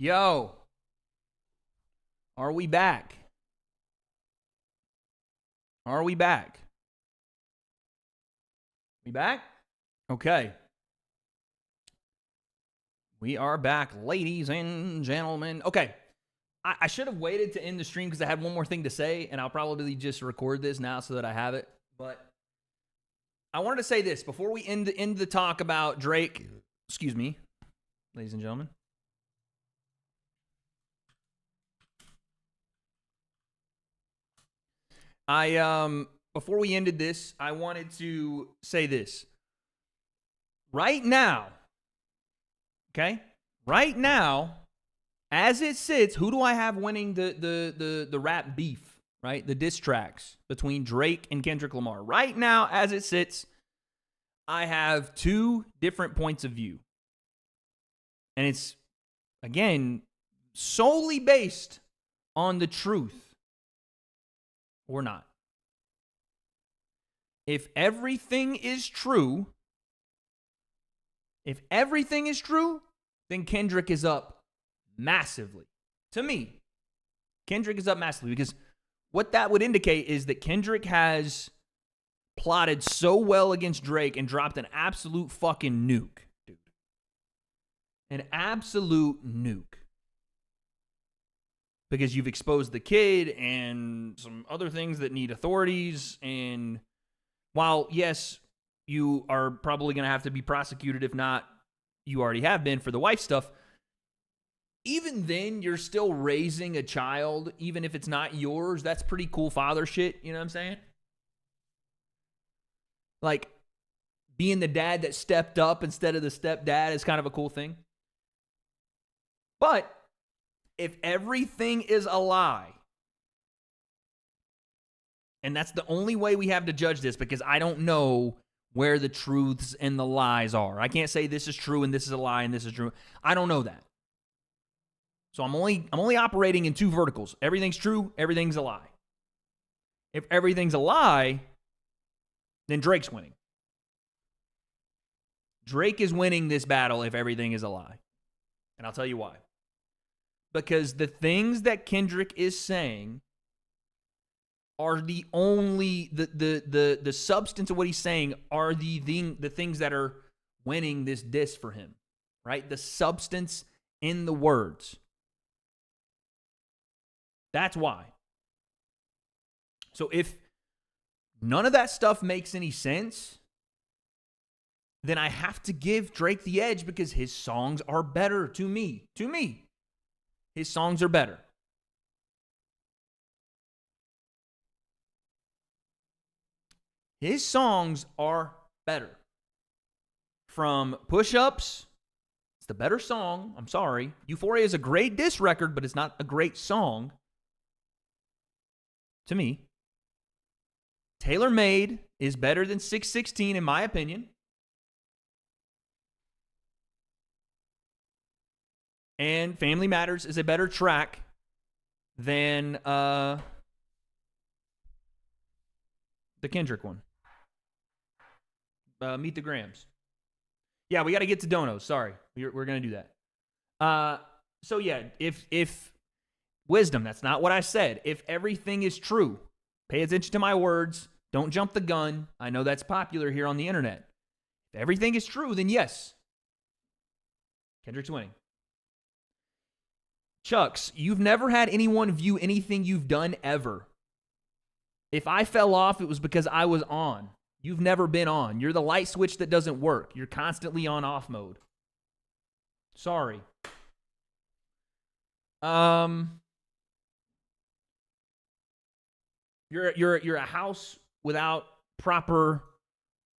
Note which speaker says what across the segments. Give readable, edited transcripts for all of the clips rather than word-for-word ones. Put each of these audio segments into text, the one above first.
Speaker 1: Yo, are we back? Are we back? We back? Okay. We are back, ladies and gentlemen. Okay. I should have waited to end the stream because I had one more thing to say, and I'll probably just record this now so that I have it. But I wanted to say this before we end the talk about Drake. Excuse me, ladies and gentlemen. Before we ended this, I wanted to say this. Right now, okay? Right now, as it sits, who do I have winning the rap beef, right? The diss tracks between Drake and Kendrick Lamar. Right now, as it sits, I have two different points of view. And it's, again, solely based on the truth or not. If everything is true, then Kendrick is up massively. To me, Kendrick is up massively because what that would indicate is that Kendrick has plotted so well against Drake and dropped an absolute fucking nuke, dude. An absolute nuke. Because you've exposed the kid and some other things that need authorities. And while, yes, you are probably going to have to be prosecuted, if not, you already have been for the wife stuff. Even then, you're still raising a child, even if it's not yours. That's pretty cool father shit. You know what I'm saying? Like, being the dad that stepped up instead of the stepdad is kind of a cool thing. But if everything is a lie, and that's the only way we have to judge this, because I don't know where the truths and the lies are. I can't say this is true and this is a lie and this is true. I don't know that. So I'm only operating in two verticals. Everything's true, everything's a lie. If everything's a lie, then Drake's winning. Drake is winning this battle if everything is a lie. And I'll tell you why. Because the things that Kendrick is saying are the only, the substance of what he's saying are the things that are winning this diss for him, right? The substance in the words. That's why. So if none of that stuff makes any sense, then I have to give Drake the edge because his songs are better to me. To me, his songs are better. His songs are better. From Push-Ups, it's the better song. I'm sorry. Euphoria is a great diss record, but it's not a great song. To me. Tailor Made is better than 616 in my opinion. And Family Matters is a better track than the Kendrick one. Meet the Grams. Yeah, we got to get to Donos. Sorry. We're going to do that. So yeah, if wisdom, that's not what I said. If everything is true, pay attention to my words. Don't jump the gun. I know that's popular here on the internet. If everything is true, then yes. Kendrick's winning. Chucks, you've never had anyone view anything you've done ever. If I fell off, it was because I was on. You've never been on. You're the light switch that doesn't work. You're constantly on off mode. Sorry. You're a house without proper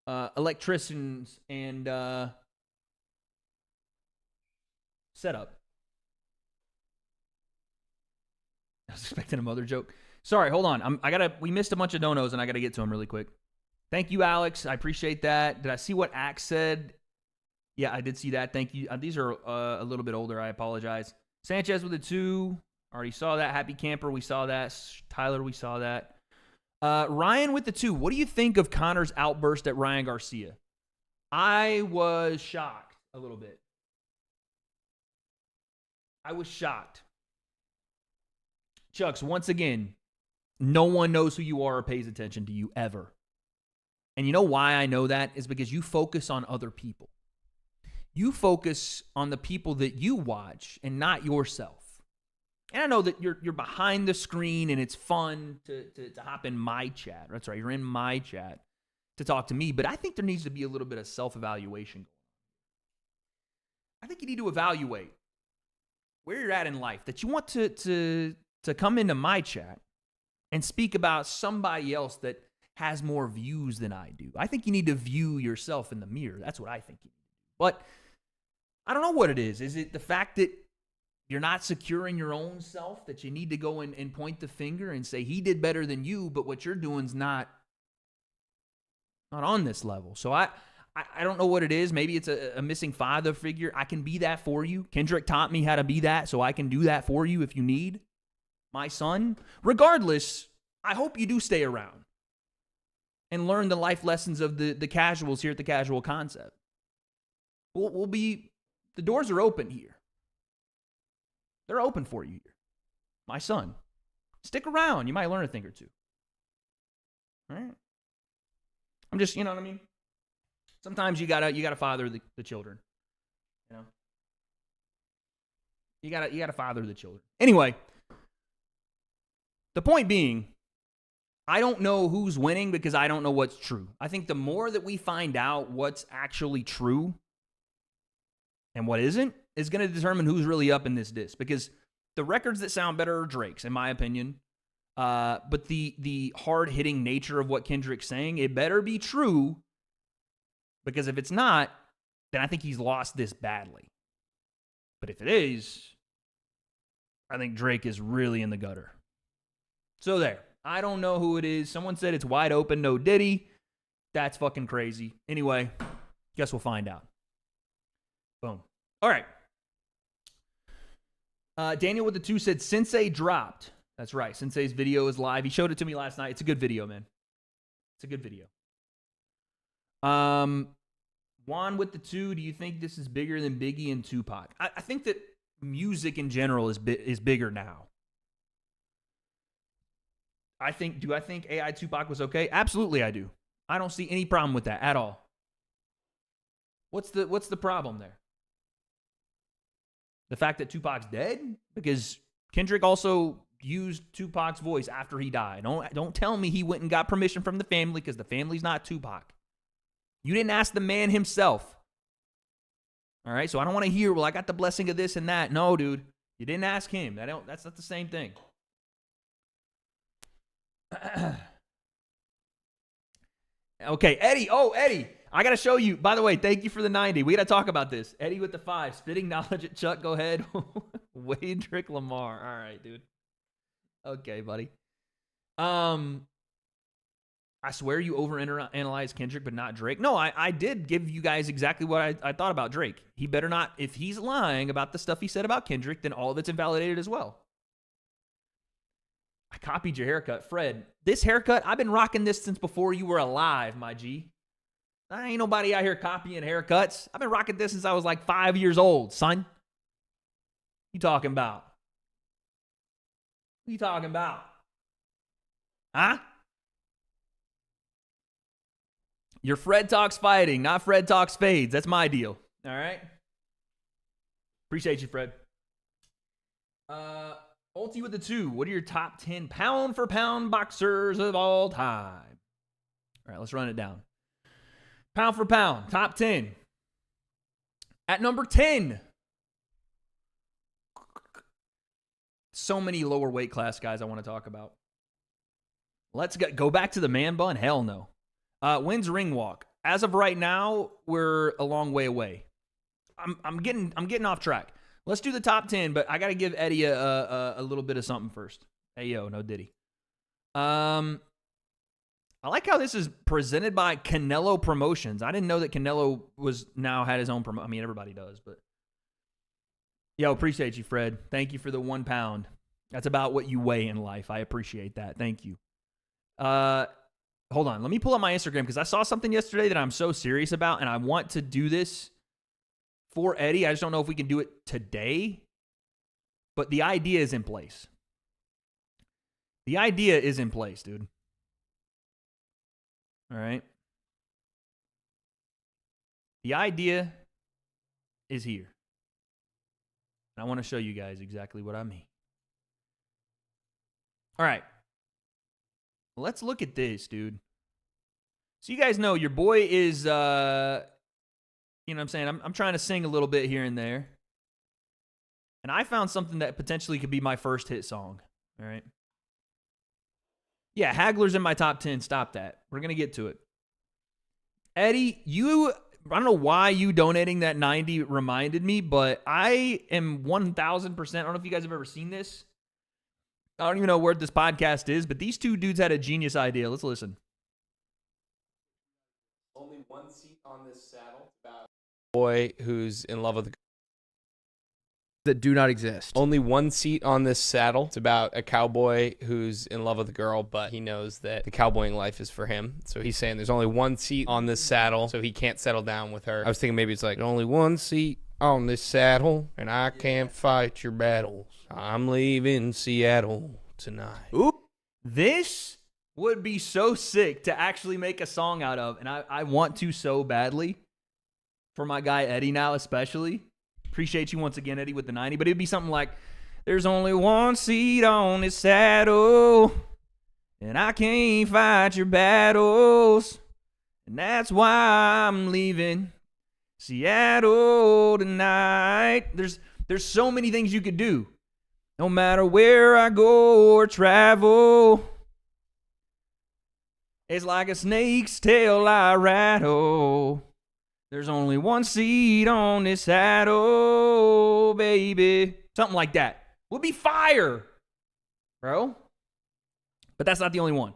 Speaker 1: electricians and setup. I was expecting a mother joke. Sorry, hold on. We missed a bunch of donos and I gotta get to them really quick. Thank you, Alex. I appreciate that. Did I see what Axe said? Yeah, I did see that. Thank you. These are a little bit older. I apologize. Sanchez with a 2. Already saw that. Happy Camper, we saw that. Tyler, we saw that. Ryan with the 2. What do you think of Conor's outburst at Ryan Garcia? I was shocked a little bit. I was shocked. Chucks, once again, no one knows who you are or pays attention to you ever. And you know why I know that is because you focus on other people. You focus on the people that you watch and not yourself. And I know that you're behind the screen and it's fun to hop in my chat. That's right, you're in my chat to talk to me. But I think there needs to be a little bit of self-evaluation going on. I think you need to evaluate where you're at in life, that you want to come into my chat and speak about somebody else that has more views than I do. I think you need to view yourself in the mirror. That's what I think you need to do. But I don't know what it is. Is it the fact that you're not secure in your own self, that you need to go and point the finger and say he did better than you, but what you're doing's not on this level? So I don't know what it is. Maybe it's a missing father figure. I can be that for you. Kendrick taught me how to be that, so I can do that for you if you need. My son. Regardless, I hope you do stay around and learn the life lessons of the casuals here at the Casual Concept. The doors are open here. They're open for you here. My son. Stick around. You might learn a thing or two. All right? I'm just, you know what I mean? Sometimes you gotta father the children. You know? You gotta father the children. Anyway, the point being, I don't know who's winning because I don't know what's true. I think the more that we find out what's actually true and what isn't, is going to determine who's really up in this disc. Because the records that sound better are Drake's, in my opinion. But the hard-hitting nature of what Kendrick's saying, it better be true. Because if it's not, then I think he's lost this badly. But if it is, I think Drake is really in the gutter. So there. I don't know who it is. Someone said it's wide open, no Diddy. That's fucking crazy. Anyway, guess we'll find out. Boom. All right. Daniel with the 2 said Sensei dropped. That's right. Sensei's video is live. He showed it to me last night. It's a good video, man. It's a good video. Juan with the 2, do you think this is bigger than Biggie and Tupac? I think that music in general is bigger now. Do I think AI Tupac was okay? Absolutely I do. I don't see any problem with that at all. What's the problem there? The fact that Tupac's dead? Because Kendrick also used Tupac's voice after he died. Don't tell me he went and got permission from the family, because the family's not Tupac. You didn't ask the man himself. All right, so I don't want to hear, well, I got the blessing of this and that. No, dude, you didn't ask him. That's not the same thing. Okay, Eddie. Oh, Eddie. I got to show you. By the way, thank you for the 90. We got to talk about this. Eddie with the 5. Spitting knowledge at Chuck. Go ahead. Kendrick Lamar. All right, dude. Okay, buddy. I swear you overanalyze Kendrick, but not Drake. No, I did give you guys exactly what I thought about Drake. He better not. If he's lying about the stuff he said about Kendrick, then all of it's invalidated as well. I copied your haircut. Fred, this haircut, I've been rocking this since before you were alive, my G. There ain't nobody out here copying haircuts. I've been rocking this since I was like 5 years old, son. You talking about? What you talking about? Huh? Your Fred Talks Fighting, not Fred Talks Fades. That's my deal. All right? Appreciate you, Fred. Ulti with the 2. What are your top 10 pound-for-pound boxers of all time? All right, let's run it down. Pound for pound, top 10. At number 10. So many lower weight class guys I want to talk about. Let's go back to the man bun. Hell no. Wins ring walk. As of right now, we're a long way away. I'm getting off track. Let's do the top 10, but I got to give Eddie a little bit of something first. Hey, yo, no Diddy. I like how this is presented by Canelo Promotions. I didn't know that Canelo had his own promo. I mean, everybody does, but. Yo, appreciate you, Fred. Thank you for the 1 pound. That's about what you weigh in life. I appreciate that. Thank you. Hold on. Let me pull up my Instagram because I saw something yesterday that I'm so serious about, and I want to do this for Eddie. I just don't know if we can do it today. but the idea is in place. The idea is in place, dude. All right? The idea is here. And I want to show you guys exactly what I mean. All right. Let's look at this, dude. So you guys know your boy is, you know what I'm saying? I'm trying to sing a little bit here and there. And I found something that potentially could be my first hit song. All right. Yeah, Hagler's in my top 10. Stop that. We're going to get to it. Eddie, I don't know why you donating that 90 reminded me, but I am 1,000%. I don't know if you guys have ever seen this. I don't even know where this podcast is, but these two dudes had a genius idea. Let's listen.
Speaker 2: Only one seat on this saddle. About a boy who's in love with a
Speaker 3: that do not exist.
Speaker 2: Only one seat on this saddle. It's about a cowboy who's in love with a girl, but he knows that the cowboying life is for him. So he's saying there's only one seat on this saddle, so he can't settle down with her. I was thinking maybe it's like, there's only one seat on this saddle, and I can't fight your battles. I'm leaving Seattle tonight.
Speaker 1: Ooh. This would be so sick to actually make a song out of, and I want to so badly for my guy Eddie now especially. Appreciate you once again, Eddie, with the 90. But it'd be something like, there's only one seat on this saddle, and I can't fight your battles, and that's why I'm leaving Seattle tonight. There's so many things you could do. No matter where I go or travel, it's like a snake's tail I rattle. There's only one seat on this saddle, baby. Something like that. Would be fire, bro. But that's not the only one.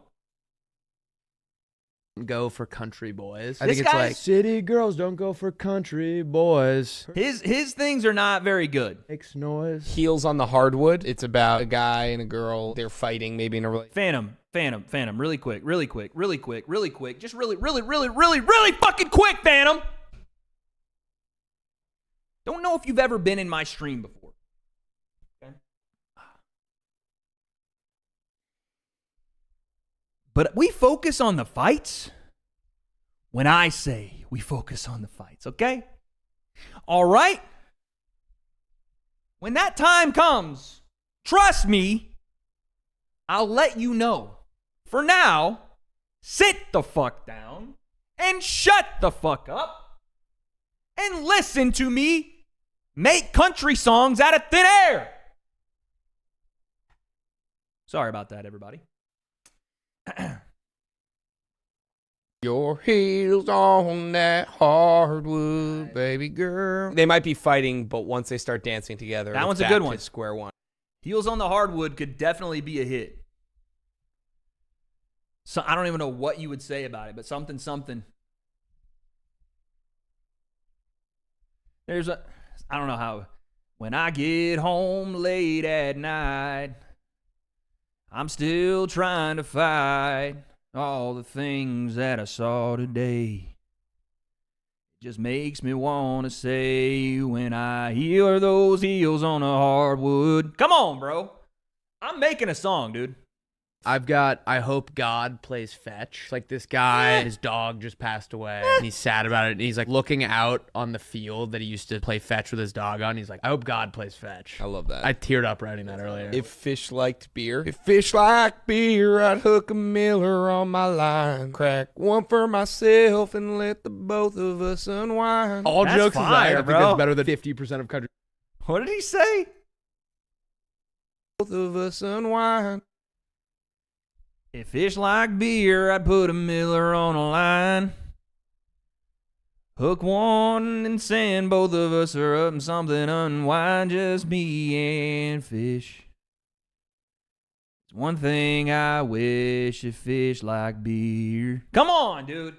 Speaker 3: Go for country boys.
Speaker 1: I think it's like
Speaker 3: city girls don't go for country boys.
Speaker 1: His things are not very good.
Speaker 3: Makes noise.
Speaker 2: Heels on the hardwood. It's about a guy and a girl. They're fighting, maybe in a relationship.
Speaker 1: Phantom. Really quick. Just really fucking quick, Phantom. Don't know if you've ever been in my stream before. Okay. But we focus on the fights when I say we focus on the fights, okay? All right? When that time comes, trust me, I'll let you know. For now, sit the fuck down and shut the fuck up and listen to me make country songs out of thin air. Sorry about that, everybody.
Speaker 2: Your heels on that hardwood, baby girl. They might be fighting, but once they start dancing together,
Speaker 1: that one's a good one.
Speaker 2: Square one.
Speaker 1: Heels on the hardwood could definitely be a hit. So I don't even know what you would say about it, but something. I don't know how. When I get home late at night, I'm still trying to fight all the things that I saw today. It just makes me want to say, when I hear those heels on the hardwood. Come on, bro. I'm making a song, dude.
Speaker 3: I've got I Hope God Plays Fetch. It's like this guy, his dog just passed away, and he's sad about it. And he's like looking out on the field that he used to play fetch with his dog on. He's like, I hope God plays fetch.
Speaker 2: I love that.
Speaker 3: I teared up writing that earlier.
Speaker 2: If fish liked beer, I'd hook a Miller on my line. Crack one for myself and let the both of us unwind.
Speaker 3: All
Speaker 1: That's
Speaker 3: jokes
Speaker 1: fire,
Speaker 3: aside, I think
Speaker 1: bro.
Speaker 3: that's better than 50% of country.
Speaker 1: What did he say?
Speaker 2: Both of us unwind.
Speaker 1: If fish like beer, I'd put a Miller on a line. Hook one and send both of us are up and something unwind. Just me and fish. It's one thing I wish, if fish like beer. Come on, dude.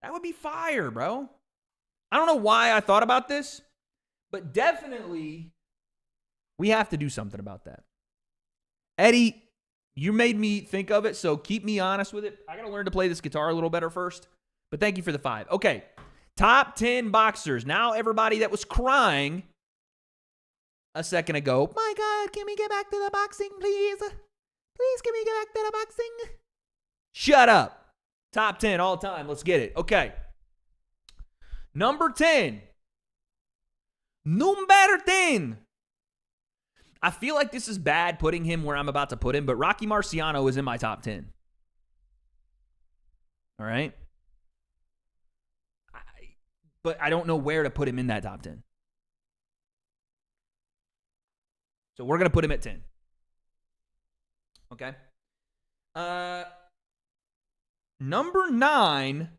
Speaker 1: That would be fire, bro. I don't know why I thought about this, but definitely we have to do something about that. Eddie, you made me think of it, so keep me honest with it. I got to learn to play this guitar a little better first, but thank you for the 5. Okay, top 10 boxers. Now everybody that was crying a second ago. My God, can we get back to the boxing, please? Please, can we get back to the boxing? Shut up. Top 10 all time. Let's get it. Okay. Number 10. Number 10. I feel like this is bad putting him where I'm about to put him, but Rocky Marciano is in my top 10. All right? But I don't know where to put him in that top 10. So we're going to put him at 10. Okay? Number 9,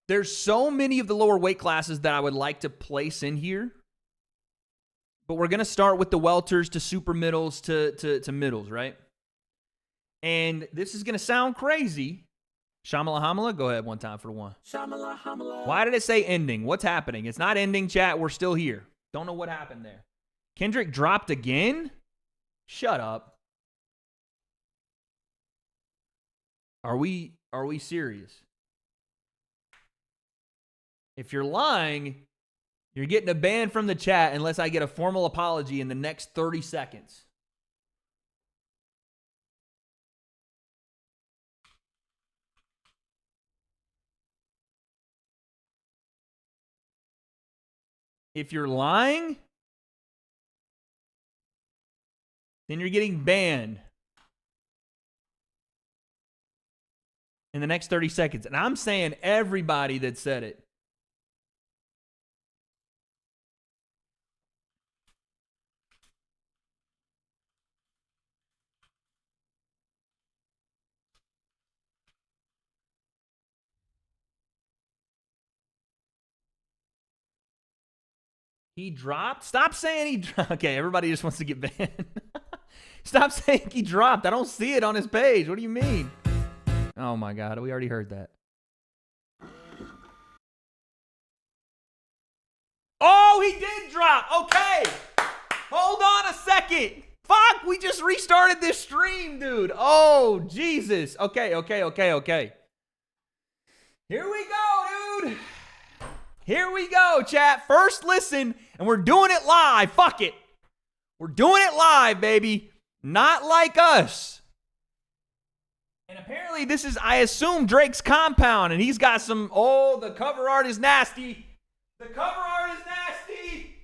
Speaker 1: there's so many of the lower weight classes that I would like to place in here. But we're going to start with the welters to super middles to middles, right? And this is going to sound crazy. Shamala Hamala, go ahead one time for one. Shamala Hamala. Why did it say ending? What's happening? It's not ending, chat. We're still here. Don't know what happened there. Kendrick dropped again? Shut up. Are we serious? If you're lying, you're getting a ban from the chat unless I get a formal apology in the next 30 seconds. If you're lying, then you're getting banned in the next 30 seconds. And I'm saying everybody that said it. He dropped? Stop saying he dropped. Okay, everybody just wants to get banned. Stop saying he dropped. I don't see it on his page. What do you mean? Oh my God, we already heard that. Oh, he did drop. Okay. Hold on a second. Fuck, we just restarted this stream, dude. Oh, Jesus. Okay. Here we go, dude. Here we go, chat. First listen, and we're doing it live. Fuck it. We're doing it live, baby. Not like us. And apparently this is, I assume, Drake's compound, and he's got some, oh, the cover art is nasty. The cover art is nasty.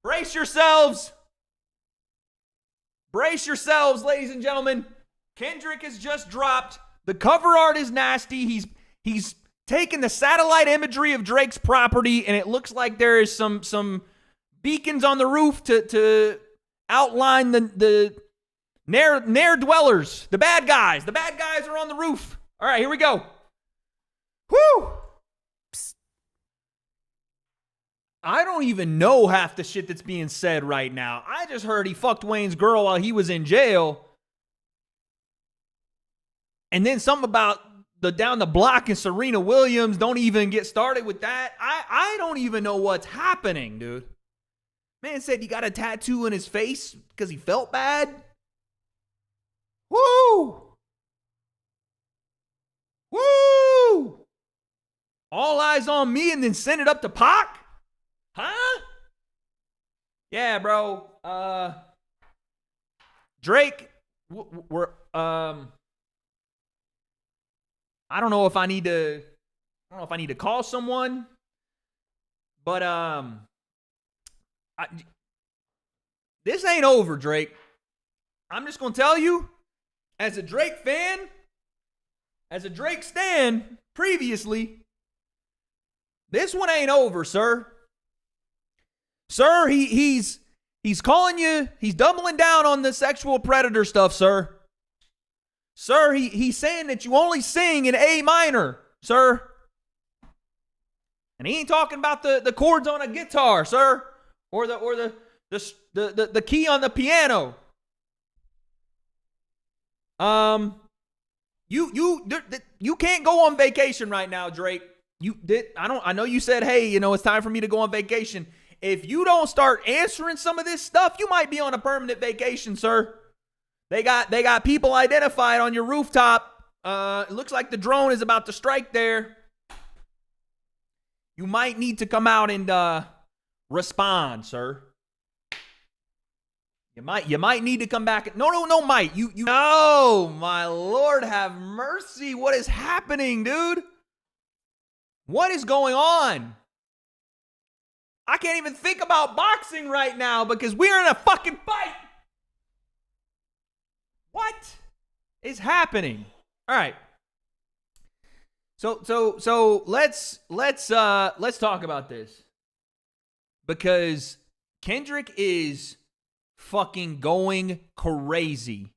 Speaker 1: Brace yourselves. Brace yourselves, ladies and gentlemen. Kendrick has just dropped. The cover art is nasty. He's taken the satellite imagery of Drake's property, and it looks like there is some beacons on the roof to outline the ne'er-dwellers, the bad guys. The bad guys are on the roof. All right, here we go. Whoo! Psst. I don't even know half the shit that's being said right now. I just heard he fucked Wayne's girl while he was in jail. And then something about the down the block and Serena Williams. Don't even get started with that. I don't even know what's happening, dude. Man said he got a tattoo in his face because he felt bad. Woo! Woo! All eyes on me and then send it up to Pac? Huh? Yeah, bro. Drake, we're I don't know if I need to call someone, but this ain't over, Drake. I'm just going to tell you, as a Drake fan, as a Drake stan previously, this one ain't over, sir. Sir, he's calling you, he's doubling down on the sexual predator stuff, sir. Sir, he's saying that you only sing in A minor, sir. And he ain't talking about the chords on a guitar, sir, or the key on the piano. You can't go on vacation right now, Drake. I know you said, hey, it's time for me to go on vacation. If you don't start answering some of this stuff, you might be on a permanent vacation, sir. They got people identified on your rooftop. It looks like the drone is about to strike there. You might need to come out and respond, sir. You might need to come back. No, Mike. You. Oh, my Lord, have mercy. What is happening, dude? What is going on? I can't even think about boxing right now because we're in a fucking fight. What is happening? All right. So let's talk about this because Kendrick is fucking going crazy.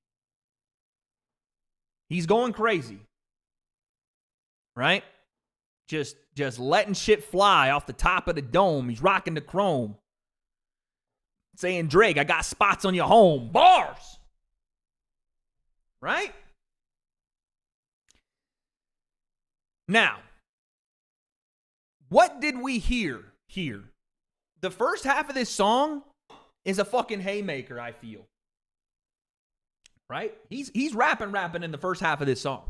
Speaker 1: He's going crazy. Right? Just letting shit fly off the top of the dome. He's rocking the chrome. Saying, Drake, I got spots on your home. Bars. Right? Now, what did we hear here? The first half of this song is a fucking haymaker, I feel. Right? He's rapping in the first half of this song.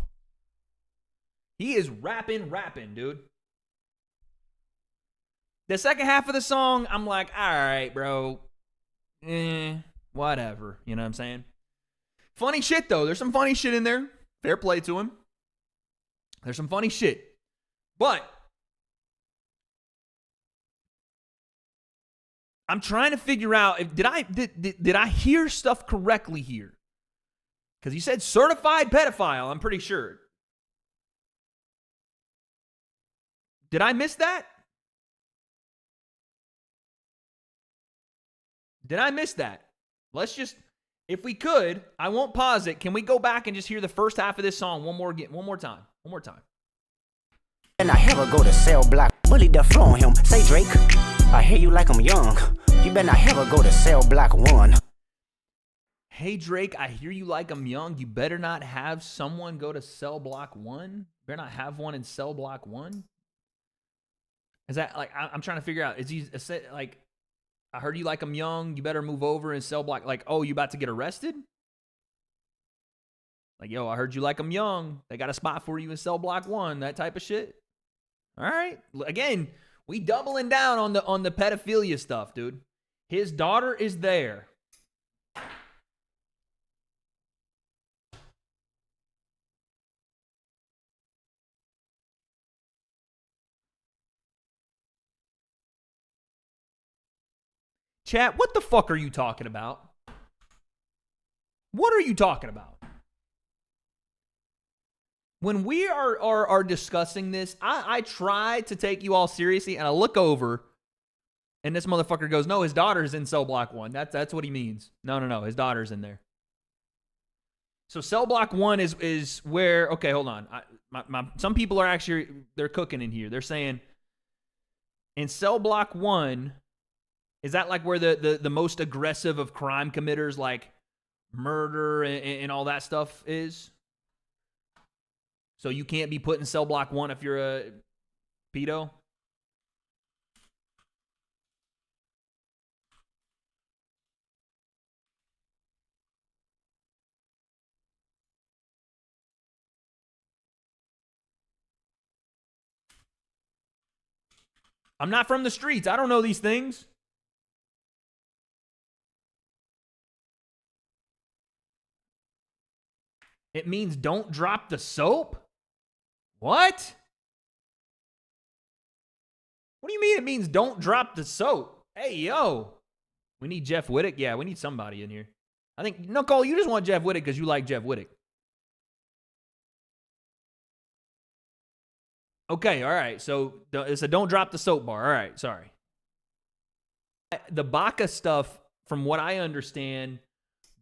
Speaker 1: He is rapping, dude. The second half of the song, I'm like, all right, bro. Whatever. You know what I'm saying? Funny shit, though. There's some funny shit in there. Fair play to him. There's some funny shit. But I'm trying to figure out if did I hear stuff correctly here? Because he said certified pedophile, I'm pretty sure. Did I miss that? Did I miss that? Let's just, if we could, I won't pause it. Can we go back and just hear the first half of this song one more time? One more time.
Speaker 4: And I ever go to cell block, bully the floor on him. Say Drake, I hear you like I'm young. You better not ever go to cell block 1.
Speaker 1: Hey Drake, I hear you like I'm young. You better not have someone go to cell block 1. Better not have one in cell block 1. Is that like I'm trying to figure out? Is he like I heard you like I'm young? You better move over in cell block. Like, oh, you about to get arrested? Like, yo, I heard you like I'm young. They got a spot for you in cell block 1. That type of shit. All right. Again, we doubling down on the pedophilia stuff, dude. His daughter is there. Chat, what the fuck are you talking about? What are you talking about? When we are discussing this, I try to take you all seriously, and I look over, and this motherfucker goes, no, his daughter's in cell block 1. That's what he means. No, his daughter's in there. So cell block 1 is where, okay, hold on. Some people are actually, they're cooking in here. They're saying, in cell block 1, is that like where the most aggressive of crime committers, like murder and all that stuff is? So you can't be put in cell block 1 if you're a pedo? I'm not from the streets. I don't know these things. It means don't drop the soap? What? What do you mean it means don't drop the soap? Hey, yo. We need Jeff Whittick? Yeah, we need somebody in here. I think, no, Cole, you just want Jeff Whittick because you like Jeff Whittick. Okay, all right. So it's a don't drop the soap bar. All right, sorry. The Baca stuff, from what I understand,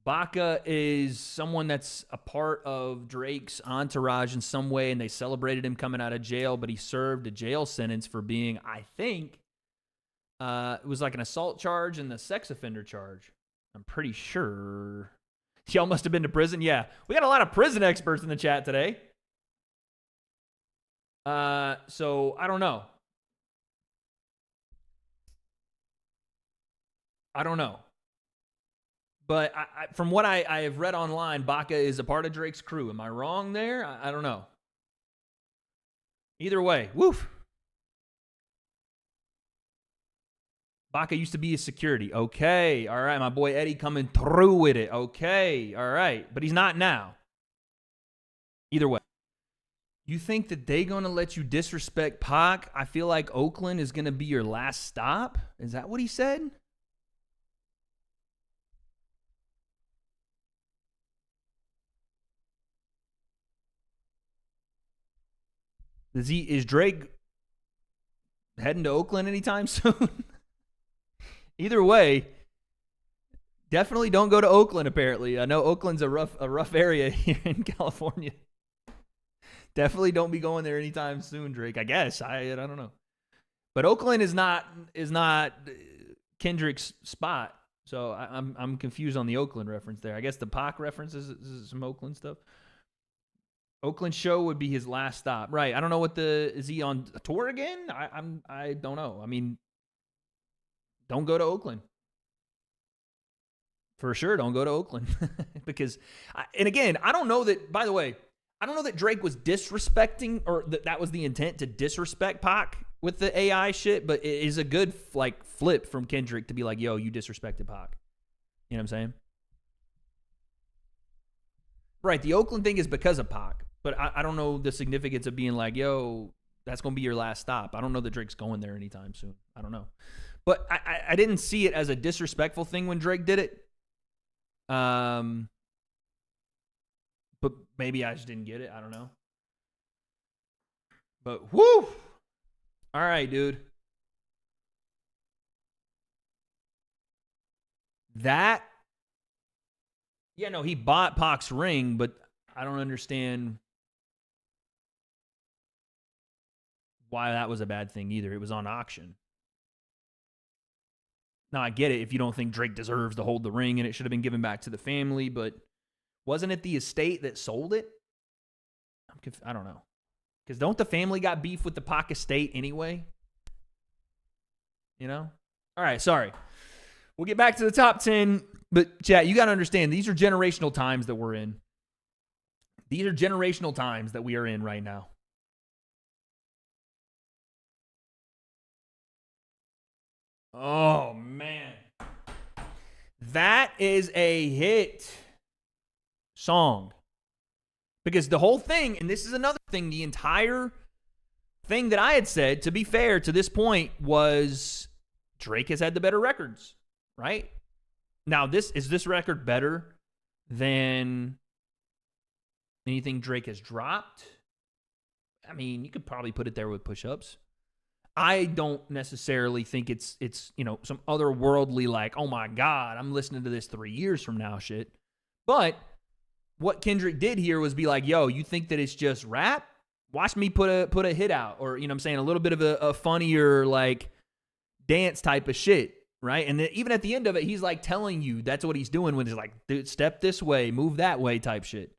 Speaker 1: Baca is someone that's a part of Drake's entourage in some way, and they celebrated him coming out of jail, but he served a jail sentence for being, I think, it was like an assault charge and the sex offender charge. I'm pretty sure. Y'all must have been to prison. Yeah, we got a lot of prison experts in the chat today. So I don't know. But from what I have read online, Baca is a part of Drake's crew. Am I wrong there? I don't know. Either way, woof. Baca used to be his security. Okay. All right. My boy Eddie coming through with it. Okay. All right. But he's not now. Either way. You think that they going to let you disrespect Pac? I feel like Oakland is going to be your last stop. Is that what he said? Is Drake heading to Oakland anytime soon? Either way, definitely don't go to Oakland, apparently. I know Oakland's a rough area here in California. Definitely don't be going there anytime soon, Drake. I guess. I don't know. But Oakland is not Kendrick's spot. So I'm confused on the Oakland reference there. I guess the Pac reference is some Oakland stuff. Oakland show would be his last stop. Right. I don't know is he on a tour again? I don't know. I mean, don't go to Oakland. For sure, don't go to Oakland. Because, and again, I don't know that, by the way, I don't know that Drake was disrespecting or that was the intent to disrespect Pac with the AI shit, but it is a good like flip from Kendrick to be like, yo, you disrespected Pac. You know what I'm saying? Right, the Oakland thing is because of Pac, but I don't know the significance of being like, yo, that's going to be your last stop. I don't know that Drake's going there anytime soon. I don't know. But I didn't see it as a disrespectful thing when Drake did it. But maybe I just didn't get it. I don't know. But whoo! All right, dude. That, yeah, no, he bought Pac's ring, but I don't understand why that was a bad thing either. It was on auction. Now, I get it if you don't think Drake deserves to hold the ring and it should have been given back to the family, but wasn't it the estate that sold it? I don't know. Because don't the family got beef with the Pac estate anyway? You know? All right, sorry. We'll get back to the top 10. But, chat, you got to understand, these are generational times that we're in. These are generational times that we are in right now. Oh, man. That is a hit song. Because the whole thing, and this is another thing, the entire thing that I had said, to be fair, to this point, was Drake has had the better records, right? Now, is this record better than anything Drake has dropped? I mean, you could probably put it there with push-ups. I don't necessarily think it's some otherworldly like, oh my God, I'm listening to this 3 years from now shit. But what Kendrick did here was be like, yo, you think that it's just rap? Watch me put a hit out, or you know what I'm saying, a little bit of a funnier like dance type of shit, right? And then even at the end of it, he's like telling you that's what he's doing when he's like, dude, step this way, move that way type shit.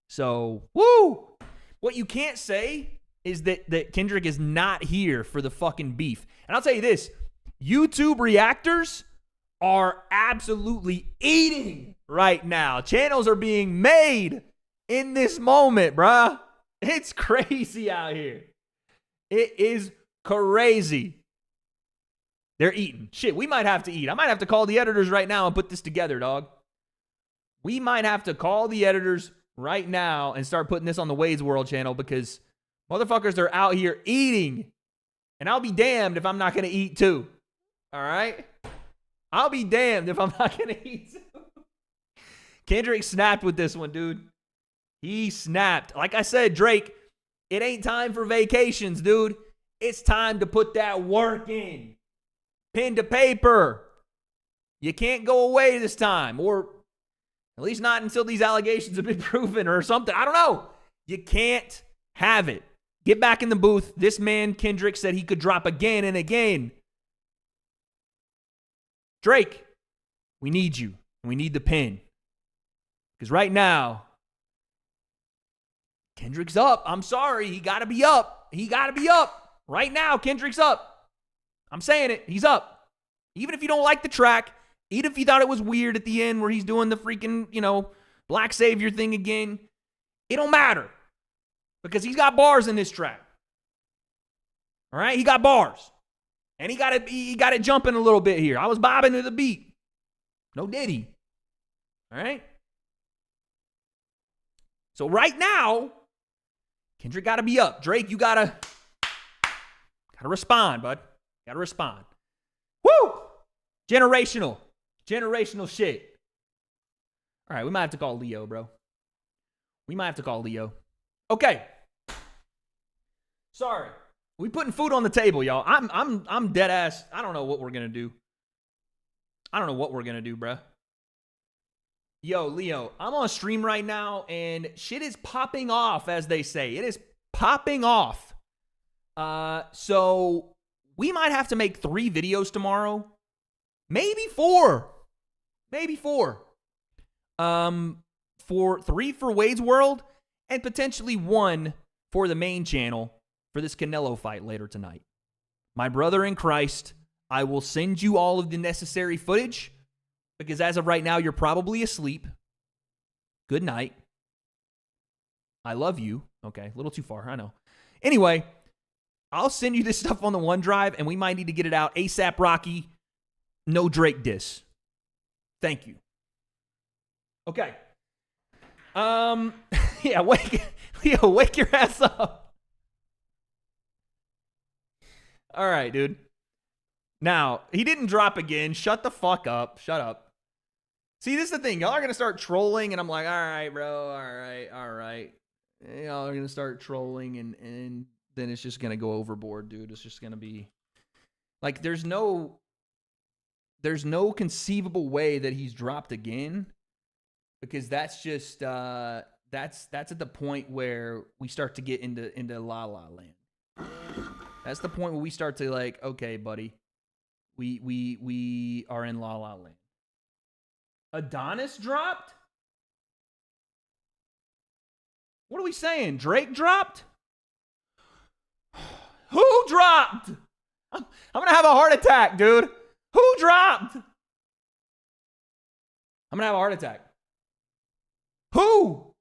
Speaker 1: So, woo! What you can't say is that Kendrick is not here for the fucking beef. And I'll tell you this, YouTube reactors are absolutely eating right now. Channels are being made in this moment, bruh. It's crazy out here. It is crazy. They're eating. Shit, we might have to eat. I might have to call the editors right now and put this together, dog. We might have to call the editors right now and start putting this on the W.A.D.E World channel because motherfuckers are out here eating. And I'll be damned if I'm not going to eat too. All right? I'll be damned if I'm not going to eat too. Kendrick snapped with this one, dude. He snapped. Like I said, Drake, it ain't time for vacations, dude. It's time to put that work in. Pen to paper. You can't go away this time, or at least not until these allegations have been proven or something. I don't know. You can't have it. Get back in the booth. This man, Kendrick, said he could drop again and again. Drake, we need you. We need the pen. Because right now, Kendrick's up. I'm sorry. He got to be up. He got to be up. Right now, Kendrick's up. I'm saying it. He's up. Even if you don't like the track, even if you thought it was weird at the end where he's doing the freaking, Black Savior thing again, it don't matter. Because he's got bars in this track. All right? He got bars. And he got it jumping a little bit here. I was bobbing to the beat. No diddy. All right? So right now, Kendrick got to be up. Drake, you got to respond, bud. Got to respond. Woo! Generational shit. All right, we might have to call Leo, bro. We might have to call Leo. Okay. Sorry. We putting food on the table, y'all. I'm dead ass. I don't know what we're gonna do. Bruh. Yo, Leo, I'm on stream right now, and shit is popping off, as they say. It is popping off. So we might have to make 3 videos tomorrow. Maybe 4. For 3 for Wade's World, and potentially 1 for the main channel for this Canelo fight later tonight. My brother in Christ, I will send you all of the necessary footage, because as of right now, you're probably asleep. Good night. I love you. Okay, a little too far, I know. Anyway, I'll send you this stuff on the OneDrive, and we might need to get it out ASAP Rocky. No Drake diss. Thank you. Okay. Yeah, Leo, wake your ass up. All right, dude. Now, he didn't drop again. Shut the fuck up. Shut up. See, this is the thing. Y'all are going to start trolling, and I'm like, all right, bro. All right. Y'all are going to start trolling, and then it's just going to go overboard, dude. It's just going to be like, there's no conceivable way that he's dropped again, because that's just that's at the point where we start to get into La La Land. That's the point where we start to like, okay, buddy, we are in La La Land. Adonis dropped? What are we saying? Drake dropped? Who dropped? I'm gonna have a heart attack, dude. Who dropped? I'm gonna have a heart attack. Who?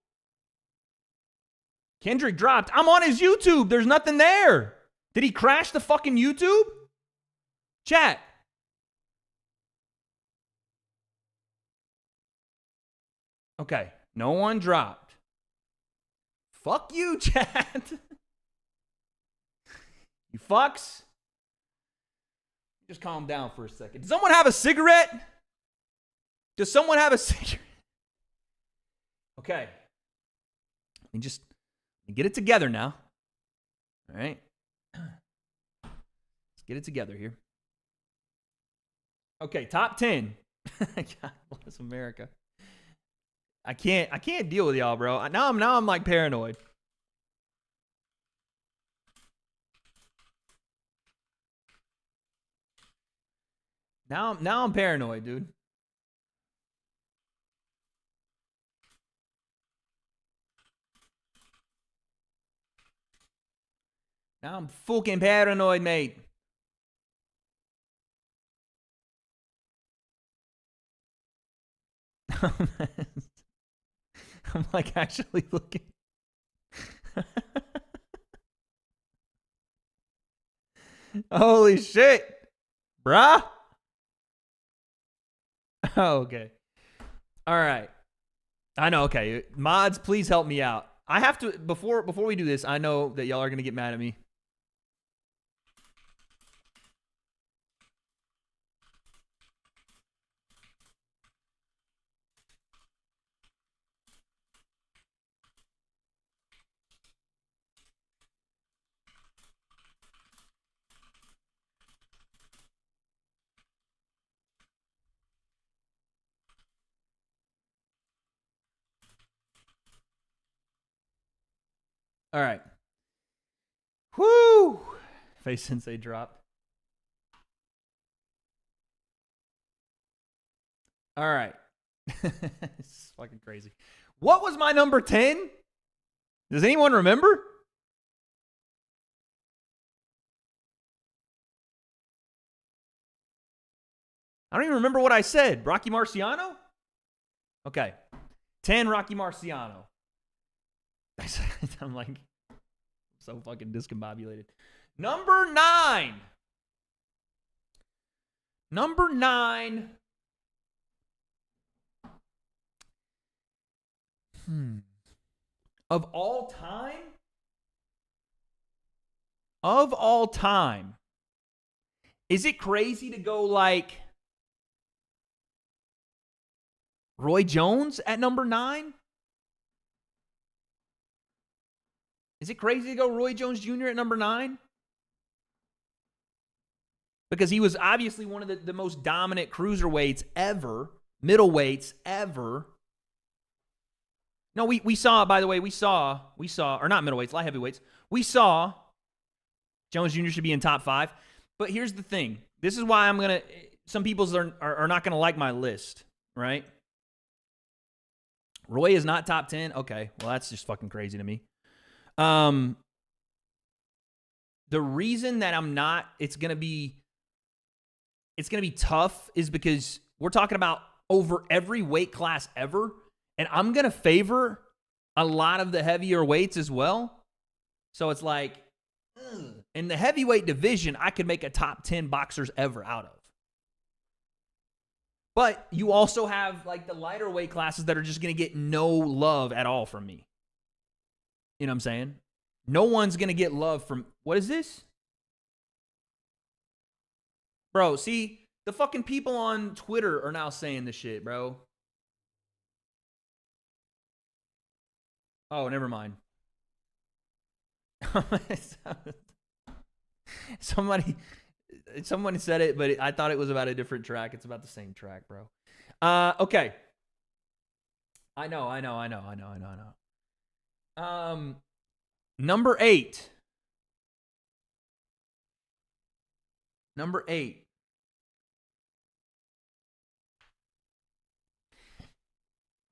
Speaker 1: Kendrick dropped. I'm on his YouTube. There's nothing there. Did he crash the fucking YouTube? Chat. Okay. No one dropped. Fuck you, chat. You fucks. Just calm down for a second. Does someone have a cigarette? Does someone have a cigarette? Okay. Let me get it together now. All right. Let's get it together here. Okay, top 10. God bless America. I can't deal with y'all, bro. Now I'm like paranoid. Now I'm paranoid, dude. Now I'm fucking paranoid, mate. I'm like actually looking. Holy shit, bruh. Oh, okay. All right. I know. Okay. Mods, please help me out. I have to, before we do this, I know that y'all are going to get mad at me. All right. Whoo! Face Sensei dropped. All right. It's fucking crazy. What was my number 10? Does anyone remember? I don't even remember what I said. Rocky Marciano? Okay. 10, Rocky Marciano. I'm like so fucking discombobulated. Number 9. Number 9. Of all time? Of all time. Is it crazy to go like Roy Jones at number 9? Is it crazy to go Roy Jones Jr. at number 9? Because he was obviously one of the most dominant cruiserweights ever, middleweights ever. No, we saw, by the way, we saw, or not middleweights, light heavyweights. We saw Jones Jr. should be in top 5. But here's the thing. This is why some people are not going to like my list, right? Roy is not top 10. Okay, well, that's just fucking crazy to me. The reason that I'm not, it's going to be tough is because we're talking about over every weight class ever. And I'm going to favor a lot of the heavier weights as well. So it's like, in the heavyweight division, I could make a top 10 boxers ever out of. But you also have like the lighter weight classes that are just going to get no love at all from me. You know what I'm saying? No one's going to get love from, what is this? Bro, see, the fucking people on Twitter are now saying this shit, bro. Oh, never mind. Somebody said it, but I thought it was about a different track. It's about the same track, bro. Okay. I know. Number 8. Number 8.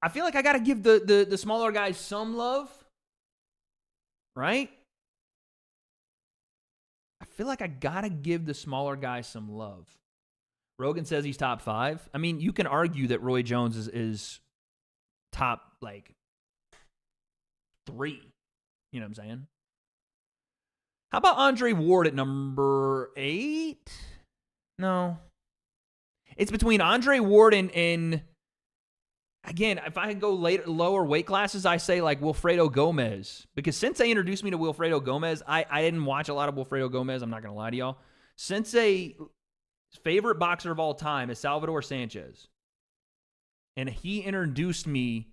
Speaker 1: I feel like I got to give the smaller guys some love, right? I feel like I got to give the smaller guys some love. Rogan says he's top 5. I mean, you can argue that Roy Jones is top, like, 3. You know what I'm saying? How about Andre Ward at number 8? No. It's between Andre Ward and again, if I could go lower weight classes, I say like Wilfredo Gomez. Because since they introduced me to Wilfredo Gomez, I didn't watch a lot of Wilfredo Gomez. I'm not going to lie to y'all. Sensei's favorite boxer of all time is Salvador Sanchez. And he introduced me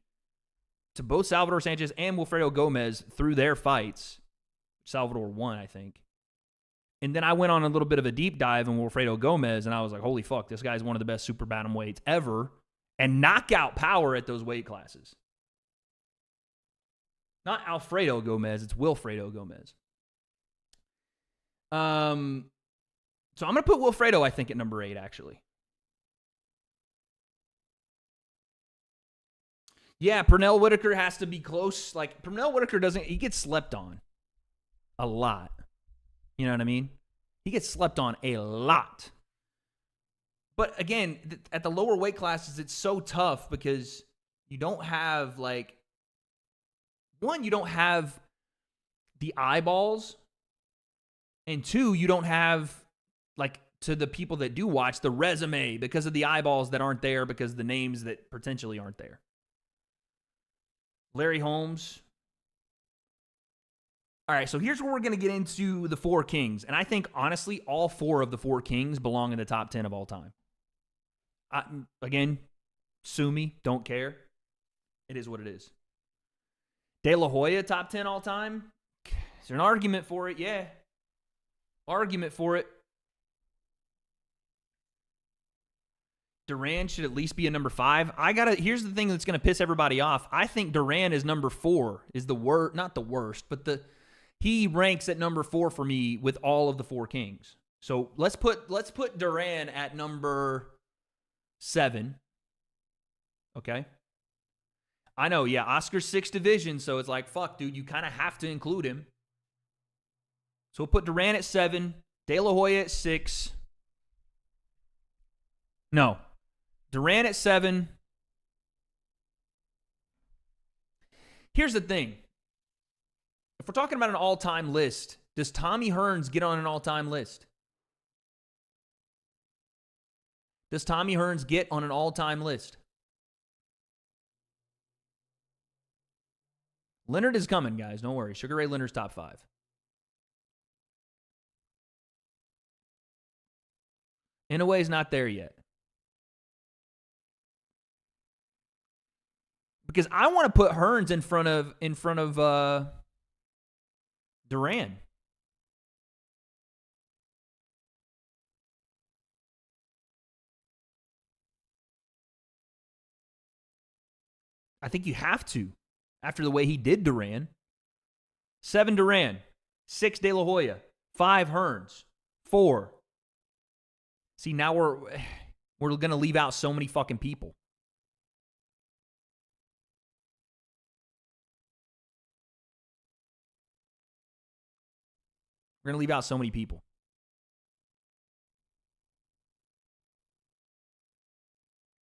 Speaker 1: to both Salvador Sanchez and Wilfredo Gomez through their fights. Salvador won, I think. And then I went on a little bit of a deep dive in Wilfredo Gomez, and I was like, holy fuck, this guy's one of the best super bantamweights ever. And knockout power at those weight classes. Not Alfredo Gomez, it's Wilfredo Gomez. So I'm going to put Wilfredo, I think, at number 8, actually. Yeah, Pernell Whitaker has to be close. Like, Pernell Whitaker he gets slept on a lot. You know what I mean? He gets slept on a lot. But again, at the lower weight classes, it's so tough because you don't have, like, one, you don't have the eyeballs. And 2, you don't have, like, to the people that do watch, the resume because of the eyeballs that aren't there because of the names that potentially aren't there. Larry Holmes. All right, so here's where we're going to get into the 4 kings. And I think, honestly, all 4 of the 4 kings belong in the top 10 of all time. Again, sue me, don't care. It is what it is. De La Hoya, top 10 all time? Is there an argument for it? Yeah. Argument for it. Duran should at least be a number 5. Here's the thing that's going to piss everybody off. I think Duran is number 4, is not the worst, but he ranks at number 4 for me with all of the 4 kings. So let's put Duran at number 7. Okay. I know, yeah, Oscar's 6th division, so it's like, fuck, dude, you kind of have to include him. So we'll put Duran at 7, De La Hoya at 6. No. Duran at 7. Here's the thing. If we're talking about an all-time list, does Tommy Hearns get on an all-time list? does Tommy Hearns get on an all-time list? Leonard is coming, guys. Don't worry. Sugar Ray Leonard's top 5. Inoue's not there yet. Because I want to put Hearns in front of Duran. I think you have to, after the way he did Duran. 7 Duran, 6 De La Hoya, 5 Hearns, 4. See, now we're going to leave out so many fucking people. We're going to leave out so many people.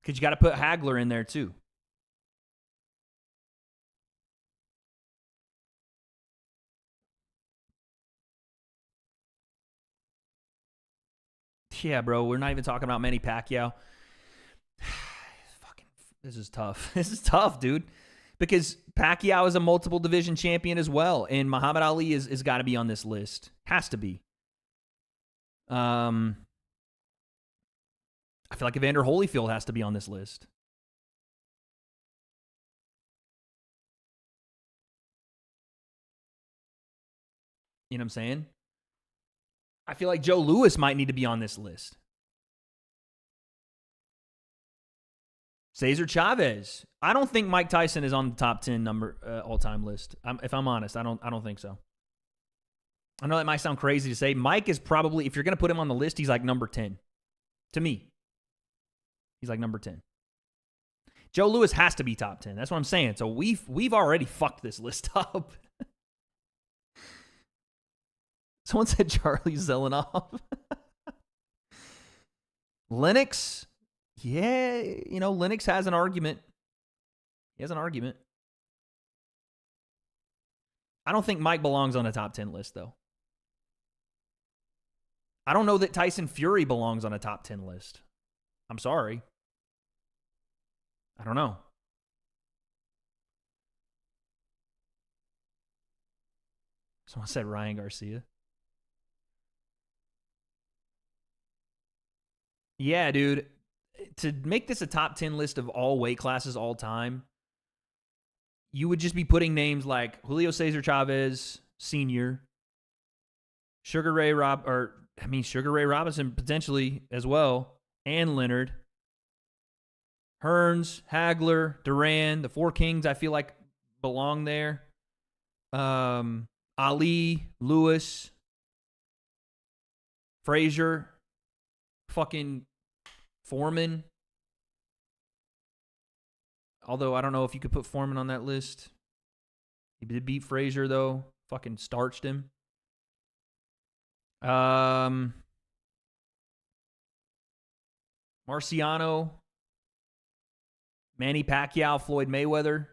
Speaker 1: Because you got to put Hagler in there too. Yeah, bro, we're not even talking about Manny Pacquiao. Fucking, this is tough. This is tough, dude. Because Pacquiao is a multiple division champion as well, and Muhammad Ali is got to be on this list. Has to be. I feel like Evander Holyfield has to be on this list. You know what I'm saying? I feel like Joe Louis might need to be on this list. Cesar Chavez. I don't think Mike Tyson is on the top 10 all-time list. If I'm honest, I don't think so. I know that might sound crazy to say. Mike is probably, if you're going to put him on the list, he's like number 10. To me. He's like number 10. Joe Louis has to be top 10. That's what I'm saying. So we've already fucked this list up. Someone said Charlie Zelenoff. Lennox. Yeah, you know, Lennox has an argument. He has an argument. I don't think Mike belongs on a top 10 list, though. I don't know that Tyson Fury belongs on a top 10 list. I'm sorry. I don't know. Someone said Ryan Garcia. Yeah, dude. To make this a top 10 list of all weight classes all time, you would just be putting names like Julio Cesar Chavez Sr., Sugar Ray Robinson potentially as well, and Leonard. Hearns, Hagler, Duran, the 4 Kings I feel like belong there. Ali, Lewis, Frazier, fucking Foreman. Although I don't know if you could put Foreman on that list. He did beat Frazier though. Fucking starched him. Marciano, Manny Pacquiao, Floyd Mayweather.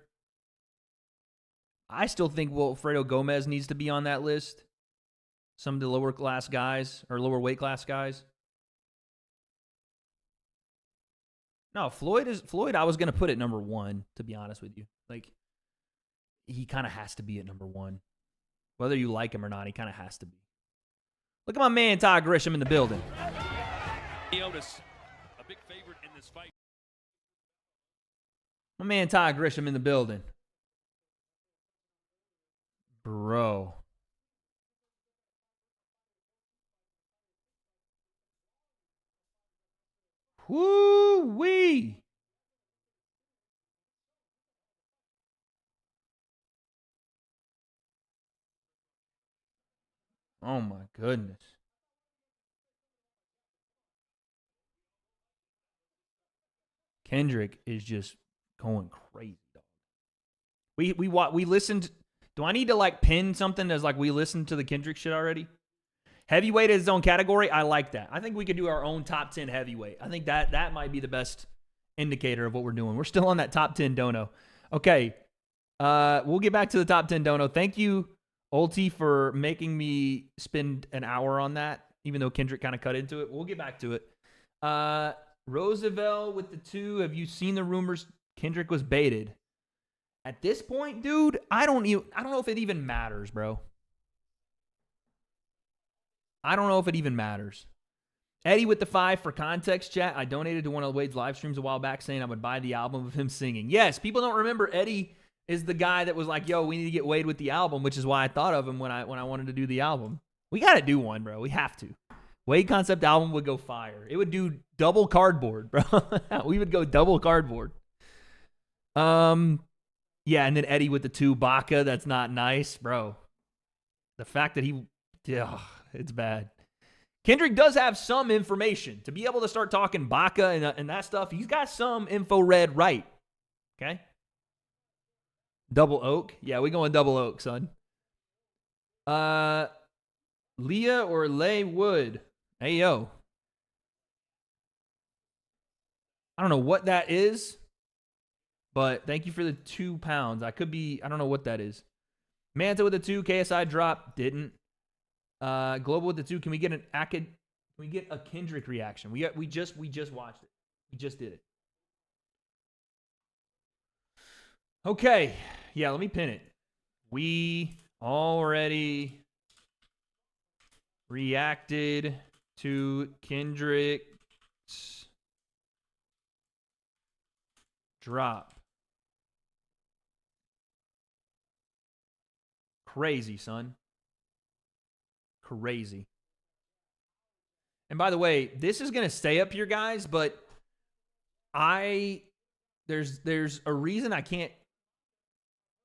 Speaker 1: I still think Wilfredo Gomez needs to be on that list. Some of the lower class guys or lower weight class guys. No, Floyd. I was gonna put at number 1, to be honest with you. Like, he kind of has to be at number 1, whether you like him or not. He kind of has to be. Look at my man Todd Grisham in the building.
Speaker 5: Otis, a big favorite in this fight.
Speaker 1: My man Todd Grisham in the building, bro. Woo-wee. Oh, my goodness. Kendrick is just going crazy, dog. We listened. Do I need to, like, pin something as, like, we listened to the Kendrick shit already? Heavyweight is its own category. I like that. I think we could do our own top 10 heavyweight. I think that might be the best indicator of what we're doing. We're still on that top 10 dono. Okay. We'll get back to the top 10 dono. Thank you, Ulti, for making me spend an hour on that, even though Kendrick kind of cut into it. We'll get back to it. Roosevelt with the 2. Have you seen the rumors Kendrick was baited? At this point, dude, I don't know if it even matters, bro. I don't know if it even matters. Eddie with the 5 for context, chat. I donated to one of Wade's live streams a while back saying I would buy the album of him singing. Yes, people don't remember Eddie is the guy that was like, yo, we need to get Wade with the album, which is why I thought of him when I wanted to do the album. We got to do one, bro. We have to. Wade Concept album would go fire. It would do double cardboard, bro. We would go double cardboard. Yeah, and then Eddie with the 2 Baca. That's not nice, bro. The fact that it's bad. Kendrick does have some information. To be able to start talking Baca and that stuff, he's got some info read right. Okay? Double oak. Yeah, we going double oak, son. Leah or Lay Wood. Hey, yo. I don't know what that is, but thank you for the £2. I don't know what that is. Manta with the 2, KSI drop, didn't. Global with the 2, can we get a Kendrick reaction? We just watched it. We just did it. Okay. Yeah, let me pin it. We already reacted to Kendrick's drop. Crazy, son. Crazy. And by the way, this is going to stay up here, guys, but there's a reason I can't.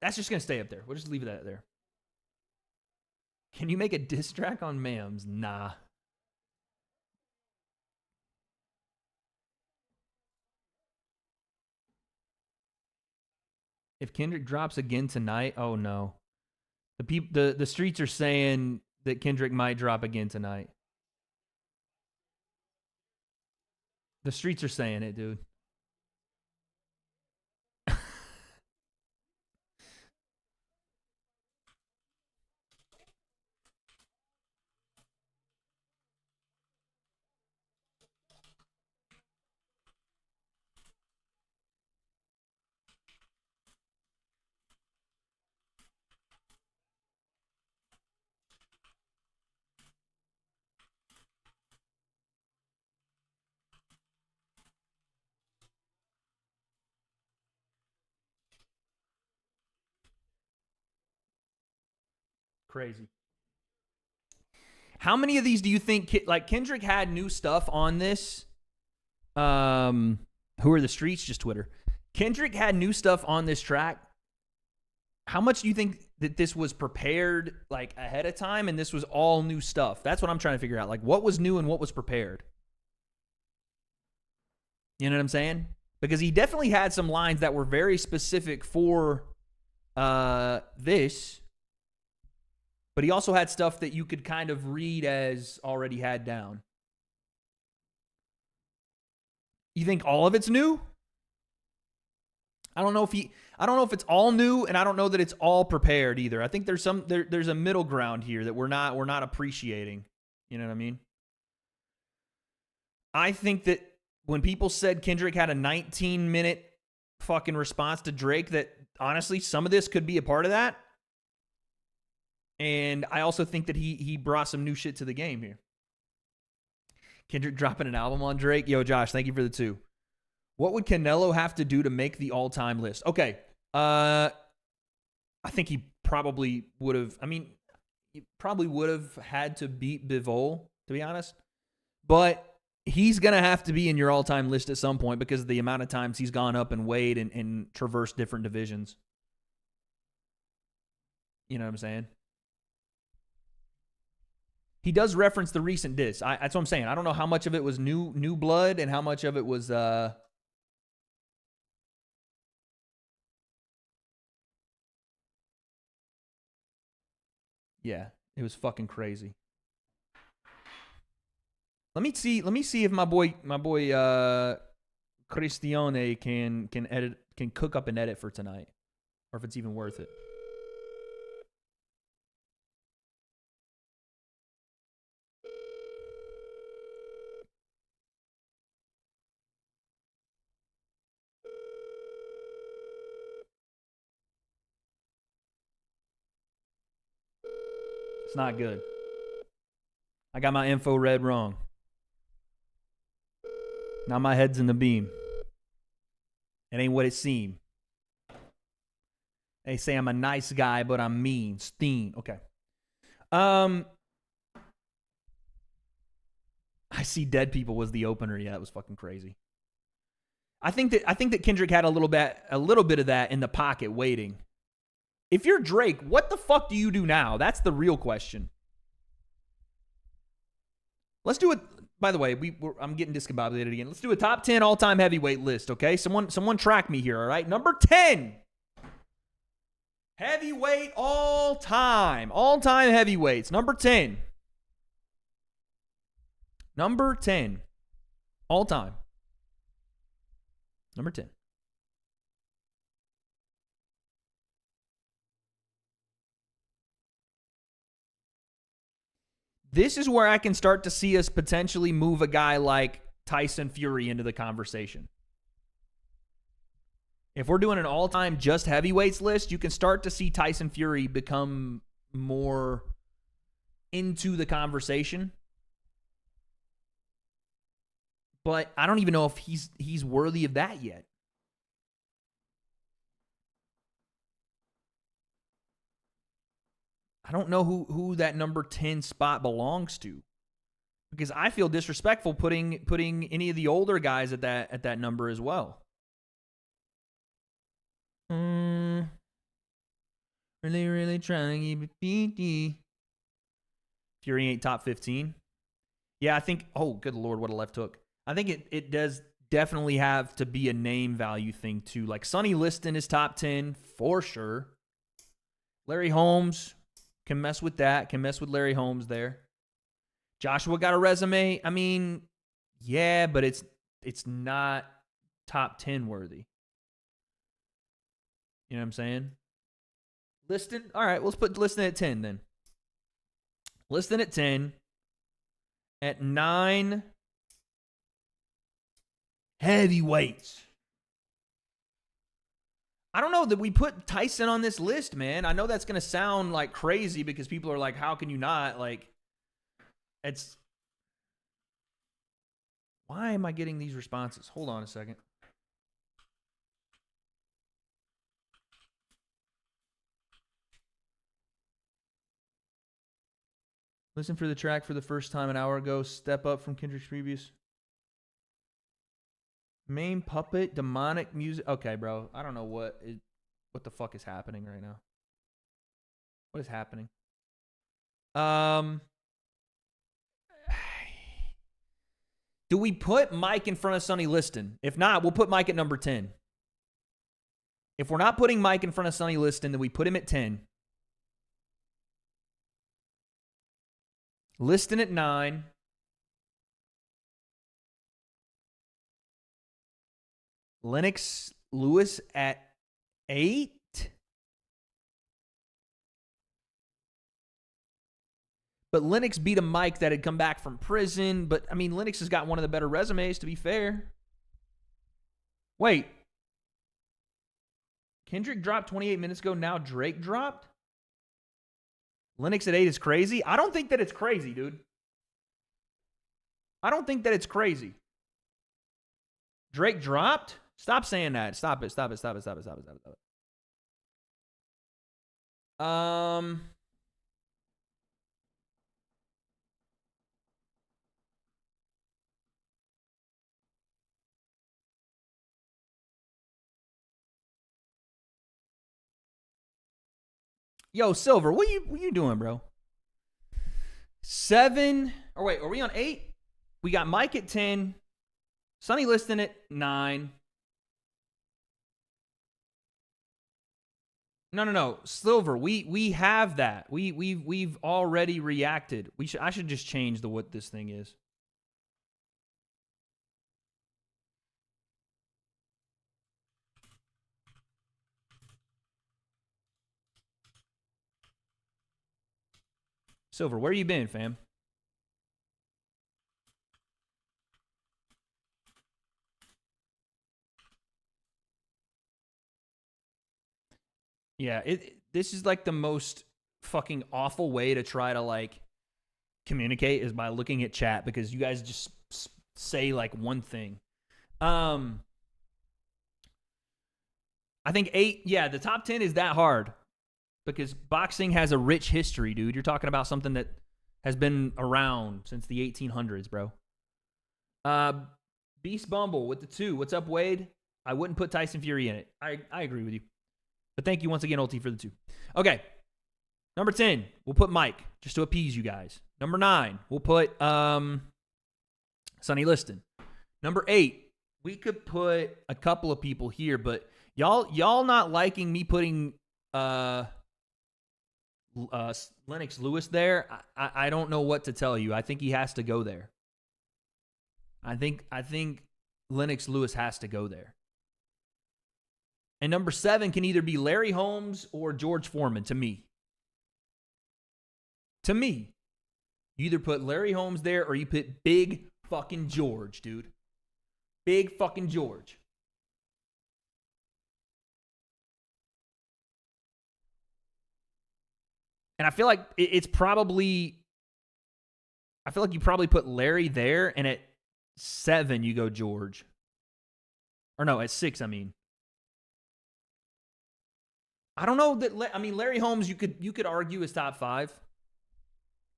Speaker 1: That's just going to stay up there. We'll just leave that there. Can you make a diss track on Mams? Nah. If Kendrick drops again tonight, oh no. The streets are saying that Kendrick might drop again tonight. The streets are saying it, dude. Crazy. How many of these do you think, like Kendrick had new stuff on this? Who are the streets? Just Twitter. Kendrick had new stuff on this track. How much do you think that this was prepared like ahead of time and this was all new stuff? That's what I'm trying to figure out. Like what was new and what was prepared? You know what I'm saying? Because he definitely had some lines that were very specific for this. But he also had stuff that you could kind of read as already had down. You think all of it's new? I don't know if it's all new, and I don't know that it's all prepared either. I think there's a middle ground here that we're not appreciating. You know what I mean? I think that when people said Kendrick had a 19-minute fucking response to Drake, that honestly some of this could be a part of that. And I also think that he brought some new shit to the game here. Kendrick dropping an album on Drake. Yo, Josh, thank you for the 2. What would Canelo have to do to make the all-time list? Okay. I think he probably would have. I mean, he probably would have had to beat Bivol, to be honest. But he's going to have to be in your all-time list at some point because of the amount of times he's gone up and weighed and traversed different divisions. You know what I'm saying? He does reference the recent diss. That's what I'm saying. I don't know how much of it was new blood and how much of it was yeah, it was fucking crazy. Let me see if my boy Cristione can cook up an edit for tonight, or if it's even worth it. It's not good. I got my info read wrong. Now my head's in the beam. It ain't what it seemed. They say I'm a nice guy, but I'm mean. Steen. Okay. I see dead people was the opener. Yeah, that was fucking crazy. I think that Kendrick had a little bit of that in the pocket waiting. If you're Drake, what the fuck do you do now? That's the real question. Let's do it. By the way, I'm getting discombobulated again. Let's do a top 10 all-time heavyweight list, okay? Someone track me here, all right? Number 10. Heavyweight all-time. All-time heavyweights. Number 10. Number 10. All-time. Number 10. This is where I can start to see us potentially move a guy like Tyson Fury into the conversation. If we're doing an all-time just heavyweights list, you can start to see Tyson Fury become more into the conversation. But I don't even know if he's worthy of that yet. I don't know who that number 10 spot belongs to, because I feel disrespectful putting any of the older guys at that number as well. Really, really trying to keep it PG. Fury ain't top 15. Yeah, I think. Oh, good Lord, what a left hook! I think it does definitely have to be a name value thing too. Like Sonny Liston is top 10 for sure. Larry Holmes. Can mess with that. Can mess with Larry Holmes there. Joshua got a resume. I mean, yeah, but it's not top 10 worthy. You know what I'm saying? Liston. All right, let's put Liston at 10 then. Liston at 10. At 9. Heavyweights. I don't know that we put Tyson on this list, man. I know that's going to sound like crazy because people are like, how can you not? Like, it's. Why am I getting these responses? Hold on a second. Listen for the track for the first time an hour ago. Step up from Kendrick's previous. Main puppet, demonic music. Okay, bro. I don't know what the fuck is happening right now. What is happening? Do we put Mike in front of Sonny Liston? If not, we'll put Mike at number 10. If we're not putting Mike in front of Sonny Liston, then we put him at 10. Liston at 9. Lennox Lewis at 8. But Lennox beat a Mike that had come back from prison. But, I mean, Lennox has got one of the better resumes, to be fair. Wait. Kendrick dropped 28 minutes ago. Now Drake dropped? Lennox at 8 is crazy? I don't think that it's crazy, dude. I don't think that it's crazy. Drake dropped? Stop saying that. Stop it. Yo, Silver, what you doing, bro? 7. Or wait, are we on 8? We got Mike at 10. Sonny Liston at 9. No. Silver, we have that. We've already reacted. I should just change what this thing is. Silver, where you been, fam? Yeah, this is like the most fucking awful way to try to like communicate is by looking at chat, because you guys just say like one thing. I think 8, yeah, the top 10 is that hard because boxing has a rich history, dude. You're talking about something that has been around since the 1800s, bro. Beast Bumble with the 2. What's up, Wade? I wouldn't put Tyson Fury in it. I agree with you. But thank you once again, Ulti, for the 2. Okay. Number 10, we'll put Mike, just to appease you guys. Number 9, we'll put Sonny Liston. Number 8, we could put a couple of people here, but y'all not liking me putting Lennox Lewis there. I don't know what to tell you. I think he has to go there. I think Lennox Lewis has to go there. And number 7 can either be Larry Holmes or George Foreman to me. To me. You either put Larry Holmes there or you put Big fucking George, dude. Big fucking George. And I feel like it's probably... I feel like you probably put Larry there, and at 7 you go George. Or no, at 6, I mean. I don't know that. I mean, Larry Holmes, you could argue is top 5,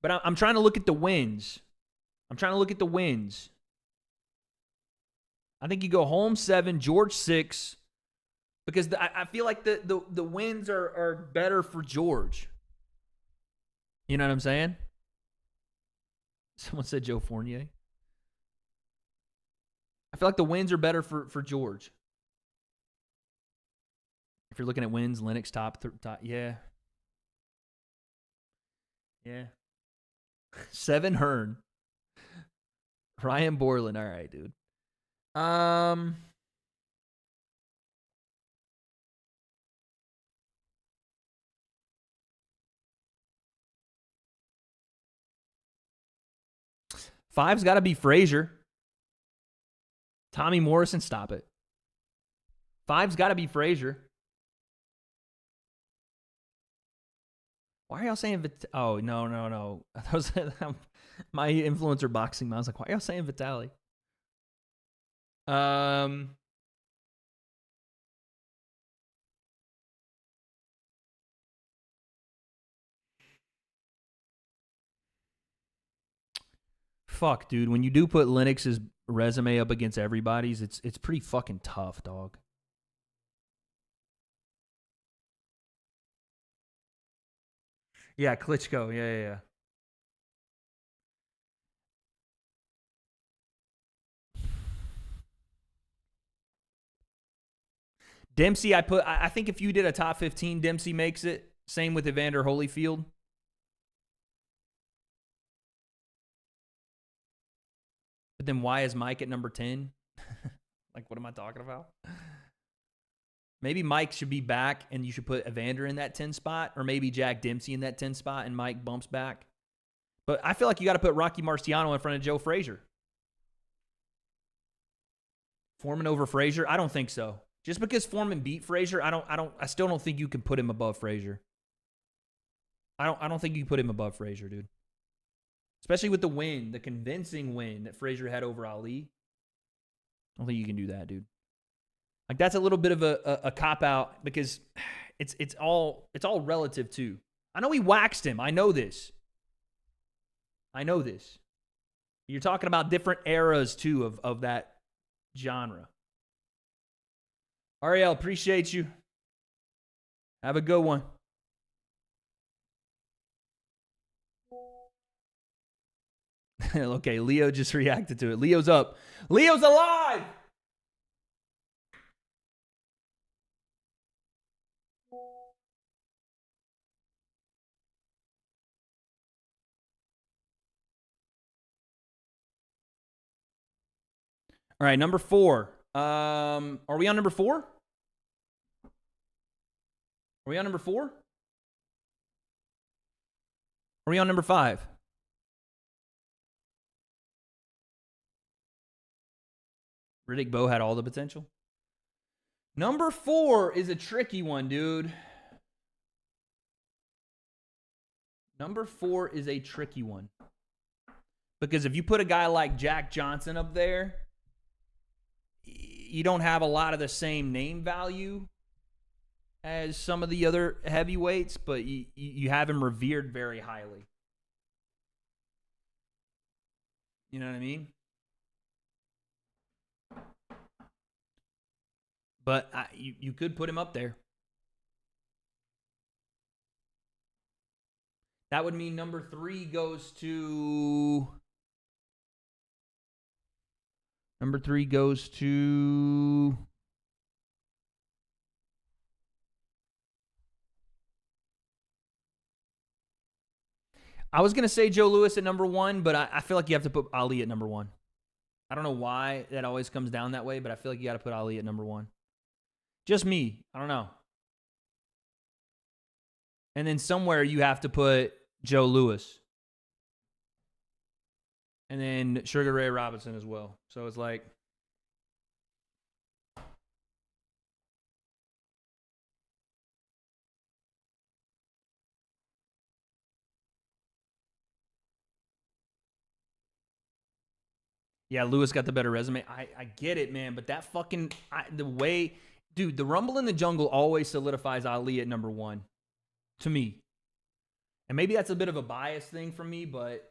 Speaker 1: but I'm trying to look at the wins. I think you go Holmes 7, George 6, because I feel like the wins are better for George. You know what I'm saying? Someone said Joe Fournier. I feel like the wins are better for George. If you're looking at wins, Lennox top, yeah. Yeah. 7, Hearn. Ryan Borland. All right, dude. 5's got to be Frazier. Tommy Morrison, stop it. 5's got to be Frazier. Why are y'all saying oh, no. That was my influencer boxing. I was like, why are y'all saying Vitali? 'Fuck, dude. When you do put Lennox's resume up against everybody's, it's pretty fucking tough, dog. Yeah, Klitschko. Yeah. Dempsey, I think if you did a top 15, Dempsey makes it. Same with Evander Holyfield. But then why is Mike at number 10? Like, what am I talking about? Maybe Mike should be back and you should put Evander in that 10 spot, or maybe Jack Dempsey in that 10 spot and Mike bumps back. But I feel like you got to put Rocky Marciano in front of Joe Frazier. Foreman over Frazier? I don't think so. Just because Foreman beat Frazier, I still don't think you can put him above Frazier. I don't think you can put him above Frazier, dude. Especially with the win, the convincing win that Frazier had over Ali. I don't think you can do that, dude. Like, that's a little bit of a cop-out because it's all relative, too. I know he waxed him. I know this. You're talking about different eras, too, of that genre. Ariel, appreciate you. Have a good one. Okay, Leo just reacted to it. Leo's up. Leo's alive! All right, number 4. Are we on number 4? Are we on number 4? Are we on number 5? Riddick Bowe had all the potential. Number 4 is a tricky one, dude. Number 4 is a tricky one. Because if you put a guy like Jack Johnson up there, you don't have a lot of the same name value as some of the other heavyweights, but you have him revered very highly. You know what I mean? But you could put him up there. That would mean number 3 goes to... Number 3 goes to... I was going to say Joe Louis at number 1, but I feel like you have to put Ali at number 1. I don't know why that always comes down that way, but I feel like you got to put Ali at number 1. Just me. I don't know. And then somewhere you have to put Joe Louis. And then Sugar Ray Robinson as well. So it's like... Yeah, Lewis got the better resume. I get it, man. But that fucking... the way... Dude, the Rumble in the Jungle always solidifies Ali at number 1. To me. And maybe that's a bit of a bias thing for me, but...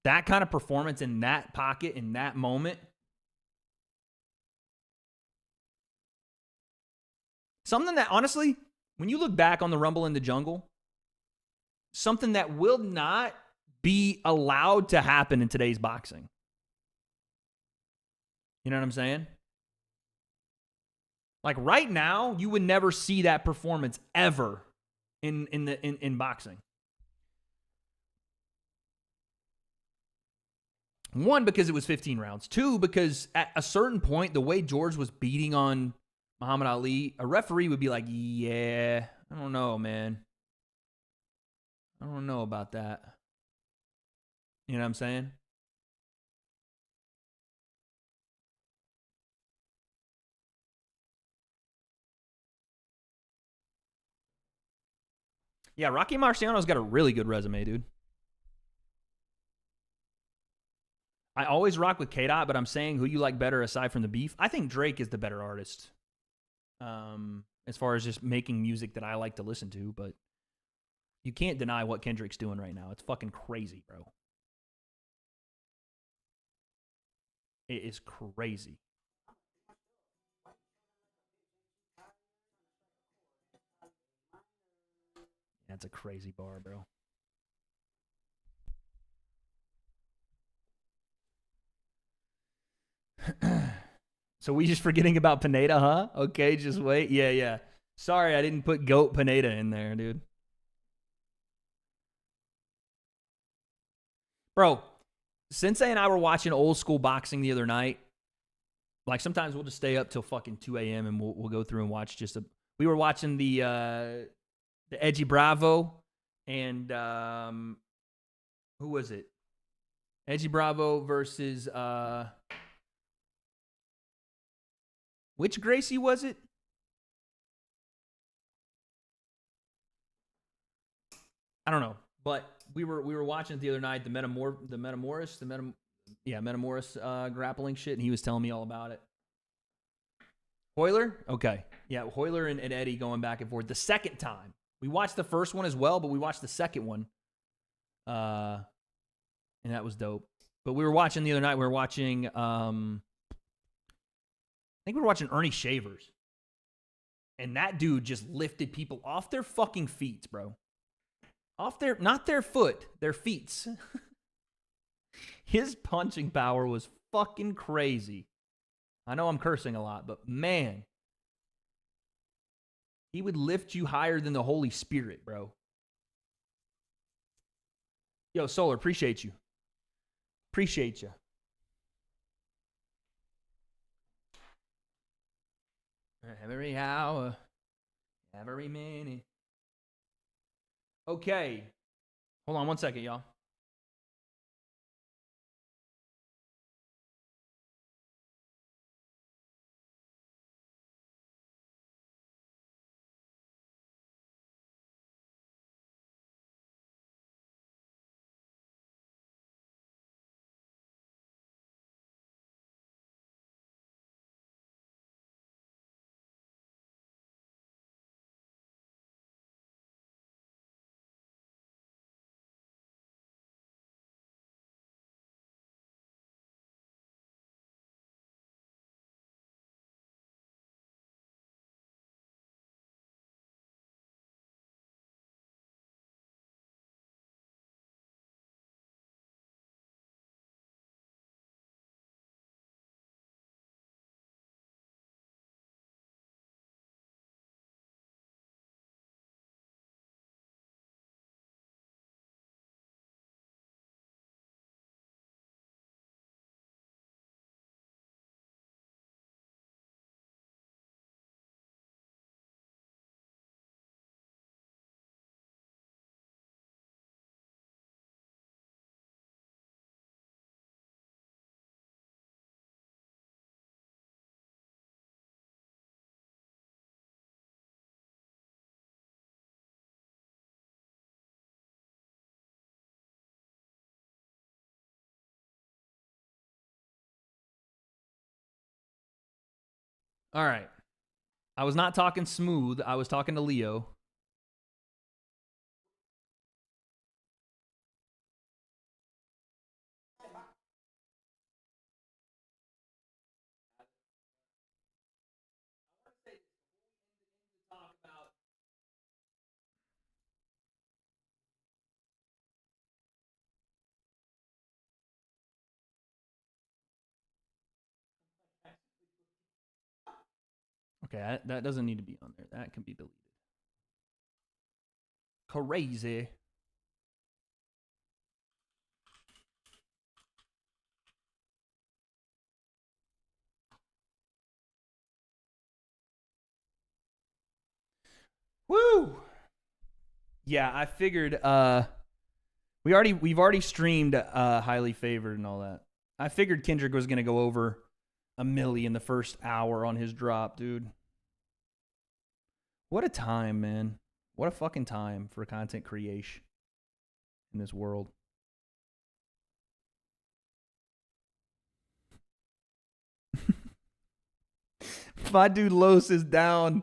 Speaker 1: That kind of performance in that pocket, in that moment... Something that, honestly, when you look back on the Rumble in the Jungle... Something that will not... be allowed to happen in today's boxing. You know what I'm saying? Like right now, you would never see that performance ever in boxing. One, because it was 15 rounds. Two, because at a certain point, the way George was beating on Muhammad Ali, a referee would be like, yeah, I don't know, man. I don't know about that. You know what I'm saying? Yeah, Rocky Marciano's got a really good resume, dude. I always rock with K-Dot, but I'm saying who you like better aside from the beef. I think Drake is the better artist. As far as just making music that I like to listen to, but you can't deny what Kendrick's doing right now. It's fucking crazy, bro. It is crazy. That's a crazy bar, bro. So we just forgetting about Pineda, huh? Okay, just wait. Yeah. Sorry, I didn't put GOAT Pineda in there, dude. Bro, Sensei and I were watching old school boxing the other night. Like sometimes we'll just stay up till fucking 2 a.m. and we'll go through and watch we were watching the Edgy Bravo and who was it? Edgy Bravo versus which Gracie was it? I don't know, but we were watching it the other night. The Metamoris grappling shit, and he was telling me all about it. Hoyler, okay, yeah, Hoyler and Eddie going back and forth. The second time we watched the first one as well, but we watched the second one, and that was dope. But we were watching the other night. We were watching. I think we were watching Ernie Shavers. And that dude just lifted people off their fucking feet, bro. Not their foot, their feet. His punching power was fucking crazy. I know I'm cursing a lot, but man. He would lift you higher than the Holy Spirit, bro. Yo, Solar, appreciate you. Appreciate you. Every hour, every minute. Okay. Hold on one second, y'all. All right. I was not talking smooth. I was talking to Leo. Okay, that doesn't need to be on there. That can be deleted. Crazy. Woo! Yeah, I figured we've already streamed Highly Favored and all that. I figured Kendrick was gonna go over 1 million the first hour on his drop, dude. What a time, man. What a fucking time for content creation in this world. My dude Los is down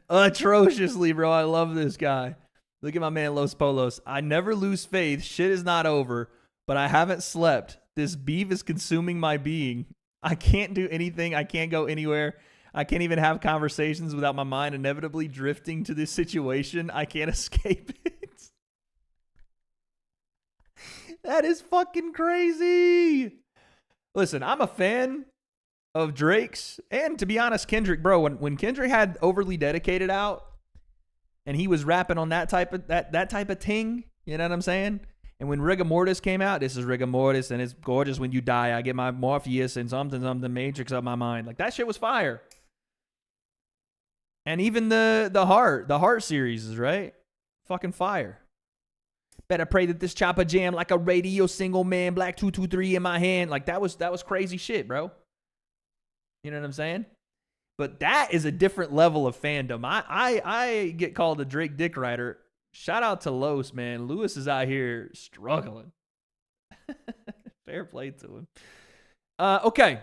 Speaker 1: atrociously, bro. I love this guy. Look at my man Los Polos. I never lose faith. Shit is not over, but I haven't slept. This beef is consuming my being. I can't do anything. I can't go anywhere. I can't even have conversations without my mind inevitably drifting to this situation. I can't escape it. That is fucking crazy. Listen, I'm a fan of Drake's, and to be honest, Kendrick, bro, when Kendrick had Overly Dedicated out and he was rapping on that type of ting, you know what I'm saying? And when Rigor Mortis came out, this is Rigor Mortis and it's gorgeous when you die. I get my Morpheus and something Matrix up my mind. Like that shit was fire. And even the Heart series is right. Fucking fire. Better pray that this chopper jam like a radio single, man. Black 223 in my hand. Like that was crazy shit, bro. You know what I'm saying? But that is a different level of fandom. I get called a Drake dick rider. Shout out to Los, man. Lewis is out here struggling. Fair play to him. Okay.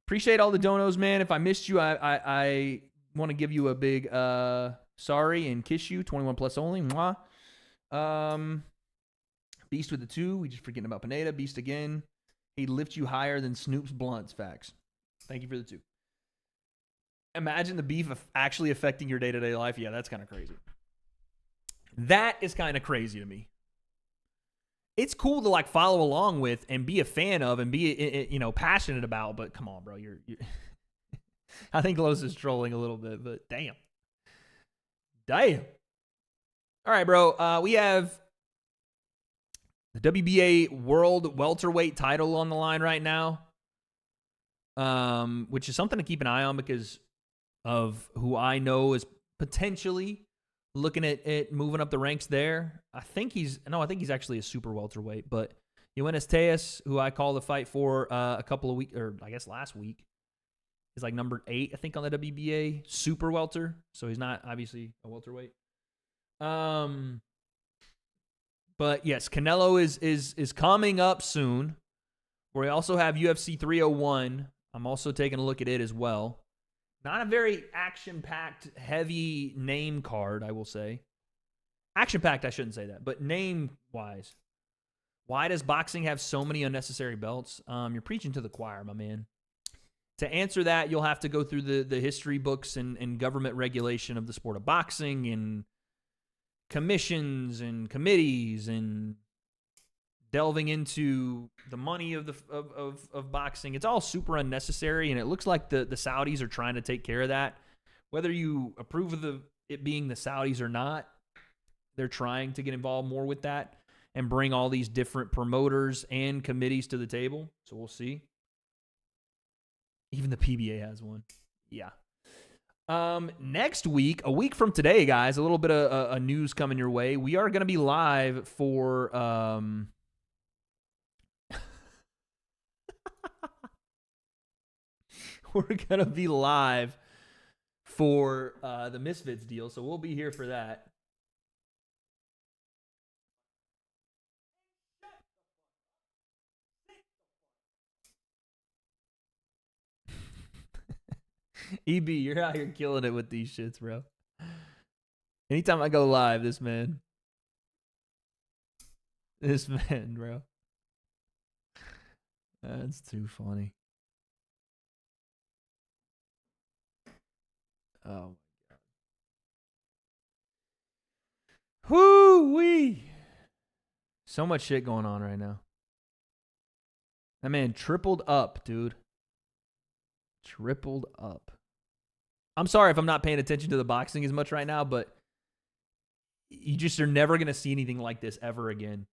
Speaker 1: Appreciate all the donos, man. If I missed you, I want to give you a big sorry and kiss you. 21 plus only. Mwah. Beast with the 2. We just forgetting about Pineda. Beast again. He lifts you higher than Snoop's blunts. Facts. Thank you for the 2. Imagine the beef of actually affecting your day-to-day life. Yeah, that's kind of crazy. That is kind of crazy to me. It's cool to like follow along with and be a fan of and be passionate about, but come on, bro. You're I think Los is trolling a little bit, but damn. All right, bro. We have the WBA World Welterweight title on the line right now, which is something to keep an eye on because of who I know is potentially looking at moving up the ranks there. I think he's actually a super welterweight, but Yoenis Tejas, who I called the fight for a couple of weeks, or I guess last week, is like number 8, I think, on the WBA super welter. So he's not obviously a welterweight. But yes, Canelo is coming up soon. We also have UFC 301. I'm also taking a look at it as well. Not a very action-packed, heavy name card, I will say. Action-packed, I shouldn't say that, but name-wise. Why does boxing have so many unnecessary belts? You're preaching to the choir, my man. To answer that, you'll have to go through the history books and government regulation of the sport of boxing and commissions and committees and delving into the money of boxing. It's all super unnecessary, and it looks like the Saudis are trying to take care of that. Whether you approve of it being the Saudis or not, they're trying to get involved more with that and bring all these different promoters and committees to the table. So we'll see. Even the PBA has one. Yeah. Next week, a week from today, guys, a little bit of a news coming your way. We are going to be live for we're going to be live for the Misfits deal, so we'll be here for that. EB, you're out here killing it with these shits, bro. Anytime I go live, this man, bro. That's too funny. Oh my god. Whoo-wee. So much shit going on right now. That man tripled up, dude. Tripled up. I'm sorry if I'm not paying attention to the boxing as much right now, but you just are never going to see anything like this ever again.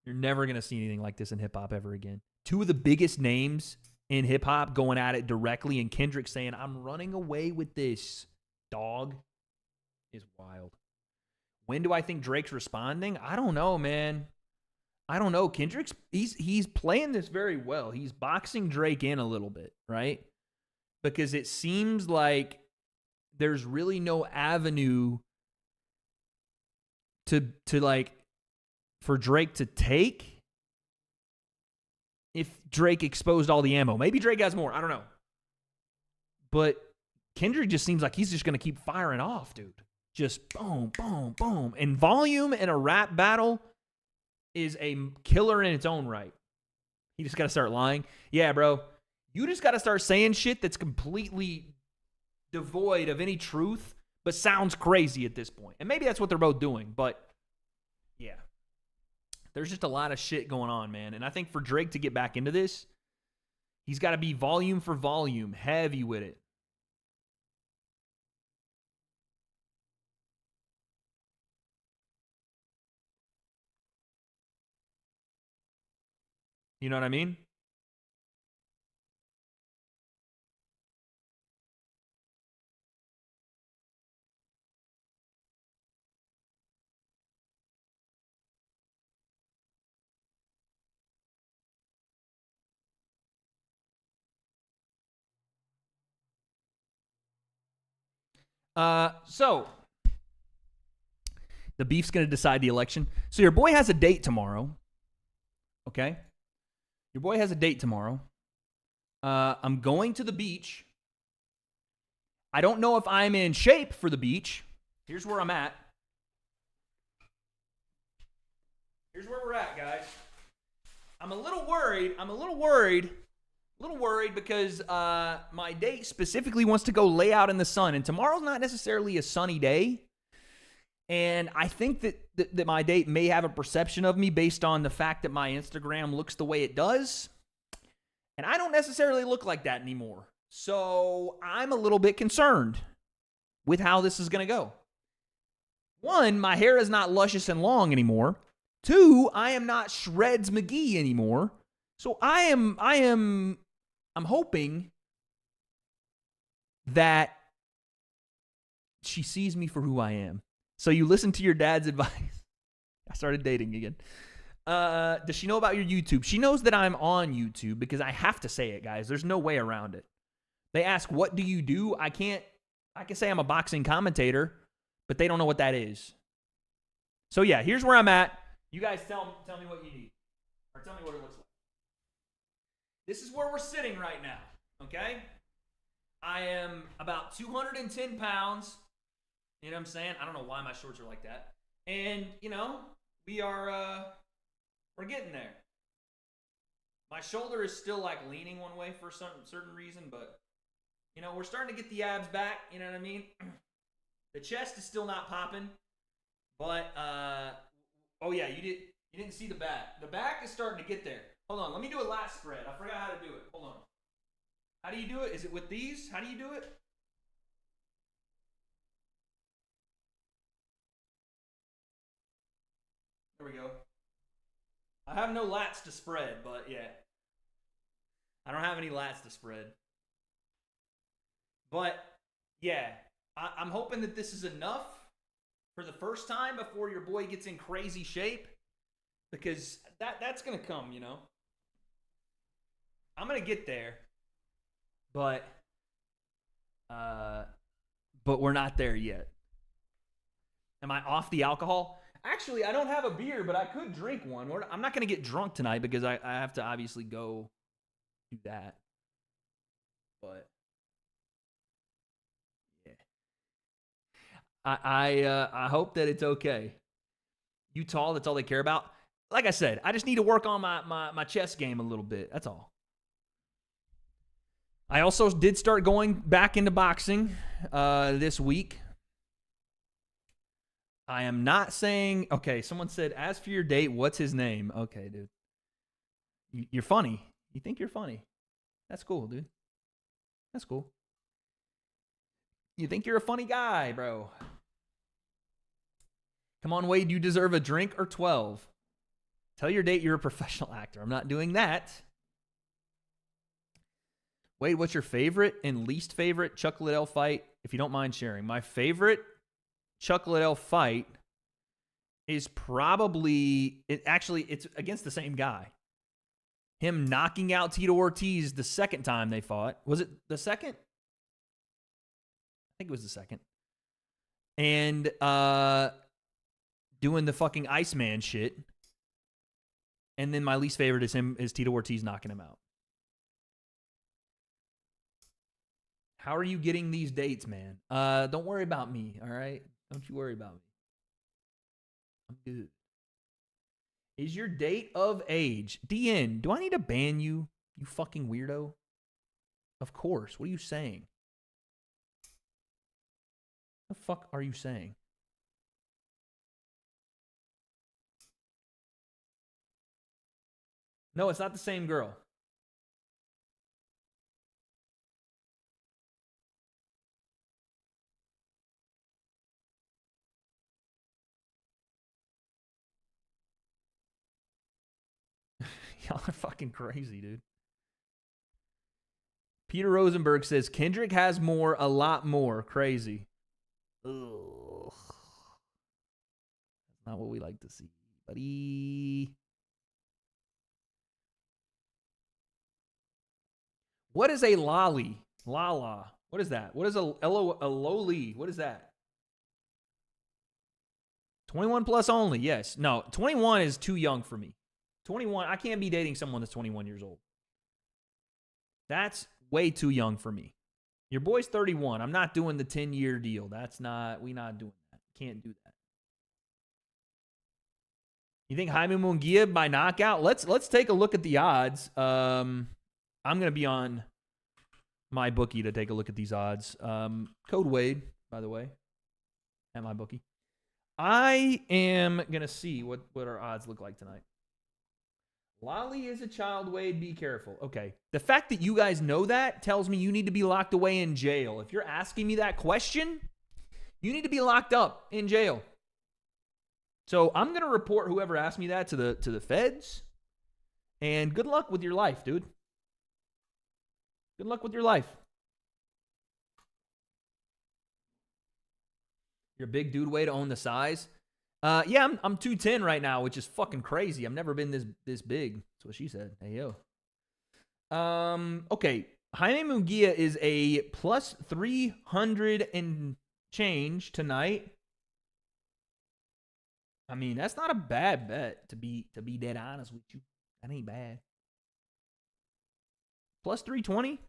Speaker 1: You're never going to see anything like this in hip-hop ever again. Two of the biggest names in hip-hop going at it directly, and Kendrick saying, I'm running away with this, dog, is wild. When do I think Drake's responding? I don't know, man. I don't know. Kendrick's, he's playing this very well. He's boxing Drake in a little bit, right? Because it seems like there's really no avenue to like, for Drake to take if Drake exposed all the ammo. Maybe Drake has more. I don't know. But Kendrick just seems like he's just going to keep firing off, dude. Just boom, boom, boom. And volume in a rap battle is a killer in its own right. You just got to start lying. Yeah, bro. You just got to start saying shit that's completely devoid of any truth, but sounds crazy at this point. And maybe that's what they're both doing, but yeah. There's just a lot of shit going on, man. And I think for Drake to get back into this, he's got to be volume for volume, heavy with it. You know what I mean? So the beef's going to decide the election. So your boy has a date tomorrow. Okay? Your boy has a date tomorrow. I'm going to the beach. I don't know if I'm in shape for the beach. Here's where I'm at. Here's where we're at, guys. I'm a little worried because my date specifically wants to go lay out in the sun. And tomorrow's not necessarily a sunny day. And I think that my date may have a perception of me based on the fact that my Instagram looks the way it does. And I don't necessarily look like that anymore. So I'm a little bit concerned with how this is going to go. One, my hair is not luscious and long anymore. Two, I am not Shreds McGee anymore. So I'm hoping that she sees me for who I am. So you listen to your dad's advice. I started dating again. Does she know about your YouTube? She knows that I'm on YouTube because I have to say it, guys. There's no way around it. They ask, what do you do? I can say I'm a boxing commentator, but they don't know what that is. So yeah, here's where I'm at. You guys tell me what you need. Or tell me what it looks like. This is where we're sitting right now, okay? I am about 210 pounds. You know what I'm saying? I don't know why my shorts are like that. And, you know, we're getting there. My shoulder is still like leaning one way for some certain reason, but, you know, we're starting to get the abs back. You know what I mean? The chest is still not popping, but, oh yeah, you didn't see the back. The back is starting to get there. Hold on, let me do a lat spread. I forgot how to do it. Hold on. How do you do it? Is it with these? How do you do it? There we go. I have no lats to spread, but yeah. I don't have any lats to spread. But, yeah. I'm hoping that this is enough for the first time before your boy gets in crazy shape. Because that's going to come, you know. I'm going to get there. But we're not there yet. Am I off the alcohol? Actually, I don't have a beer, but I could drink one. I'm not going to get drunk tonight because I have to obviously go do that. But I hope that it's okay. You tall, that's all they care about. Like I said, I just need to work on my chess game a little bit. That's all. I also did start going back into boxing this week. I am not saying, okay, someone said, as for your date, what's his name? Okay, dude. You're funny. You think you're funny. That's cool, dude. That's cool. You think you're a funny guy, bro. Come on, Wade, you deserve a drink or 12. Tell your date you're a professional actor. I'm not doing that. Wade, what's your favorite and least favorite Chuck Liddell fight, if you don't mind sharing? My favorite Chuck Liddell fight is probably, it's against the same guy. Him knocking out Tito Ortiz the second time they fought. Was it the second? I think it was the second. And doing the fucking Iceman shit. And then my least favorite is Tito Ortiz knocking him out. How are you getting these dates, man? Don't worry about me, all right? Don't you worry about me. I'm good. Is your date of age? DN, do I need to ban you, you fucking weirdo? Of course. What are you saying? The fuck are you saying? No, it's not the same girl. Y'all are fucking crazy, dude. Peter Rosenberg says, Kendrick has more, a lot more. Crazy. Ugh. That's not what we like to see, buddy. What is a lolly? Lala. What is that? What is a loli? What is that? 21 plus only. Yes. No, 21 is too young for me. 21, I can't be dating someone that's 21 years old. That's way too young for me. Your boy's 31. I'm not doing the 10-year deal. We not doing that. Can't do that. You think Jaime Munguia by knockout? Let's take a look at the odds. I'm going to be on my bookie to take a look at these odds. Code Wade, by the way, at my bookie. I am going to see what our odds look like tonight. Lolly is a child, Wade. Be careful. Okay. The fact that you guys know that tells me you need to be locked away in jail. If you're asking me that question, you need to be locked up in jail. So I'm going to report whoever asked me that to the feds. And good luck with your life, dude. Good luck with your life. You're a big dude, way to own the size. Yeah, I'm 210 right now, which is fucking crazy. I've never been this big. That's what she said. Hey, yo. Okay. Jaime Munguia is a plus 300 and change tonight. I mean, that's not a bad bet, to be dead honest with you. That ain't bad. Plus 320?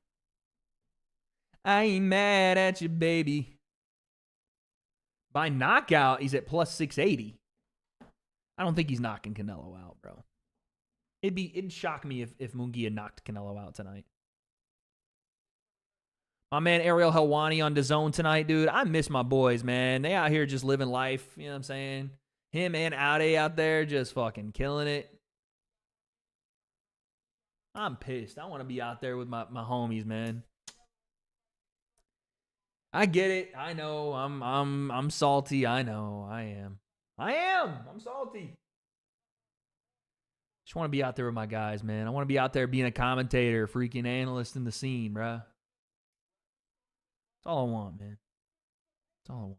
Speaker 1: I ain't mad at you, baby. By knockout, he's at plus 680. I don't think he's knocking Canelo out, bro. It'd shock me if Munguia knocked Canelo out tonight. My man Ariel Helwani on DAZN tonight, dude. I miss my boys, man. They out here just living life. You know what I'm saying? Him and W.A.D.E out there just fucking killing it. I'm pissed. I want to be out there with my homies, man. I get it. I know. I'm salty. I know. I am. I'm salty. Just want to be out there with my guys, man. I want to be out there being a commentator, freaking analyst in the scene, bruh. That's all I want, man. That's all I want.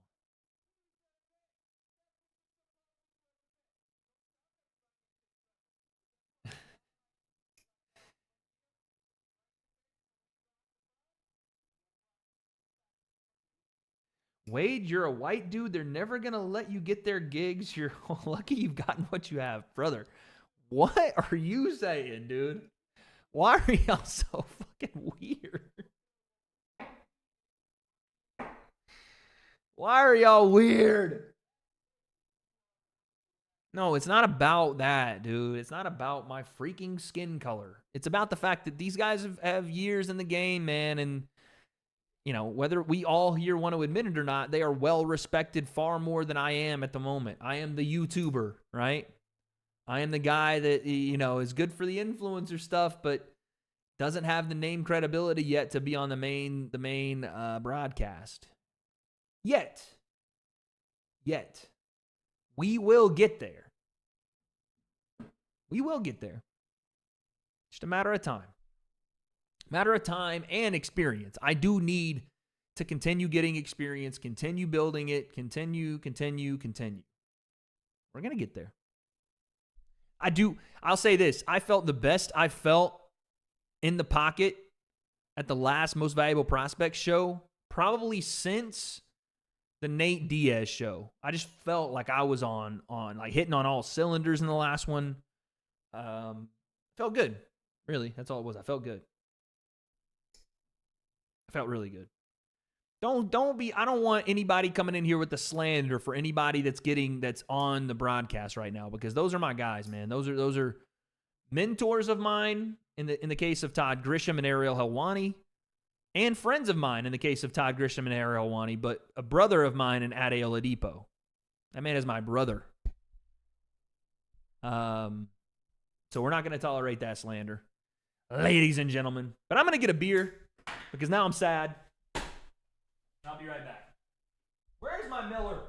Speaker 1: Wade, you're a white dude. They're never going to let you get their gigs. You're lucky you've gotten what you have. Brother, what are you saying, dude? Why are y'all so fucking weird? Why are y'all weird? No, it's not about that, dude. It's not about my freaking skin color. It's about the fact that these guys have years in the game, man. And, you know, whether we all here want to admit it or not, they are well respected far more than I am at the moment. I am the YouTuber, right? I am the guy that, you know, is good for the influencer stuff, but doesn't have the name credibility yet to be on the main broadcast. Yet. We will get there. We will get there. Just a matter of time. Matter of time and experience. I do need to continue getting experience, continue building it, continue. We're going to get there. I'll say this. I felt the best I felt in the pocket at the last Most Valuable Prospects show, probably since the Nate Diaz show. I just felt like I was on like hitting on all cylinders in the last one. Felt good. Really, that's all it was. I felt good. I felt really good. I don't want anybody coming in here with the slander for anybody that's on the broadcast right now, because those are my guys, man. Those are mentors of mine in the case of Todd Grisham and Ariel Helwani, and friends of mine in the case of Todd Grisham and Ariel Helwani, but a brother of mine in Ade Oladipo. That man is my brother. So we're not going to tolerate that slander, ladies and gentlemen. But I'm going to get a beer because now I'm sad. I'll be right back. Where's my Miller?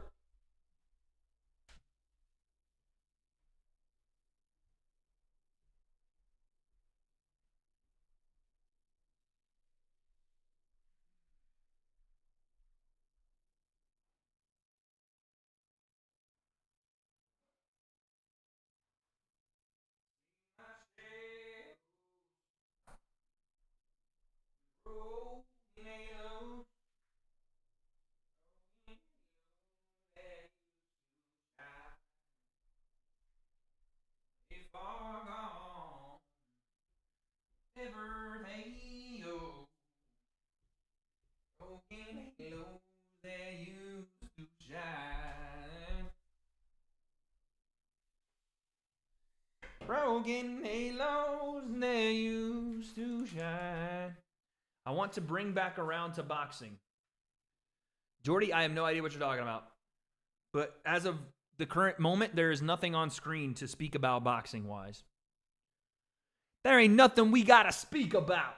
Speaker 1: Broken halos, they used to shine. I want to bring back around to boxing. Jordy, I have no idea what you're talking about. But as of the current moment, there is nothing on screen to speak about boxing-wise. There ain't nothing we gotta speak about.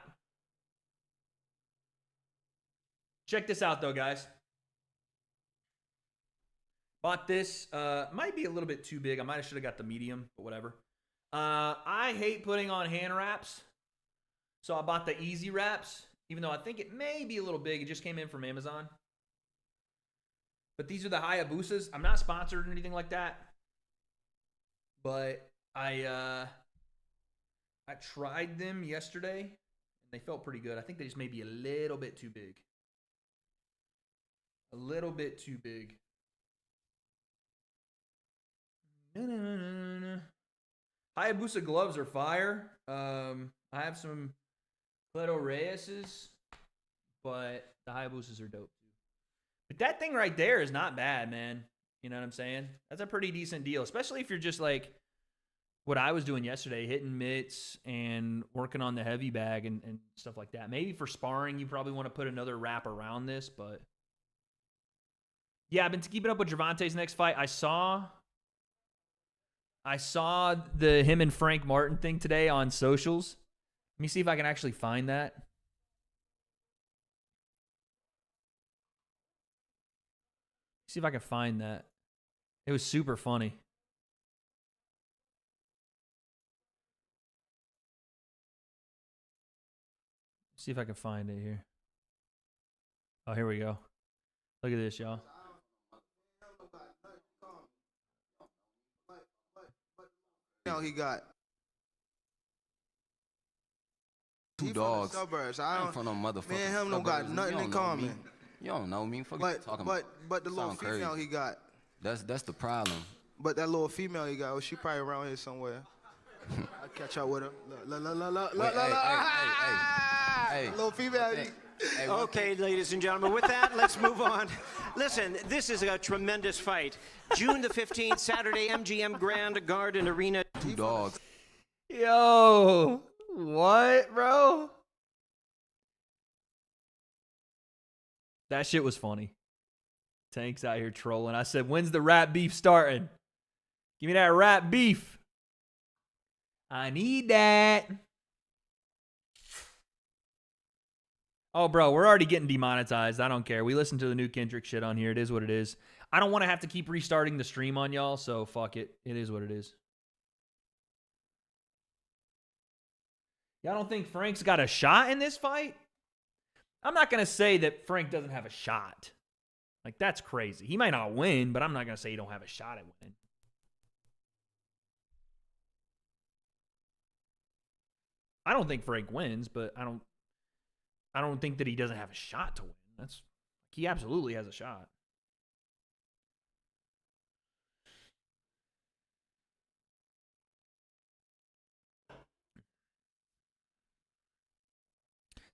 Speaker 1: Check this out, though, guys. Bought this. Might be a little bit too big. I should have got the medium, but whatever. I hate putting on hand wraps, so I bought the easy wraps, even though I think it may be a little big. It just came in from Amazon. But these are the Hayabusas. I'm not sponsored or anything like that, but I tried them yesterday, and they felt pretty good. I think they just may be a little bit too big. A little bit too big. Hayabusa gloves are fire. I have some Cleto Reyes's, but the Hayabusas are dope too. But that thing right there is not bad, man. You know what I'm saying? That's a pretty decent deal, especially if you're just like what I was doing yesterday, hitting mitts and working on the heavy bag and stuff like that. Maybe for sparring, you probably want to put another wrap around this, but yeah, I've been keeping up with Gervonta's next fight. I saw the him and Frank Martin thing today on socials. Let me see if I can actually find that. See if I can find that. It was super funny. See if I can find it here. Oh, here we go. Look at this, y'all.
Speaker 6: He got
Speaker 7: two dogs.
Speaker 6: Suburbs.
Speaker 7: I ain't from no motherfucker.
Speaker 6: Me and him don't got nothing in common.
Speaker 7: You don't know me. Fuck you talking about.
Speaker 6: But the little female
Speaker 7: crazy.
Speaker 6: he got.
Speaker 7: That's the problem.
Speaker 6: But that little female he got, she probably around here somewhere. I'll catch up with her. Look.
Speaker 7: Hey.
Speaker 6: Little female.
Speaker 8: Okay, ladies and gentlemen, with that, let's move on. Listen, this is a tremendous fight. June the 15th, Saturday, MGM Grand Garden Arena.
Speaker 7: 2 dogs.
Speaker 1: Yo, what, bro? That shit was funny. Tank's out here trolling. I said, when's the rap beef starting? Give me that rap beef. I need that. Oh, bro, we're already getting demonetized. I don't care. We listen to the new Kendrick shit on here. It is what it is. I don't want to have to keep restarting the stream on y'all, so fuck it. It is what it is. Y'all don't think Frank's got a shot in this fight? I'm not going to say that Frank doesn't have a shot. Like, that's crazy. He might not win, but I'm not going to say he don't have a shot at winning. I don't think Frank wins, but I don't think that he doesn't have a shot to win. He absolutely has a shot.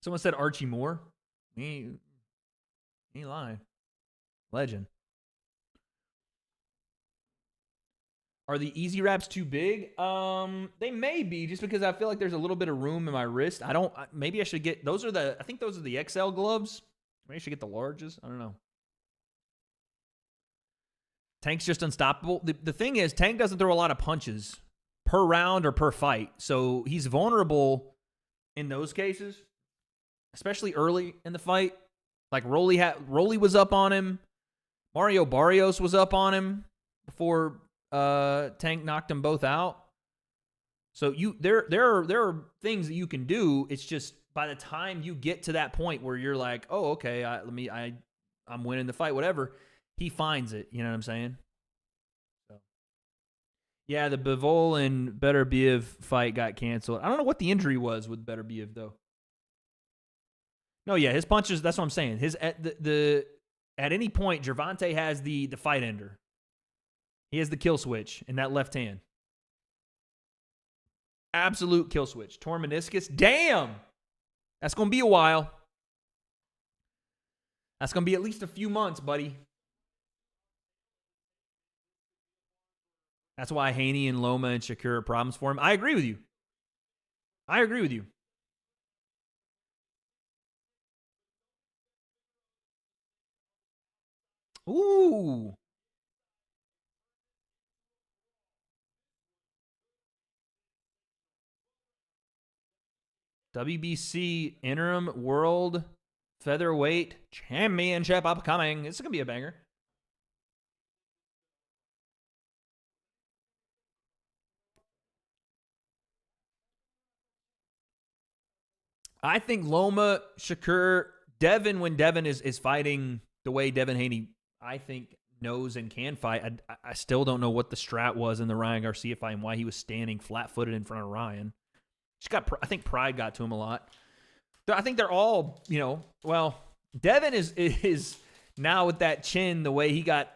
Speaker 1: Someone said Archie Moore. He ain't lying. Legend. Are the easy wraps too big? They may be, just because I feel like there's a little bit of room in my wrist. Maybe I should get, I think those are the XL gloves. Maybe I should get the larges. I don't know. Tank's just unstoppable. The thing is, Tank doesn't throw a lot of punches per round or per fight. So he's vulnerable in those cases, especially early in the fight. Like Rolly was up on him. Mario Barrios was up on him before Tank knocked them both out. So there are things that you can do. It's just by the time you get to that point where you're like, oh, okay, I'm winning the fight, whatever. He finds it. You know what I'm saying? So yeah, the Bivol and Beterbiev fight got canceled. I don't know what the injury was with Beterbiev though. No, yeah, his punches. That's what I'm saying. At any point, Gervonta has the fight ender. He has the kill switch in that left hand. Absolute kill switch. Torn meniscus. Damn! That's going to be a while. That's going to be at least a few months, buddy. That's why Haney and Loma and Shakur are problems for him. I agree with you. Ooh. WBC Interim World Featherweight Championship upcoming. This is going to be a banger. I think Loma, Shakur, Devin, when Devin is fighting the way Devin Haney, I think, knows and can fight. I still don't know what the strat was in the Ryan Garcia fight and why he was standing flat-footed in front of Ryan. I think pride got to him a lot. I think they're all, Devin is now with that chin, the way he got,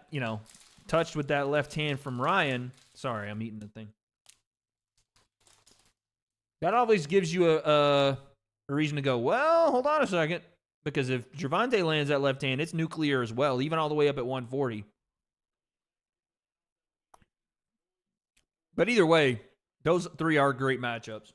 Speaker 1: touched with that left hand from Ryan. Sorry, I'm eating the thing. That always gives you a reason to go, well, hold on a second. Because if Gervonta lands that left hand, it's nuclear as well, even all the way up at 140. But either way, those three are great matchups.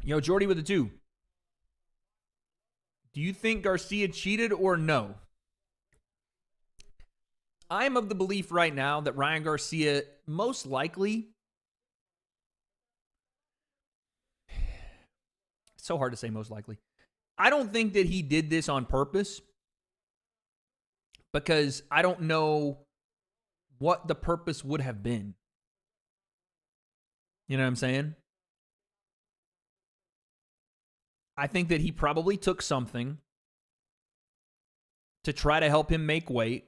Speaker 1: Yo, Jordy with the 2. Do you think Garcia cheated or no? I'm of the belief right now that Ryan Garcia most likely... It's so hard to say most likely. I don't think that he did this on purpose because I don't know what the purpose would have been. You know what I'm saying? I think that he probably took something to try to help him make weight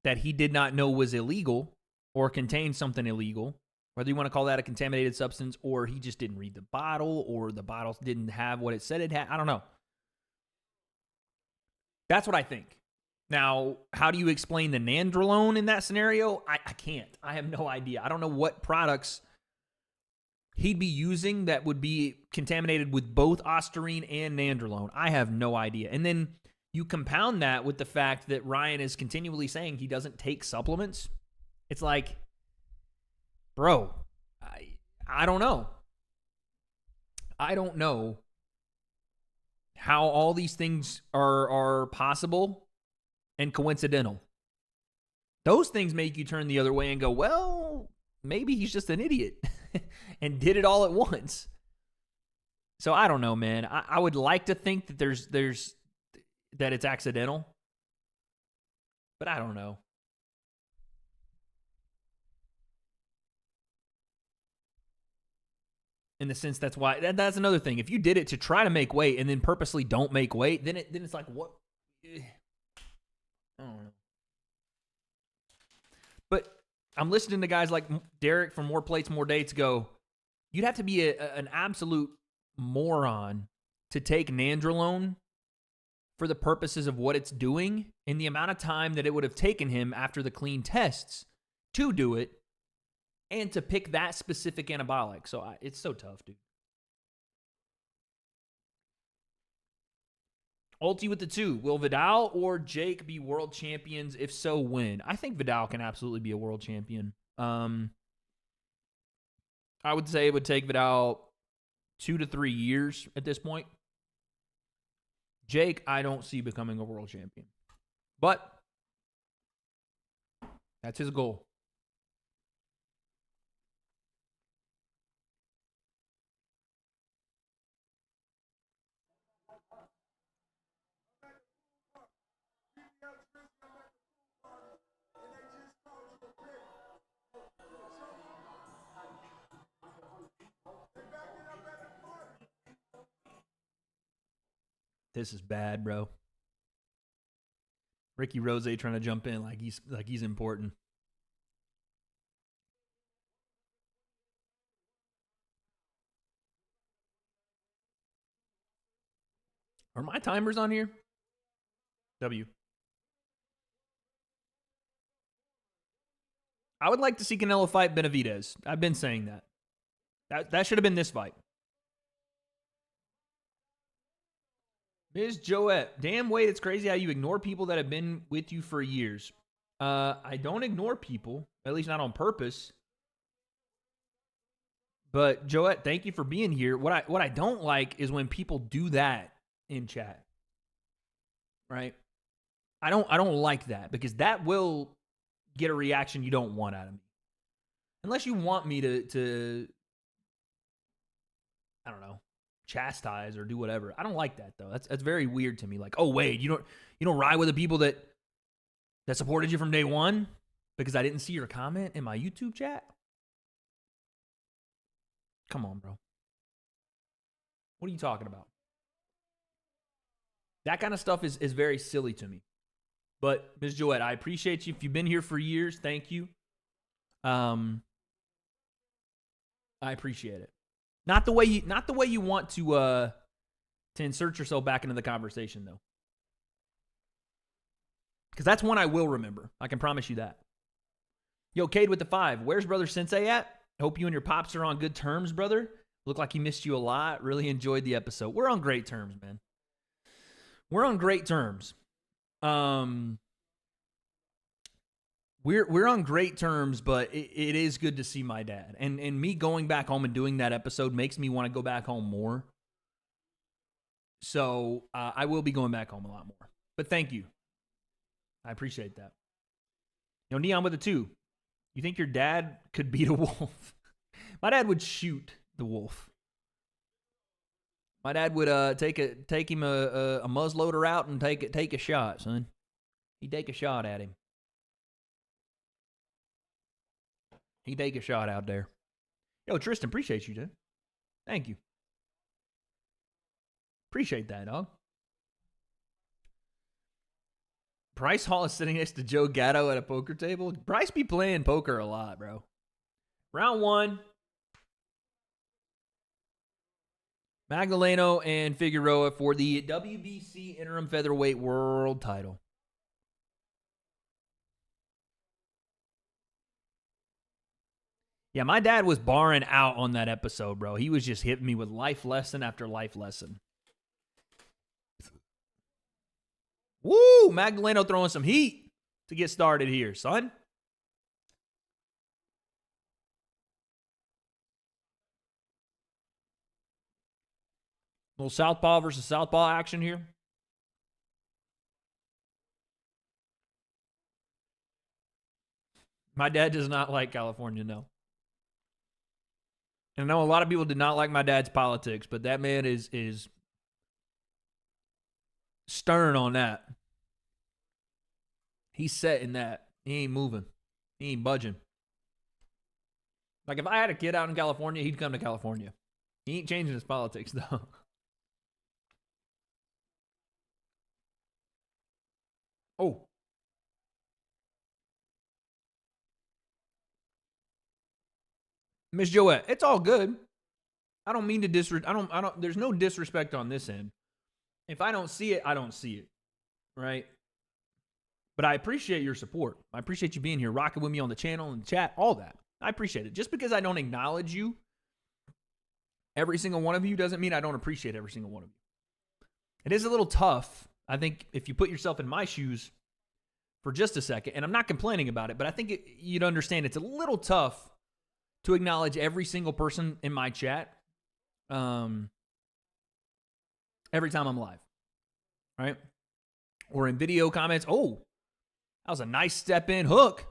Speaker 1: that he did not know was illegal or contained something illegal, whether you want to call that a contaminated substance or he just didn't read the bottle or the bottle didn't have what it said it had. I don't know. That's what I think. Now, how do you explain the nandrolone in that scenario? I can't. I have no idea. I don't know what products he'd be using that would be contaminated with both ostarine and nandrolone. I have no idea. And then you compound that with the fact that Ryan is continually saying he doesn't take supplements. It's like, bro, I don't know. I don't know how all these things are possible and coincidental. Those things make you turn the other way and go, well, maybe he's just an idiot and did it all at once. So I don't know, man. I would like to think that there's that it's accidental, but I don't know. In the sense that's why that's another thing. If you did it to try to make weight and then purposely don't make weight, then it's like what? I don't know. But I'm listening to guys like Derek from More Plates, More Dates go, you'd have to be an absolute moron to take nandrolone for the purposes of what it's doing in the amount of time that it would have taken him after the clean tests to do it and to pick that specific anabolic. So it's so tough, dude. Ulti with the 2. Will Vidal or Jake be world champions? If so, when? I think Vidal can absolutely be a world champion. I would say it would take Vidal 2 to 3 years at this point. Jake, I don't see becoming a world champion. But that's his goal. This is bad, bro. Ricky Rose trying to jump in like he's important. Are my timers on here? W. I would like to see Canelo fight Benavidez. I've been saying that. That should have been this fight. Ms. Joette, damn Wade, it's crazy how you ignore people that have been with you for years. I don't ignore people, at least not on purpose. But Joette, thank you for being here. What I don't like is when people do that in chat. Right? I don't like that because that will get a reaction you don't want out of me. Unless you want me to I don't know, chastise or do whatever. I don't like that though. That's very weird to me. Like, oh Wade, you don't ride with the people that supported you from day one because I didn't see your comment in my YouTube chat. Come on, bro. What are you talking about? That kind of stuff is very silly to me. But Ms. Joette, I appreciate you. If you've been here for years, thank you. I appreciate it. Not the way you want to insert yourself back into the conversation though. Because that's one I will remember. I can promise you that. Yo, Cade with the 5. Where's Brother Sensei at? Hope you and your pops are on good terms, brother. Look like he missed you a lot. Really enjoyed the episode. We're on great terms, man. We're on great terms. We're on great terms, but it is good to see my dad. And me going back home and doing that episode makes me want to go back home more. So I will be going back home a lot more. But thank you. I appreciate that. Neon with a 2. You think your dad could beat a wolf? My dad would shoot the wolf. My dad would take him a muzzleloader out and take a shot, son. He'd take a shot at him. He'd take a shot out there. Yo, Tristan, appreciate you, dude. Thank you. Appreciate that, dog. Bryce Hall is sitting next to Joe Gatto at a poker table. Bryce be playing poker a lot, bro. Round 1. Magdaleno and Figueroa for the WBC interim featherweight world title. Yeah, my dad was barring out on that episode, bro. He was just hitting me with life lesson after life lesson. Woo! Magdaleno throwing some heat to get started here, son. Little southpaw versus southpaw action here. My dad does not like California, no. And I know a lot of people did not like my dad's politics, but that man is stern on that. He's set in that. He ain't moving. He ain't budging. Like, if I had a kid out in California, he'd come to California. He ain't changing his politics, though. Oh. Miss Joette, it's all good. I don't mean to there's no disrespect on this end. If I don't see it, I don't see it. Right? But I appreciate your support. I appreciate you being here, rocking with me on the channel and chat, all that. I appreciate it. Just because I don't acknowledge you, every single one of you, doesn't mean I don't appreciate every single one of you. It is a little tough, I think, if you put yourself in my shoes for just a second, and I'm not complaining about it, but I think you'd understand it's a little tough to acknowledge every single person in my chat every time I'm live, right? Or in video comments. Oh, that was a nice step in hook.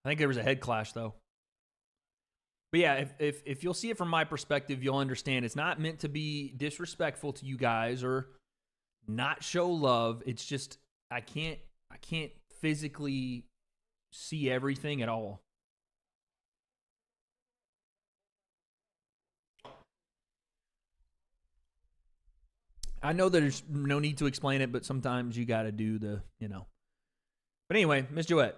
Speaker 1: I think there was a head clash, though. But yeah, if you'll see it from my perspective, you'll understand it's not meant to be disrespectful to you guys or not show love. It's just I can't physically see everything at all. I know there's no need to explain it, but sometimes you got to do the, But anyway, Miss Joette,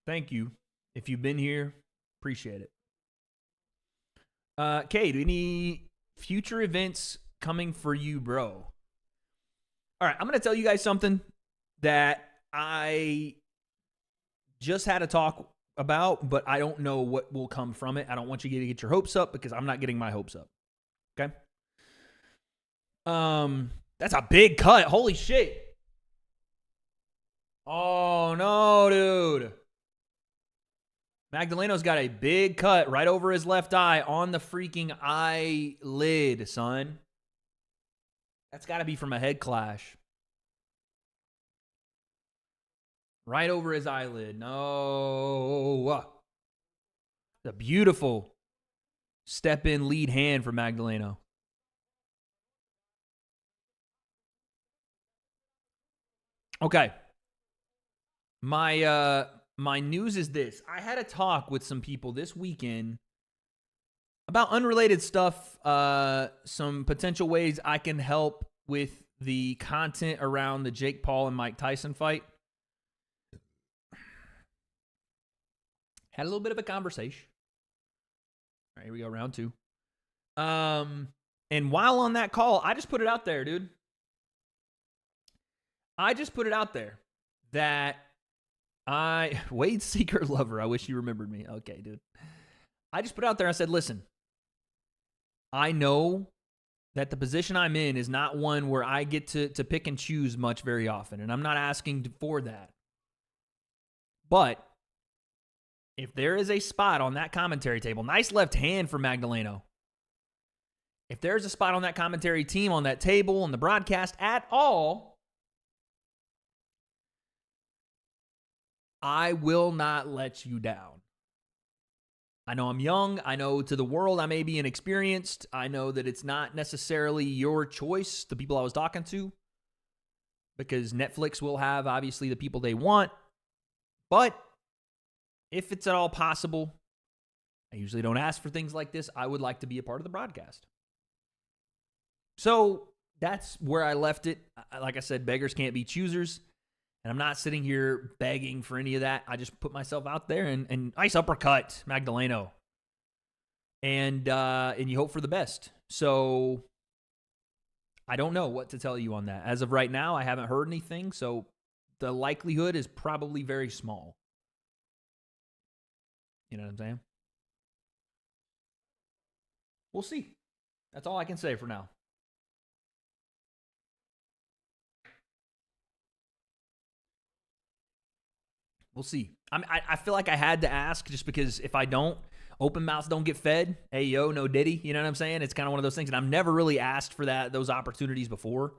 Speaker 1: thank you. If you've been here, appreciate it. Kate, any future events coming for you, bro? All right, I'm going to tell you guys something that I just had a talk about, but I don't know what will come from it. I don't want you to get your hopes up because I'm not getting my hopes up. Okay? That's a big cut. Holy shit. Oh, no, dude. Magdaleno's got a big cut right over his left eye on the freaking eyelid, son. That's got to be from a head clash. Right over his eyelid. No. The beautiful step-in lead hand for Magdaleno. Okay. My news is this. I had a talk with some people this weekend about unrelated stuff, some potential ways I can help with the content around the Jake Paul and Mike Tyson fight. Had a little bit of a conversation. All right, here we go, round two. And while on that call, I just put it out there, dude. I just put it out there that Wade's secret lover. I wish you remembered me. Okay, dude. I just put it out there. I said, listen, I know that the position I'm in is not one where I get to pick and choose much very often, and I'm not asking for that. But if there is a spot on that commentary table, nice left hand for Magdaleno. If there's a spot on that commentary team, on that table, on the broadcast at all, I will not let you down. I know I'm young. I know to the world I may be inexperienced. I know that it's not necessarily your choice, the people I was talking to, because Netflix will have, obviously, the people they want. But if it's at all possible, I usually don't ask for things like this. I would like to be a part of the broadcast. So that's where I left it. Like I said, beggars can't be choosers. And I'm not sitting here begging for any of that. I just put myself out there and nice uppercut, Magdaleno. and you hope for the best. So I don't know what to tell you on that. As of right now, I haven't heard anything, so the likelihood is probably very small. You know what I'm saying? We'll see. That's all I can say for now. We'll see. I feel like I had to ask just because if I don't, open mouths don't get fed. Hey, yo, no Diddy. You know what I'm saying? It's kind of one of those things. And I've never really asked for those opportunities before.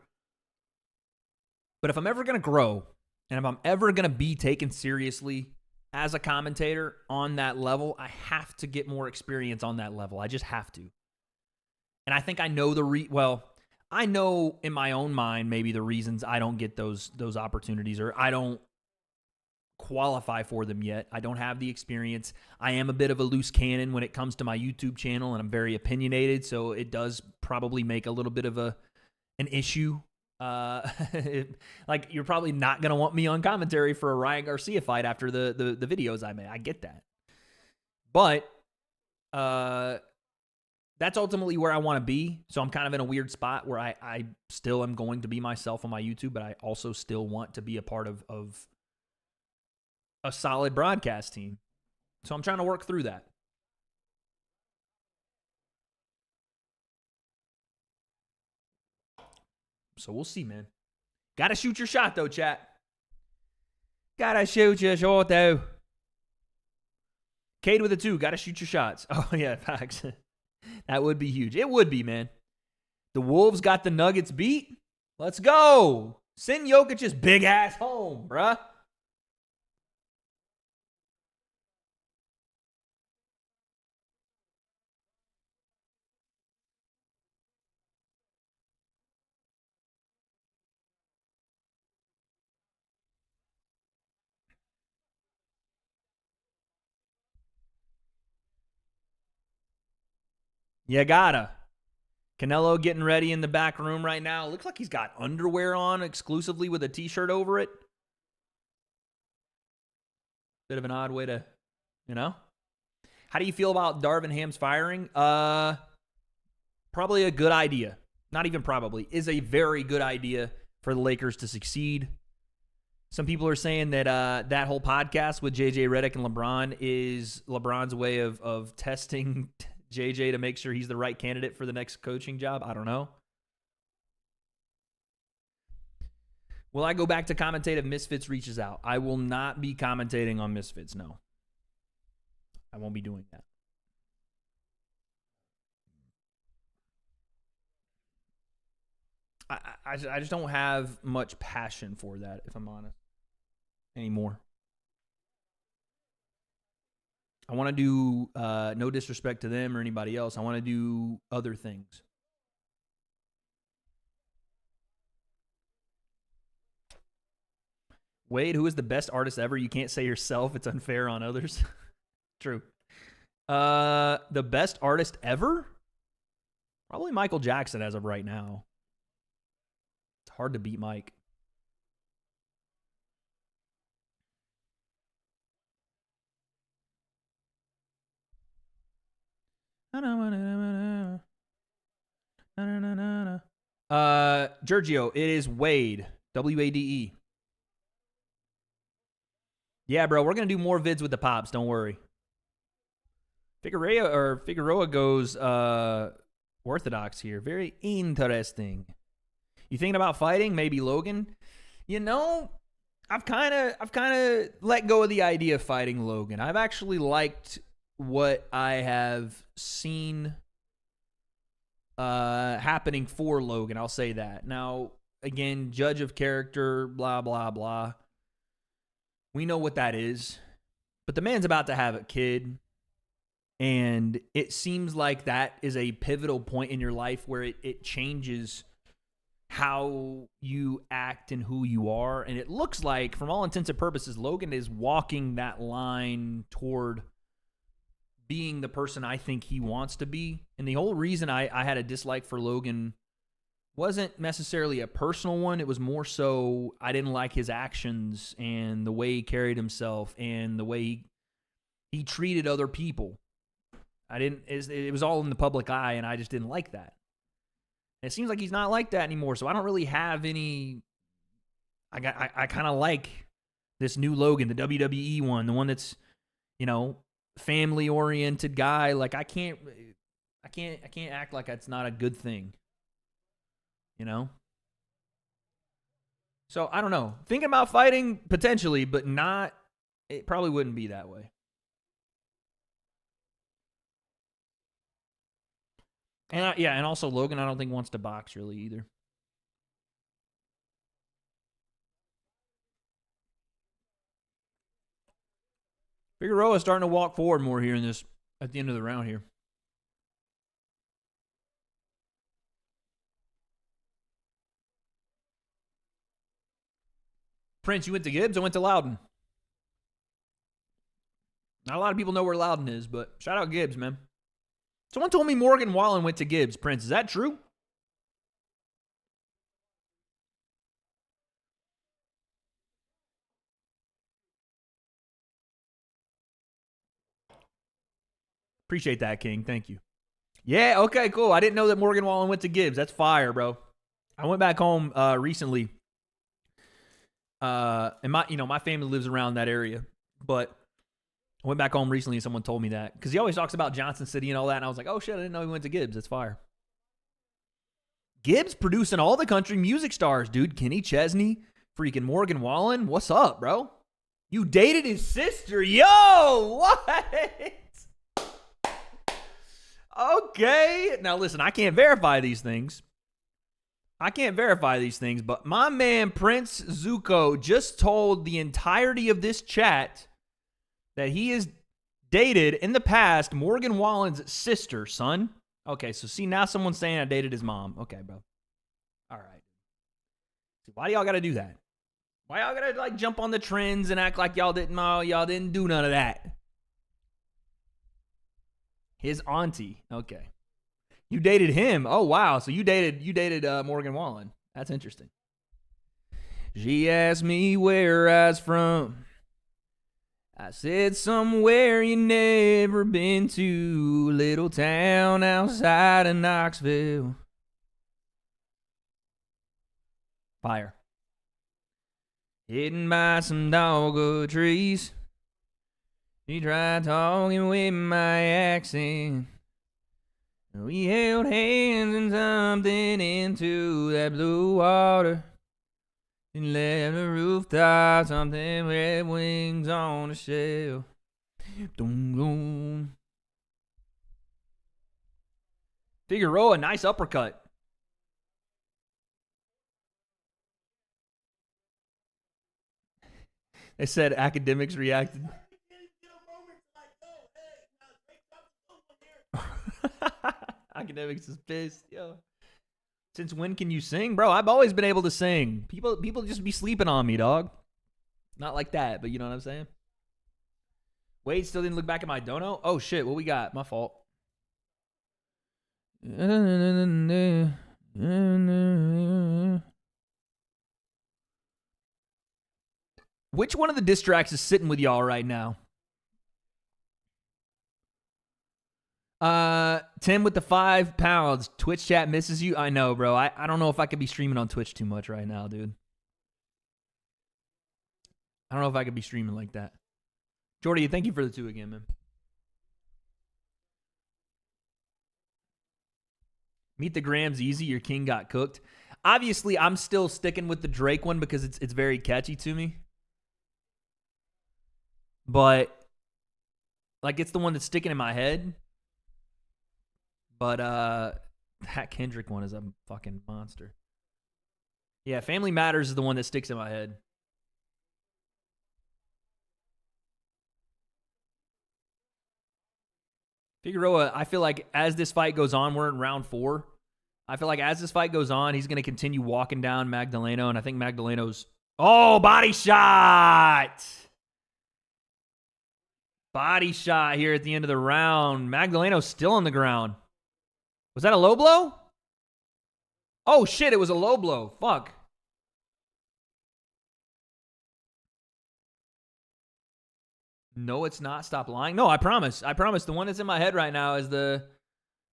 Speaker 1: But if I'm ever going to grow and if I'm ever going to be taken seriously as a commentator on that level, I have to get more experience on that level. I just have to. And I think I know I know in my own mind maybe the reasons I don't get those opportunities, or I don't qualify for them yet. I don't have the experience. I am a bit of a loose cannon when it comes to my YouTube channel, and I'm very opinionated, so it does probably make a little bit of an issue. Like, you're probably not going to want me on commentary for a Ryan Garcia fight after the videos I made. I get that. But that's ultimately where I want to be. So I'm kind of in a weird spot where I still am going to be myself on my YouTube, but I also still want to be a part of a solid broadcast team. So I'm trying to work through that. So we'll see, man. Got to shoot your shot, though, chat. Got to shoot your shot, though. Cade with a 2. Got to shoot your shots. Oh, yeah, facts. That would be huge. It would be, man. The Wolves got the Nuggets beat. Let's go. Send Jokic's big ass home, bruh. You gotta. Canelo getting ready in the back room right now. Looks like he's got underwear on exclusively with a t-shirt over it. Bit of an odd way to, How do you feel about Darvin Ham's firing? Probably a good idea. Not even probably. Is a very good idea for the Lakers to succeed. Some people are saying that that whole podcast with JJ Redick and LeBron is LeBron's way of testing JJ to make sure he's the right candidate for the next coaching job. I don't know. Will I go back to commentate if Misfits reaches out? I will not be commentating on Misfits, no. I won't be doing that. I just don't have much passion for that, if I'm honest, anymore. I want to do, no disrespect to them or anybody else, I want to do other things. Wade, who is the best artist ever? You can't say yourself. It's unfair on others. True. The best artist ever? Probably Michael Jackson as of right now. It's hard to beat Mike. Giorgio, it is Wade. W-A.D.E. Yeah, bro, we're going to do more vids with the Pops. Don't worry. Figueroa goes orthodox here. Very interesting. You thinking about fighting? Maybe Logan? I've kind of let go of the idea of fighting Logan. I've actually liked what I have seen happening for Logan. I'll say that. Now, again, judge of character, blah, blah, blah. We know what that is. But the man's about to have a kid. And it seems like that is a pivotal point in your life where it changes how you act and who you are. And it looks like, from all intents and purposes, Logan is walking that line toward being the person I think he wants to be. And the whole reason I had a dislike for Logan wasn't necessarily a personal one. It was more so I didn't like his actions and the way he carried himself and the way he treated other people. It was all in the public eye, and I just didn't like that. And it seems like he's not like that anymore, so I don't really have any. I kind of like this new Logan, the WWE one, the one that's, family oriented guy. Like I can't act like that's not a good thing. So I don't know. Thinking about fighting potentially, but not. It probably wouldn't be that way. And also Logan, I don't think wants to box really either. Figueroa is starting to walk forward more here at the end of the round here. Prince, you went to Gibbs? I went to Loudon. Not a lot of people know where Loudon is, but shout out Gibbs, man. Someone told me Morgan Wallen went to Gibbs. Prince, is that true? Appreciate that, King. Thank you. Yeah, okay, cool. I didn't know that Morgan Wallen went to Gibbs. That's fire, bro. I went back home recently. And my family lives around that area. But I went back home recently and someone told me that. Because he always talks about Johnson City and all that. And I was like, oh, shit, I didn't know he went to Gibbs. That's fire. Gibbs producing all the country music stars, dude. Kenny Chesney, freaking Morgan Wallen. What's up, bro? You dated his sister. Yo, what? Okay. Now, listen, I can't verify these things. But my man Prince Zuko just told the entirety of this chat that he has dated in the past Morgan Wallen's sister, son. Okay, so see, now someone's saying I dated his mom. Okay, bro. All right. Why do y'all got to do that? Why y'all got to jump on the trends and act like y'all didn't do none of that? His auntie. Okay. You dated him. Oh, wow. So you dated Morgan Wallen. That's interesting. She asked me where I was from. I said somewhere you never been to, little town outside of Knoxville. Fire. Hidden by some dogwood trees. She tried talking with my accent. We held hands and something into that blue water. And left the rooftop, something red wings on the shelf. Doom, doom. Figueroa, nice uppercut. They said academics reacted. Academics is pissed, yo. Since when can you sing? Bro, I've always been able to sing. People just be sleeping on me, dog. Not like that, but you know what I'm saying? Wade still didn't look back at my dono? Oh, shit. What we got? My fault. Which one of the diss tracks is sitting with y'all right now? Tim with the 5 pounds. Twitch chat misses you. I know, bro. I don't know if I could be streaming on Twitch too much right now, dude. I don't know if I could be streaming like that. Jordy, thank you for the 2 again, man. Meet the Grams easy. Your king got cooked. Obviously, I'm still sticking with the Drake one because it's very catchy to me. But it's the one that's sticking in my head. But that Kendrick one is a fucking monster. Yeah, Family Matters is the one that sticks in my head. Figueroa, I feel like as this fight goes on, we're in round 4. I feel like as this fight goes on, he's going to continue walking down Magdaleno, and I think Magdaleno's... Oh, body shot! Body shot here at the end of the round. Magdaleno's still on the ground. Was that a low blow? Oh, shit, it was a low blow. Fuck. No, it's not. Stop lying. No, I promise. I promise. The one that's in my head right now is the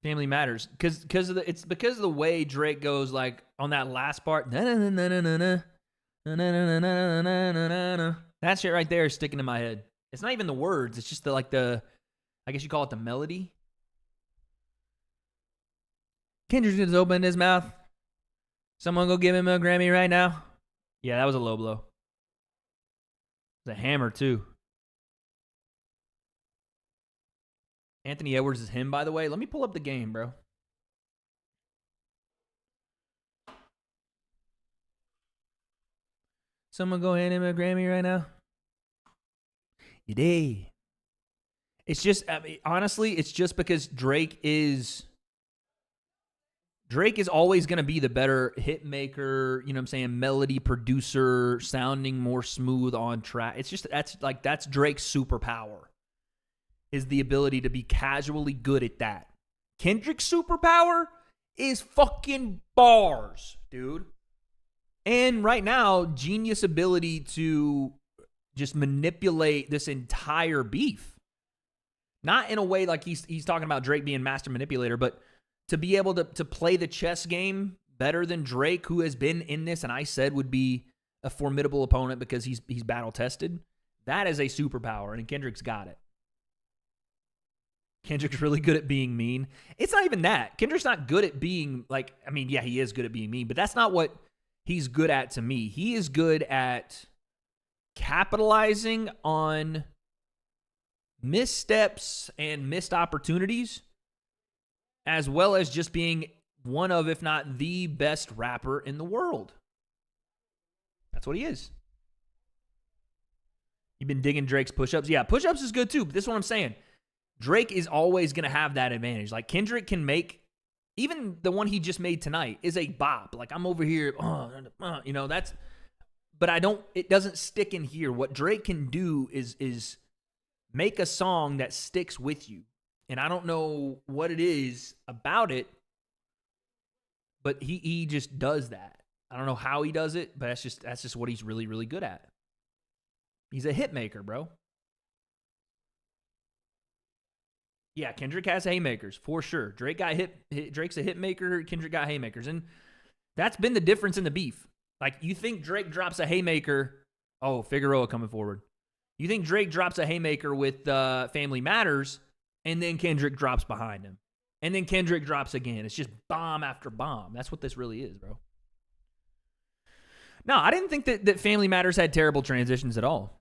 Speaker 1: Family Matters. It's because of the way Drake goes like on that last part. That shit right there is sticking in my head. It's not even the words. It's just I guess you call it the melody. Kendrick's just opened his mouth. Someone go give him a Grammy right now. Yeah, that was a low blow. It's a hammer too. Anthony Edwards is him, by the way. Let me pull up the game, bro. Someone go hand him a Grammy right now. You did. It's just, honestly, it's just because Drake is always going to be the better hit maker, you know what I'm saying, melody producer, sounding more smooth on track. It's just, that's Drake's superpower, is the ability to be casually good at that. Kendrick's superpower is fucking bars, dude. And right now, genius ability to just manipulate this entire beef. Not in a way like he's talking about Drake being master manipulator, but to be able to play the chess game better than Drake, who has been in this and I said would be a formidable opponent because he's battle tested. That is a superpower, and Kendrick's got it. Kendrick's really good at being mean. It's not even that. Kendrick's not good at being yeah, he is good at being mean, but that's not what he's good at to me. He is good at capitalizing on missteps and missed opportunities, as well as just being one of, if not the best rapper in the world. That's what he is. You've been digging Drake's push-ups? Yeah, push-ups is good too, but this is what I'm saying. Drake is always going to have that advantage. Like, Kendrick can make, even the one he just made tonight is a bop. Like, I'm over here, that's, but it doesn't stick in here. What Drake can do is make a song that sticks with you. And I don't know what it is about it, but he just does that. I don't know how he does it, but that's just what he's really, really good at. He's a hit maker, bro. Yeah, Kendrick has haymakers, for sure. Drake's a hit maker, Kendrick got haymakers. And that's been the difference in the beef. Like, you think Drake drops a haymaker, Figueroa coming forward. You think Drake drops a haymaker with Family Matters, and then Kendrick drops behind him. And then Kendrick drops again. It's just bomb after bomb. That's what this really is, bro. No, I didn't think that Family Matters had terrible transitions at all.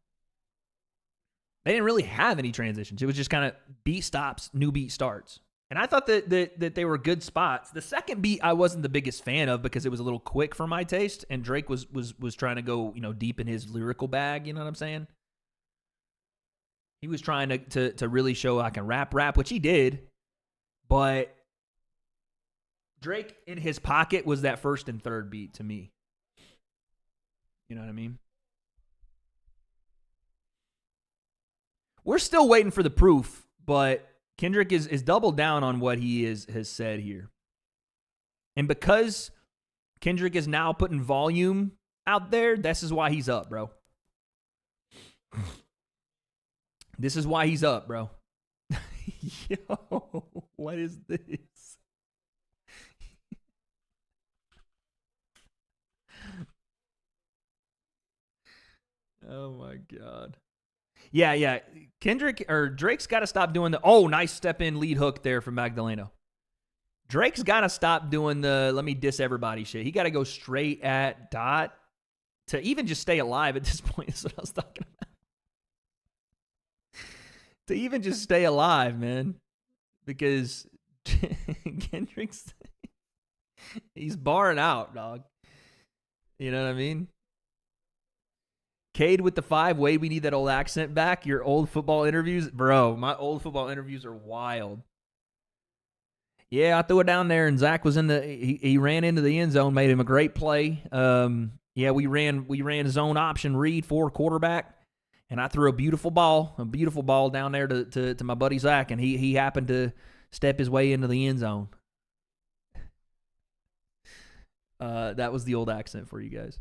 Speaker 1: They didn't really have any transitions. It was just kind of beat stops, new beat starts. And I thought that they were good spots. The second beat I wasn't the biggest fan of because it was a little quick for my taste, and Drake was trying to go, deep in his lyrical bag, you know what I'm saying? He was trying to really show I can rap, which he did. But Drake in his pocket was that first and third beat to me. You know what I mean? We're still waiting for the proof, but Kendrick is doubled down on what he has said here. And because Kendrick is now putting volume out there, this is why he's up, bro. This is why he's up, bro. Yo, what is this? Oh my God. Yeah. Drake's got to stop doing nice step in lead hook there from Magdaleno. Drake's got to stop doing the let me diss everybody shit. He got to go straight at Dot to even just stay alive at this point. Is what I was talking about. To even just stay alive, man. Because Kendrick's, he's barring out, dog. You know what I mean? Cade with the 5. Wade, we need that old accent back. Your old football interviews. Bro, my old football interviews are wild. Yeah, I threw it down there, and Zach was he ran into the end zone, made him a great play. We ran zone option read for quarterback, and I threw a beautiful ball down there to my buddy Zach, and he happened to step his way into the end zone. That was the old accent for you guys.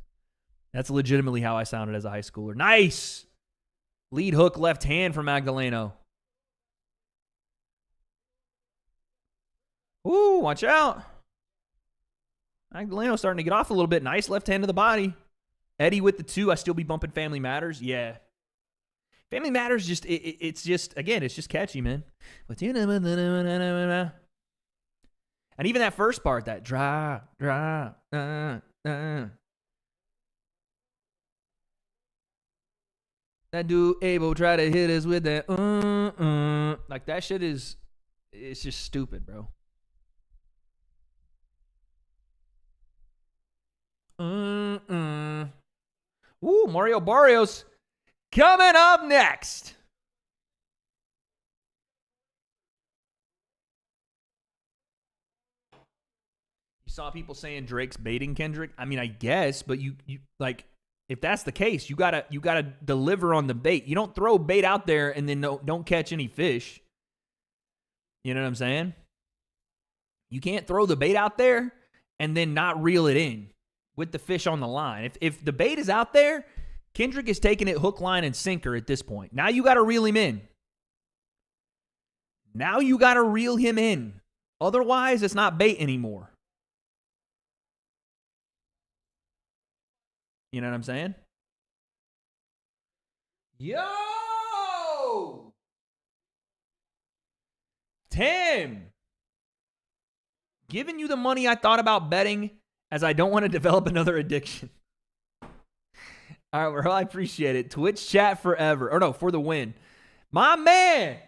Speaker 1: That's legitimately how I sounded as a high schooler. Nice. Lead hook left hand from Magdaleno. Ooh, watch out. Magdaleno starting to get off a little bit. Nice left hand to the body. Eddie with the 2. I still be bumping Family Matters. Yeah. Family Matters just, it's just, again, it's just catchy, man. And even that first part, that dry. That dude Abel try to hit us with that. Like that shit is, it's just stupid, bro. Ooh, Mario Barrios coming up next. You saw people saying Drake's baiting Kendrick. I mean, I guess, but you like, if that's the case, you gotta deliver on the bait. You don't throw bait out there and then don't catch any fish. You know what I'm saying? You can't throw the bait out there and then not reel it in with the fish on the line. If the bait is out there, Kendrick is taking it hook, line, and sinker at this point. Now you got to reel him in. Now you got to reel him in. Otherwise, it's not bait anymore. You know what I'm saying? Yo! Tim! Giving you the money I thought about betting as I don't want to develop another addiction. All right, well, I appreciate it. Twitch chat forever. Or no, for the win. My man!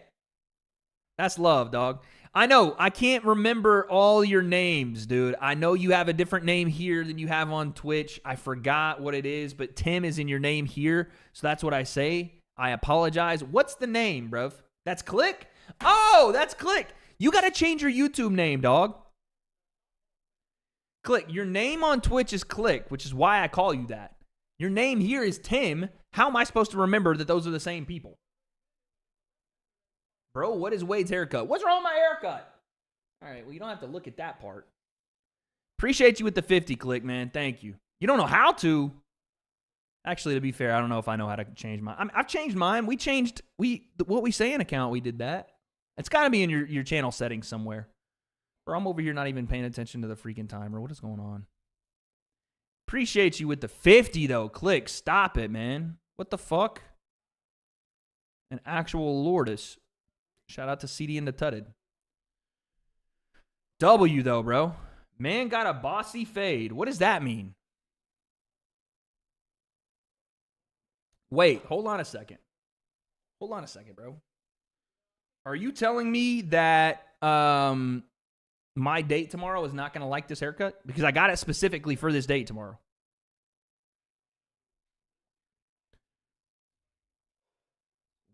Speaker 1: That's love, dog. I know, I can't remember all your names, dude. I know you have a different name here than you have on Twitch. I forgot what it is, but Tim is in your name here, so that's what I say. I apologize. What's the name, bruv? That's Click? Oh, that's Click. You got to change your YouTube name, dog. Click. Your name on Twitch is Click, which is why I call you that. Your name here is Tim. How am I supposed to remember that those are the same people? Bro, what is Wade's haircut? What's wrong with my haircut? All right, well, you don't have to look at that part. Appreciate you with the 50, Click, man. Thank you. You don't know how to. Actually, to be fair, I don't know if I know how to change mine. I've changed mine. What we say in account, we did that. It's got to be in your channel settings somewhere. Bro, I'm over here not even paying attention to the freaking timer. What is going on? Appreciate you with the 50, though. Click. Stop it, man. What the fuck? An actual Lourdes. Shout out to CD and the Tutted. W, though, bro. Man got a bossy fade. What does that mean? Wait, hold on a second. Hold on a second, bro. Are you telling me that my date tomorrow is not going to like this haircut? Because I got it specifically for this date tomorrow.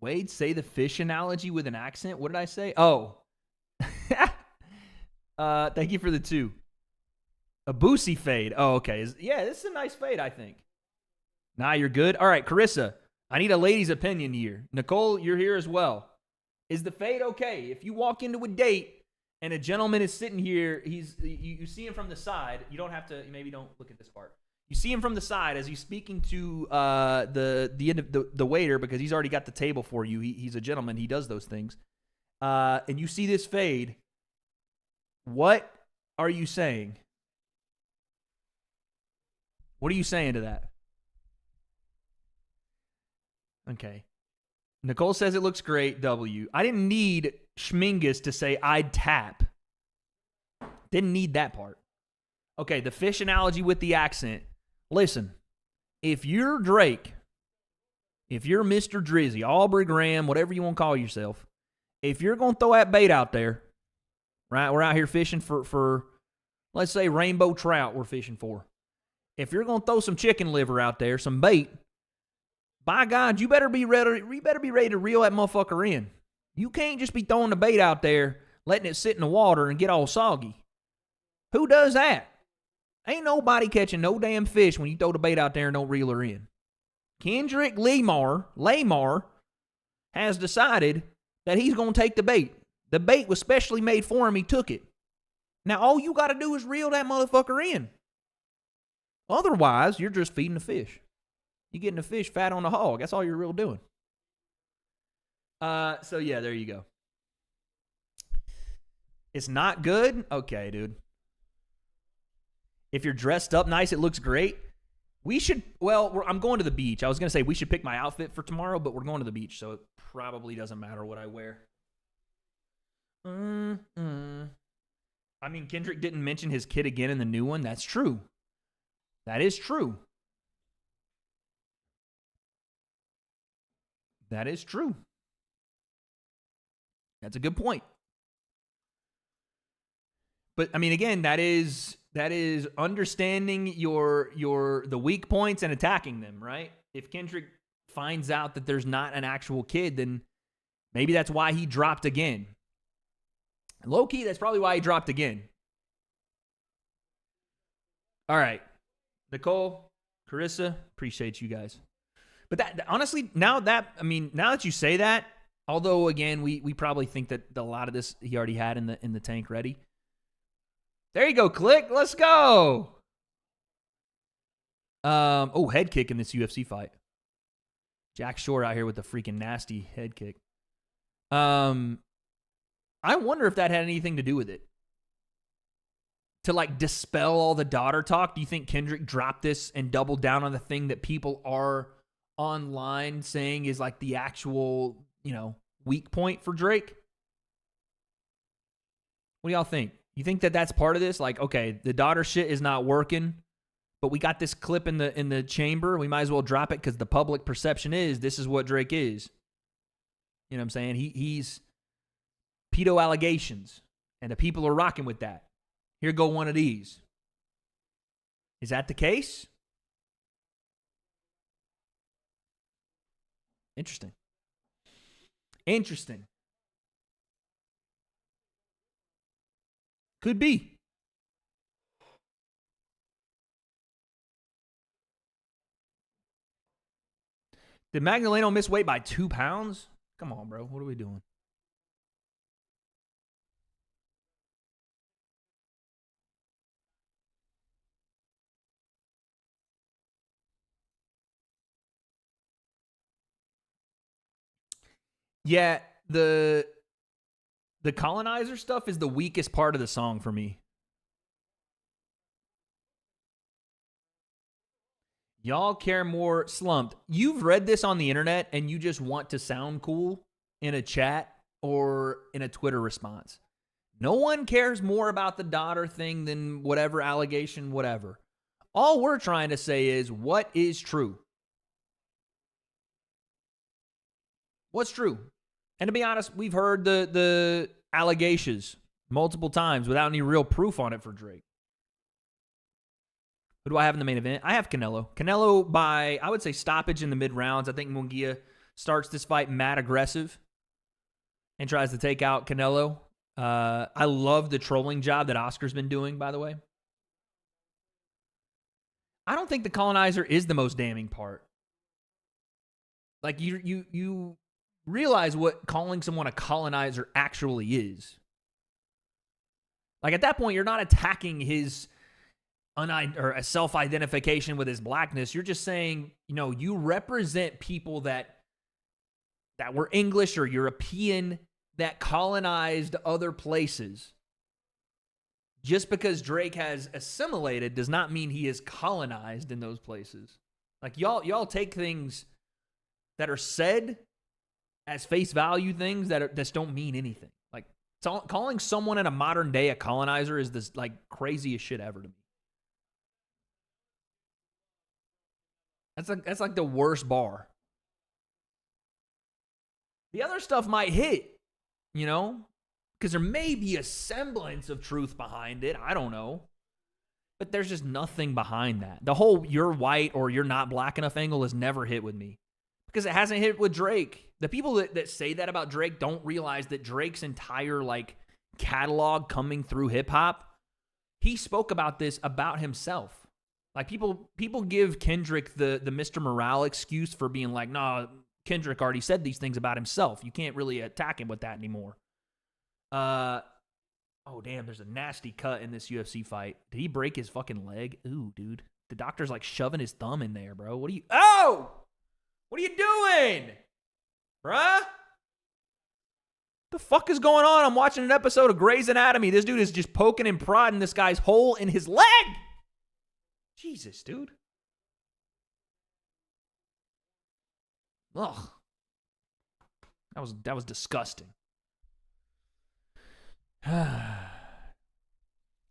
Speaker 1: Wade, say the fish analogy with an accent. What did I say? Oh. Thank you for the 2. A boosie fade. Oh, okay. Yeah, this is a nice fade, I think. Nah, you're good. All right, Carissa, I need a lady's opinion here. Nicole, you're here as well. Is the fade okay? If you walk into a date and a gentleman is sitting here, you see him from the side. You don't have to, maybe don't look at this part. You see him from the side as he's speaking to the waiter because he's already got the table for you. He's a gentleman. He does those things. And you see this fade. What are you saying? What are you saying to that? Okay. Nicole says it looks great. W. I didn't need Schmingus to say I'd tap. Didn't need that part. Okay, the fish analogy with the accent. Listen, if you're Drake, if you're Mr. Drizzy, Aubrey Graham, whatever you want to call yourself, if you're going to throw that bait out there, right, we're out here fishing for let's say rainbow trout we're fishing for. If you're going to throw some chicken liver out there, some bait, by God, you better be ready to reel that motherfucker in. You can't just be throwing the bait out there, letting it sit in the water and get all soggy. Who does that? Ain't nobody catching no damn fish when you throw the bait out there and don't reel her in. Kendrick Lamar has decided that he's going to take the bait. The bait was specially made for him. He took it. Now, all you got to do is reel that motherfucker in. Otherwise, you're just feeding the fish. You're getting the fish fat on the hog. That's all you're really doing. So yeah, there you go. It's not good? Okay, dude. If you're dressed up nice, it looks great. We should, I'm going to the beach. I was going to say we should pick my outfit for tomorrow, but we're going to the beach, so it probably doesn't matter what I wear. I mean, Kendrick didn't mention his kid again in the new one. That's true. That is true. That is true. That's a good point. But I mean, again, that is understanding the weak points and attacking them, right? If Kendrick finds out that there's not an actual kid, then maybe that's why he dropped again. Low key, that's probably why he dropped again. All right, Nicole, Carissa, appreciate you guys. But that honestly, now that you say that, although again, we probably think that a lot of this he already had in the tank ready. There you go, Click. Let's go. Head kick in this UFC fight. Jack Shore out here with the freaking nasty head kick. I wonder if that had anything to do with it. To like dispel all the daughter talk, do you think Kendrick dropped this and doubled down on the thing that people are online saying is like the actual, weak point for Drake? What do y'all think? You think that that's part of this? Like, okay, the daughter shit is not working, but we got this clip in the chamber. We might as well drop it because the public perception is this is what Drake is. You know what I'm saying? He's pedo allegations, and the people are rocking with that. Here go one of these. Is that the case? Interesting. Could be. Did Magdaleno miss weight by 2 pounds? Come on, bro. What are we doing? Yeah, the colonizer stuff is the weakest part of the song for me. Y'all care more. Slumped. You've read this on the internet and you just want to sound cool in a chat or in a Twitter response. No one cares more about the daughter thing than whatever allegation, whatever. All we're trying to say is what is true. What's true? And to be honest, we've heard the allegations multiple times without any real proof on it for Drake. Who do I have in the main event? I have Canelo. Canelo by, I would say, stoppage in the mid-rounds. I think Munguia starts this fight mad aggressive and tries to take out Canelo. I love the trolling job that Oscar's been doing, by the way. I don't think the colonizer is the most damning part. Like, you realize what calling someone a colonizer actually is. Like, at that point, you're not attacking his a self-identification with his blackness. You're just saying, you represent people that were English or European that colonized other places. Just because Drake has assimilated does not mean he is colonized in those places. Like, y'all take things that are said as face value things that just don't mean anything. Like, calling someone in a modern day a colonizer is this like craziest shit ever to me. That's like the worst bar. The other stuff might hit, because there may be a semblance of truth behind it. I don't know. But there's just nothing behind that. The whole you're white or you're not black enough angle has never hit with me. Because it hasn't hit with Drake. The people that say that about Drake don't realize that Drake's entire catalog coming through hip hop, he spoke about this about himself. Like, people give Kendrick the Mr. Morale excuse for being like, nah, Kendrick already said these things about himself. You can't really attack him with that anymore. Oh, damn, there's a nasty cut in this UFC fight. Did he break his fucking leg? Ooh, dude. The doctor's shoving his thumb in there, bro. What are you doing? Bruh? The fuck is going on? I'm watching an episode of Grey's Anatomy. This dude is just poking and prodding this guy's hole in his leg. Jesus, dude. Ugh. That was disgusting.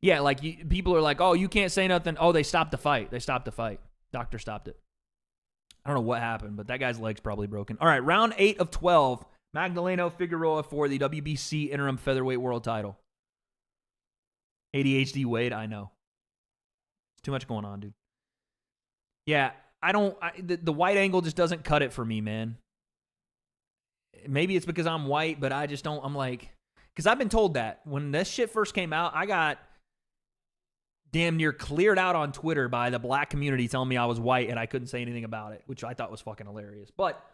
Speaker 1: Yeah, like people are like, oh, you can't say nothing. Oh, they stopped the fight. Doctor stopped it. I don't know what happened, but that guy's leg's probably broken. All right, round 8 of 12. Magdaleno Figueroa for the WBC interim featherweight world title. ADHD Wade, I know. It's too much going on, dude. Yeah, the white angle just doesn't cut it for me, man. Maybe it's because I'm white, but I just don't, I'm like, because I've been told that. When this shit first came out, I got damn near cleared out on Twitter by the black community telling me I was white and I couldn't say anything about it, which I thought was fucking hilarious. But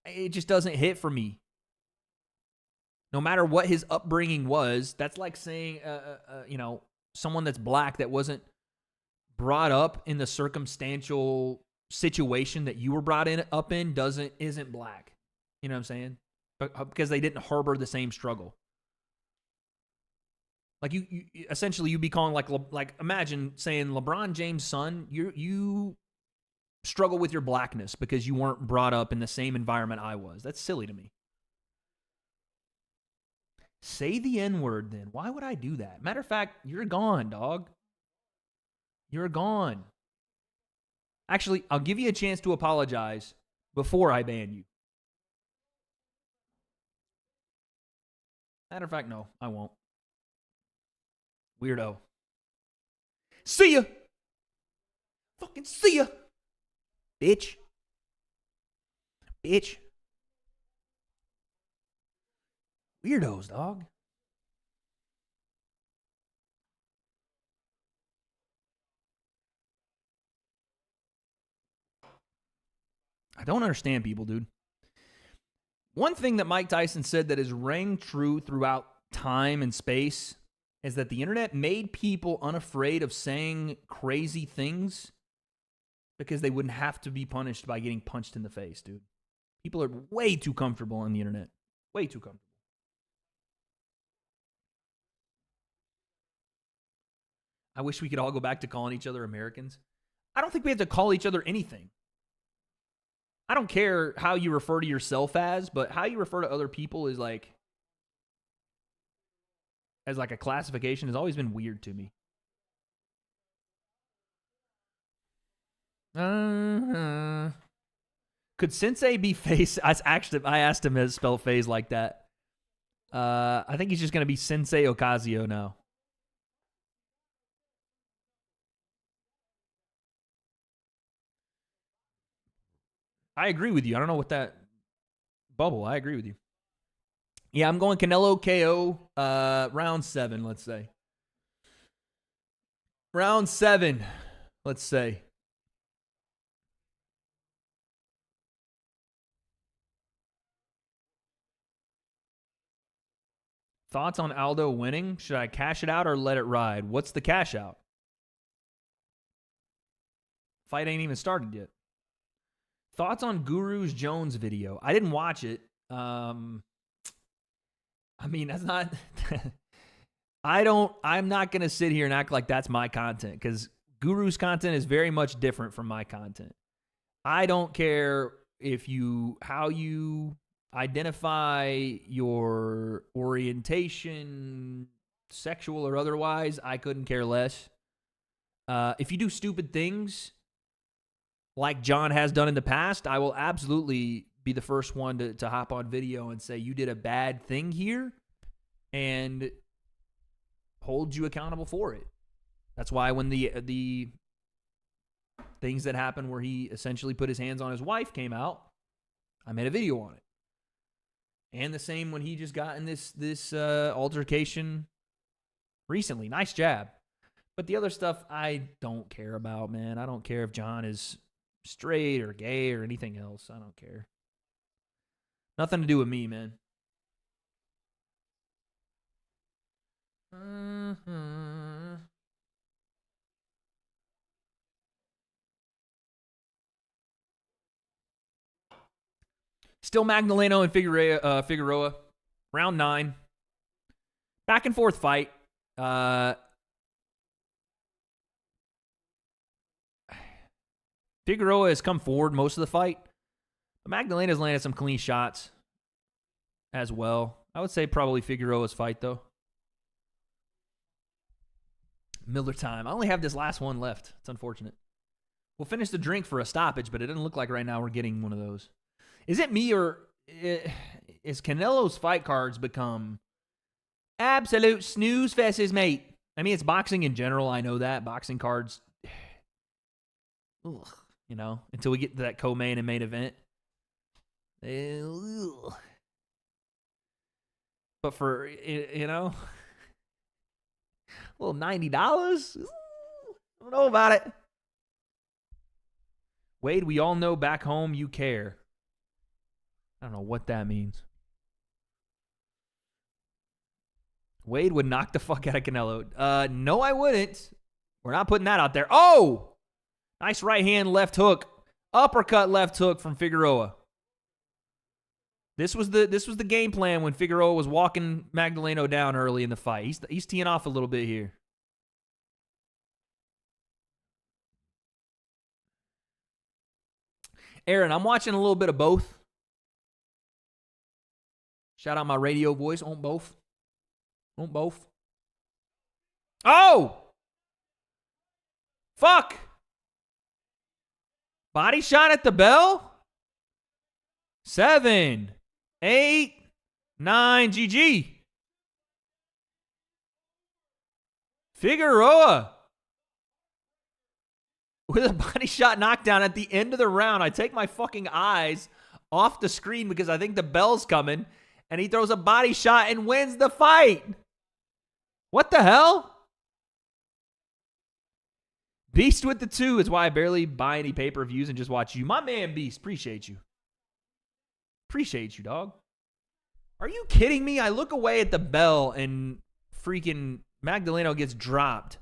Speaker 1: it just doesn't hit for me. No matter what his upbringing was, that's like saying, someone that's black that wasn't brought up in the circumstantial situation that you were brought up in isn't black. You know what I'm saying? Because they didn't harbor the same struggle. Like you essentially you'd be calling like imagine saying LeBron James' son, you struggle with your blackness because you weren't brought up in the same environment I was. That's silly to me. Say the N-word then. Why would I do that? Matter of fact, you're gone, dog. You're gone. Actually, I'll give you a chance to apologize before I ban you. Matter of fact, no, I won't. Weirdo. See ya. Fucking see ya. Bitch. Weirdos, dog. I don't understand people, dude. One thing that Mike Tyson said that has rang true throughout time and space is that the internet made people unafraid of saying crazy things because they wouldn't have to be punished by getting punched in the face, dude. People are way too comfortable on the internet. Way too comfortable. I wish we could all go back to calling each other Americans. I don't think we have to call each other anything. I don't care how you refer to yourself as, but how you refer to other people is like, as like a classification has always been weird to me. Could Sensei be face? I asked him to spell phase like that. I think he's just going to be Sensei Ocasio now. I agree with you. I don't know what that bubble. I agree with you. Yeah, I'm going Canelo KO round 7, let's say. Round 7, let's say. Thoughts on Aldo winning? Should I cash it out or let it ride? What's the cash out? Fight ain't even started yet. Thoughts on Guru's Jones video? I didn't watch it. I mean, that's not... I'm not going to sit here and act like that's my content because Guru's content is very much different from my content. I don't care how you identify your orientation, sexual or otherwise. I couldn't care less. If you do stupid things like John has done in the past, I will absolutely be the first one to hop on video and say you did a bad thing here and hold you accountable for it. That's why when the things that happened where he essentially put his hands on his wife came out, I made a video on it. And the same when he just got in this altercation recently. Nice jab. But the other stuff I don't care about, man. I don't care if John is straight or gay or anything else. I don't care. Nothing to do with me, man. Still Magdaleno and Figueroa. Round 9. Back and forth fight. Figueroa has come forward most of the fight. But Magdalena's landed some clean shots as well. I would say probably Figueroa's fight, though. Miller time. I only have this last one left. It's unfortunate. We'll finish the drink for a stoppage, but it doesn't look like right now we're getting one of those. Is it me or is Canelo's fight cards become absolute snooze fests, mate? I mean, it's boxing in general. I know that. Boxing cards, ugh, you know, until we get to that co-main and main event. Ugh. But for, you know, a little $90, I don't know about it. Wade, we all know back home you care. I don't know what that means. Wade would knock the fuck out of Canelo. No, I wouldn't. We're not putting that out there. Oh! Nice right hand, left hook. Uppercut, left hook from Figueroa. This was the game plan when Figueroa was walking Magdaleno down early in the fight. He's teeing off a little bit here. Aaron, I'm watching a little bit of both. Shout out my radio voice on both. On both. Oh! Fuck! Body shot at the bell? 7, 8, 9, GG. Figueroa with a body shot knockdown at the end of the round. I take my fucking eyes off the screen because I think the bell's coming, and he throws a body shot and wins the fight. What the hell? Beast with the 2 is why I barely buy any pay-per-views and just watch you. My man, Beast, appreciate you. Appreciate you, dog. Are you kidding me? I look away at the bell and freaking Magdaleno gets dropped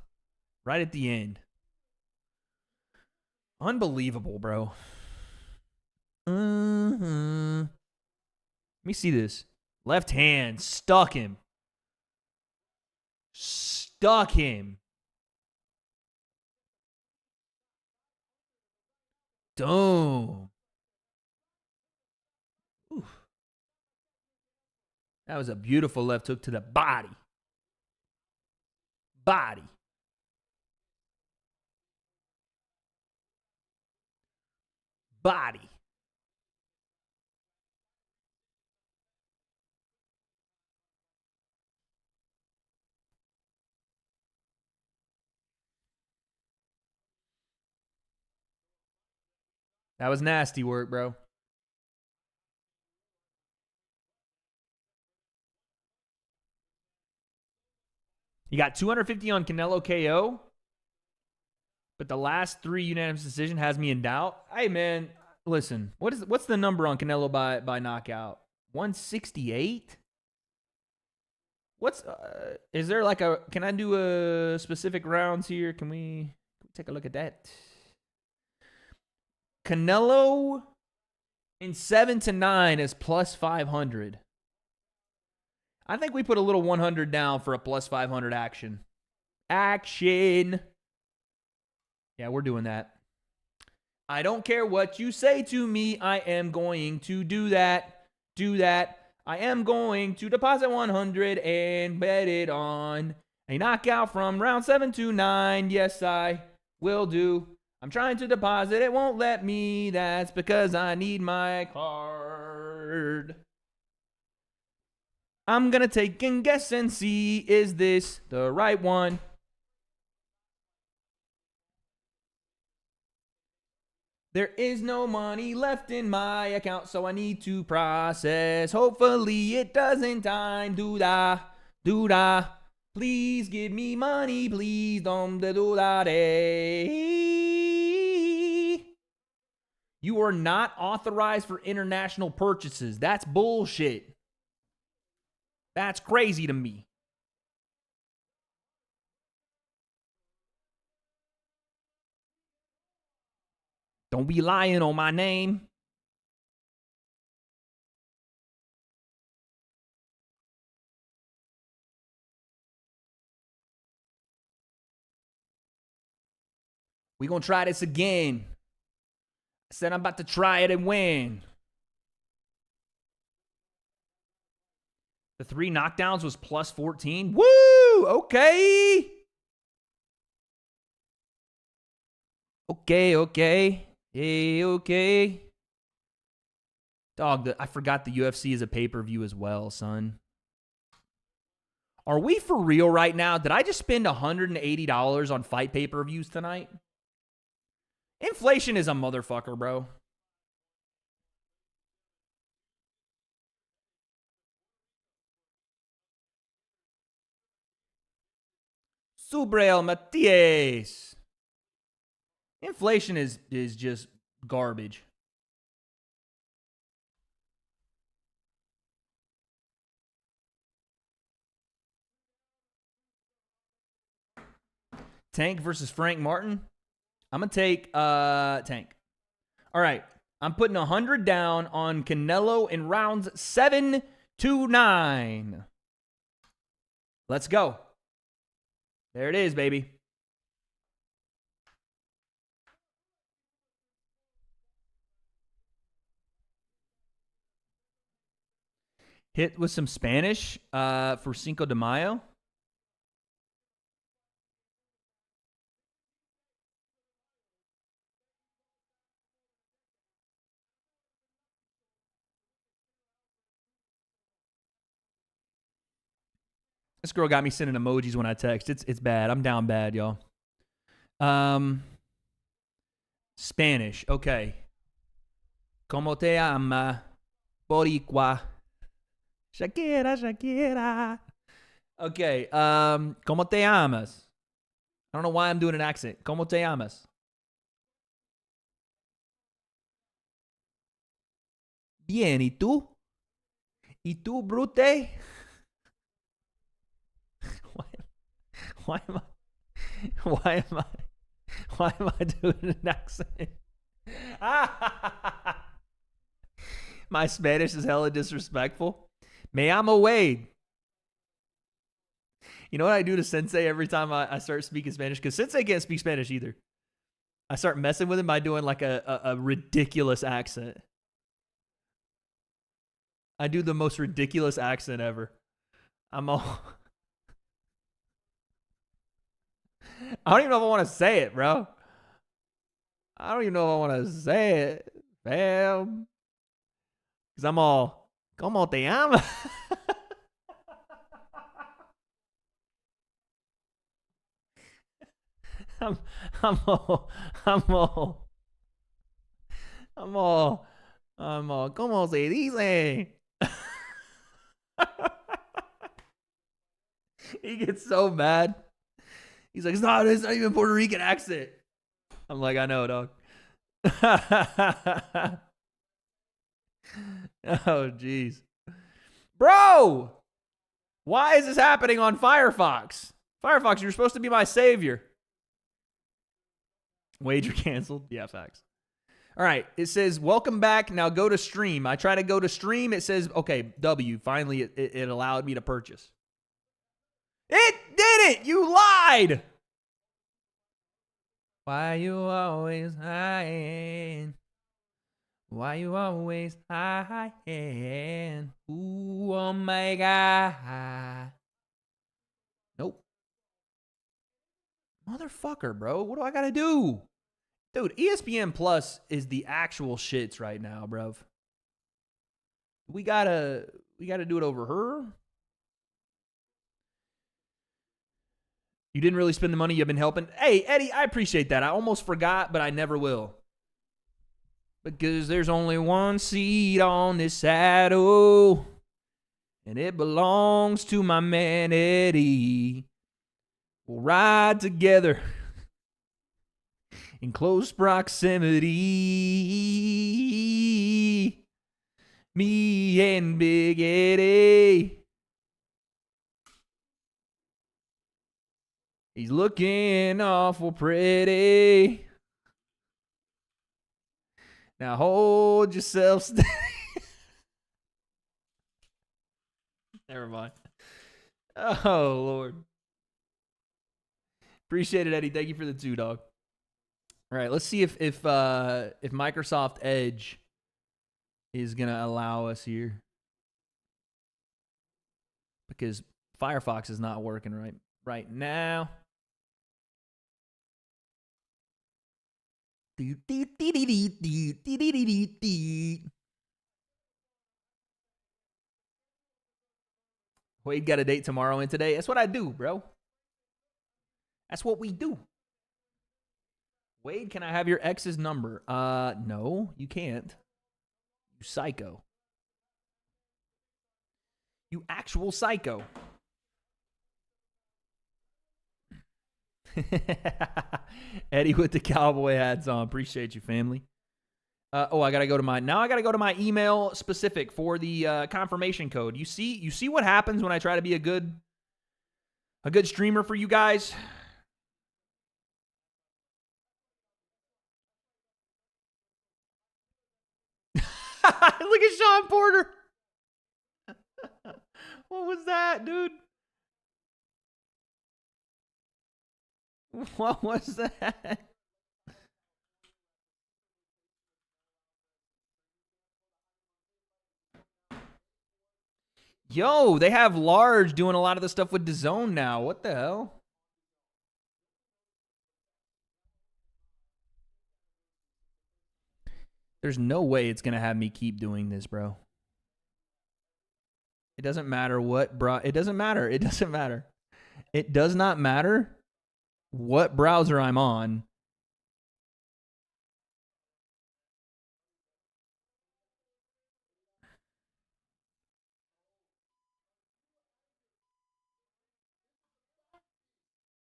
Speaker 1: right at the end. Unbelievable, bro. Let me see this. Left hand. Stuck him. Stuck him. Boom. Oof. That was a beautiful left hook to the body. Body. Body. That was nasty work, bro. You got 250 on Canelo KO, but the last 3 unanimous decision has me in doubt. Hey, man, listen. What's the number on Canelo by knockout? 168? Is there like a, can I do a specific rounds here? Can we take a look at that? Canelo in 7 to 9 is plus 500. I think we put a little 100 down for a plus 500 action. Action. Yeah, we're doing that. I don't care what you say to me. I am going to do that. Do that. I am going to deposit 100 and bet it on a knockout from round 7 to 9. Yes, I will do. I'm trying to deposit. It won't let me. That's because I need my card. I'm going to take and guess and see, is this the right one? There is no money left in my account, so I need to process. Hopefully it doesn't time. Do-da, do-da. Please give me money, please. Do-da-day. You are not authorized for international purchases. That's bullshit. That's crazy to me. Don't be lying on my name. We gonna try this again. I said I'm about to try it and win. The 3 knockdowns was plus 14. Woo! Okay. Okay. Hey, okay. Dog, I forgot the UFC is a pay-per-view as well, son. Are we for real right now? Did I just spend $180 on fight pay-per-views tonight? Inflation is a motherfucker, bro. Subriel Matias. Inflation is just garbage. Tank versus Frank Martin. I'm going to take Tank. All right. I'm putting 100 down on Canelo in rounds 7 to 9. Let's go. There it is, baby. Hit with some Spanish for Cinco de Mayo. This girl got me sending emojis when I text. It's bad. I'm down bad, y'all. Spanish. Okay. ¿Cómo te llama? Boricua. Shakira. Okay. ¿Cómo te llamas? I don't know why I'm doing an accent. ¿Cómo te llamas? Bien. ¿Y tú? ¿Y tú, brute? Why am I doing an accent? My Spanish is hella disrespectful. Me llamo W.A.D.E. You know what I do to Sensei every time I start speaking Spanish? Because Sensei can't speak Spanish either. I start messing with him by doing like a ridiculous accent. I do the most ridiculous accent ever. I don't even know if I want to say it, bro. I don't even know if I want to say it, fam. Because I'm all, ¿Cómo te llamas? I'm all, ¿Cómo se dice? He gets so mad. He's like, it's not even Puerto Rican accent. I'm like, I know, dog. Oh, jeez. Bro! Why is this happening on Firefox? Firefox, you're supposed to be my savior. Wager canceled. Yeah, facts. All right. It says, welcome back. Now go to stream. I try to go to stream. It says, okay, W. Finally, it allowed me to purchase. It didn't! You lied! Why you always hiding? Why you always hiding? Ooh, oh my God. Nope. Motherfucker, bro. What do I gotta do? Dude, ESPN Plus is the actual shits right now, bruv. We gotta do it over her. You didn't really spend the money. You've been helping. Hey, Eddie, I appreciate that. I almost forgot, but I never will. Because there's only one seat on this saddle, and it belongs to my man Eddie. We'll ride together in close proximity. Me and Big Eddie. He's looking awful pretty. Now hold yourself steady. Never mind. Oh, Lord. Appreciate it, Eddie. Thank you for the 2, dog. All right, let's see if Microsoft Edge is gonna allow us here, because Firefox is not working right now. Wade got a date tomorrow and today. That's what I do, bro. That's what we do. Wade, can I have your ex's number? No, you can't. You psycho. You actual psycho. Eddie with the cowboy hats on. Appreciate you, family. I gotta go to my email specific for the confirmation code. You see what happens when I try to be a good streamer for you guys. Look at Sean Porter. What was that, dude? What was that? Yo, they have Large doing a lot of the stuff with DAZN now. What the hell? There's no way it's going to have me keep doing this, bro. It doesn't matter what, bro. It doesn't matter. It doesn't matter. It does not matter what browser I'm on.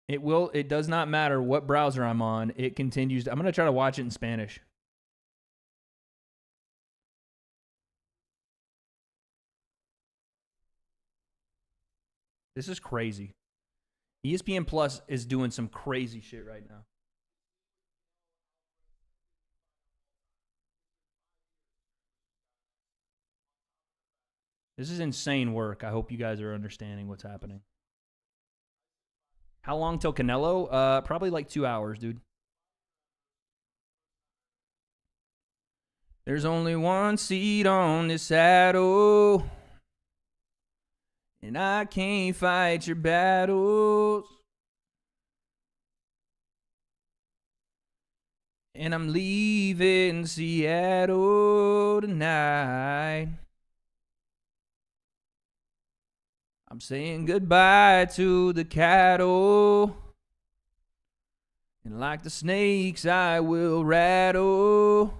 Speaker 1: It does not matter what browser I'm on. It continues. I'm going to try to watch it in Spanish. This is crazy. ESPN Plus is doing some crazy shit right now. This is insane work. I hope you guys are understanding what's happening. How long till Canelo? Probably like 2 hours, dude. There's only one seat on this saddle, and I can't fight your battles. And I'm leaving Seattle tonight. I'm saying goodbye to the cattle, and like the snakes I will rattle.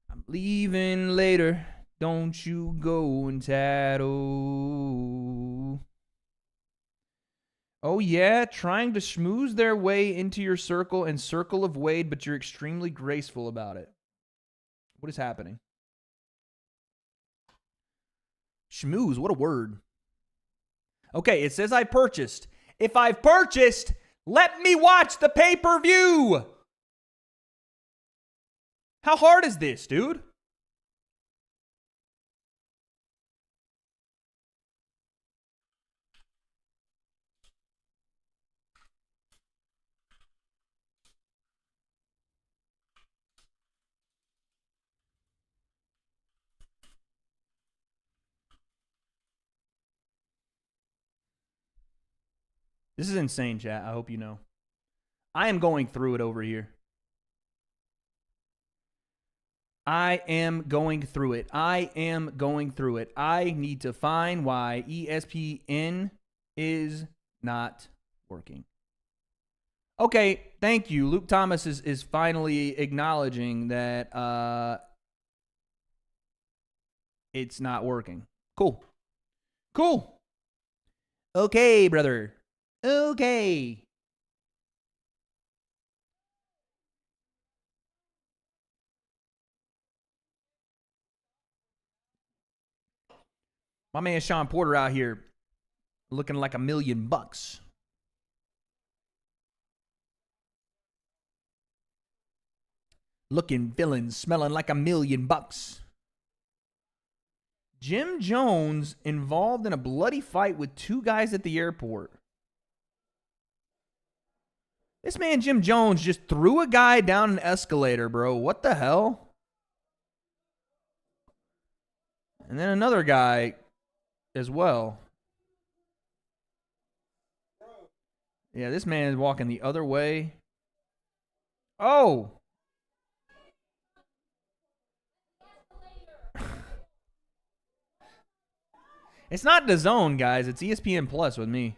Speaker 1: I'm leaving later, don't you go and tattle. Oh yeah, trying to schmooze their way into your circle and circle of Wade, but you're extremely graceful about it. What is happening? Schmooze, what a word. Okay, it says I purchased. If I've purchased, let me watch the pay-per-view. How hard is this, dude? This is insane, chat. I hope you know. I am going through it over here. I am going through it. I need to find why ESPN is not working. Okay, thank you. Luke Thomas is finally acknowledging that it's not working. Cool. Okay, brother. Okay. My man Sean Porter out here looking like $1 million. Looking, feeling, smelling like $1 million. Jim Jones involved in a bloody fight with 2 guys at the airport. This man, Jim Jones, just threw a guy down an escalator, bro. What the hell? And then another guy as well. Yeah, this man is walking the other way. Oh! It's not DAZN, guys. It's ESPN Plus with me.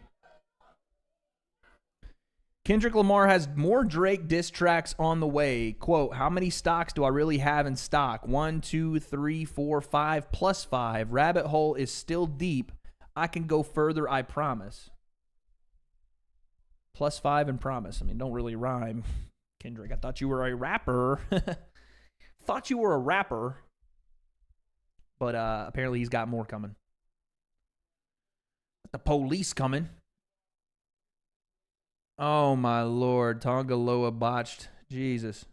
Speaker 1: Kendrick Lamar has more Drake diss tracks on the way. Quote, how many stocks do I really have in stock? 1, 2, 3, 4, 5, plus 5. Rabbit hole is still deep. I can go further, I promise. Plus 5 and promise. I mean, don't really rhyme. Kendrick, I thought you were a rapper. Thought you were a rapper. But apparently he's got more coming. The police coming. Oh, my Lord. Tongaloa botched. Jesus.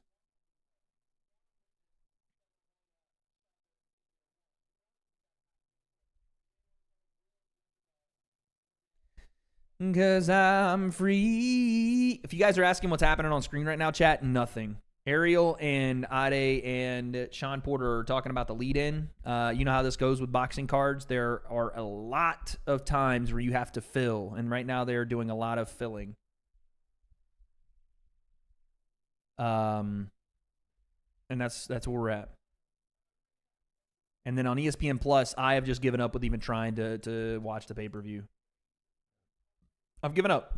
Speaker 1: Because I'm free. If you guys are asking what's happening on screen right now, chat, nothing. Ariel and W.A.D.E and Sean Porter are talking about the lead-in. You know how this goes with boxing cards. There are a lot of times where you have to fill, and right now they're doing a lot of filling. And that's where we're at. And then on ESPN Plus, I have just given up with even trying to watch the pay-per-view. I've given up.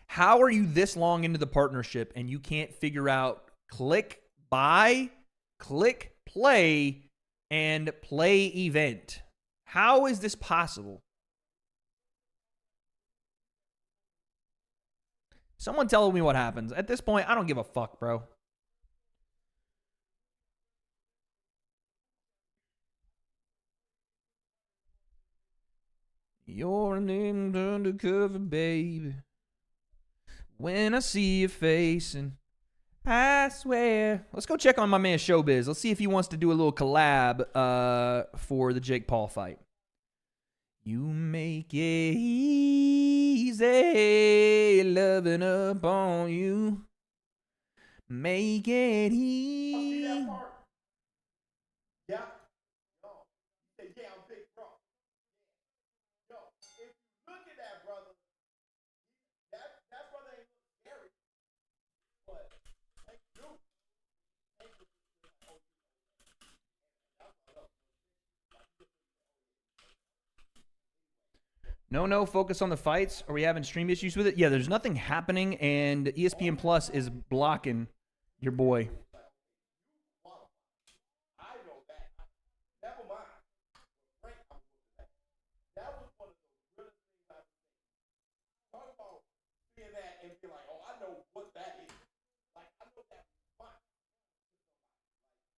Speaker 1: How are you this long into the partnership and you can't figure out click buy, click play, and play event? How is this possible? Someone tell me what happens. At this point, I don't give a fuck, bro. Your name's undercover, baby. When I see your face, and I swear. Let's go check on my man Showbiz. Let's see if he wants to do a little collab for the Jake Paul fight. You make it easy, loving up on you. Make it easy.
Speaker 9: Yeah. Yeah, I'm big bro. Yo, if you look at that brother, that brother ain't scary. But thank you.
Speaker 1: No, focus on the fights. Are we having stream issues with it? Yeah, there's nothing happening, and ESPN Plus is blocking your boy.
Speaker 9: I know that. Never mind. Frank, that was one of the realest things I've seen. Talk about seeing that and be like, oh, I know what that is. Like, I know that's fine.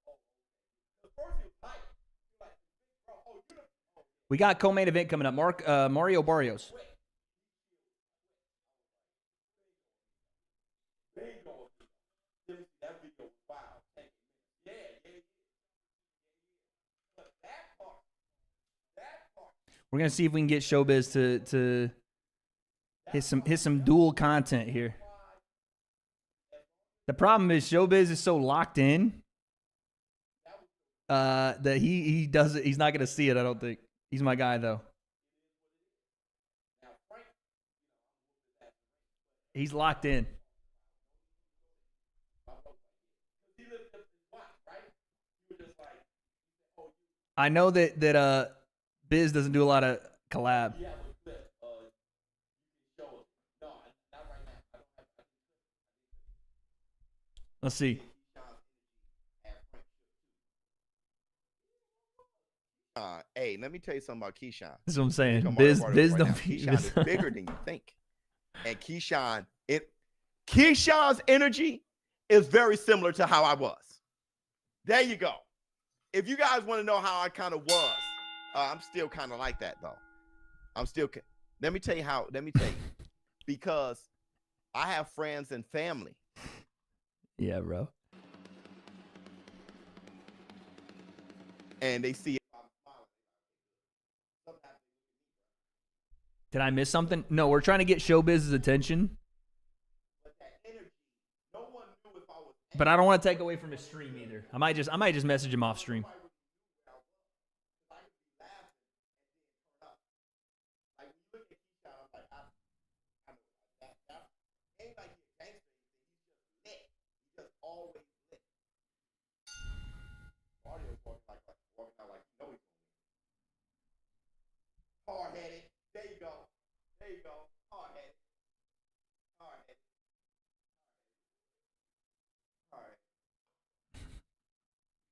Speaker 9: Like, oh, the first you like, you're like, bro, oh, you know.
Speaker 1: We got co-main event coming up. Mario Barrios.
Speaker 9: That video was wild. Yeah. But that part.
Speaker 1: We're gonna see if we can get Showbiz to hit some dual content here. The problem is Showbiz is so locked in that he does it. He's not gonna see it. I don't think. He's my guy though. He's locked in. I know that Biz doesn't do a lot of collab. Let's see.
Speaker 9: Hey, let me tell you something about Keyshawn.
Speaker 1: That's what I'm saying.
Speaker 9: Come on,
Speaker 1: Biz
Speaker 9: right
Speaker 1: don't
Speaker 9: now.
Speaker 1: be.
Speaker 9: Keyshawn is bigger than you think. And Keyshawn's energy is very similar to how I was. There you go. If you guys want to know how I kind of was, I'm still kind of like that though. Let me tell you. Because I have friends and family.
Speaker 1: Yeah, bro.
Speaker 9: And they see
Speaker 1: Did I miss something? No, we're trying to get Showbiz's attention. But I don't want to take away from his stream either. I might just message him off stream.
Speaker 9: Hard-headed. There you go. There you go. Hard-headed. Hard-headed. Hard-headed.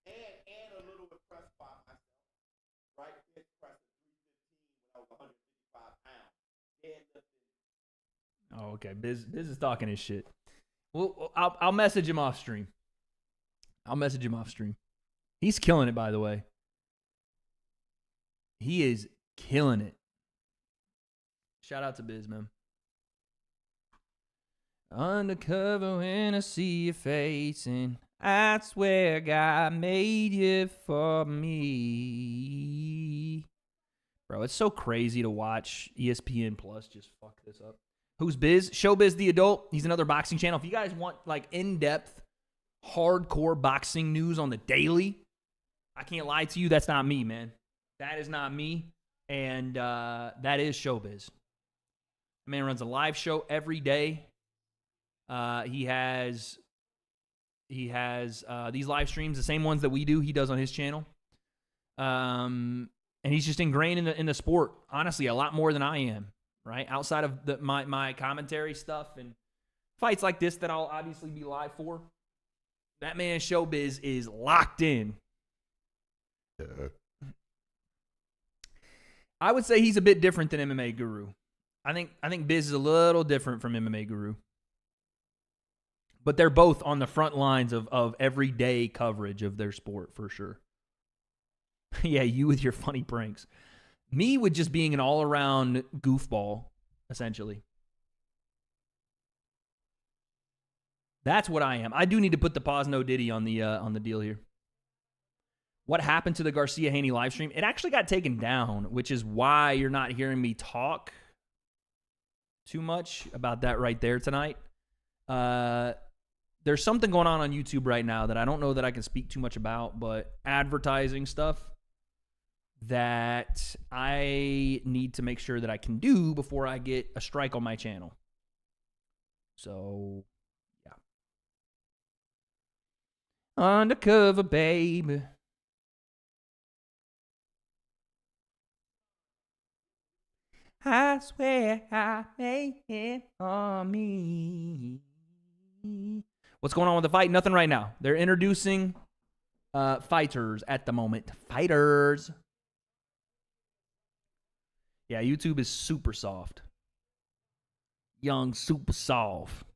Speaker 9: And a little impressed by myself. Right? Bench press at 315 when I was 155 pounds. Deadlifting.
Speaker 1: Oh, okay. Biz is talking his shit. Well, I'll message him off stream. He's killing it, by the way. He is killing it. Shout out to Biz, man. Undercover when I see you facing, I swear God made you for me. Bro, it's so crazy to watch ESPN Plus just fuck this up. Who's Biz? Showbiz the Adult. He's another boxing channel. If you guys want like in-depth, hardcore boxing news on the daily, I can't lie to you, that's not me, man. That is not me. And that is Showbiz. The man runs a live show every day. He has these live streams, the same ones that we do, he does on his channel. And he's just ingrained in the sport, honestly, a lot more than I am, right? Outside of my commentary stuff and fights like this that I'll obviously be live for, that man Showbiz is locked in. I would say he's a bit different than MMA Guru. I think Biz is a little different from MMA Guru. But they're both on the front lines of everyday coverage of their sport, for sure. Yeah, you with your funny pranks. Me with just being an all-around goofball, essentially. That's what I am. I do need to put the pause no Diddy on the deal here. What happened to the Garcia-Haney live stream? It actually got taken down, which is why you're not hearing me talk too much about that right there tonight. There's something going on YouTube right now that I don't know that I can speak too much about, but advertising stuff that I need to make sure that I can do before I get a strike on my channel. So, yeah. Undercover, baby. I swear I made it on me. What's going on with the fight? Nothing right now. They're introducing fighters at the moment. Fighters. Yeah, YouTube is super soft. Young, super soft.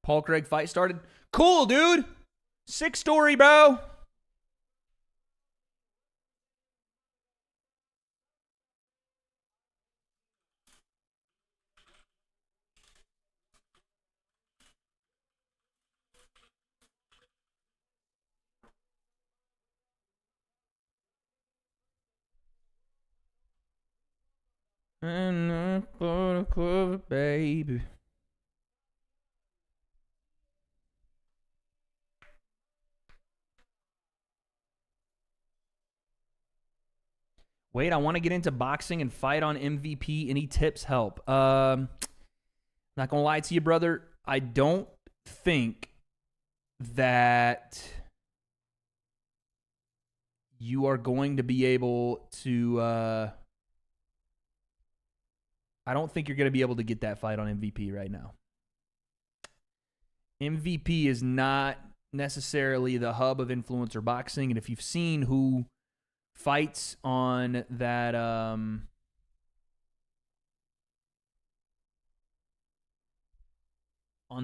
Speaker 1: Paul Craig fight started. Cool, dude. Sick story, bro. And I put a cover, baby. Wait, I want to get into boxing and fight on MVP. Any tips help? Not gonna lie to you, brother. I don't think that you are going to be able to. I don't think you're going to be able to get that fight on MVP right now. MVP is not necessarily the hub of influencer boxing, and if you've seen who fights on that on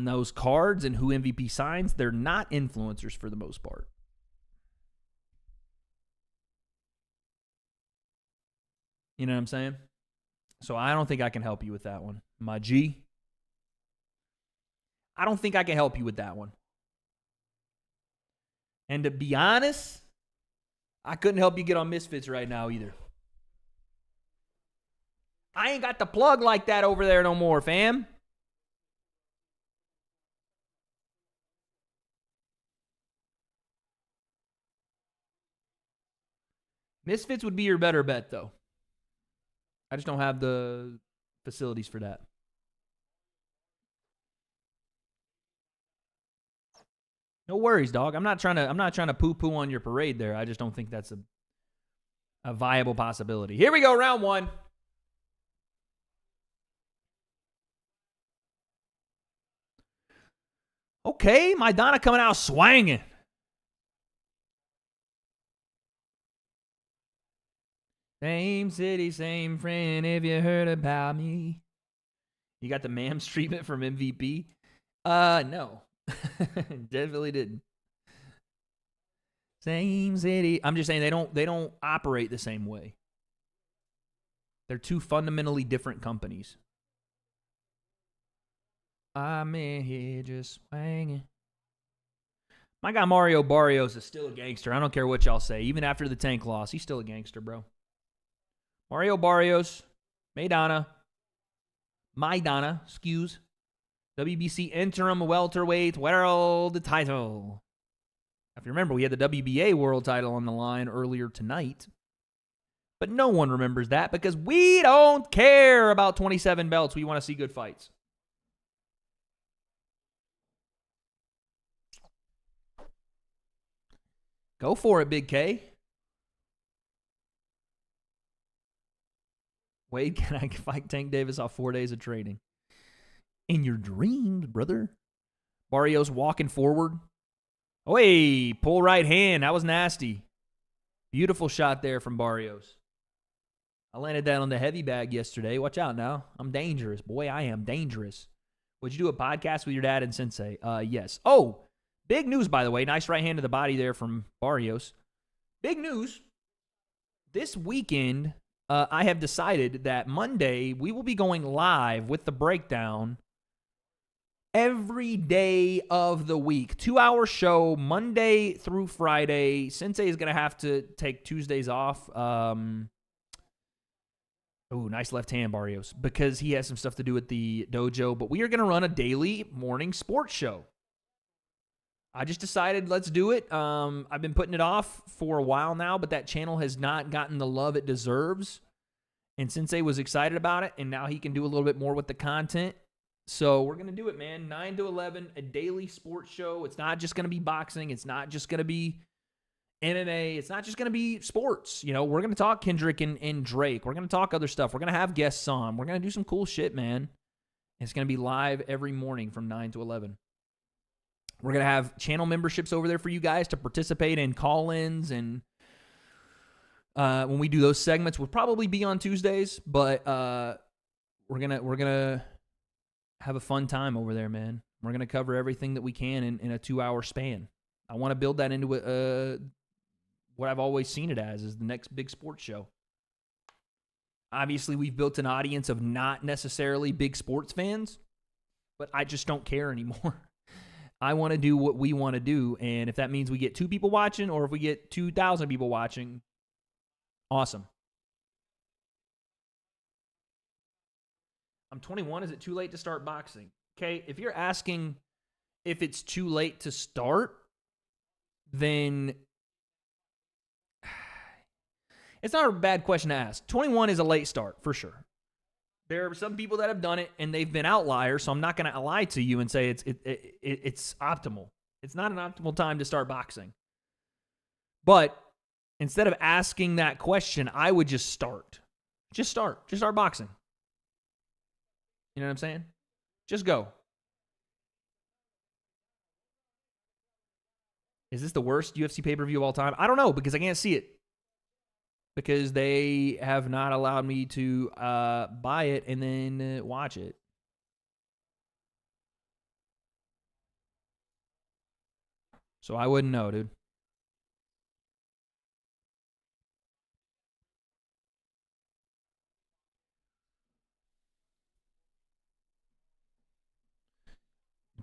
Speaker 1: those cards and who MVP signs, they're not influencers for the most part. You know what I'm saying? So I don't think I can help you with that one. My G. I don't think I can help you with that one. And to be honest, I couldn't help you get on Misfits right now either. I ain't got the plug like that over there no more, fam. Misfits would be your better bet, though. I just don't have the facilities for that. No worries, dog. I'm not trying to poo-poo on your parade there. I just don't think that's a viable possibility. Here we go, round one. Okay, Maidana coming out swanging. Same city, same friend, if you heard about me. You got the MAMS treatment from MVP? No. Definitely didn't. Same city. I'm just saying they don't operate the same way. They're two fundamentally different companies. I'm in here just swanging. My guy Mario Barrios is still a gangster. I don't care what y'all say. Even after the Tank loss, he's still a gangster, bro. Mario Barrios, Maidana, excuse. WBC interim welterweight world title. If you remember, we had the WBA world title on the line earlier tonight. But no one remembers that because we don't care about 27 belts. We want to see good fights. Go for it, Big K. Wade, can I fight Tank Davis off 4 days of training? In your dreams, brother. Barrios walking forward. Oh, hey, pull right hand. That was nasty. Beautiful shot there from Barrios. I landed that on the heavy bag yesterday. Watch out now. I'm dangerous. Boy, I am dangerous. Would you do a podcast with your dad and Sensei? Yes. Oh, big news, by the way. Nice right hand to the body there from Barrios. Big news. This weekend, I have decided that Monday we will be going live with the breakdown every day of the week. 2-hour show, Monday through Friday. Sensei is going to have to take Tuesdays off. Nice left hand, Barrios, because he has some stuff to do with the dojo. But we are going to run a daily morning sports show. I just decided let's do it. I've been putting it off for a while now, but that channel has not gotten the love it deserves. And Sensei was excited about it, and now he can do a little bit more with the content. So we're going to do it, man. 9 to 11, a daily sports show. It's not just going to be boxing. It's not just going to be MMA. It's not just going to be sports. You know, we're going to talk Kendrick and Drake. We're going to talk other stuff. We're going to have guests on. We're going to do some cool shit, man. It's going to be live every morning from 9 to 11. We're going to have channel memberships over there for you guys to participate in call-ins. And when we do those segments, we'll probably be on Tuesdays. But we're gonna have a fun time over there, man. We're going to cover everything that we can in a 2-hour span. I want to build that into what I've always seen it as is the next big sports show. Obviously, we've built an audience of not necessarily big sports fans, but I just don't care anymore. I want to do what we want to do, and if that means we get 2 people watching or if we get 2,000 people watching, awesome. I'm 21. Is it too late to start boxing? Okay, if you're asking if it's too late to start, then it's not a bad question to ask. 21 is a late start, for sure. There are some people that have done it, and they've been outliers, so I'm not going to lie to you and say it's optimal. It's not an optimal time to start boxing. But instead of asking that question, I would just start. Just start. Just start boxing. You know what I'm saying? Just go. Is this the worst UFC pay-per-view of all time? I don't know, because I can't see it. Because they have not allowed me to buy it and then watch it. So I wouldn't know, dude.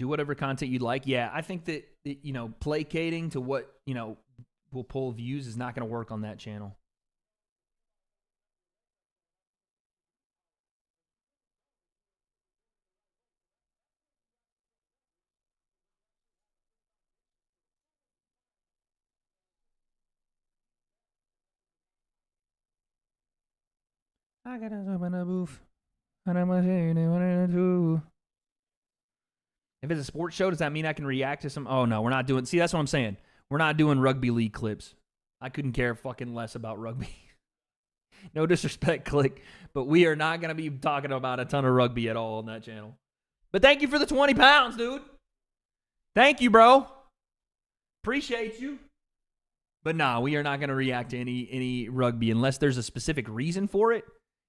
Speaker 1: do whatever content you'd like. Yeah, I think that, you know, placating to what, you know, will pull views is not going to work on that channel. I got to open a booth. And I'm do. If it's a sports show, does that mean I can react to some? Oh, no, we're not doing. See, that's what I'm saying. We're not doing rugby league clips. I couldn't care fucking less about rugby. No disrespect, Click, but we are not going to be talking about a ton of rugby at all on that channel. But thank you for the 20 pounds, dude. Thank you, bro. Appreciate you. But nah, we are not going to react to any rugby unless there's a specific reason for it.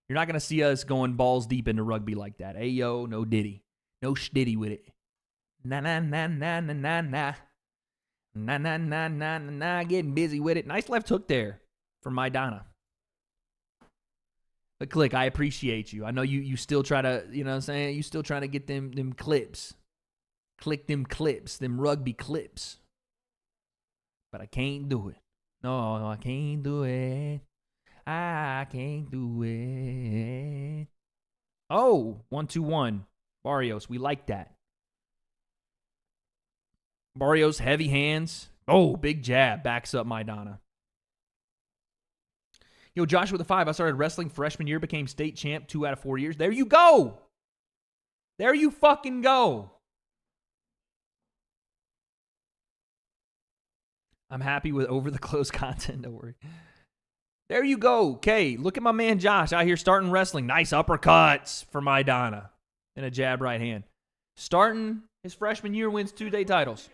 Speaker 1: You're not going to see us going balls deep into rugby like that. Hey, yo, no diddy. No shdiddy with it. Na na na na na na na. Na na na na na na. Getting busy with it. Nice left hook there from Maidana. But Click, I appreciate you. I know you still try to, you know what I'm saying? You still trying to get them clips. Click them clips, them rugby clips. But I can't do it. No, I can't do it. I can't do it. Oh, 1-2-1. Barrios, we like that. Barrios, heavy hands. Oh, big jab. Backs up Maidana. Yo, Josh with a 5. I started wrestling freshman year, became state champ 2 out of 4 years. There you go. There you fucking go. I'm happy with over-the-close content. Don't worry. There you go. Okay, look at my man Josh out here starting wrestling. Nice uppercuts for Maidana. And a jab right hand. Starting his freshman year, wins 2 state titles.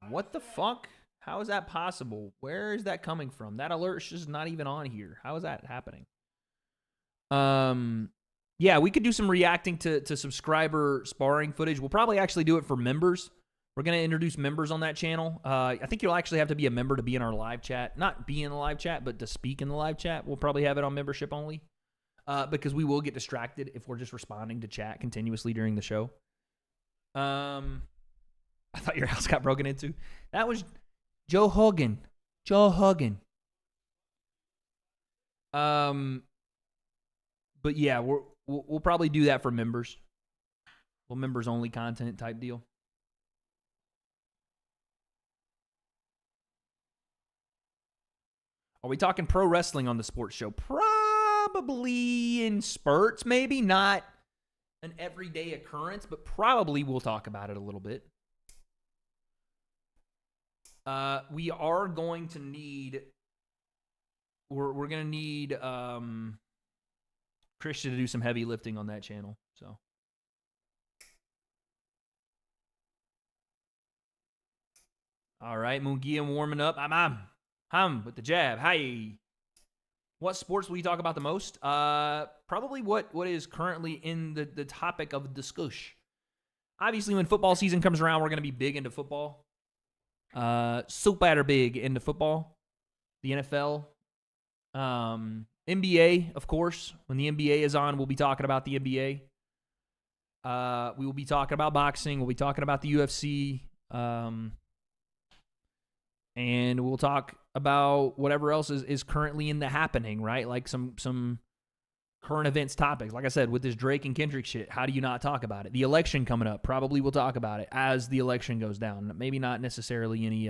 Speaker 1: What the fuck? How is that possible? Where is that coming from? That alert's just not even on here. How is that happening? Yeah, we could do some reacting to subscriber sparring footage. We'll probably actually do it for members. We're going to introduce members on that channel. I think you'll actually have to be a member to be in our live chat. Not be in the live chat, but to speak in the live chat. We'll probably have it on membership only. Because we will get distracted if we're just responding to chat continuously during the show. I thought your house got broken into. That was Joe Hogan. Joe Hogan. But yeah, we'll probably do that for members. Well, members only content type deal. Are we talking pro wrestling on the sports show? Probably in spurts, maybe not an everyday occurrence, but probably we'll talk about it a little bit. We are going to need, we're going to need Christian to do some heavy lifting on that channel. So, all right, Munguia warming up. I'm with the jab. Hi. What sports will you talk about the most? Probably what is currently in the topic of discussion. Obviously, when football season comes around, we're going to be big into football. Super big into football. The NFL. NBA, of course. When the NBA is on, we'll be talking about the NBA. We will be talking about boxing. We'll be talking about the UFC. And we'll talk about whatever else is currently in the happening, right? Like some current events topics. Like I said, with this Drake and Kendrick shit, how do you not talk about it? The election coming up, probably we'll talk about it as the election goes down. Maybe not necessarily any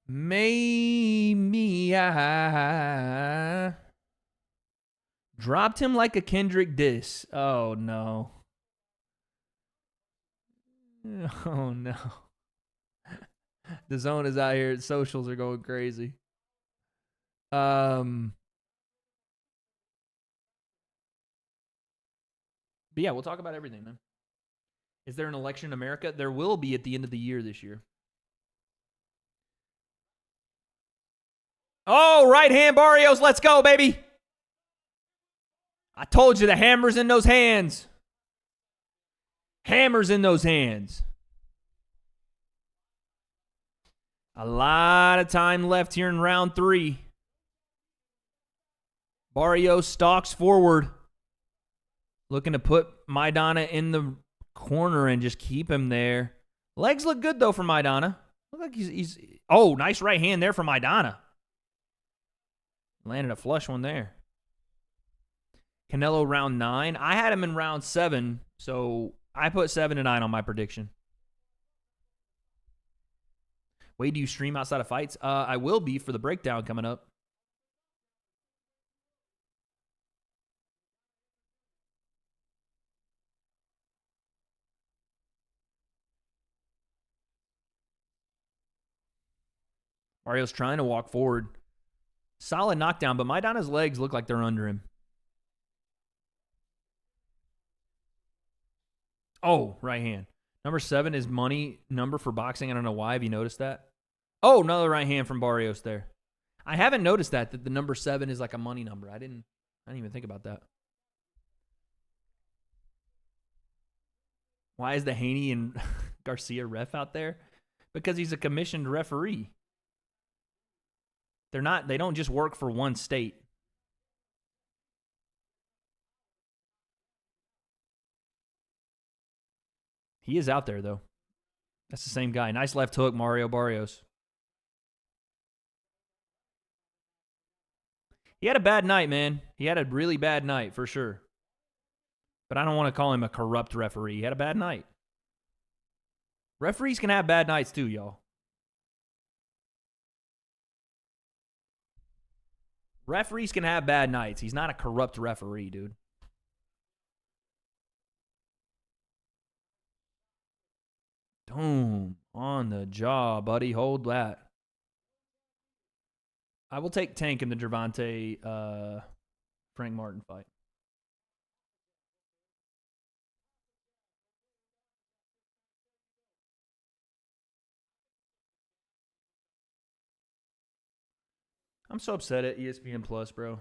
Speaker 1: maybe I dropped him like a Kendrick diss. Oh no. Oh no. The zone is out here. Socials are going crazy. But yeah, we'll talk about everything, man. Is there an election in America? There will be at the end of the year this year. Oh, right hand Barrios. Let's go, baby. I told you the hammer's in those hands. Hammer's in those hands. A lot of time left here in round 3. Barrios stalks forward. Looking to put Maidana in the corner and just keep him there. Legs look good, though, for Maidana. Look like he's... Oh, nice right hand there for Maidana. Landed a flush one there. Canelo round 9. I had him in round 7, so I put 7-9 on my prediction. Wade, do you stream outside of fights? I will be for the breakdown coming up. Mario's trying to walk forward. Solid knockdown, but Maidana's legs look like they're under him. Oh, right hand. Number 7 is money number for boxing. I don't know why. Have you noticed that? Oh, another right hand from Barrios there. I haven't noticed that the number 7 is like a money number. I didn't even think about that. Why is the Haney and Garcia ref out there? Because he's a commissioned referee. They don't just work for one state. He is out there, though. That's the same guy. Nice left hook, Mario Barrios. He had a bad night, man. He had a really bad night, for sure. But I don't want to call him a corrupt referee. He had a bad night. Referees can have bad nights, too, y'all. Referees can have bad nights. He's not a corrupt referee, dude. Boom. On the jaw, buddy. Hold that. I will take Tank in the Gervonta Frank Martin fight. I'm so upset at ESPN Plus, bro.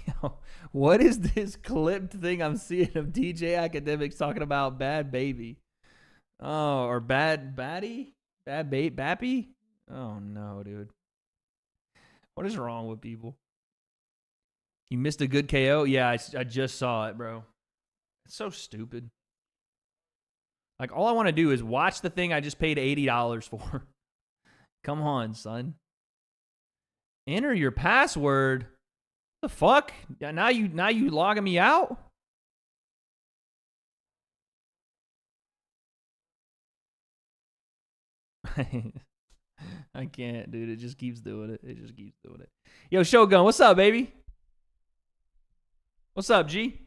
Speaker 1: Yo, what is this clipped thing I'm seeing of DJ Academics talking about bad baby? Oh, or bad baddie? Bad bappy? Oh, no, dude. What is wrong with people? You missed a good KO? Yeah, I just saw it, bro. It's so stupid. Like, all I want to do is watch the thing I just paid $80 for. Come on, son. Enter your password. The fuck? Yeah, now you logging me out? I can't, dude. It just keeps doing it. It just keeps doing it. Yo, Shogun, what's up, baby? What's up, G?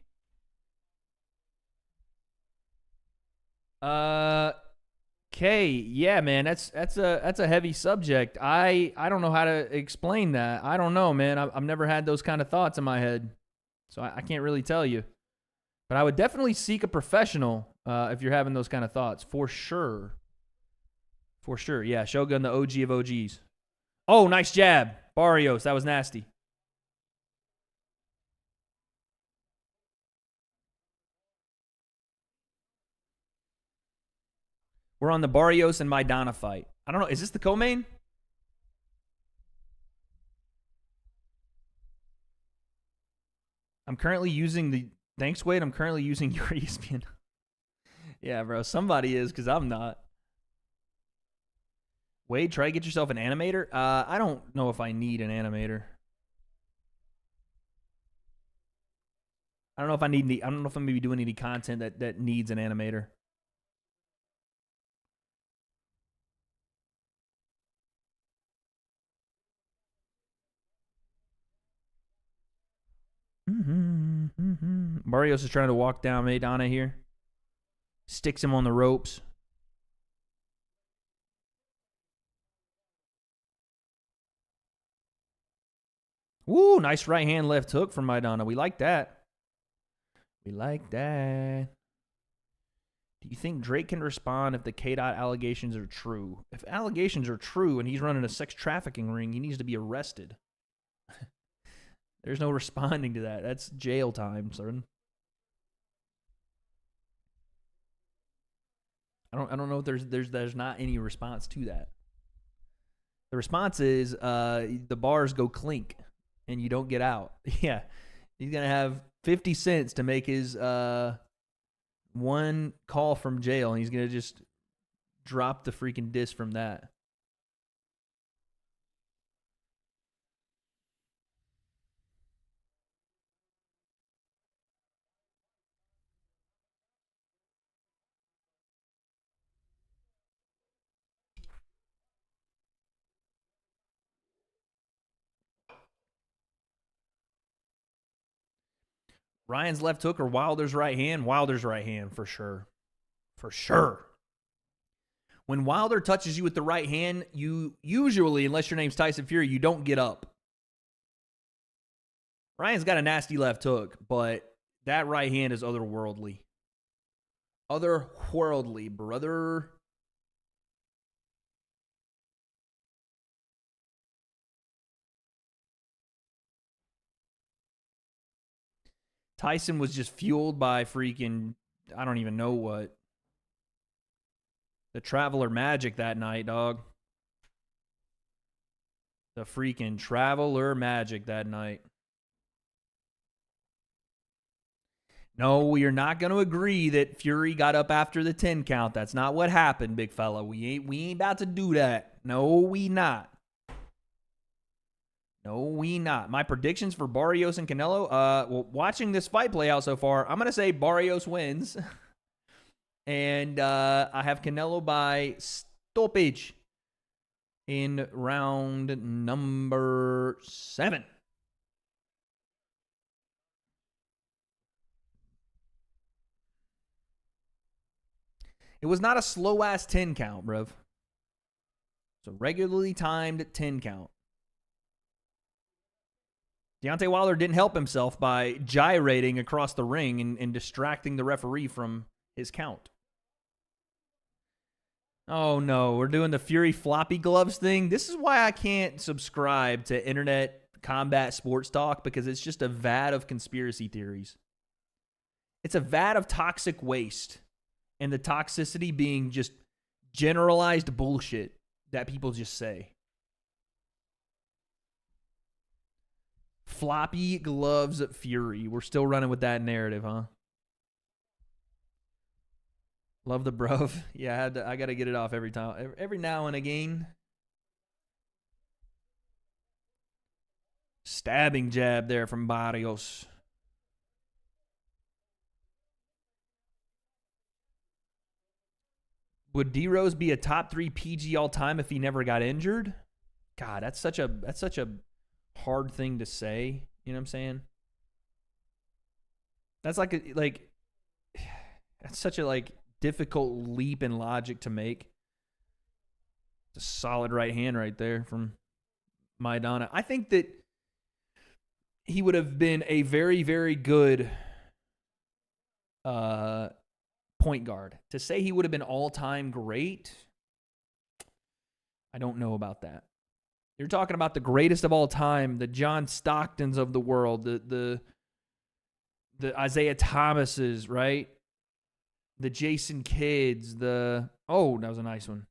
Speaker 1: K, yeah, man, that's a heavy subject. I don't know how to explain that. I don't know, man. I've never had those kind of thoughts in my head, so I can't really tell you. But I would definitely seek a professional if you're having those kind of thoughts, for sure. For sure, yeah. Shogun, the OG of OGs. Oh, nice jab, Barrios. That was nasty. We're on the Barrios and Maidana fight. I don't know. Is this the co-main? I'm currently using the... Thanks, Wade. I'm currently using your ESPN. Yeah, bro. Somebody is, because I'm not. Wade, try to get yourself an animator. I don't know if I need an animator. I don't know if I need... I don't know if I'm going to be doing any content that needs an animator. Barrios is trying to walk down Maidana here. Sticks him on the ropes. Woo, nice right hand, left hook from Maidana. We like that. We like that. Do you think Drake can respond if the K-Dot allegations are true? If allegations are true and he's running a sex trafficking ring, he needs to be arrested. There's no responding to that. That's jail time, son. I don't know if there's not any response to that. The response is the bars go clink and you don't get out. Yeah. He's going to have 50 cents to make his one call from jail, and he's going to just drop the freaking disc from that. Ryan's left hook or Wilder's right hand? Wilder's right hand for sure. For sure. When Wilder touches you with the right hand, you usually, unless your name's Tyson Fury, you don't get up. Ryan's got a nasty left hook, but that right hand is otherworldly. Otherworldly, brother. Tyson was just fueled by freaking, I don't even know what. The Traveler Magic that night, dog. The freaking Traveler Magic that night. No, you're not going to agree that Fury got up after the 10 count. That's not what happened, big fella. We ain't about to do that. No, we not. No, we not. My predictions for Barrios and Canelo. Well, watching this fight play out so far, I'm going to say Barrios wins. And I have Canelo by stoppage in round number 7. It was not a slow-ass 10 count, bruv. It's a regularly timed 10 count. Deontay Wilder didn't help himself by gyrating across the ring and distracting the referee from his count. Oh, no. We're doing the Fury floppy gloves thing. This is why I can't subscribe to internet combat sports talk, because it's just a vat of conspiracy theories. It's a vat of toxic waste, and the toxicity being just generalized bullshit that people just say. Floppy gloves at Fury. We're still running with that narrative, huh? Love the bruv. Yeah, I got to get it off every time. Every now and again. Stabbing jab there from Barrios. Would D Rose be a top 3 PG all time if he never got injured? God, that's such a hard thing to say. You know what I'm saying? That's that's such a difficult leap in logic to make. It's a solid right hand right there from Maidana. I think that he would have been a very, very good point guard. To say he would have been all-time great, I don't know about that. You're talking about the greatest of all time, the John Stocktons of the world, the Isaiah Thomases, right? The Jason Kidds, that was a nice one.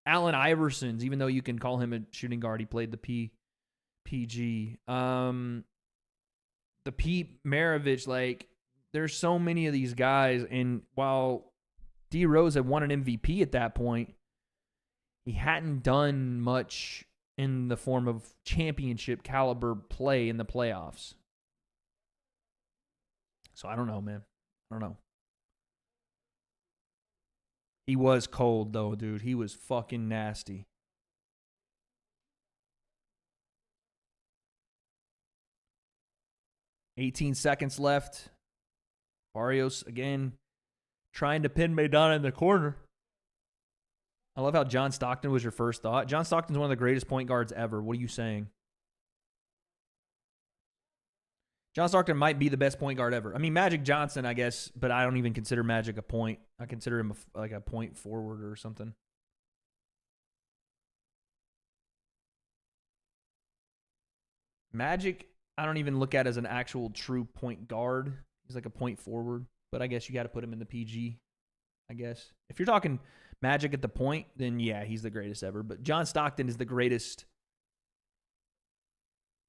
Speaker 1: Allen Iversons, even though you can call him a shooting guard, he played the PG. The Pete Maravich, there's so many of these guys, and while D Rose had won an MVP at that point, he hadn't done much in the form of championship caliber play in the playoffs. So I don't know, man. I don't know. He was cold, though, dude. He was fucking nasty. $18 seconds left. Barrios, again, trying to pin Maidana in the corner. I love how John Stockton was your first thought. John Stockton's one of the greatest point guards ever. What are you saying? John Stockton might be the best point guard ever. I mean, Magic Johnson, I guess, but I don't even consider Magic a point. I consider him a point forward or something. Magic, I don't even look at as an actual true point guard. He's like a point forward, but I guess you got to put him in the PG I guess. If you're talking Magic at the point, then yeah, he's the greatest ever. But John Stockton is the greatest.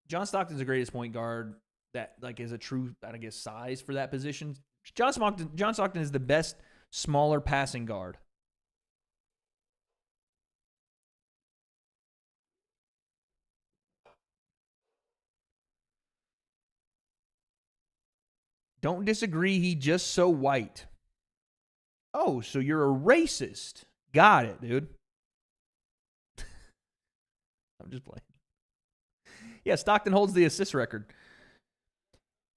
Speaker 1: John Stockton's the greatest point guard that like is a true, I guess, size for that position. John Stockton is the best smaller passing guard. Don't disagree. He just so white. Oh, so you're a racist. Got it, dude. I'm just playing. Yeah, Stockton holds the assist record.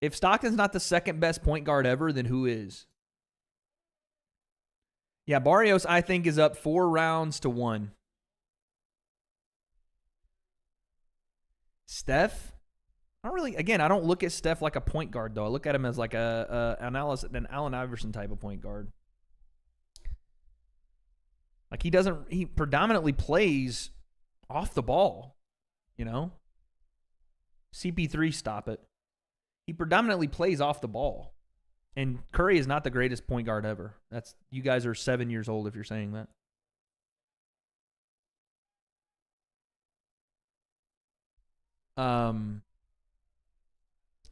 Speaker 1: If Stockton's not the second best point guard ever, then who is? Yeah, Barrios, I think, is up 4 rounds to 1. Steph? I don't look at Steph like a point guard, though. I look at him as like an Allen Iverson type of point guard. Like he predominantly plays off the ball, you know? CP3, stop it. He predominantly plays off the ball. And Curry is not the greatest point guard ever. You guys are 7 years old if you're saying that.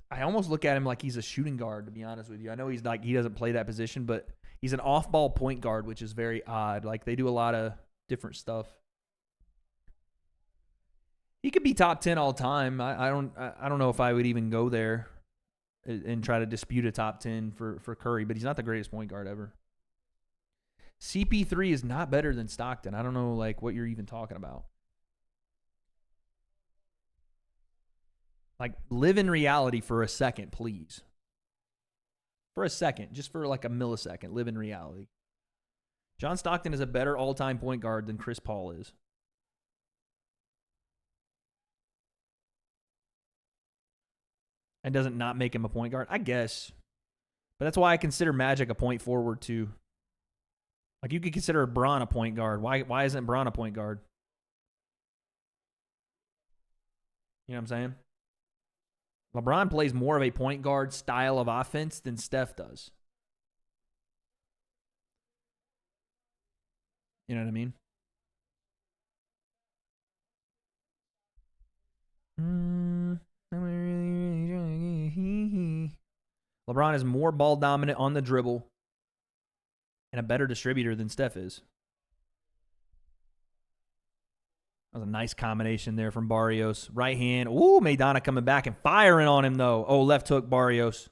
Speaker 1: I almost look at him like he's a shooting guard, to be honest with you. I know he doesn't play that position, but he's an off-ball point guard, which is very odd. Like, they do a lot of different stuff. He could be top 10 all time. I don't know if I would even go there and try to dispute a top 10 for Curry, but he's not the greatest point guard ever. CP3 is not better than Stockton. I don't know like what you're even talking about. Like, live in reality for a second, please. For a second, just for like a millisecond, live in reality. John Stockton is a better all-time point guard than Chris Paul is. And doesn't not make him a point guard? I guess. But that's why I consider Magic a point forward too. Like, you could consider Bron a point guard. Why isn't Bron a point guard? You know what I'm saying? LeBron plays more of a point guard style of offense than Steph does. You know what I mean? LeBron is more ball dominant on the dribble and a better distributor than Steph is. That was a nice combination there from Barrios. Right hand. Ooh, Maidana coming back and firing on him, though. Oh, left hook, Barrios.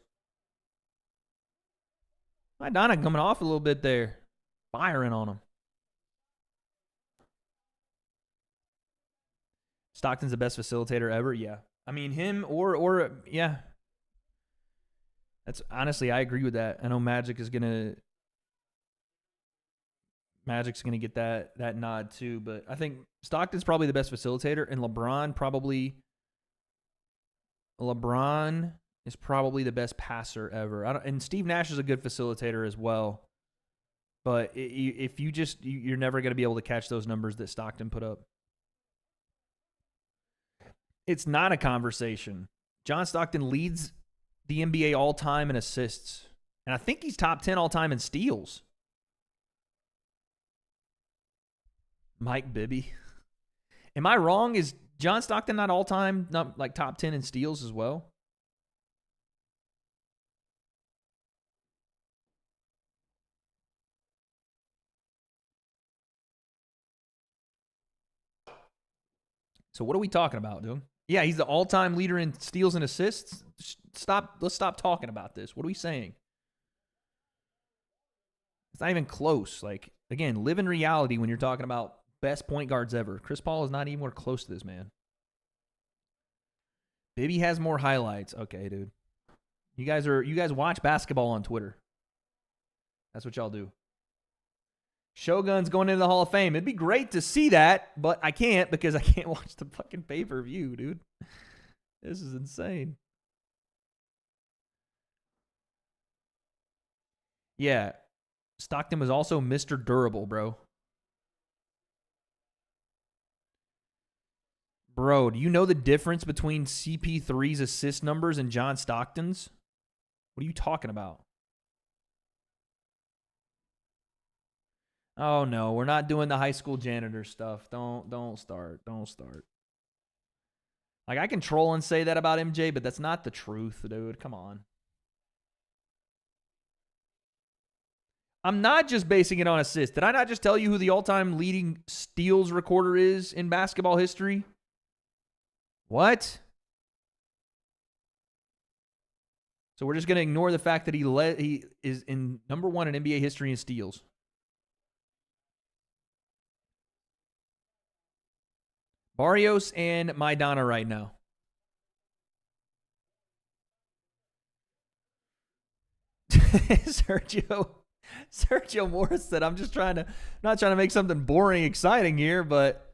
Speaker 1: Maidana coming off a little bit there. Firing on him. Stockton's the best facilitator ever? Yeah. I mean, him or yeah. That's honestly, I agree with that. I know Magic's gonna get that nod too, but I think Stockton's probably the best facilitator, and LeBron is probably the best passer ever. And Steve Nash is a good facilitator as well, but if you're never going to be able to catch those numbers that Stockton put up. It's not a conversation. John Stockton leads the NBA all time in assists, and I think he's top 10 all time in steals. Mike Bibby. Am I wrong? Is John Stockton not all-time, not like top 10 in steals as well? So what are we talking about, dude? Yeah, he's the all-time leader in steals and assists. Let's stop talking about this. What are we saying? It's not even close. Like, again, live in reality when you're talking about best point guards ever. Chris Paul is not anywhere close to this, man. Bibby has more highlights. Okay, dude. You guys watch basketball on Twitter. That's what y'all do. Shogun's going into the Hall of Fame. It'd be great to see that, but I can't because I can't watch the fucking pay-per-view, dude. This is insane. Yeah. Stockton was also Mr. Durable, bro. Bro, do you know the difference between CP3's assist numbers and John Stockton's? What are you talking about? Oh no, we're not doing the high school janitor stuff. Don't start. Don't start. Like, I can troll and say that about MJ, but that's not the truth, dude. Come on. I'm not just basing it on assists. Did I not just tell you who the all-time leading steals recorder is in basketball history? What? So we're just going to ignore the fact that he is in number 1 in NBA history in steals. Barrios and Maidana right now. Sergio Morris said, I'm just not trying to make something boring exciting here, but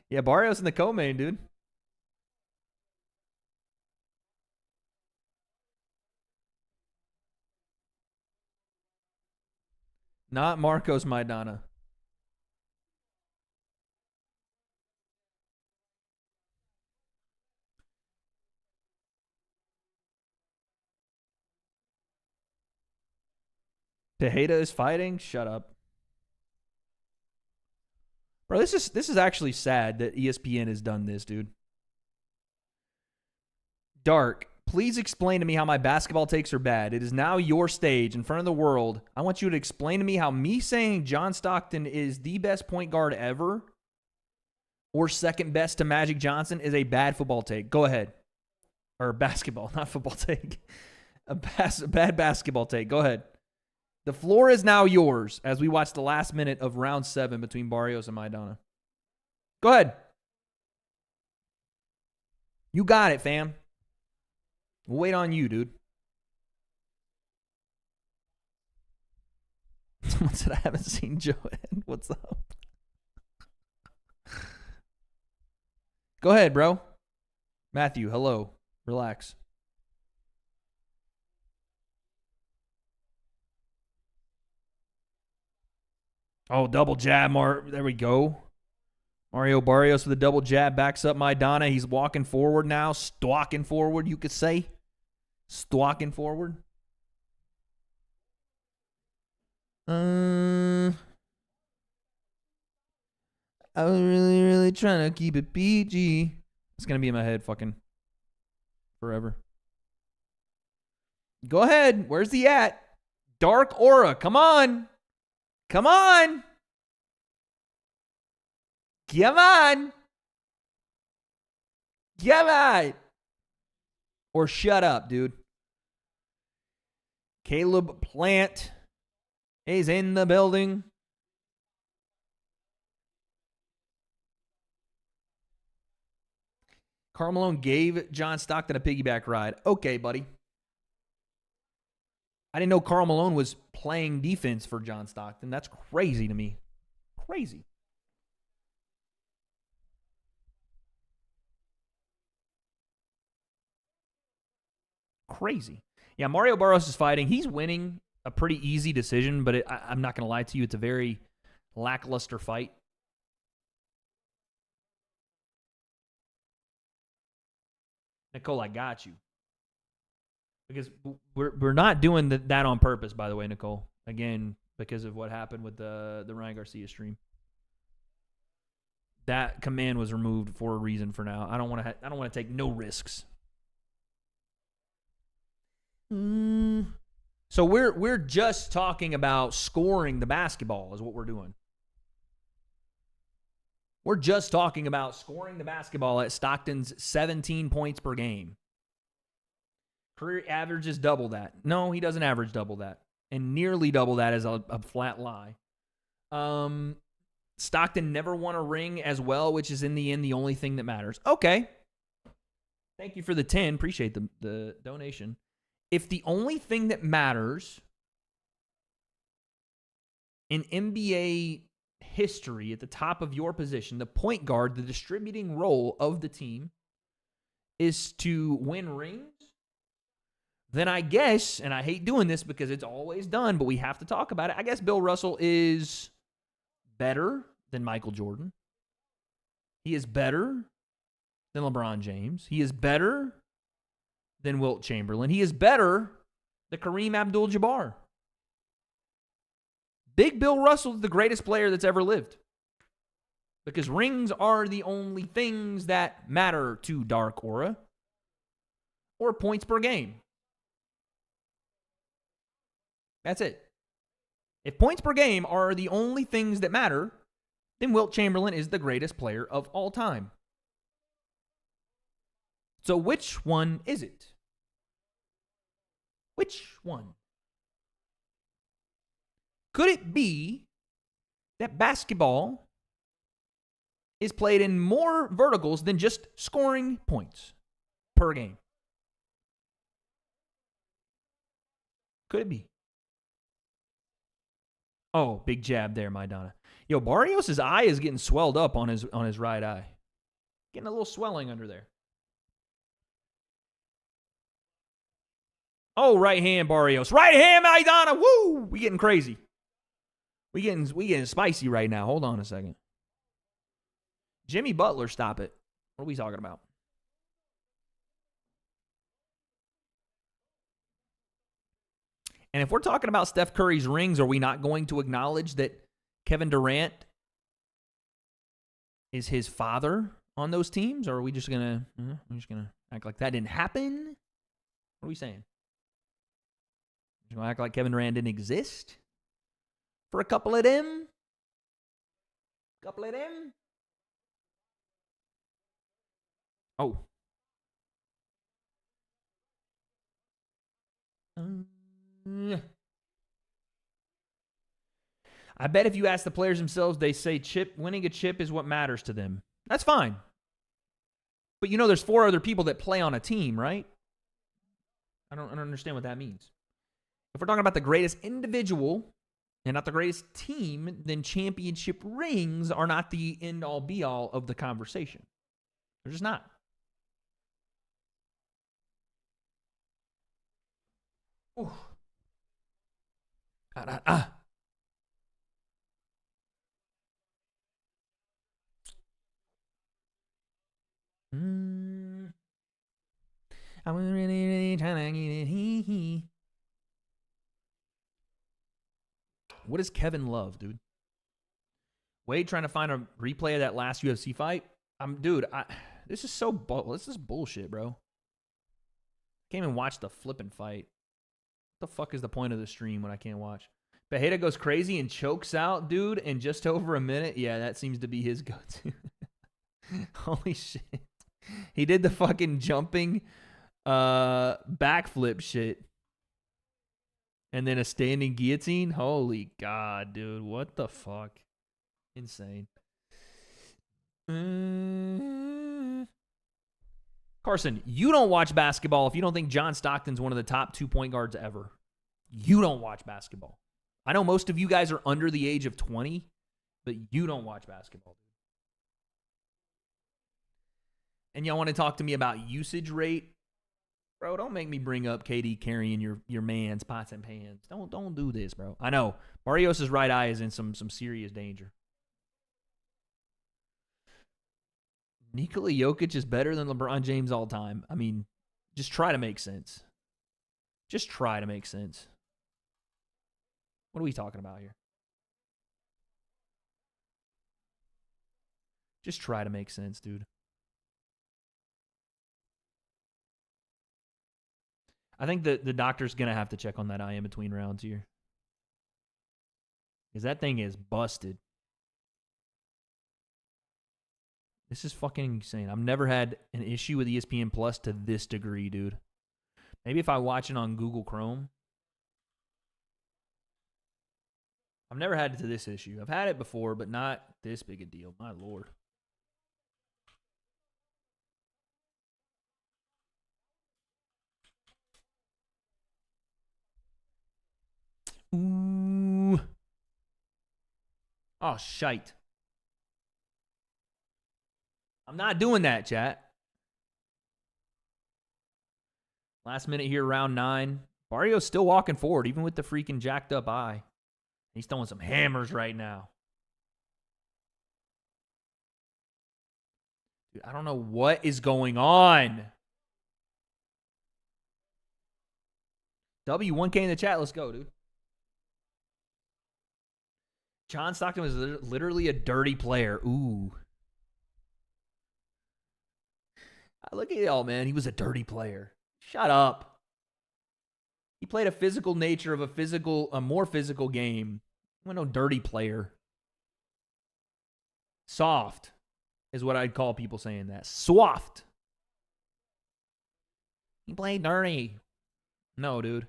Speaker 1: yeah, Barrios in the co-main, dude. Not Marcos Maidana. Tejeda is fighting? Shut up. Bro, this is actually sad that ESPN has done this, dude. Dark, please explain to me how my basketball takes are bad. It is now your stage in front of the world. I want you to explain to me how me saying John Stockton is the best point guard ever or second best to Magic Johnson is a bad football take. Go ahead. Or basketball, not football take. A bad basketball take. Go ahead. The floor is now yours as we watch the last minute of round 7 between Barrios and Maidana. Go ahead. You got it, fam. We'll wait on you, dude. Someone said I haven't seen Joanne. What's up? Go ahead, bro. Matthew, hello. Relax. Oh, double jab. There we go. Mario Barrios with a double jab backs up Maidana. He's walking forward now. Stalking forward, you could say. Stalking forward. I was really trying to keep it PG. It's going to be in my head fucking forever. Go ahead. Where's he at? Dark Aura. Come on. Come on. Come on. Come on. Or shut up, dude. Caleb Plant is in the building. Karl Malone gave John Stockton a piggyback ride. Okay, buddy. I didn't know Karl Malone was playing defense for John Stockton. That's crazy to me. Crazy. Crazy. Yeah, Mario Barrios is fighting. He's winning a pretty easy decision, but I'm not going to lie to you. It's a very lackluster fight. Nicole, I got you. Because we're not doing that on purpose, by the way, Nicole. Again, because of what happened with the Ryan Garcia stream. That command was removed for a reason for now. I don't want to take no risks. So we're just talking about scoring the basketball is what we're doing. We're just talking about scoring the basketball at Stockton's 17 points per game. Career average is double that. No, he doesn't average double that. And nearly double that is a flat lie. Stockton never won a ring as well, which is in the end the only thing that matters. Okay. Thank you for the 10. Appreciate the donation. If the only thing that matters in NBA history at the top of your position, the point guard, the distributing role of the team, is to win rings, then I guess, and I hate doing this because it's always done, but we have to talk about it. I guess Bill Russell is better than Michael Jordan. He is better than LeBron James. He is better than Wilt Chamberlain. He is better the Kareem Abdul-Jabbar. Big Bill Russell's the greatest player that's ever lived. Because rings are the only things that matter to Dark Aura. Or points per game. That's it. If points per game are the only things that matter, then Wilt Chamberlain is the greatest player of all time. So which one is it? Which one? Could it be that basketball is played in more verticals than just scoring points per game? Could it be? Oh, big jab there, my Donna. Yo, Barrios' eye is getting swelled up on his right eye. Getting a little swelling under there. Oh, right hand, Barrios. Right hand, Maidana. Woo! We getting crazy. We getting spicy right now. Hold on a second. Jimmy Butler, stop it. What are we talking about? And if we're talking about Steph Curry's rings, are we not going to acknowledge that Kevin Durant is his father on those teams? Or are we just gonna act like that didn't happen? What are we saying? Just gonna act like Kevin Durant didn't exist for a couple of them? Oh. I bet if you ask the players themselves, they say winning a chip is what matters to them. That's fine. But you know there's 4 other people that play on a team, right? I don't understand what that means. If we're talking about the greatest individual and not the greatest team, then championship rings are not the end-all, be-all of the conversation. They're just not. Ooh. I was really trying to get it. What is Kevin Love, dude? Wade trying to find a replay of that last UFC fight. This is bullshit, bro. Can't even watch the flipping fight. What the fuck is the point of the stream when I can't watch? Viejo goes crazy and chokes out, dude, in just over a minute. Yeah, that seems to be his go-to. Holy shit. He did the fucking jumping backflip shit. And then a standing guillotine. Holy God, dude. What the fuck? Insane. Carson, you don't watch basketball if you don't think John Stockton's one of the top 2 point guards ever. You don't watch basketball. I know most of you guys are under the age of 20, but you don't watch basketball. And y'all want to talk to me about usage rate? Bro, don't make me bring up KD carrying your man's pots and pans. Don't do this, bro. I know. Barrios' right eye is in some serious danger. Nikola Jokic is better than LeBron James all time. I mean, just try to make sense. Just try to make sense. What are we talking about here? Just try to make sense, dude. I think the doctor's going to have to check on that eye in between rounds here. Because that thing is busted. This is fucking insane. I've never had an issue with ESPN Plus to this degree, dude. Maybe if I watch it on Google Chrome. I've never had it to this issue. I've had it before, but not this big a deal. My Lord. Ooh. Oh, shite. I'm not doing that, chat. Last minute here, round 9. Barrio's still walking forward, even with the freaking jacked up eye. He's throwing some hammers right now. Dude, I don't know what is going on. W1K in the chat. Let's go, dude. John Stockton was literally a dirty player. Ooh. Look at y'all, man. He was a dirty player. Shut up. He played a physical nature of a more physical game. He wasn't no dirty player. Soft is what I'd call people saying that. Soft. He played dirty. No, dude.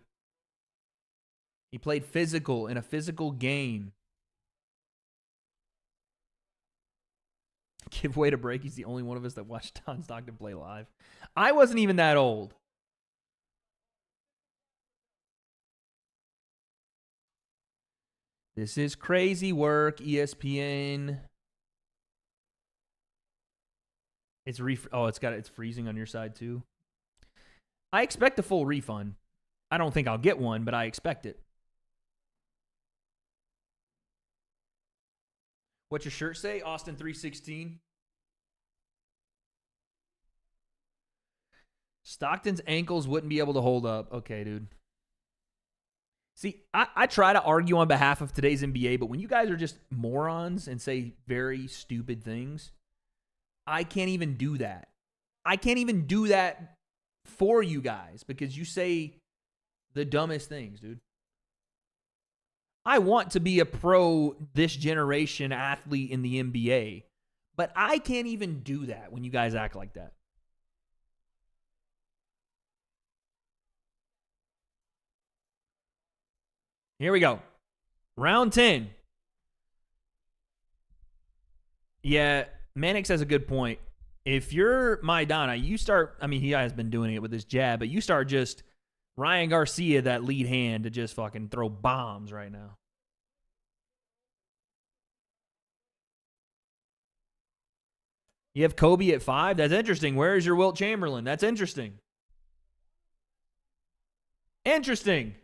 Speaker 1: He played physical in a physical game. Give way to break. He's the only one of us that watched John Stockton play live. I wasn't even that old. This is crazy work, ESPN. It's it's freezing on your side too. I expect a full refund. I don't think I'll get one, but I expect it. What's your shirt say? Austin 316. Stockton's ankles wouldn't be able to hold up. Okay, dude. See, I try to argue on behalf of today's NBA, but when you guys are just morons and say very stupid things, I can't even do that. I can't even do that for you guys because you say the dumbest things, dude. I want to be a pro this generation athlete in the NBA, but I can't even do that when you guys act like that. Here we go. Round 10. Yeah, Mannix has a good point. If you're Maidana, you start, I mean, he has been doing it with his jab, but you start just Ryan Garcia, that lead hand, to just fucking throw bombs right now. You have Kobe at 5? That's interesting. Where is your Wilt Chamberlain? That's interesting. Interesting.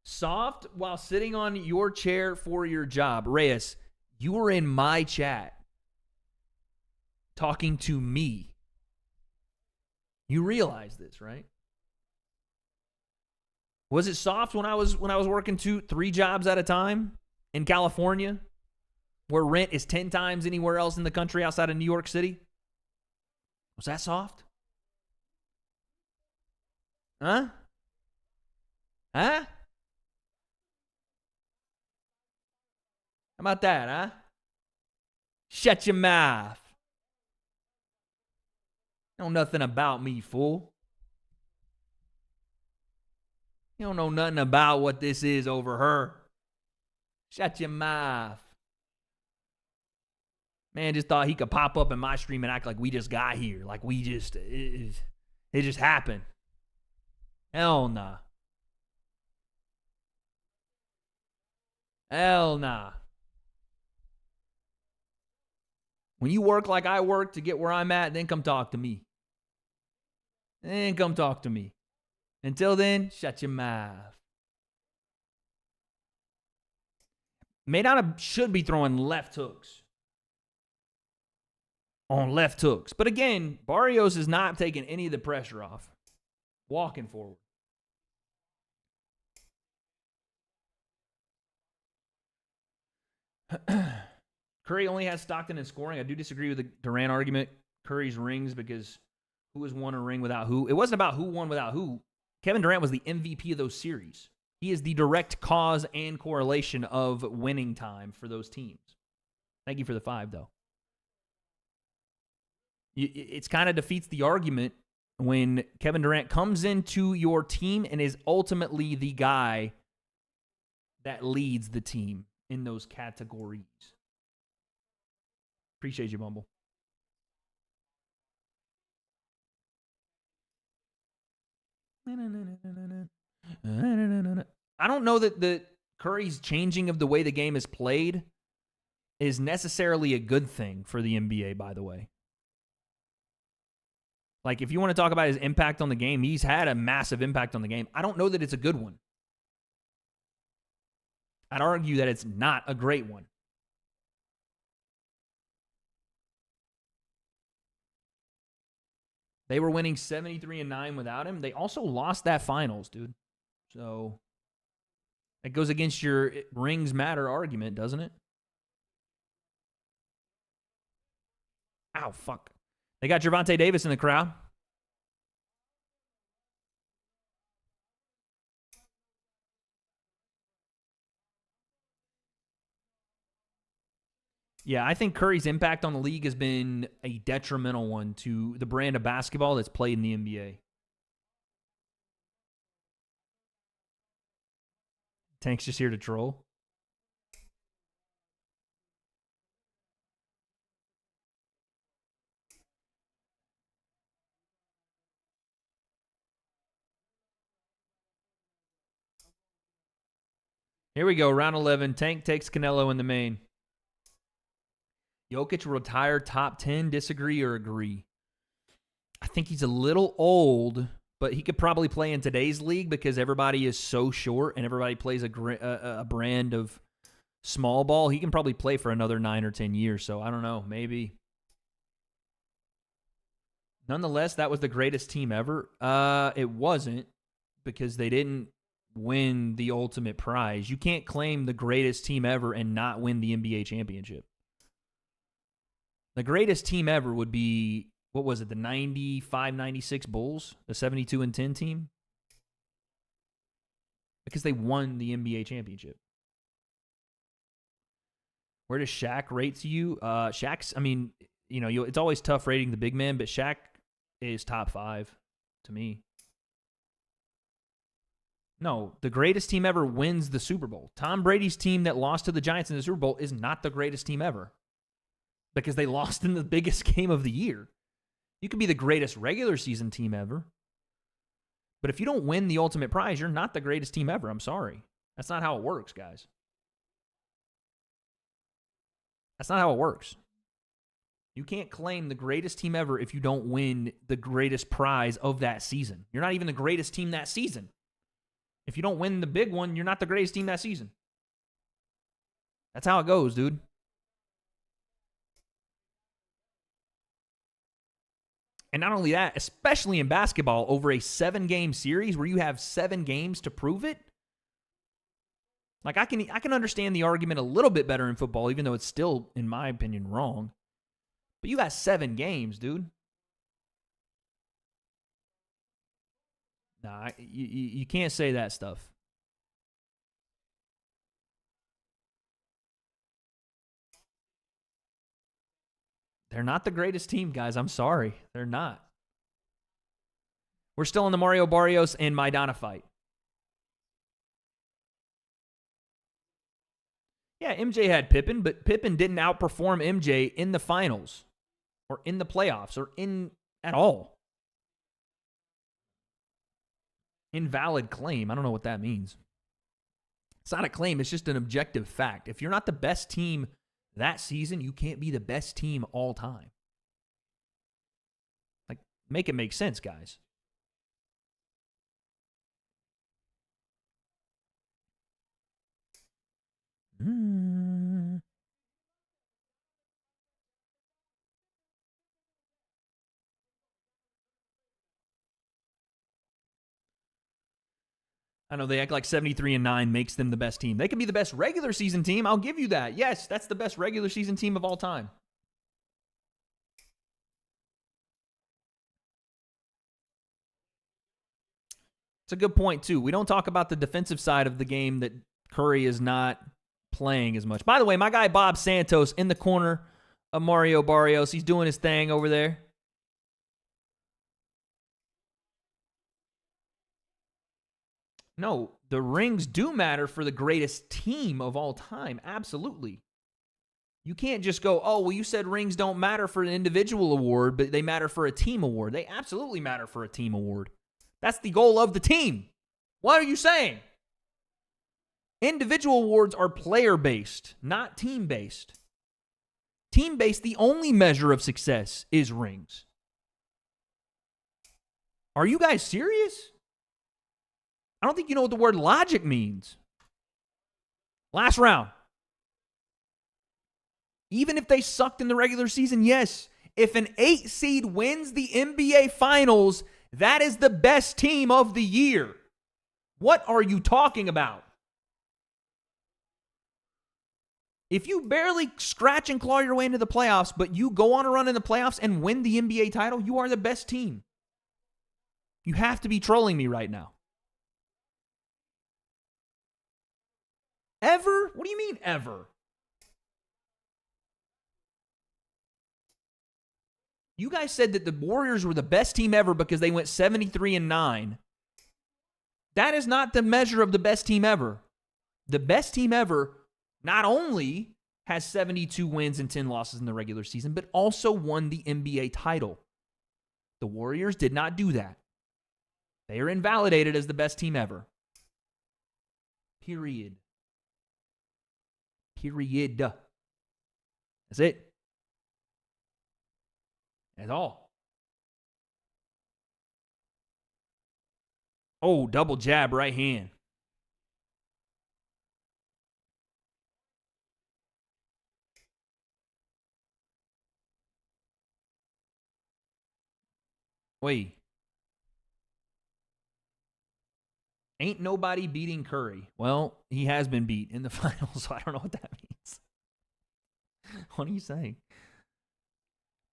Speaker 1: Soft while sitting on your chair for your job. Reyes, you were in my chat talking to me. You realize this, right? Was it soft when I was working 2-3 jobs at a time in California, where rent is 10 times anywhere else in the country outside of New York City? Was that soft? Huh? Huh? How about that, huh? Shut your mouth. You know nothing about me, fool. You don't know nothing about what this is over her. Shut your mouth. Man just thought he could pop up in my stream and act like we just got here. Like it just happened. Hell nah. Hell nah. When you work like I work to get where I'm at, then come talk to me. Then come talk to me. Until then, shut your mouth. Maidana should be throwing left hooks. On left hooks. But again, Barrios is not taking any of the pressure off. Walking forward. Curry only has Stockton in scoring. I do disagree with the Durant argument. Curry's rings because who has won a ring without who? It wasn't about who won without who. Kevin Durant was the MVP of those series. He is the direct cause and correlation of winning time for those teams. Thank you for the 5, though. It's kind of defeats the argument when Kevin Durant comes into your team and is ultimately the guy that leads the team in those categories. Appreciate you, Bumble. I don't know that the Curry's changing of the way the game is played is necessarily a good thing for the NBA, by the way. Like, if you want to talk about his impact on the game, he's had a massive impact on the game. I don't know that it's a good one. I'd argue that it's not a great one. They were winning 73-9 without him. They also lost that finals, dude. So it goes against your rings matter argument, doesn't it? Ow, fuck. They got Gervonta Davis in the crowd. Yeah, I think Curry's impact on the league has been a detrimental one to the brand of basketball that's played in the NBA. Tank's just here to troll. Here we go, round 11. Tank takes Canelo in the main. Jokic retired top 10, disagree or agree? I think he's a little old, but he could probably play in today's league because everybody is so short and everybody plays a brand of small ball. He can probably play for another 9 or 10 years, so I don't know, maybe. Nonetheless, that was the greatest team ever. It wasn't because they didn't win the ultimate prize. You can't claim the greatest team ever and not win the NBA championship. The greatest team ever would be, what was it, the 95-96 Bulls, the 72-10 team? Because they won the NBA championship. Where does Shaq rate to you? Shaq's, I mean, you know, it's always tough rating the big man, but Shaq is top 5 to me. No, the greatest team ever wins the Super Bowl. Tom Brady's team that lost to the Giants in the Super Bowl is not the greatest team ever. Because they lost in the biggest game of the year. You could be the greatest regular season team ever. But if you don't win the ultimate prize, you're not the greatest team ever. I'm sorry. That's not how it works, guys. That's not how it works. You can't claim the greatest team ever if you don't win the greatest prize of that season. You're not even the greatest team that season. If you don't win the big one, you're not the greatest team that season. That's how it goes, dude. And not only that, especially in basketball, over a 7-game series where you have 7 games to prove it. Like, I can understand the argument a little bit better in football, even though it's still, in my opinion, wrong. But you got 7 games, dude. Nah, you can't say that stuff. They're not the greatest team, guys. I'm sorry. They're not. We're still in the Mario Barrios and Maidana fight. Yeah, MJ had Pippen, but Pippen didn't outperform MJ in the finals or in the playoffs or in at all. Invalid claim. I don't know what that means. It's not a claim. It's just an objective fact. If you're not the best team that season, you can't be the best team all time. Like, make it make sense, guys. I know they act like 73-9 makes them the best team. They can be the best regular season team. I'll give you that. Yes, that's the best regular season team of all time. It's a good point, too. We don't talk about the defensive side of the game that Curry is not playing as much. By the way, my guy Bob Santos in the corner of Mario Barrios. He's doing his thing over there. No, the rings do matter for the greatest team of all time. Absolutely. You can't just go, oh, well, you said rings don't matter for an individual award, but they matter for a team award. They absolutely matter for a team award. That's the goal of the team. What are you saying? Individual awards are player-based, not team-based. Team-based, the only measure of success is rings. Are you guys serious? I don't think you know what the word logic means. Last round. Even if they sucked in the regular season, yes. If an 8 seed wins the NBA Finals, that is the best team of the year. What are you talking about? If you barely scratch and claw your way into the playoffs, but you go on a run in the playoffs and win the NBA title, you are the best team. You have to be trolling me right now. Ever? What do you mean ever? You guys said that the Warriors were the best team ever because they went 73-9. That is not the measure of the best team ever. The best team ever not only has 72 wins and 10 losses in the regular season, but also won the NBA title. The Warriors did not do that. They are invalidated as the best team ever. Period. Period. That's it. That's all. Oh, double jab, right hand. Wait. Ain't nobody beating Curry. Well, he has been beat in the finals, so I don't know what that means. What are you saying?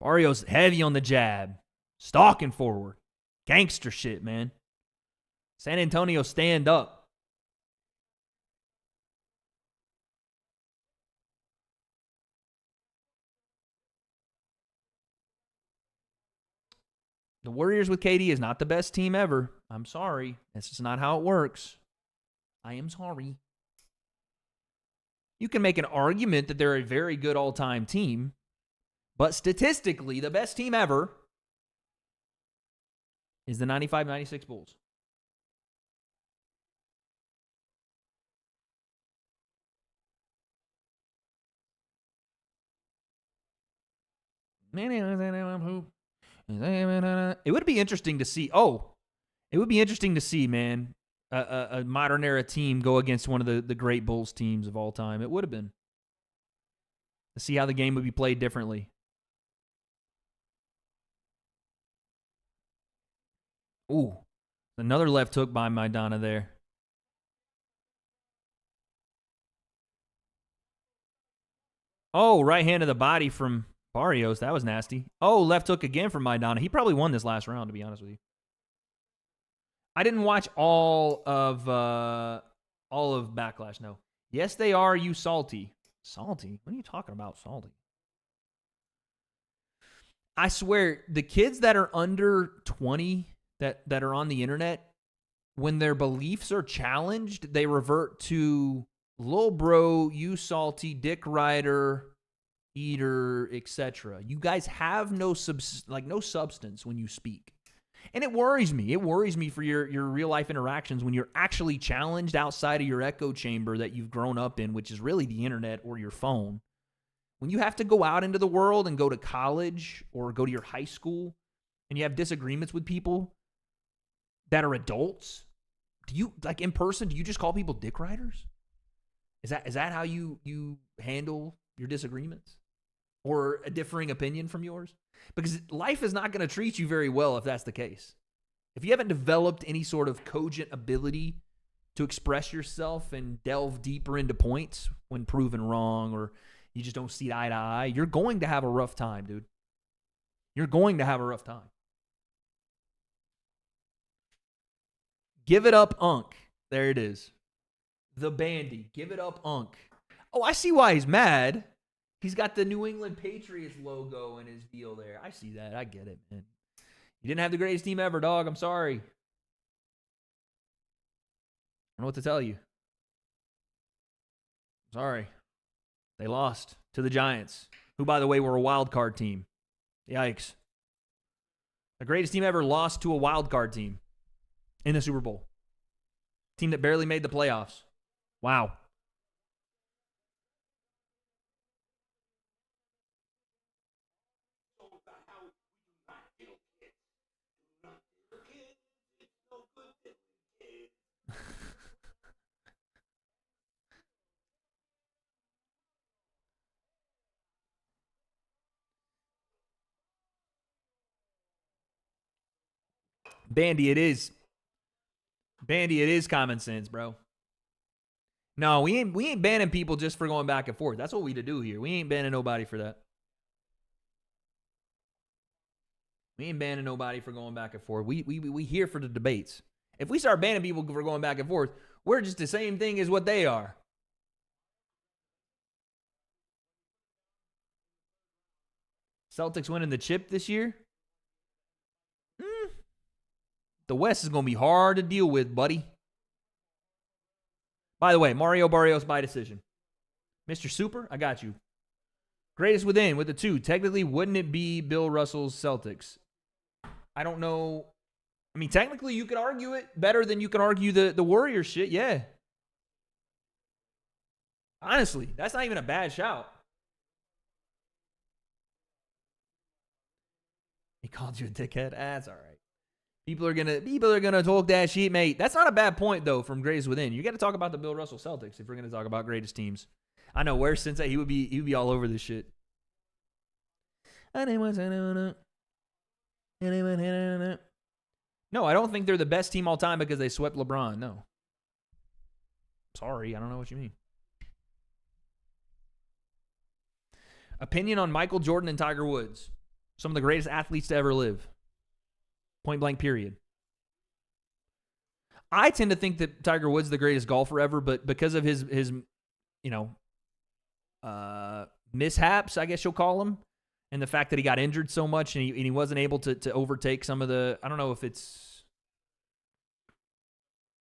Speaker 1: Barrios heavy on the jab. Stalking forward. Gangster shit, man. San Antonio, stand up. The Warriors with KD is not the best team ever. I'm sorry. That's just not how it works. I am sorry. You can make an argument that they're a very good all-time team, but statistically, the best team ever is the 95-96 Bulls. It would be interesting to see. It would be interesting to see, man, a modern era team go against one of the great Bulls teams of all time. It would have been. To see how the game would be played differently. Ooh, another left hook by Maidana there. Oh, right hand to the body from Barrios. That was nasty. Oh, left hook again from Maidana. He probably won this last round, to be honest with you. I didn't watch all of Backlash, no. Yes, they are, you salty. Salty? What are you talking about, salty? I swear, the kids that are under 20 that are on the internet, when their beliefs are challenged, they revert to Lil Bro, you salty, Dick Rider, Eater, etc. You guys have no substance when you speak. And it worries me. It worries me for your real life interactions when you're actually challenged outside of your echo chamber that you've grown up in, which is really the internet or your phone. When you have to go out into the world and go to college or go to your high school and you have disagreements with people that are adults, do you, like in person, do you just call people dick riders? Is that how you handle your disagreements? Or a differing opinion from yours? Because life is not going to treat you very well if that's the case. If you haven't developed any sort of cogent ability to express yourself and delve deeper into points when proven wrong, or you just don't see eye to eye, you're going to have a rough time, dude. You're going to have a rough time. Give it up, Unk. There it is. The Bandy. Give it up, Unk. Oh, I see why he's mad. He's got the New England Patriots logo in his deal there. I see that. I get it, man. You didn't have the greatest team ever, dog. I'm sorry. I don't know what to tell you. Sorry. They lost to the Giants, who, by the way, were a wild card team. Yikes. The greatest team ever lost to a wild card team in the Super Bowl. Team that barely made the playoffs. Wow. Bandy, it is. Bandy, it is common sense, bro. No, we ain't banning people just for going back and forth. That's what we to do here. We ain't banning nobody for that. We ain't banning nobody for going back and forth. We here for the debates. If we start banning people for going back and forth, we're just the same thing as what they are. Celtics winning the chip this year? The West is going to be hard to deal with, buddy. By the way, Mario Barrios by decision. Mr. Super, I got you. Greatest within with the 2. Technically, wouldn't it be Bill Russell's Celtics? I don't know. I mean, technically, you could argue it better than you can argue the Warriors shit. Yeah. Honestly, that's not even a bad shout. He called you a dickhead? That's all right. People are gonna talk that shit, mate. That's not a bad point though from Greatest Within. You got to talk about the Bill Russell Celtics if we're gonna talk about greatest teams. I know where's Sensei, he would be all over this shit. No, I don't think they're the best team all time because they swept LeBron. No. Sorry, I don't know what you mean. Opinion on Michael Jordan and Tiger Woods. Some of the greatest athletes to ever live. Point blank, period. I tend to think that Tiger Woods is the greatest golfer ever, but because of his mishaps, I guess you'll call them, and the fact that he got injured so much and he wasn't able to overtake some of the, I don't know if it's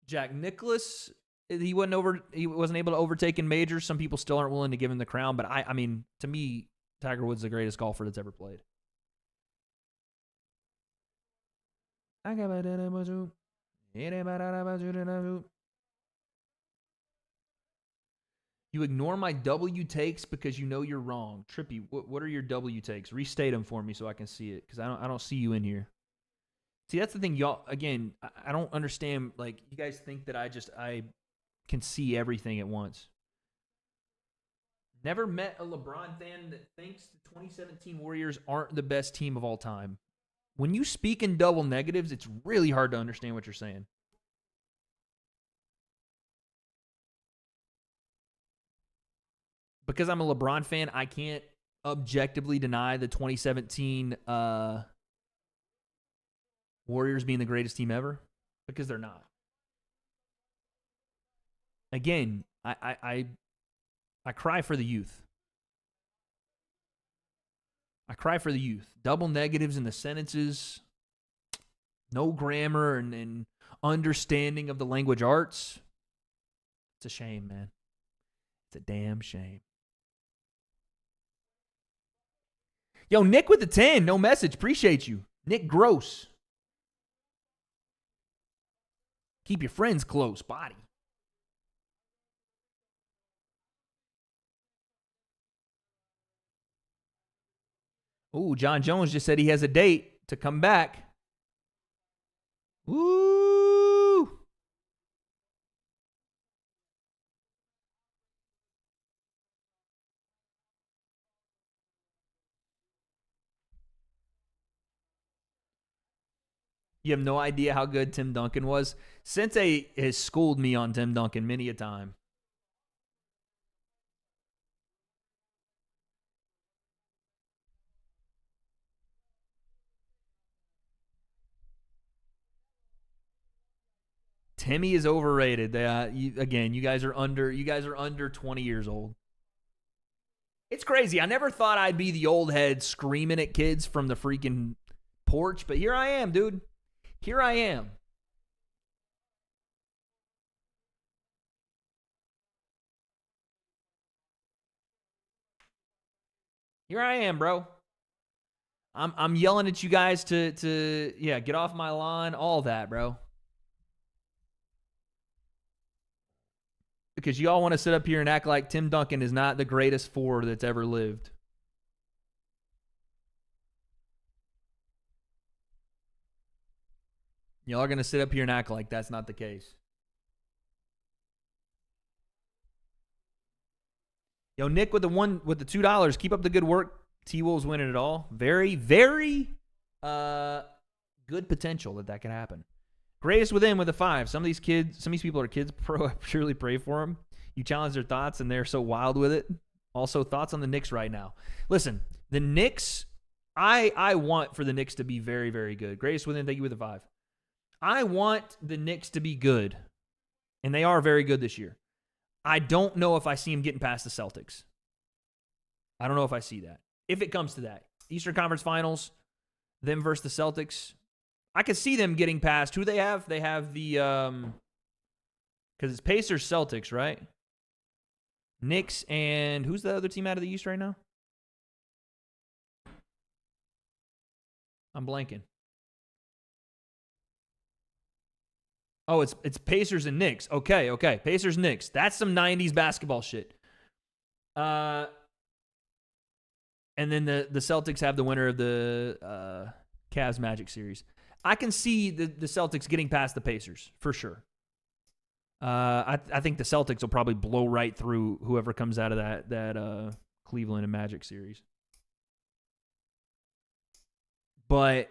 Speaker 1: Jack Nicklaus, he wasn't able to overtake in majors. Some people still aren't willing to give him the crown, but I mean, to me, Tiger Woods is the greatest golfer that's ever played. You ignore my W takes because you know you're wrong. Trippy, what are your W takes? Restate them for me so I can see it, because I don't see you in here. See, that's the thing, y'all. Again, I don't understand. Like, you guys think that I can see everything at once. Never met a LeBron fan that thinks the 2017 Warriors aren't the best team of all time. When you speak in double negatives, it's really hard to understand what you're saying. Because I'm a LeBron fan, I can't objectively deny the 2017 Warriors being the greatest team ever, because they're not. Again, I cry for the youth. I cry for the youth. Double negatives in the sentences, no grammar and understanding of the language arts. It's a shame, man. It's a damn shame. Yo, Nick with the 10, no message. Appreciate you. Nick Gross. Keep your friends close, body. Ooh, John Jones just said he has a date to come back. Woo! You have no idea how good Tim Duncan was. Sensei has schooled me on Tim Duncan many a time. Timmy is overrated. You guys are under 20 years old. It's crazy. I never thought I'd be the old head screaming at kids from the freaking porch, but here I am, dude. Here I am. Here I am, bro. I'm yelling at you guys to get off my lawn, all that, bro. Because y'all want to sit up here and act like Tim Duncan is not the greatest forward that's ever lived. Y'all are going to sit up here and act like that's not the case. Yo, Nick with the $2. Keep up the good work. T-Wolves winning it all. Very, very Good potential that could happen. Greatest within with a 5. Some of these people are kids. I surely pray for them. You challenge their thoughts, and they're so wild with it. Also, thoughts on the Knicks right now. Listen, the Knicks, I want for the Knicks to be very, very good. Greatest within, thank you with a 5. I want the Knicks to be good, and they are very good this year. I don't know if I see them getting past the Celtics. I don't know if I see that. If it comes to that. Eastern Conference Finals, them versus the Celtics. I could see them getting past. Who they have? They have the, because it's Pacers, Celtics, right? Knicks, and who's the other team out of the East right now? I'm blanking. Oh, it's Pacers and Knicks. Okay. Pacers, Knicks. That's some 90s basketball shit. And then the Celtics have the winner of the Cavs Magic series. I can see the Celtics getting past the Pacers for sure. I think the Celtics will probably blow right through whoever comes out of that Cleveland and Magic series. But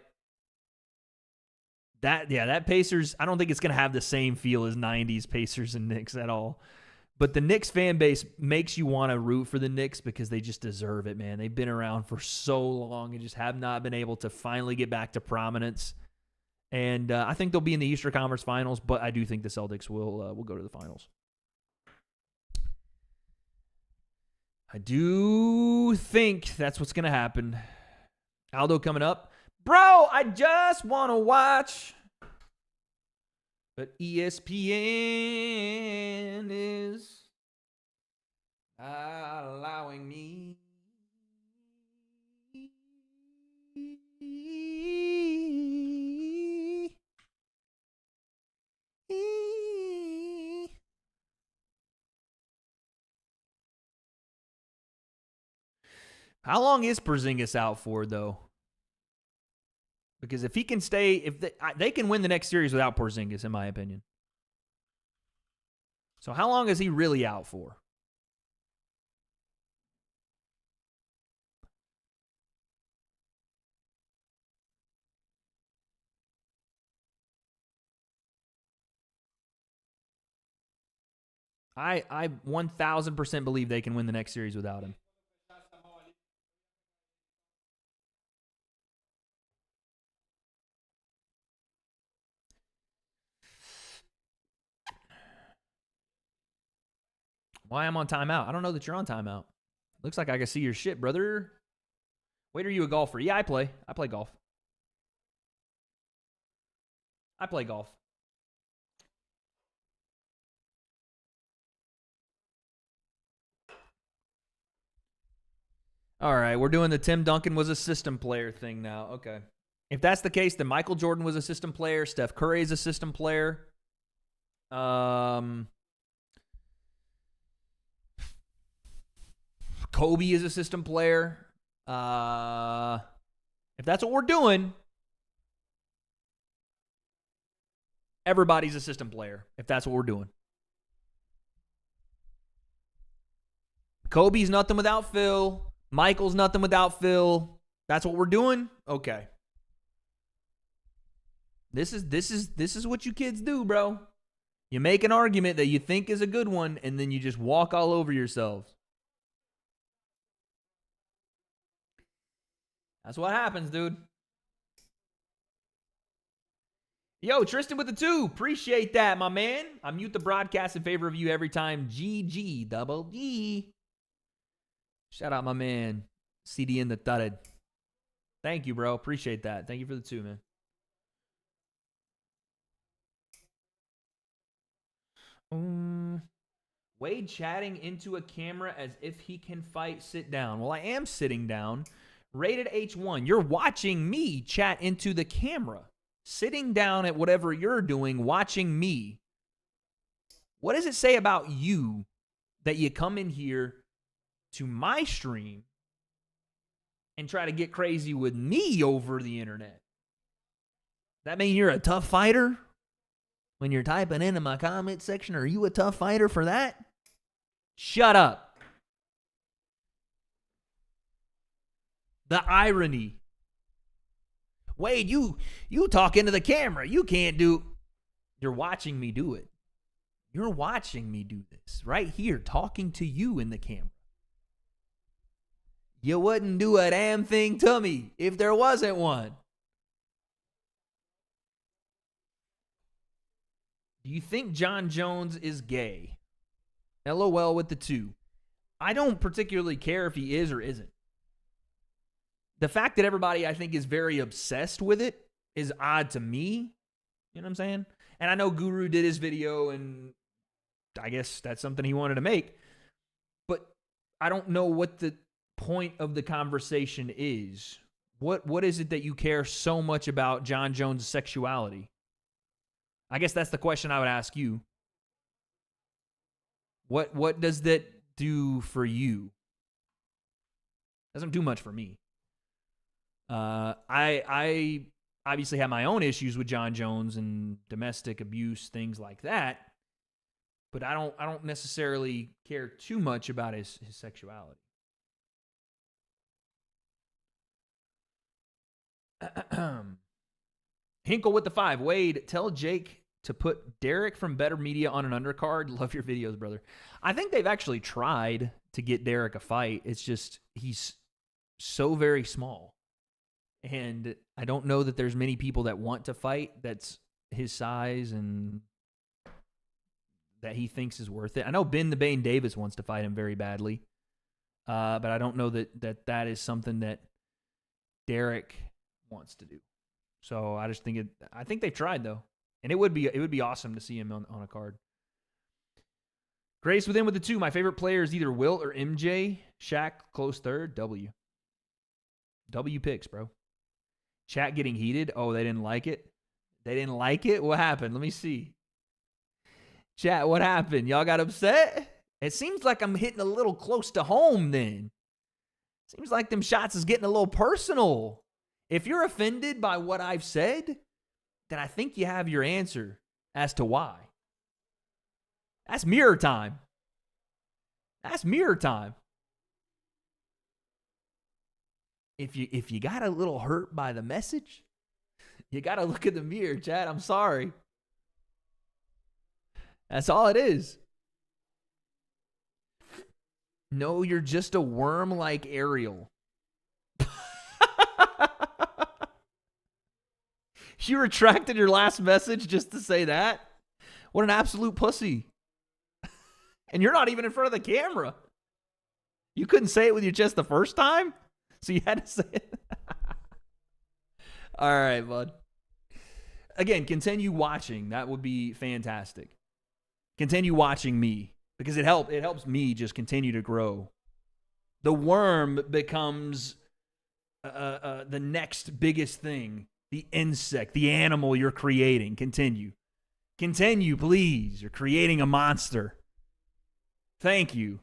Speaker 1: that Pacers, I don't think it's going to have the same feel as 90s Pacers and Knicks at all. But the Knicks fan base makes you want to root for the Knicks because they just deserve it, man. They've been around for so long and just have not been able to finally get back to prominence. And I think they'll be in the Eastern Conference Finals, but I do think the Celtics will go to the finals. I do think that's what's going to happen. Aldo coming up. Bro, I just want to watch. But ESPN is allowing me. How long is Porzingis out for, though? Because if he can stay, if they can win the next series without Porzingis, in my opinion. So how long is he really out for? I 1,000% believe they can win the next series without him. Why I'm on timeout? I don't know that you're on timeout. Looks like I can see your shit, brother. Wait, are you a golfer? Yeah, I play golf. I play golf. All right, we're doing the Tim Duncan was a system player thing now. Okay. If that's the case, then Michael Jordan was a system player. Steph Curry is a system player. Kobe is a system player. If that's what we're doing, everybody's a system player. If that's what we're doing. Kobe's nothing without Phil. Michael's nothing without Phil. That's what we're doing? Okay. This is what you kids do, bro. You make an argument that you think is a good one, and then you just walk all over yourselves. That's what happens, dude. Yo, Tristan with the 2. Appreciate that, my man. I mute the broadcast in favor of you every time. GG, double G. Shout out my man, CD in the thudded. Thank you, bro. Appreciate that. Thank you for the 2, man. Wade chatting into a camera as if he can fight. Sit down. Well, I am sitting down. Rated H1. You're watching me chat into the camera. Sitting down at whatever you're doing, watching me. What does it say about you that you come in here to my stream and try to get crazy with me over the internet? That mean you're a tough fighter? When you're typing into my comment section, are you a tough fighter for that? Shut up. The irony. Wade, you talk into the camera. You can't do. You're watching me do it. You're watching me do this right here, talking to you in the camera. You wouldn't do a damn thing to me if there wasn't one. Do you think Jon Jones is gay? LOL with the 2. I don't particularly care if he is or isn't. The fact that everybody, I think, is very obsessed with it is odd to me. You know what I'm saying? And I know Guru did his video, and I guess that's something he wanted to make. But I don't know what the point of the conversation is. What is it that you care so much about Jon Jones' sexuality? I guess that's the question I would ask you. What does that do for you? Doesn't do much for me. I obviously have my own issues with Jon Jones and domestic abuse, things like that. But I don't necessarily care too much about his sexuality. Hinkle with the 5. Wade, tell Jake to put Derek from Better Media on an undercard. Love your videos, brother. I think they've actually tried to get Derek a fight. It's just he's so very small. And I don't know that there's many people that want to fight that's his size and that he thinks is worth it. I know Ben the Bane Davis wants to fight him very badly. But I don't know that is something that Derek wants to do. So I just think I think they've tried though. And it would be awesome to see him on a card. Grace within with the 2. My favorite player is either Wilt or MJ. Shaq close third. W picks, bro. Chat getting heated. Oh, they didn't like it. They didn't like it. What happened? Let me see. Chat, what happened? Y'all got upset? It seems like I'm hitting a little close to home then. Seems like them shots is getting a little personal. If you're offended by what I've said, then I think you have your answer as to why. That's mirror time. That's mirror time. If you got a little hurt by the message, you got to look in the mirror, Chad. I'm sorry. That's all it is. No, you're just a worm like Ariel. You retracted your last message just to say that? What an absolute pussy. And you're not even in front of the camera. You couldn't say it with your chest the first time? So you had to say it? All right, bud. Again, continue watching. That would be fantastic. Continue watching me because it helps me just continue to grow. The worm becomes the next biggest thing. The insect, the animal you're creating. Continue. Continue, please. You're creating a monster. Thank you.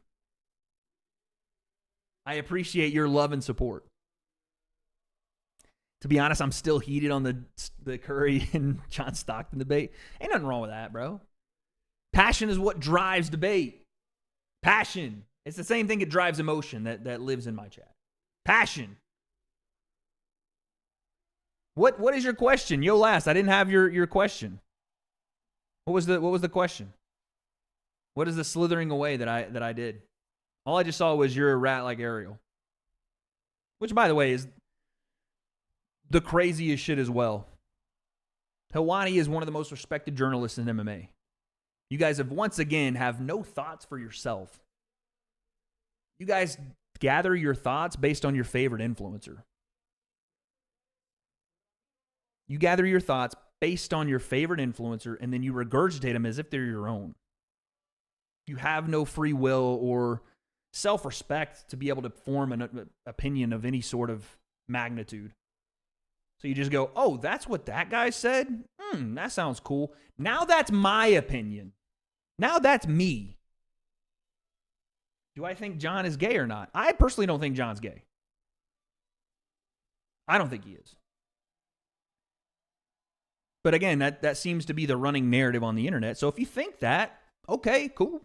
Speaker 1: I appreciate your love and support. To be honest, I'm still heated on the Curry and John Stockton debate. Ain't nothing wrong with that, bro. Passion is what drives debate. Passion. It's the same thing that drives emotion that lives in my chat. Passion. What is your question? Yo, last. I didn't have your question. What was the question? What is the slithering away that I did? All I just saw was you're a rat like Ariel. Which, by the way, is the craziest shit as well. Helwani is one of the most respected journalists in MMA. You guys have once again have no thoughts for yourself. You guys gather your thoughts based on your favorite influencer. You gather your thoughts based on your favorite influencer, and then you regurgitate them as if they're your own. You have no free will or self-respect to be able to form an opinion of any sort of magnitude. So you just go, oh, that's what that guy said? That sounds cool. Now that's my opinion. Now that's me. Do I think John is gay or not? I personally don't think John's gay. I don't think he is. But again, that seems to be the running narrative on the internet. So if you think that, okay, cool.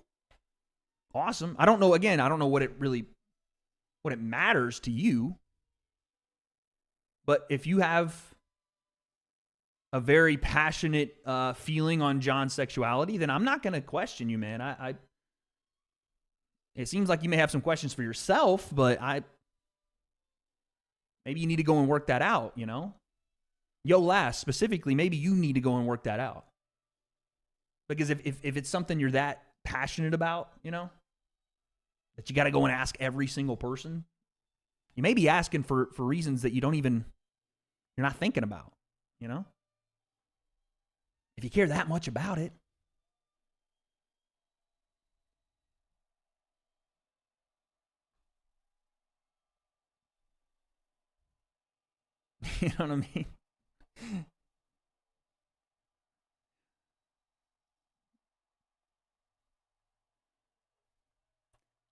Speaker 1: Awesome. I don't know what it matters to you. But if you have a very passionate feeling on John's sexuality, then I'm not going to question you, man. It seems like you may have some questions for yourself, but maybe you need to go and work that out, you know? Yo, last, specifically, maybe you need to go and work that out. Because if it's something you're that passionate about, you know, that you got to go and ask every single person, you may be asking for reasons that you're not thinking about, you know? If you care that much about it. You know what I mean?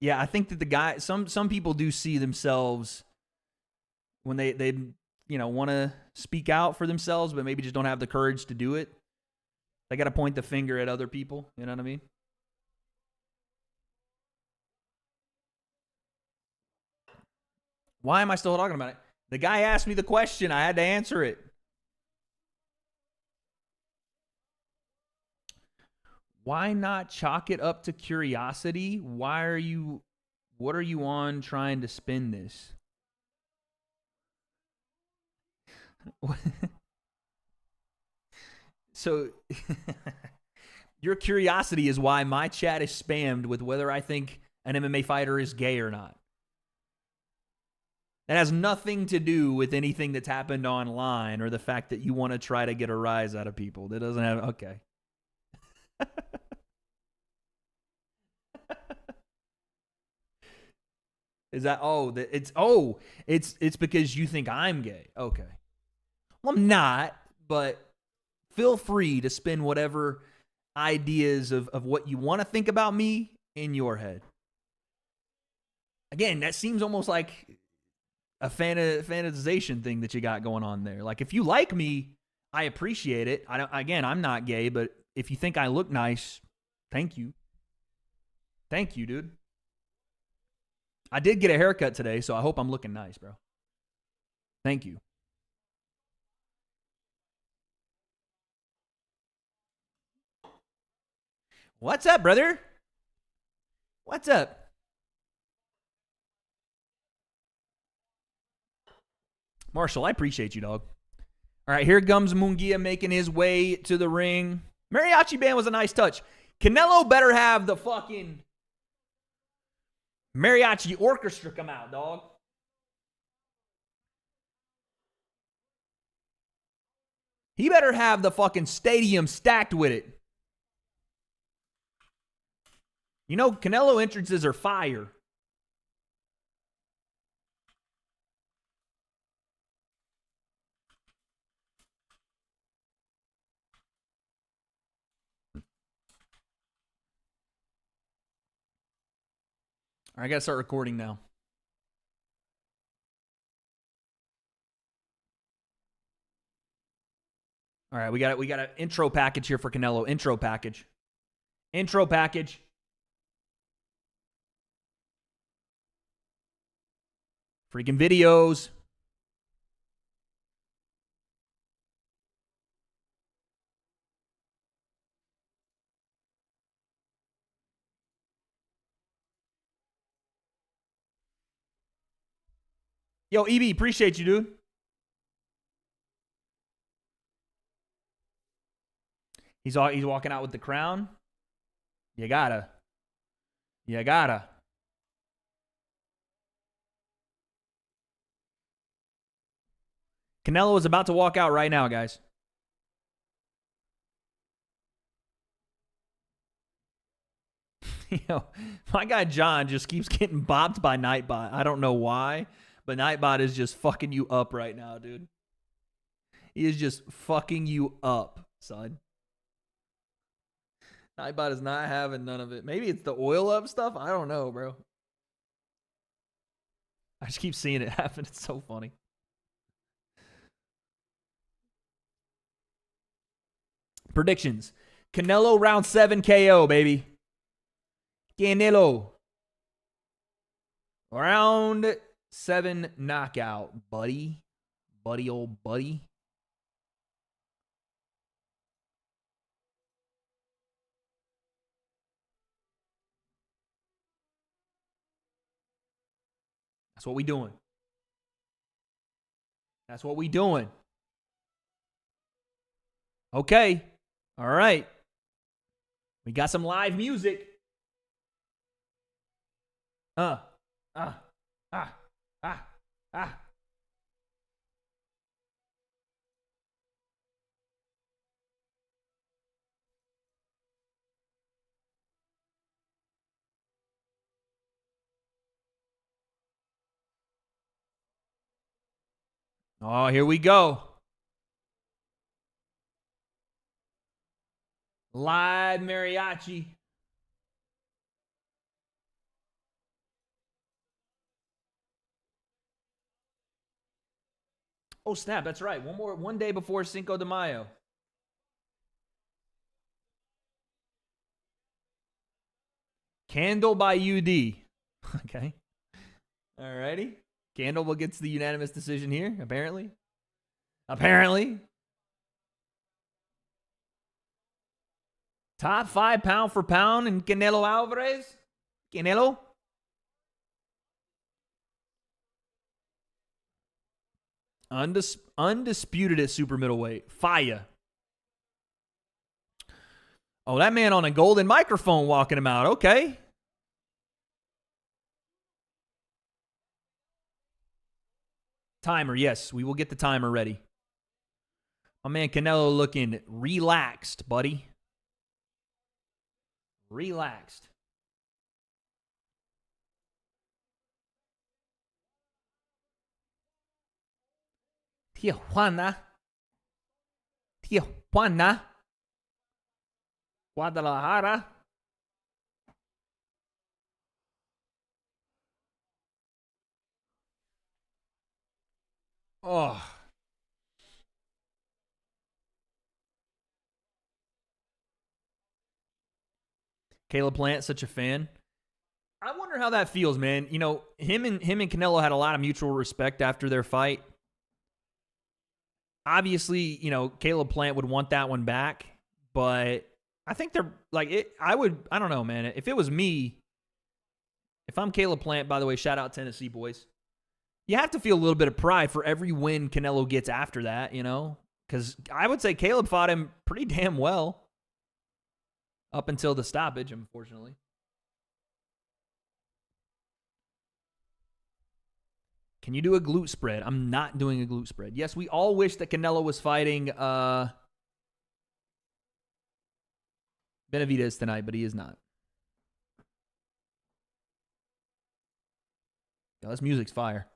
Speaker 1: Yeah, I think that the guy, some people do see themselves when they want to speak out for themselves, but maybe just don't have the courage to do it. They got to point the finger at other people. You know what I mean? Why am I still talking about it? The guy asked me the question. I had to answer it. Why not chalk it up to curiosity? What are you on trying to spin this? So your curiosity is why my chat is spammed with whether I think an MMA fighter is gay or not. That has nothing to do with anything that's happened online or the fact that you want to try to get a rise out of people. That doesn't have, okay. Is that, it's because you think I'm gay. Okay. Well, I'm not, but feel free to spin whatever ideas of what you want to think about me in your head. Again, that seems almost like a fantasization thing that you got going on there. Like, if you like me, I appreciate it. I'm not gay, but if you think I look nice, thank you. Thank you, dude. I did get a haircut today, so I hope I'm looking nice, bro. Thank you. What's up, brother? What's up? Marshall, I appreciate you, dog. All right, here comes Munguia making his way to the ring. Mariachi band was a nice touch. Canelo better have the fucking mariachi orchestra come out, dog. He better have the fucking stadium stacked with it. You know, Canelo entrances are fire. All right, I got to start recording now. All right, we got an intro package here for Canelo. Intro package. Freaking videos. Yo, EB, appreciate you, dude. He's walking out with the crown. You gotta. Canelo is about to walk out right now, guys. Yo, my guy John just keeps getting bopped by Nightbot. I don't know why, but Nightbot is just fucking you up right now, dude. He is just fucking you up, son. Nightbot is not having none of it. Maybe it's the oil up stuff. I don't know, bro. I just keep seeing it happen. It's so funny. Predictions. Canelo round 7 KO, baby. Canelo. Round 7 knockout, buddy. Buddy, old buddy. That's what we doing. That's what we doing. Okay. All right. We got some live music. Ah. Oh, here we go. Live mariachi. Oh, snap. That's right. One day before Cinco de Mayo. Candle by U.D. Okay. All righty. Candle gets the unanimous decision here, apparently. Top 5 pound for pound in Canelo Alvarez. Canelo. Undisputed at super middleweight. Fire. Oh, that man on a golden microphone walking him out. Okay. Timer, yes. We will get the timer ready. My man Canelo looking relaxed, buddy. Relaxed. Tijuana. Guadalajara. Oh. Caleb Plant, such a fan. I wonder how that feels, man. You know, him and Canelo had a lot of mutual respect after their fight. Obviously, you know, Caleb Plant would want that one back, but I think they're like it. I don't know, man. If it was me, if I'm Caleb Plant, by the way, shout out Tennessee boys. You have to feel a little bit of pride for every win Canelo gets after that, you know, because I would say Caleb fought him pretty damn well up until the stoppage, unfortunately. Can you do a glute spread? I'm not doing a glute spread. Yes, we all wish that Canelo was fighting Benavidez tonight, but he is not. Yeah, this music's fire.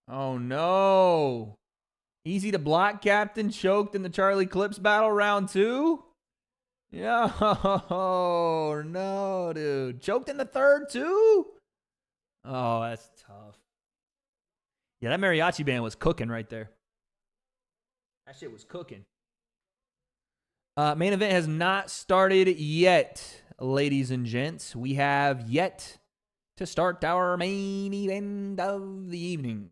Speaker 1: Oh, no. Easy to block, Captain. Choked in the Charlie Clips battle round 2. Yeah. Oh, no, dude. Choked in the third, too? Oh, that's tough. Yeah, that mariachi band was cooking right there. That shit was cooking. Main event has not started yet, ladies and gents. We have yet to start our main event of the evening.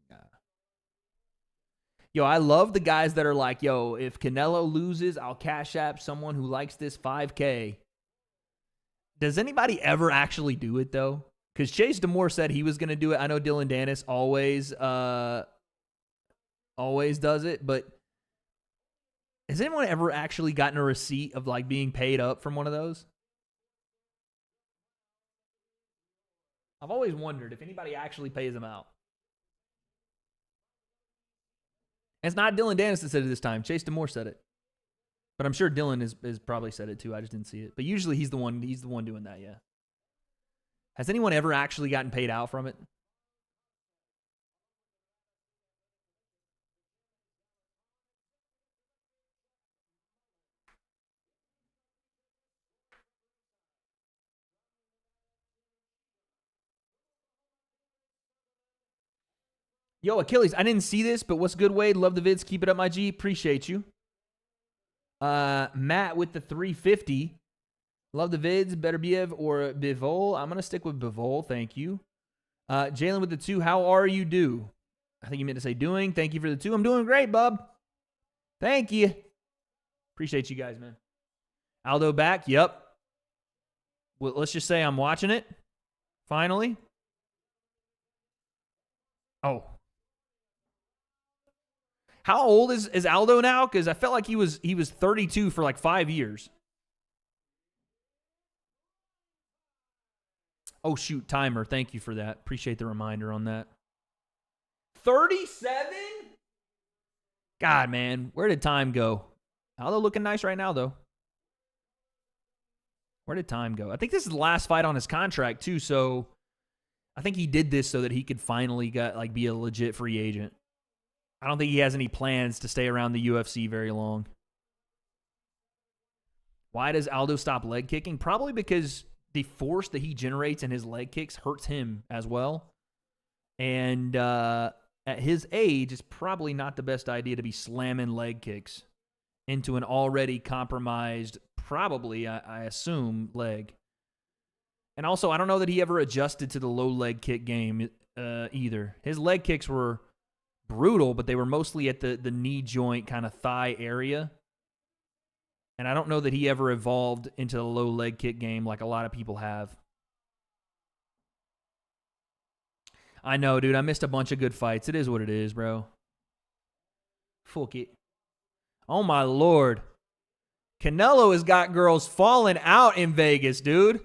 Speaker 1: Yo, I love the guys that are like, yo, if Canelo loses, I'll cash app someone who likes this $5K. Does anybody ever actually do it, though? Because Chase Demore said he was going to do it. I know Dylan Dennis always does it, but has anyone ever actually gotten a receipt of like being paid up from one of those? I've always wondered if anybody actually pays them out. And it's not Dylan Dennis that said it this time. Chase Demore said it. But I'm sure Dylan is probably said it too. I just didn't see it. But usually he's the one doing that, yeah. Has anyone ever actually gotten paid out from it? Yo, Achilles, I didn't see this, but what's good, Wade? Love the vids. Keep it up, my G. Appreciate you. Matt with the 350. Love the vids. Better Biev or Bivol. I'm going to stick with Bivol. Thank you. Jalen with the 2. How are you, do? I think you meant to say doing. Thank you for the 2. I'm doing great, bub. Thank you. Appreciate you guys, man. Aldo back? Yep. Well, let's just say I'm watching it. Finally. Oh. How old is Aldo now? Because I felt like he was 32 for like 5 years. Oh, shoot, timer. Thank you for that. Appreciate the reminder on that. 37? God, man. Where did time go? Aldo looking nice right now, though. Where did time go? I think this is the last fight on his contract, too, so I think he did this so that he could finally be a legit free agent. I don't think he has any plans to stay around the UFC very long. Why does Aldo stop leg kicking? Probably because the force that he generates in his leg kicks hurts him as well. And at his age, it's probably not the best idea to be slamming leg kicks into an already compromised, probably, I assume, leg. And also, I don't know that he ever adjusted to the low leg kick game either. His leg kicks were brutal, but they were mostly at the knee joint kind of thigh area. And I don't know that he ever evolved into the low leg kick game like a lot of people have. I know, dude. I missed a bunch of good fights. It is what it is, bro. Fuck it. Oh, my Lord. Canelo has got girls falling out in Vegas, dude.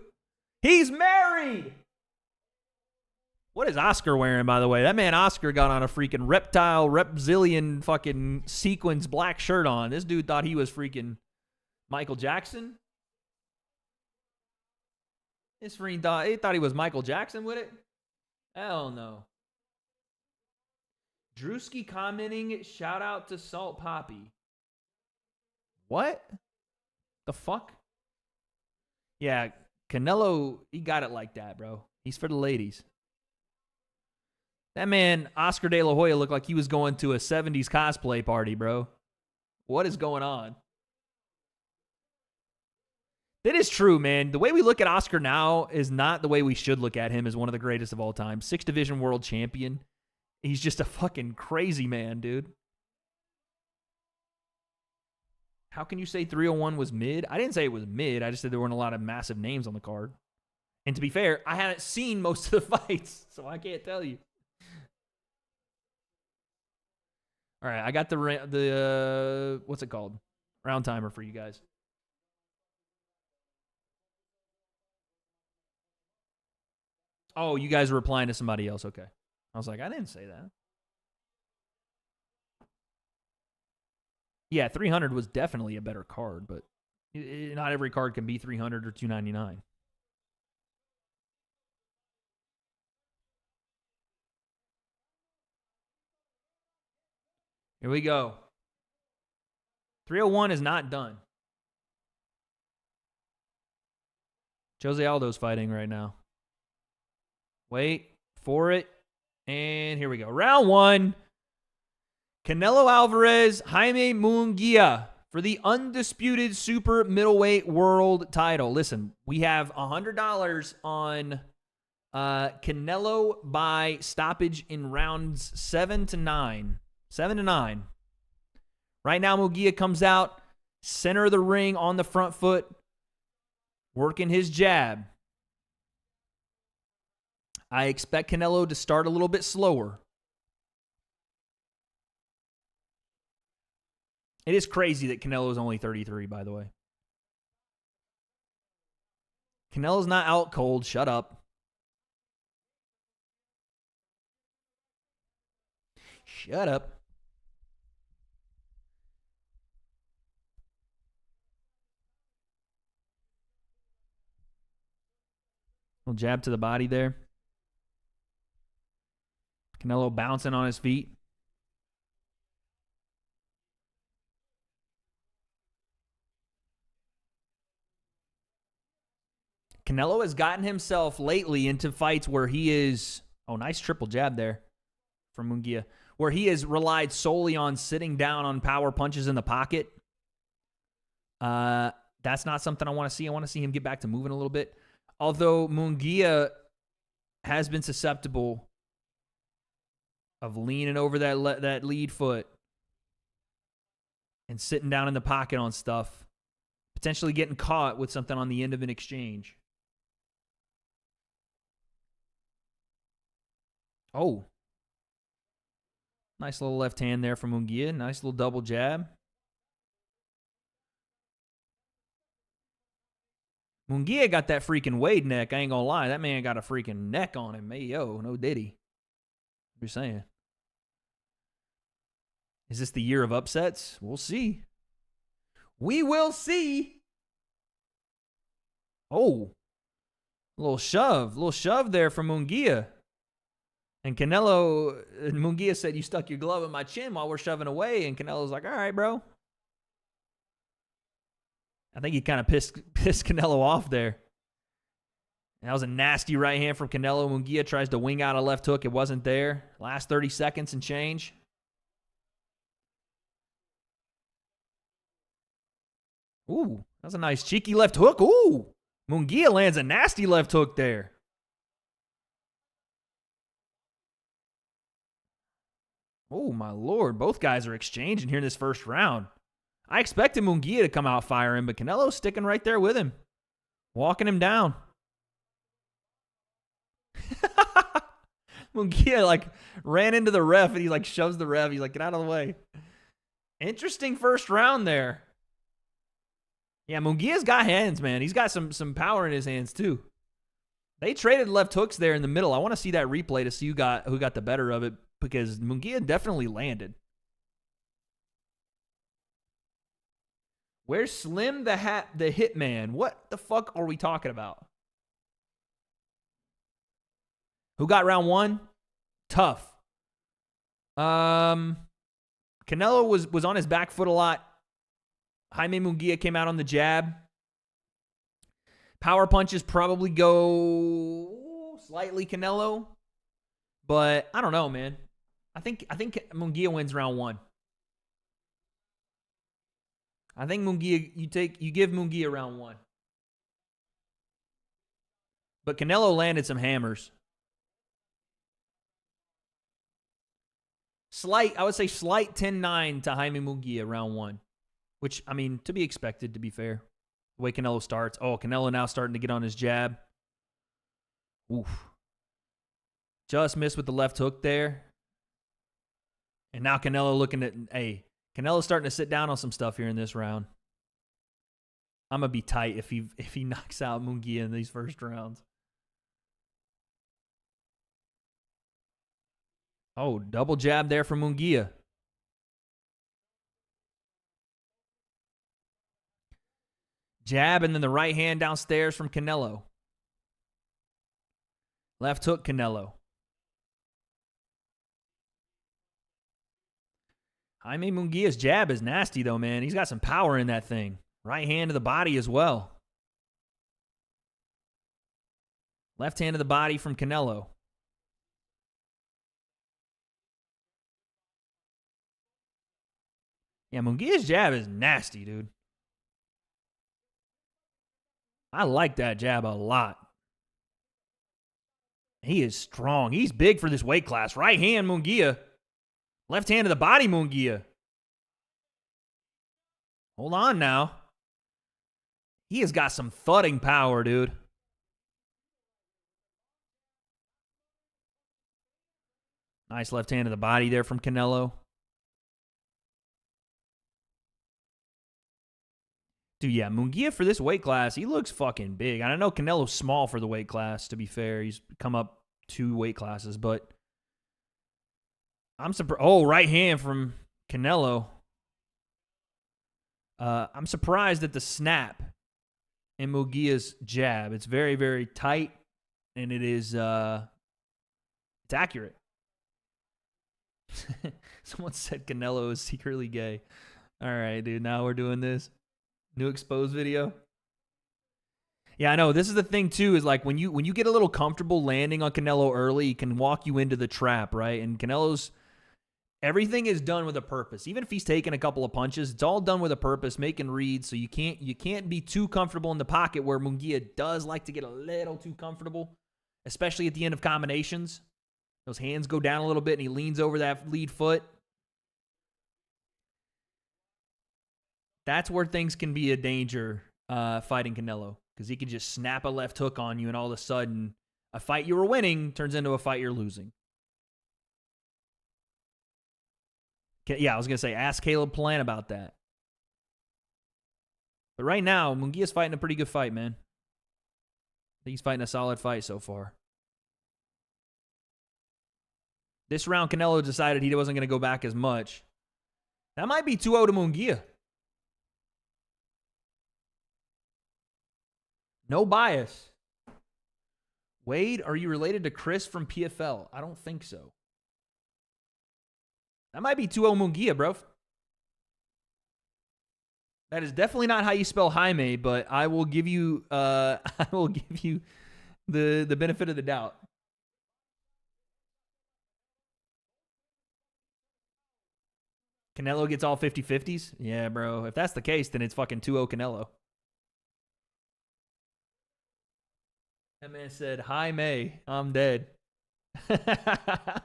Speaker 1: He's married. What is Oscar wearing, by the way? That man Oscar got on a freaking reptilian fucking sequins black shirt on. This dude thought he was freaking Michael Jackson. This freaking thought he was Michael Jackson with it. Hell no. Drewski commenting, shout out to Salt Poppy. What? The fuck? Yeah, Canelo, he got it like that, bro. He's for the ladies. That man, Oscar De La Hoya, looked like he was going to a 70s cosplay party, bro. What is going on? That is true, man. The way we look at Oscar now is not the way we should look at him as one of the greatest of all time. 6th division world champion. He's just a fucking crazy man, dude. How can you say 301 was mid? I didn't say it was mid. I just said there weren't a lot of massive names on the card. And to be fair, I haven't seen most of the fights, so I can't tell you. All right, I got the what's it called? Round timer for you guys. Oh, you guys are replying to somebody else. Okay. I was like, I didn't say that. Yeah, 300 was definitely a better card, but not every card can be 300 or 299. Here we go. 301 is not done. Jose Aldo's fighting right now. Wait for it. And here we go. Round 1. Canelo Alvarez, Jaime Munguia for the undisputed super middleweight world title. Listen, we have $100 on Canelo by stoppage in rounds 7 to 9. 7 to 9. Right now, Munguia comes out, center of the ring on the front foot, working his jab. I expect Canelo to start a little bit slower. It is crazy that Canelo is only 33, by the way. Canelo's not out cold. Shut up. Shut up. Little jab to the body there. Canelo bouncing on his feet. Canelo has gotten himself lately into fights where he is... Oh, nice triple jab there from Munguia. Where he has relied solely on sitting down on power punches in the pocket. That's not something I want to see. I want to see him get back to moving a little bit. Although Munguia has been susceptible of leaning over that lead foot. and sitting down in the pocket on stuff, potentially getting caught with something on the end of an exchange. Oh. Nice little left hand there from Munguia. Nice little double jab. Munguia got that freaking W.A.D.E neck. I ain't gonna lie. That man got a freaking neck on him. Hey, yo, no diddy. I'm just saying. Is this the year of upsets? We'll see. We will see. Oh. A little shove there from Munguia. And Munguia said, you stuck your glove in my chin while we're shoving away. And Canelo's like, all right, bro. I think he kind of pissed Canelo off there. That was a nasty right hand from Canelo. Munguia tries to wing out a left hook. It wasn't there. Last 30 seconds and change. Ooh, that's a nice cheeky left hook. Ooh, Munguia lands a nasty left hook there. Oh, my Lord. Both guys are exchanging here in this first round. I expected Munguia to come out firing, but Canelo's sticking right there with him. Walking him down. Munguia, like, ran into the ref, and he, like, shoves the ref. He's like, get out of the way. Interesting first round there. Yeah, Munguia's got hands, man. He's got some power in his hands, too. They traded left hooks there in the middle. I want to see that replay to see who got the better of it, because Munguia definitely landed. Where's Slim the Hitman? What the fuck are we talking about? Who got round one? Tough. Canelo was on his back foot a lot. Jaime Munguia came out on the jab. Power punches probably go slightly Canelo. But I don't know, man. I think Munguia wins round one. I think Munguia, you give Munguia round one. But Canelo landed some hammers. I would say slight 10-9 to Jaime Munguia round one. Which, I mean, to be expected, to be fair. The way Canelo starts. Oh, Canelo now starting to get on his jab. Oof. Just missed with the left hook there. And now Canelo looking at, hey, Canelo's starting to sit down on some stuff here in this round. I'm going to be tight if he knocks out Munguia in these first rounds. Oh, double jab there from Munguia. Jab and then the right hand downstairs from Canelo. Left hook Canelo. Jaime Munguia's jab is nasty, though, man. He's got some power in that thing. Right hand to the body as well. Left hand to the body from Canelo. Yeah, Munguia's jab is nasty, dude. I like that jab a lot. He is strong. He's big for this weight class. Right hand, Munguia. Left hand to the body, Munguia. Hold on now. He has got some thudding power, dude. Nice left hand to the body there from Canelo. Dude, yeah, Munguia for this weight class, he looks fucking big. And I know Canelo's small for the weight class, to be fair. He's come up 2 weight classes, but I'm surprised. Oh, right hand from Canelo. I'm surprised at the snap in Munguia's jab. It's very, very tight, and it is it's accurate. Someone said Canelo is secretly gay. All right, dude, now we're doing this. New exposed video. Yeah, I know. This is the thing, too, is like when you get a little comfortable landing on Canelo early, he can walk you into the trap, right? And Canelo's, everything is done with a purpose. Even if he's taking a couple of punches, it's all done with a purpose, making reads, so you can't be too comfortable in the pocket, where Munguia does like to get a little too comfortable, especially at the end of combinations. Those hands go down a little bit, and he leans over that lead foot. That's where things can be a danger fighting Canelo, because he could just snap a left hook on you, and all of a sudden, a fight you were winning turns into a fight you're losing. Yeah, I was going to say, ask Caleb Plant about that. But right now, Munguia's fighting a pretty good fight, man. I think he's fighting a solid fight so far. This round, Canelo decided he wasn't going to go back as much. That might be 2-0 to Munguia. No bias. Wade, are you related to Chris from PFL? I don't think so. That might be 2-0 Munguia, bro. That is definitely not how you spell Jaime, but I will give you the benefit of the doubt. Canelo gets all 50-50s? Yeah, bro. If that's the case, then it's fucking 2-0 Canelo. That man said, Jaime, I'm dead. That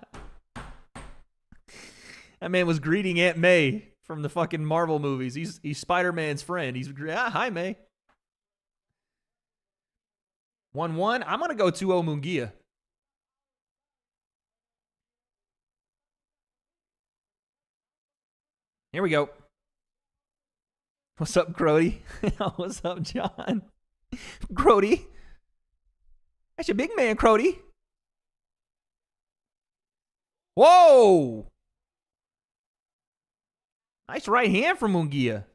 Speaker 1: man was greeting Aunt May from the fucking Marvel movies. He's Spider-Man's friend. He's, Jaime. 1-1. I'm going to go 2-0 Munguia. Here we go. What's up, Crody? What's up, John? Crody. That's your big man, Crody. Whoa! Nice right hand from Munguia.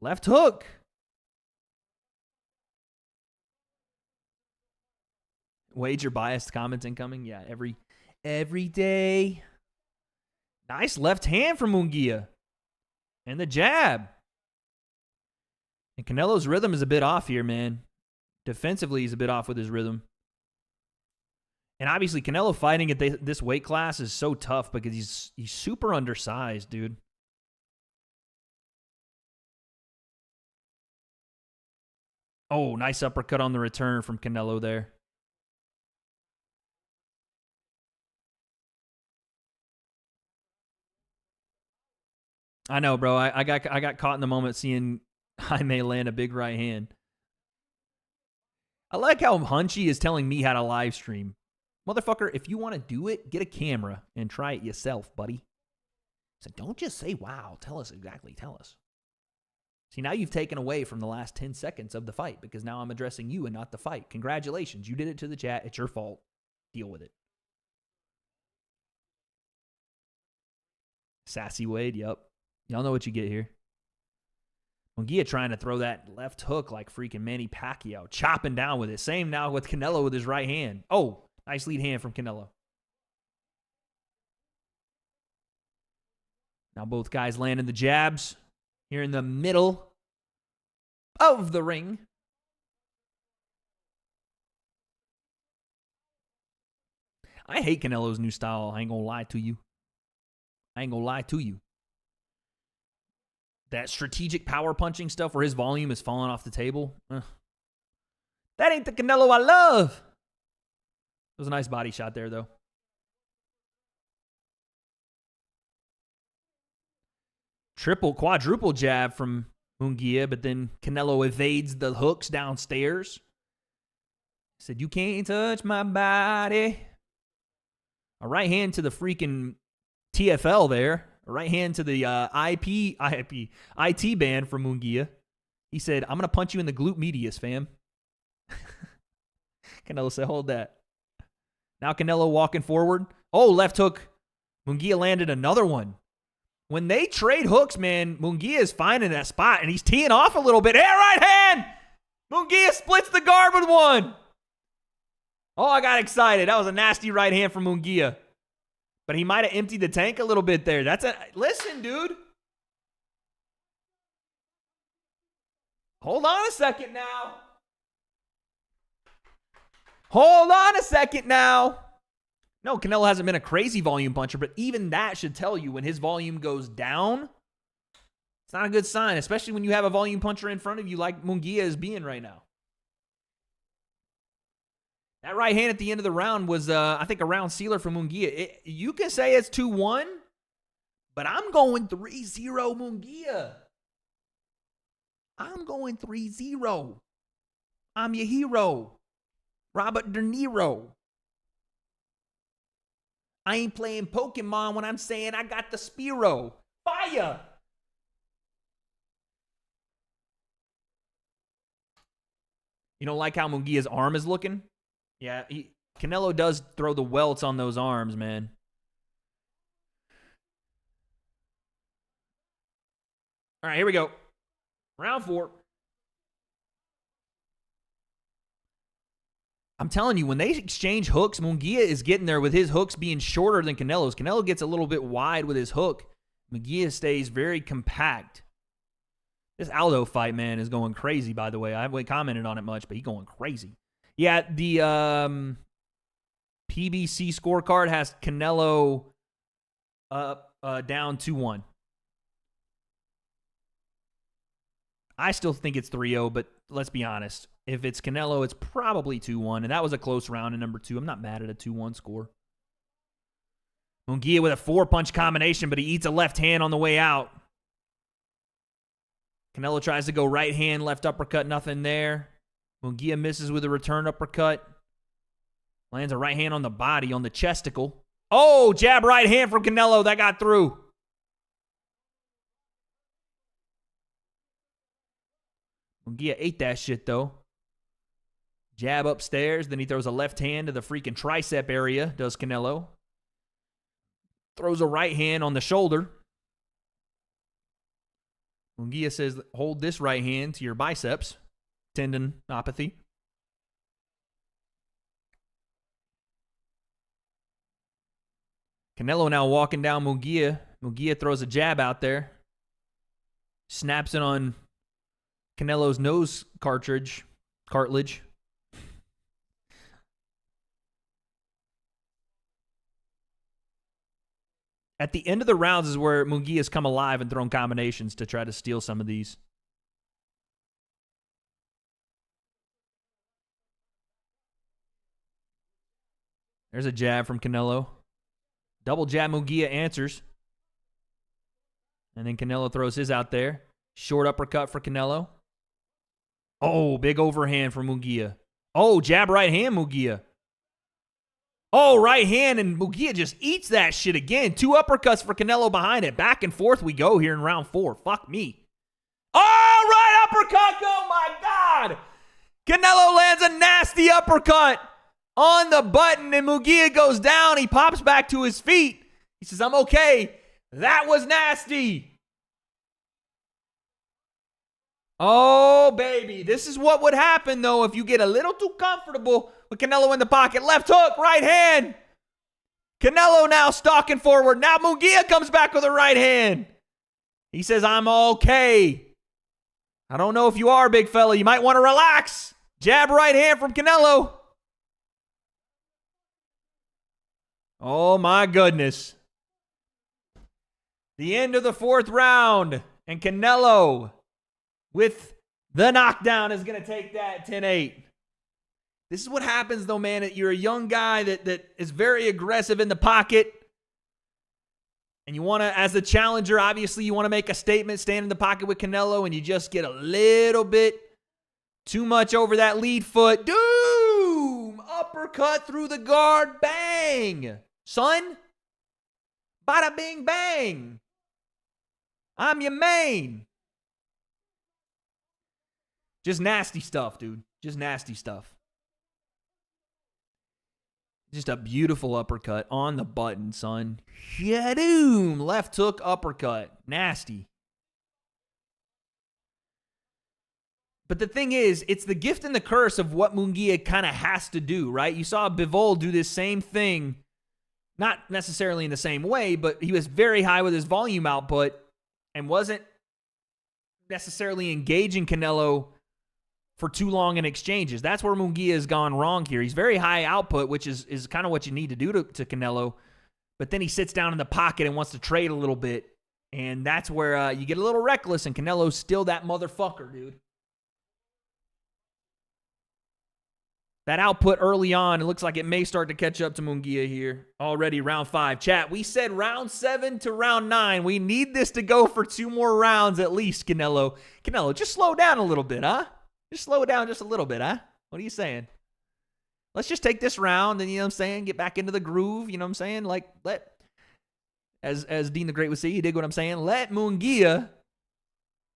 Speaker 1: Left hook. Wager biased comments incoming. Yeah, every day. Nice left hand from Munguia. And the jab. And Canelo's rhythm is a bit off here, man. Defensively, he's a bit off with his rhythm. And obviously, Canelo fighting at this weight class is so tough because he's super undersized, dude. Oh, nice uppercut on the return from Canelo there. I know, bro. I got caught in the moment seeing Jaime land a big right hand. I like how Hunchy is telling me how to live stream. Motherfucker, if you want to do it, get a camera and try it yourself, buddy. So don't just say, wow, tell us exactly, tell us. See, now you've taken away from the last 10 seconds of the fight because now I'm addressing you and not the fight. Congratulations. You did it to the chat. It's your fault. Deal with it. Sassy Wade, yep. Y'all know what you get here. Munguia trying to throw that left hook like freaking Manny Pacquiao. Chopping down with it. Same now with Canelo with his right hand. Oh, nice lead hand from Canelo. Now both guys landing the jabs here in the middle of the ring. I hate Canelo's new style. I ain't gonna lie to you. That strategic power punching stuff where his volume is falling off the table. That ain't the Canelo I love. It was a nice body shot there, though. Quadruple jab from Munguia, but then Canelo evades the hooks downstairs. Said, you can't touch my body. A right hand to the freaking TFL there. A right hand to the IT band from Munguia. He said, I'm going to punch you in the glute medius, fam. Canelo said, hold that. Now Canelo walking forward. Oh, left hook. Munguia landed another one. When they trade hooks, man, Munguia is finding that spot, and he's teeing off a little bit. Hey, right hand! Munguia splits the guard with one. Oh, I got excited. That was a nasty right hand from Munguia. But he might have emptied the tank a little bit there. Listen, dude. Hold on a second now. No, Canelo hasn't been a crazy volume puncher, but even that should tell you when his volume goes down, it's not a good sign, especially when you have a volume puncher in front of you like Munguia is being right now. That right hand at the end of the round was, I think, a round sealer for Munguia. You can say it's 2-1, but I'm going 3-0 Munguia. I'm going 3-0. I'm your hero. Robert De Niro. I ain't playing Pokemon when I'm saying I got the Spearow. Fire! You don't like how Munguia's arm is looking? Yeah, Canelo does throw the welts on those arms, man. All right, here we go. Round 4. I'm telling you, when they exchange hooks, Munguia is getting there with his hooks being shorter than Canelo's. Canelo gets a little bit wide with his hook. Munguia stays very compact. This Aldo fight, man, is going crazy, by the way. I haven't commented on it much, but he's going crazy. Yeah, the PBC scorecard has Canelo down 2-1. I still think it's 3-0, but let's be honest. If it's Canelo, it's probably 2-1, and that was a close round in number 2. I'm not mad at a 2-1 score. Munguia with a 4-punch combination, but he eats a left hand on the way out. Canelo tries to go right hand, left uppercut, nothing there. Munguia misses with a return uppercut. Lands a right hand on the body, on the chesticle. Oh, jab right hand from Canelo. That got through. Munguia ate that shit, though. Jab upstairs. Then he throws a left hand to the freaking tricep area, does Canelo. Throws a right hand on the shoulder. Munguia says, hold this right hand to your biceps. Tendinopathy. Canelo now walking down Munguia. Munguia throws a jab out there. Snaps it on Canelo's nose cartilage. At the end of the rounds is where Munguia's come alive and thrown combinations to try to steal some of these. There's a jab from Canelo. Double jab, Munguia answers. And then Canelo throws his out there. Short uppercut for Canelo. Oh, big overhand for Munguia. Oh, jab right hand, Munguia. Oh, right hand, and Munguia just eats that shit again. 2 uppercuts for Canelo behind it. Back and forth we go here in round 4. Fuck me. Oh, right uppercut. Oh, my God. Canelo lands a nasty uppercut on the button, and Munguia goes down. He pops back to his feet. He says, I'm okay. That was nasty. Oh, baby. This is what would happen, though, if you get a little too comfortable with Canelo in the pocket. Left hook, right hand. Canelo now stalking forward. Now Munguia comes back with a right hand. He says, I'm okay. I don't know if you are, big fella. You might want to relax. Jab right hand from Canelo. Oh, my goodness. The end of the 4th round. And Canelo, with the knockdown, is going to take that 10-8. This is what happens, though, man. You're a young guy that is very aggressive in the pocket. And you want to, as the challenger, obviously you want to make a statement, stand in the pocket with Canelo, and you just get a little bit too much over that lead foot. Doom! Uppercut through the guard. Bang! Son. Bada bing bang. I'm your main. Just nasty stuff, dude. Just nasty stuff. Just a beautiful uppercut on the button, son. Shadoom! Left hook uppercut. Nasty. But the thing is, it's the gift and the curse of what Munguia kind of has to do, right? You saw Bivol do this same thing. Not necessarily in the same way, but he was very high with his volume output and wasn't necessarily engaging Canelo for too long in exchanges. That's where Munguia has gone wrong here. He's very high output, which is kind of what you need to do to Canelo. But then he sits down in the pocket and wants to trade a little bit. And that's where you get a little reckless, and Canelo's still that motherfucker, dude. That output early on, it looks like it may start to catch up to Munguia here. Already round 5. Chat, we said round 7 to round 9. We need this to go for 2 more rounds at least, Canelo. Canelo, just slow down a little bit, huh? Just slow it down just a little bit, huh? What are you saying? Let's just take this round and, you know what I'm saying, get back into the groove, you know what I'm saying? Like, as Dean the Great would say, you dig what I'm saying? Let Munguia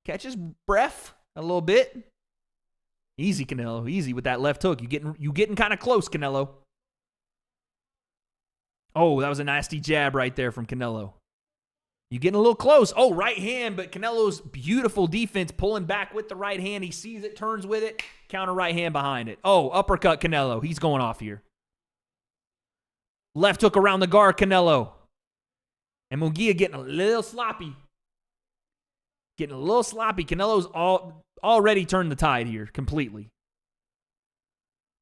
Speaker 1: catch his breath a little bit. Easy, Canelo. Easy with that left hook. You getting kind of close, Canelo. Oh, that was a nasty jab right there from Canelo. You getting a little close. Oh, right hand, but Canelo's beautiful defense pulling back with the right hand. He sees it, turns with it, counter right hand behind it. Oh, uppercut Canelo. He's going off here. Left hook around the guard, Canelo. And Munguia getting a little sloppy. Getting a little sloppy. Canelo's already turned the tide here completely.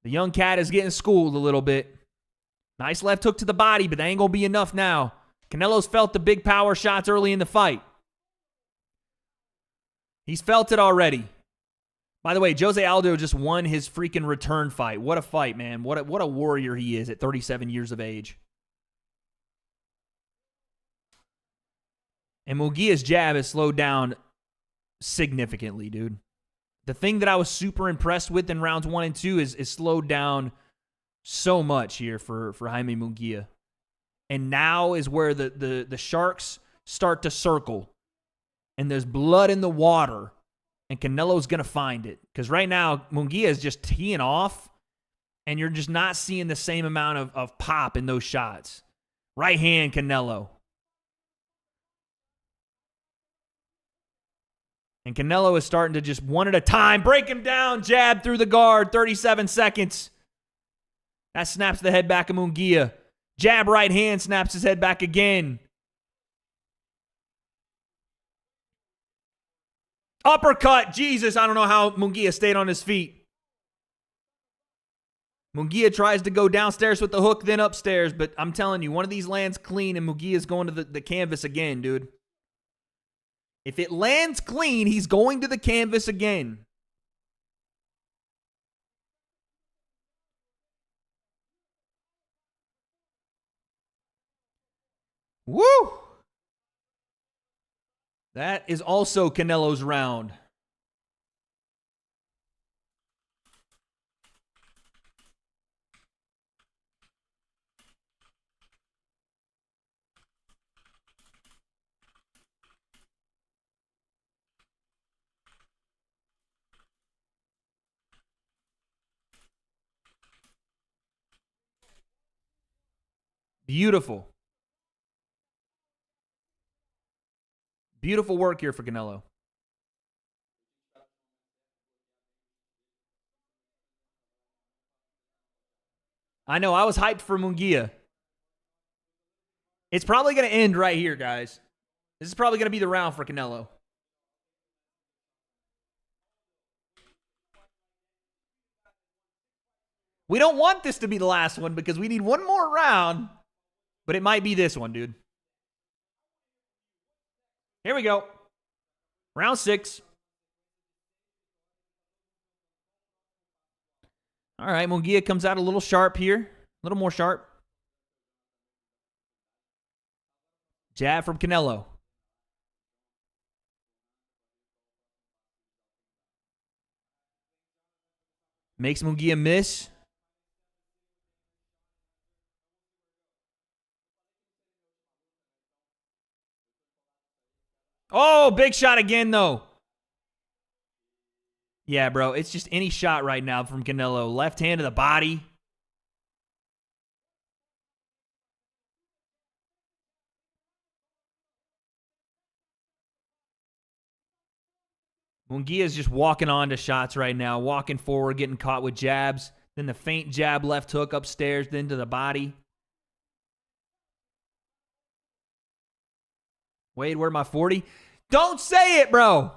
Speaker 1: The young cat is getting schooled a little bit. Nice left hook to the body, but that ain't going to be enough now. Canelo's felt the big power shots early in the fight. He's felt it already. By the way, Jose Aldo just won his freaking return fight. What a fight, man. What a warrior he is at 37 years of age. And Munguia's jab has slowed down significantly, dude. The thing that I was super impressed with in rounds 1 and 2 is slowed down so much here for Jaime Munguia. And now is where the sharks start to circle. And there's blood in the water. And Canelo's going to find it. Because right now, Munguia is just teeing off. And you're just not seeing the same amount of pop in those shots. Right hand, Canelo. And Canelo is starting to just one at a time. Break him down. Jab through the guard. 37 seconds. That snaps the head back of Munguia. Jab right hand snaps his head back again. Uppercut. Jesus, I don't know how Munguia stayed on his feet. Munguia tries to go downstairs with the hook, then upstairs. But I'm telling you, one of these lands clean and Munguia's going to the canvas again, dude. If it lands clean, he's going to the canvas again. Woo! That is also Canelo's round. Beautiful. Beautiful work here for Canelo. I know, I was hyped for Munguia. It's probably going to end right here, guys. This is probably going to be the round for Canelo. We don't want this to be the last one because we need one more round. But it might be this one, dude. Here we go. Round 6. All right, Munguia comes out a little sharp here. A little more sharp. Jab from Canelo. Makes Munguia miss. Oh, big shot again, though. Yeah, bro, it's just any shot right now from Canelo. Left hand to the body. Munguia's just walking on to shots right now. Walking forward, getting caught with jabs. Then the feint jab, left hook upstairs, then to the body. Wade, where my 40? Don't say it, bro.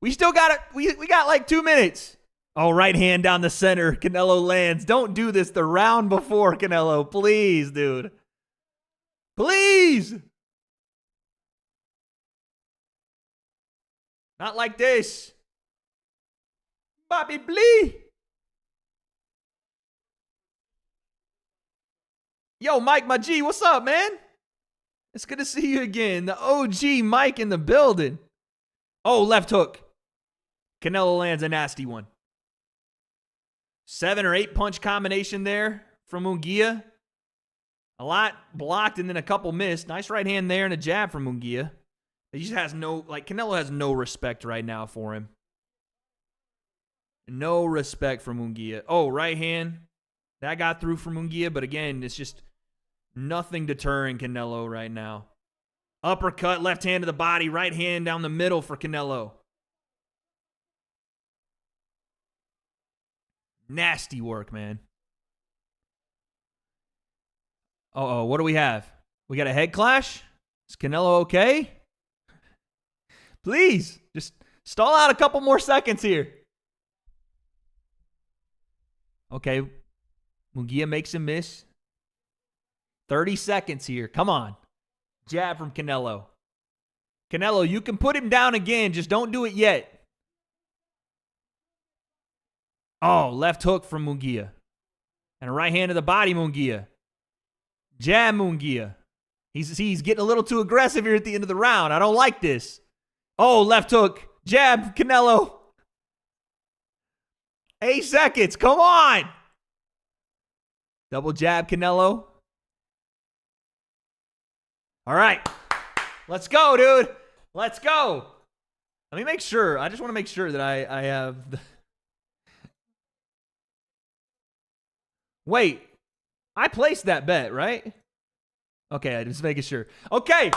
Speaker 1: We still got it. We got like 2 minutes. Oh, right hand down the center. Canelo lands. Don't do this the round before, Canelo. Please, dude. Please. Not like this. Bobby Blee. Yo, Mike, my G, what's up, man? It's good to see you again. The OG Mike in the building. Oh, left hook. Canelo lands a nasty one. 7 or 8 punch combination there from Munguia. A lot blocked and then a couple missed. Nice right hand there and a jab from Munguia. He just has no, like, Canelo has no respect right now for him. No respect for Munguia. Oh, right hand. That got through for Munguia, but again, it's just nothing deterring Canelo right now. Uppercut, left hand to the body, right hand down the middle for Canelo. Nasty work, man. Uh-oh, what do we have? We got a head clash? Is Canelo okay? Please, just stall out a couple more seconds here. Okay, Munguia makes a miss. 30 seconds here. Come on. Jab from Canelo. Canelo, you can put him down again. Just don't do it yet. Oh, left hook from Munguia. And a right hand to the body, Munguia. Jab Munguia. He's getting a little too aggressive here at the end of the round. I don't like this. Oh, left hook. Jab, Canelo. 8 seconds. Come on. Double jab, Canelo. All right. Let's go, dude. Let's go. Let me make sure. I just want to make sure that I have the... Wait. I placed that bet, right? Okay, I'm just making sure. Okay.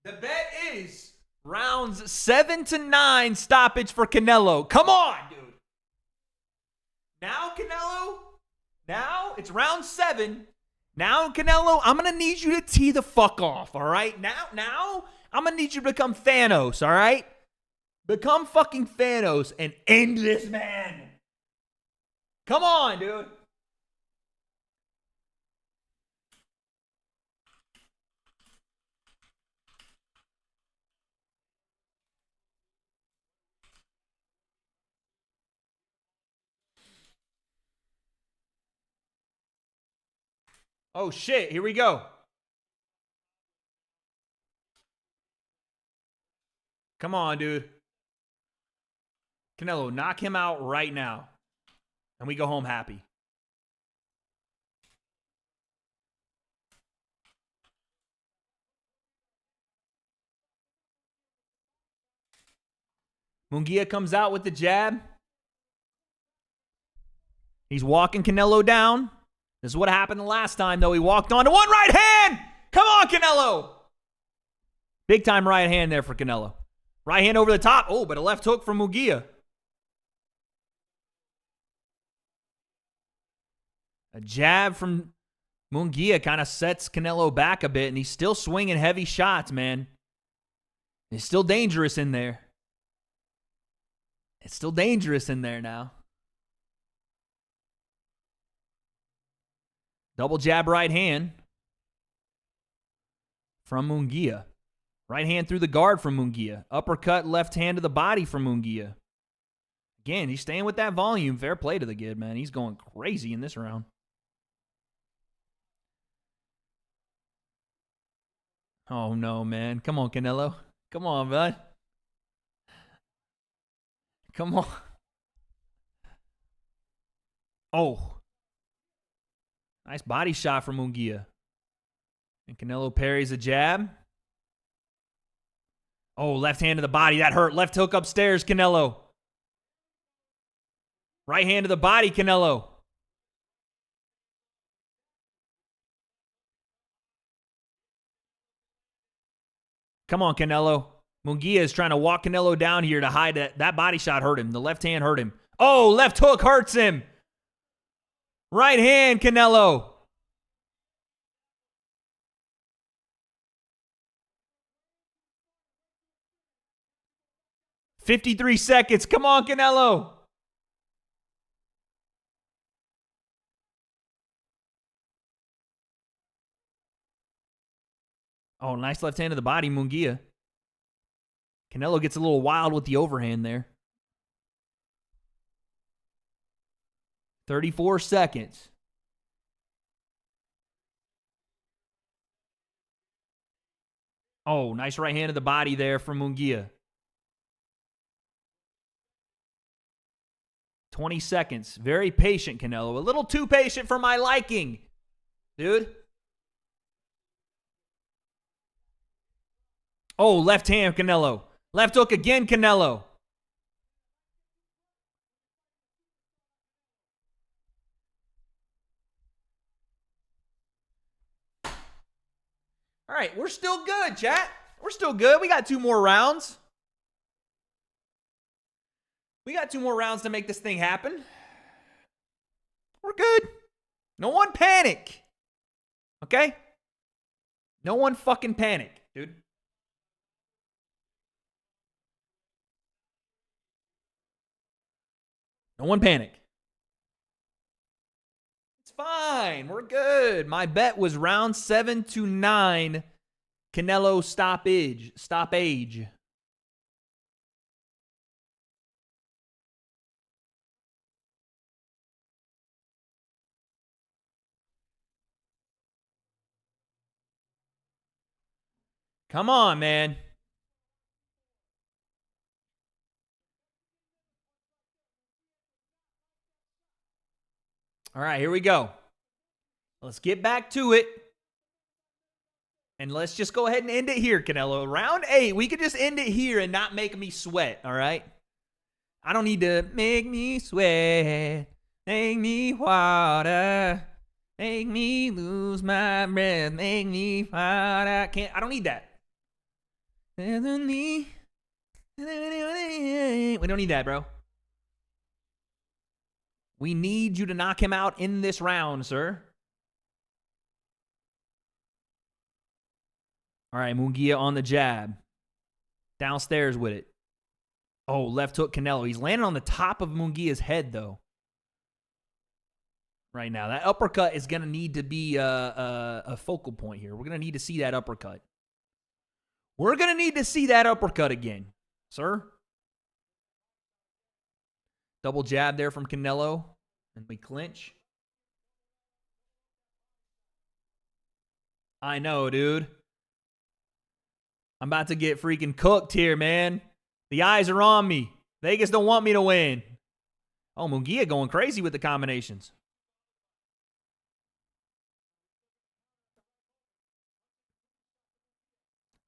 Speaker 1: The bet is rounds 7 to 9 stoppage for Canelo. Come on, dude. Now, Canelo. Now, it's round 7. Now, Canelo, I'm going to need you to tee the fuck off, all right? Now, I'm going to need you to become Thanos, all right? Become fucking Thanos and end this man. Come on, dude. Oh, shit. Here we go. Come on, dude. Canelo, knock him out right now. And we go home happy. Munguia comes out with the jab. He's walking Canelo down. This is what happened the last time, though. He walked on to one right hand. Come on, Canelo. Big time right hand there for Canelo. Right hand over the top. Oh, but a left hook from Munguia. A jab from Munguia kind of sets Canelo back a bit, and he's still swinging heavy shots, man. He's still dangerous in there. It's still dangerous in there now. Double jab right hand from Munguia. Right hand through the guard from Munguia. Uppercut left hand to the body from Munguia. Again, he's staying with that volume. Fair play to the kid, man. He's going crazy in this round. Oh, no, man. Come on, Canelo. Come on, bud. Come on. Oh. Nice body shot from Munguia. And Canelo parries a jab. Oh, left hand to the body. That hurt. Left hook upstairs, Canelo. Right hand to the body, Canelo. Come on, Canelo. Munguia is trying to walk Canelo down here to hide it. That body shot hurt him. The left hand hurt him. Oh, left hook hurts him. Right hand, Canelo. "53 seconds. Come on, Canelo. Oh, nice left hand to the body, Munguia. Canelo gets a little wild with the overhand there. 34 seconds. Oh, nice right hand to the body there from Munguia. 20 seconds. Very patient, Canelo. A little too patient for my liking, dude. Oh, left hand, Canelo. Left hook again, Canelo. All right, we're still good, chat. We're still good. We got 2 more rounds. We got 2 more rounds to make this thing happen. We're good. No one panic. Okay? No one fucking panic, dude. No one panic. It's fine. We're good. My bet was round 7 to 9. Canelo stoppage. Come on, man. All right, here we go. Let's get back to it. And let's just go ahead and end it here, Canelo. Round 8, we could just end it here and not make me sweat, all right? I don't need to make me sweat, make me water, make me lose my breath, make me water. I don't need that. We don't need that, bro. We need you to knock him out in this round, sir. All right, Munguia on the jab. Downstairs with it. Oh, left hook Canelo. He's landing on the top of Munguia's head, though. Right now. That uppercut is going to need to be a focal point here. We're going to need to see that uppercut. We're going to need to see that uppercut again, sir. Double jab there from Canelo. And we clinch. I know, dude. I'm about to get freaking cooked here, man. The eyes are on me. Vegas don't want me to win. Oh, Munguia going crazy with the combinations.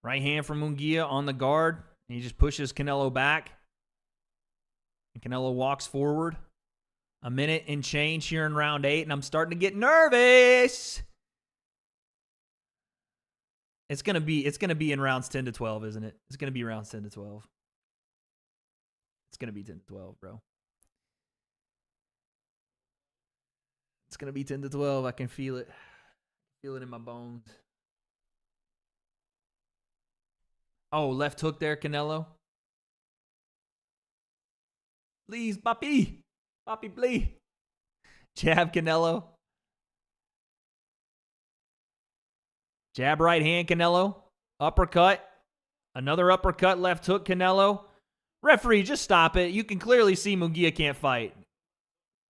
Speaker 1: Right hand from Munguia on the guard. And he just pushes Canelo back. And Canelo walks forward. A minute and change here in round 8, and I'm starting to get nervous. It's gonna be in rounds 10 to 12, isn't it? It's gonna be rounds 10 to 12. It's gonna be 10 to 12, bro. It's gonna be 10 to 12. I can feel it. Feel it in my bones. Oh, left hook there, Canelo. Please, papi. Papi, please. Jab, Canelo. Jab, right hand, Canelo. Uppercut. Another uppercut, left hook, Canelo. Referee, just stop it. You can clearly see Munguia can't fight.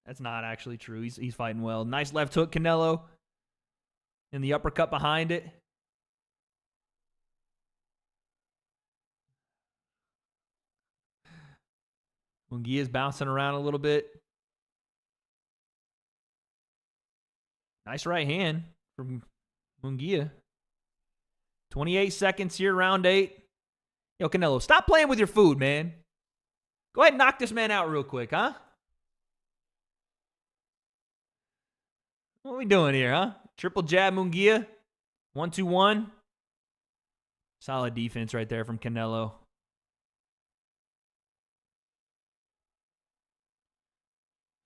Speaker 1: That's not actually true. He's fighting well. Nice left hook, Canelo. And the uppercut behind it. Munguia's bouncing around a little bit. Nice right hand from Munguia. 28 seconds here, round 8. Yo, Canelo, stop playing with your food, man. Go ahead and knock this man out real quick, huh? What are we doing here, huh? Triple jab, Munguia. 1-2-1. Solid defense right there from Canelo.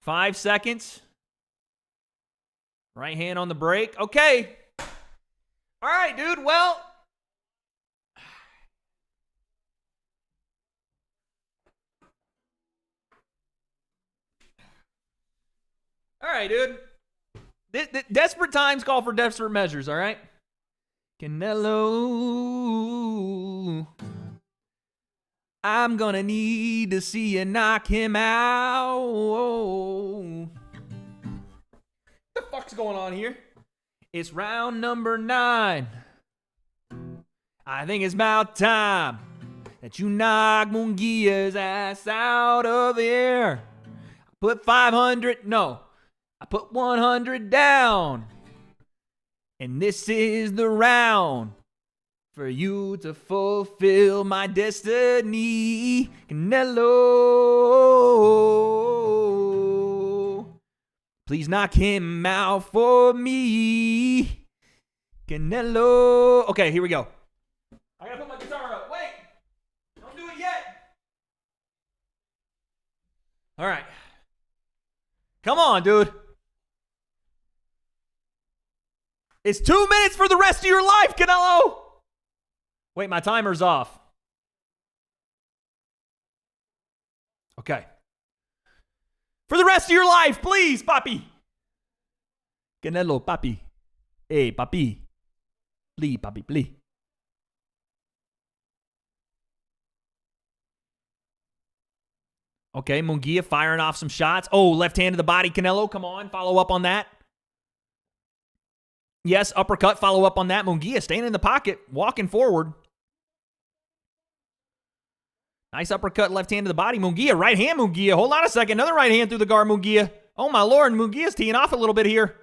Speaker 1: Five seconds. Right hand on the break. Okay. All right, dude. Well, all right, dude. Desperate times call for desperate measures, all right? Canelo, I'm gonna need to see you knock him out. fuck's going on here? It's round number 9. I think it's about time that you knock Munguia's ass out of here. I put 100 down. And this is the round for you to fulfill my destiny. Canelo, please knock him out for me. Canelo. Okay, here we go. I gotta put my guitar up. Wait. Don't do it yet. All right. Come on, dude. It's 2 minutes for the rest of your life, Canelo. Wait, my timer's off. Okay. For the rest of your life, please, papi. Canelo, papi. Hey, papi. Please, papi, please. Okay, Munguia firing off some shots. Oh, left hand to the body, Canelo. Come on, follow up on that. Yes, uppercut, follow up on that. Munguia staying in the pocket, walking forward. Nice uppercut, left hand to the body. Munguia, right hand, Munguia. Hold on a second. Another right hand through the guard, Munguia. Oh, my Lord. Munguia's teeing off a little bit here.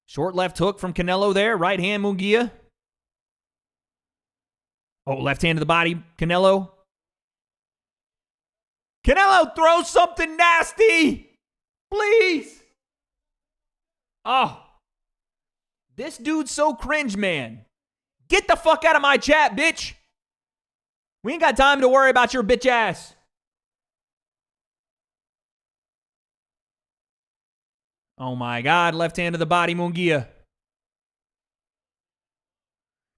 Speaker 1: Short left hook from Canelo there. Right hand, Munguia. Oh, left hand to the body, Canelo. Canelo, throw something nasty. Please. Oh. This dude's so cringe, man. Get the fuck out of my chat, bitch. We ain't got time to worry about your bitch ass. Oh my God, left hand to the body, Munguia.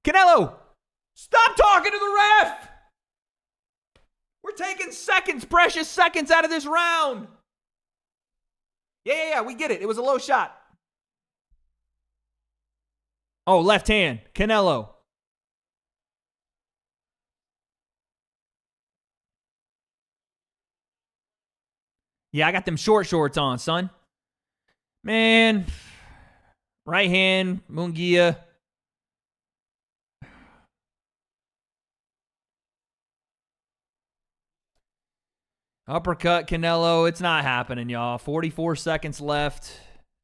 Speaker 1: Canelo, stop talking to the ref. We're taking seconds, precious seconds out of this round. Yeah, we get it. It was a low shot. Oh, left hand, Canelo. Yeah, I got them short shorts on, son. Man. Right hand, Munguia. Uppercut, Canelo. It's not happening, y'all. 44 seconds left.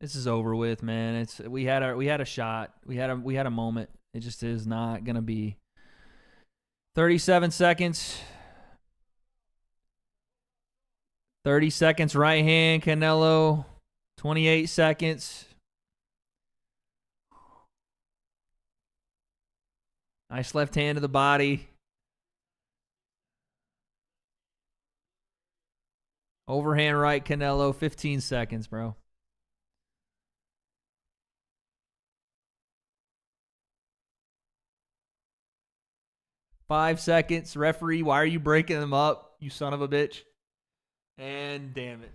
Speaker 1: This is over with, man. We had a shot. We had a moment. It just is not gonna be. 37 seconds. 30 seconds right hand, Canelo. 28 seconds. Nice left hand to the body. Overhand right, Canelo. 15 seconds, bro. Five seconds. Referee, why are you breaking them up, you son of a bitch? And damn it.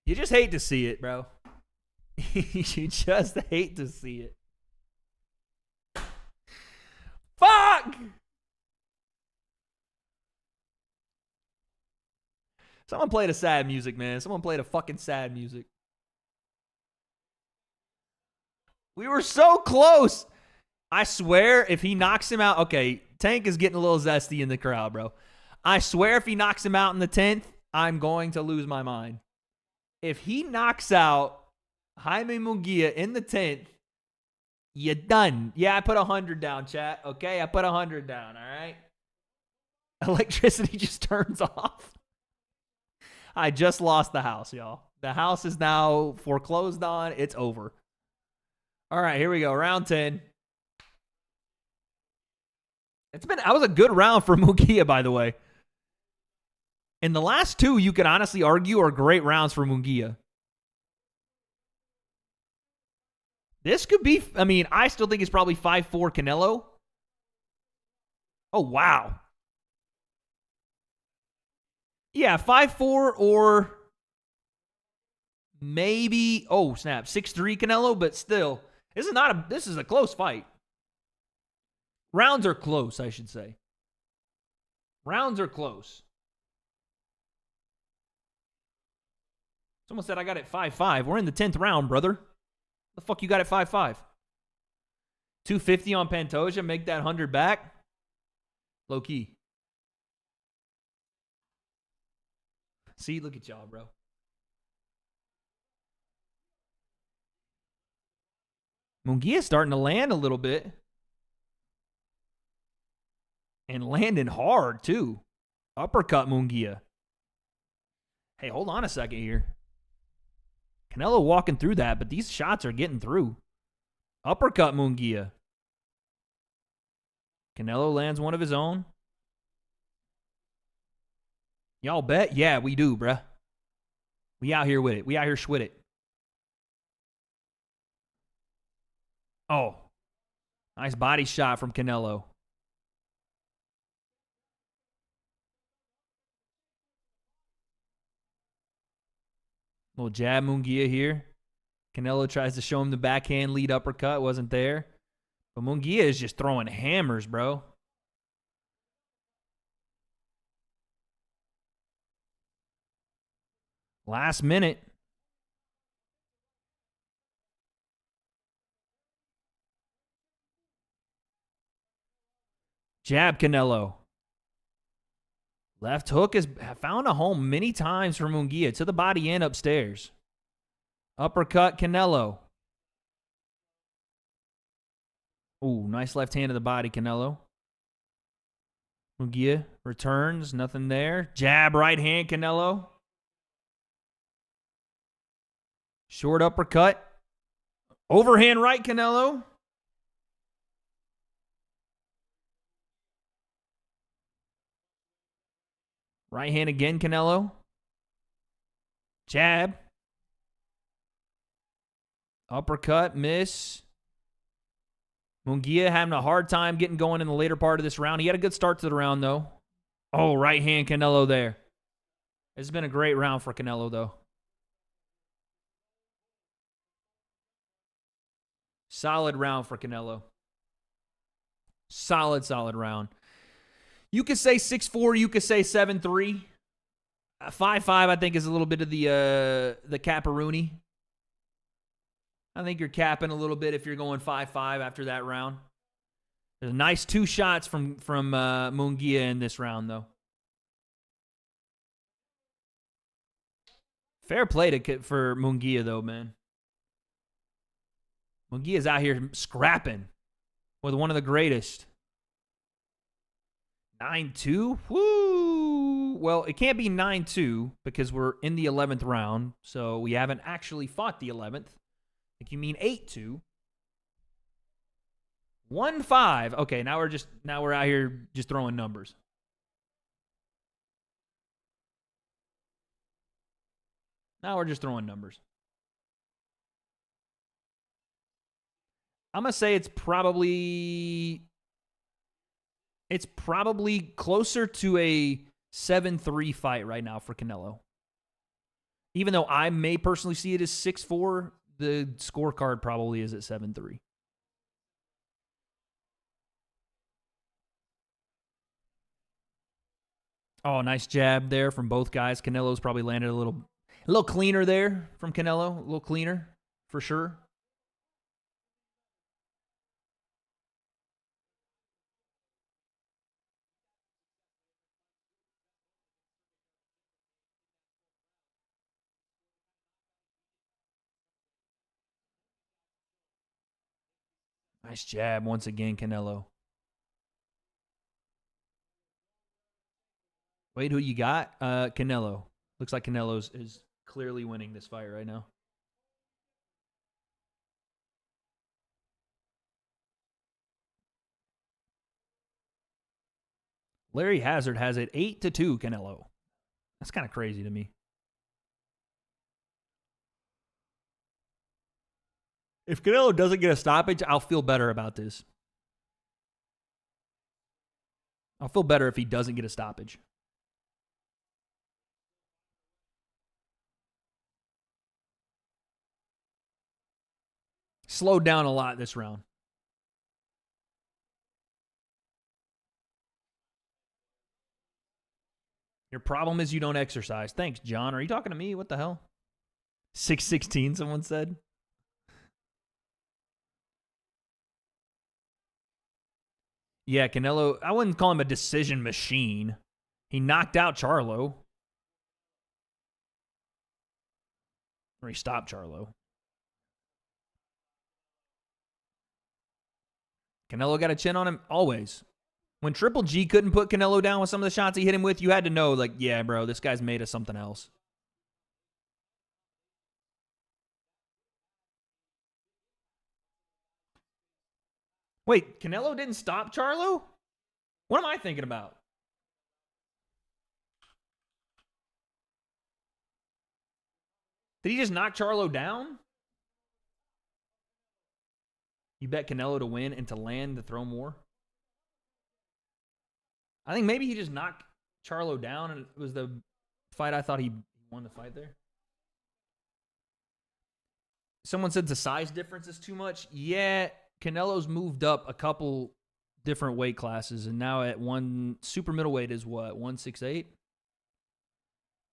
Speaker 1: You just hate to see it, bro. You just hate to see it. Fuck! Someone play the sad music, man. Someone play the fucking sad music. We were so close. I swear if he knocks him out. Okay, Tank is getting a little zesty in the crowd, bro. I swear if he knocks him out in the 10th, I'm going to lose my mind. If he knocks out Jaime Munguia in the 10th, you're done. Yeah, I put 100 down, chat. Okay, I put 100 down, all right? Electricity just turns off. I just lost the house, y'all. The house is now foreclosed on. It's over. All right, here we go. Round 10. That was a good round for Munguia, by the way. And the last two, you could honestly argue, are great rounds for Munguia. This could be, I mean, I still think it's probably 5-4 Canelo. Oh, wow. Yeah, 5-4 or Maybe, oh, snap, 6'3" Canelo, but still, this is a close fight. Rounds are close, I should say. Rounds are close. Someone said I got it 5-5. We're in the 10th round, brother. The fuck you got it 5-5? 250 on Pantoja, make that 100 back. Low key. See, look at y'all, bro. Munguia's starting to land a little bit. And landing hard, too. Uppercut Munguia. Hey, hold on a second here. Canelo walking through that, but these shots are getting through. Uppercut Munguia. Canelo lands one of his own. Y'all bet? Yeah, we do, bruh. We out here with it. We out here with it. Oh. Nice body shot from Canelo. Little jab Munguia here. Canelo tries to show him the backhand lead uppercut. Wasn't there. But Munguia is just throwing hammers, bro. Last minute. Jab Canelo. Left hook has found a home many times for Munguia to the body and upstairs. Uppercut Canelo. Ooh, nice left hand to the body, Canelo. Munguia returns, nothing there. Jab right hand, Canelo. Short uppercut. Overhand right, Canelo. Right hand again, Canelo. Jab. Uppercut, miss. Munguia having a hard time getting going in the later part of this round. He had a good start to the round, though. Oh, right hand Canelo there. It's been a great round for Canelo, though. Solid round for Canelo. Solid round. You could say 6-4. You could say 7-3. 5-5, I think, is a little bit of the caparoonie. I think you're capping a little bit if you're going 5-5 after that round. There's a nice 2 shots from Munguia in this round, though. Fair play for Munguia, though, man. Munguia's out here scrapping with one of the greatest. 9-2? Woo! Well, it can't be 9-2 because we're in the 11th round, so we haven't actually fought the 11th. I think you mean 8-2. 1-5. Okay, now we're out here just throwing numbers. Now we're just throwing numbers. I'm going to say it's probably closer to a 7-3 fight right now for Canelo. Even though I may personally see it as 6-4, the scorecard probably is at 7-3. Oh, nice jab there from both guys. Canelo's probably landed a little cleaner there from Canelo. A little cleaner, for sure. Nice jab once again, Canelo. Wait, who you got? Canelo. Looks like Canelo is clearly winning this fight right now. Larry Hazard has it 8-2, Canelo. That's kind of crazy to me. If Canelo doesn't get a stoppage, I'll feel better about this. I'll feel better if he doesn't get a stoppage. slowed down a lot this round. Your problem is you don't exercise. Thanks, John. Are you talking to me? What the hell? 616, someone said. Yeah, Canelo, I wouldn't call him a decision machine. He knocked out Charlo. Or he stopped Charlo. Canelo got a chin on him always. When Triple G couldn't put Canelo down with some of the shots he hit him with, you had to know, like, yeah, bro, this guy's made of something else. Wait, Canelo didn't stop Charlo? What am I thinking about? Did he just knock Charlo down? You bet Canelo to win and to land to throw more? I think maybe he just knocked Charlo down and it was the fight I thought he won the fight there. Someone said the size difference is too much. Yeah, Canelo's moved up a couple different weight classes, and now at one super middleweight is what, 168?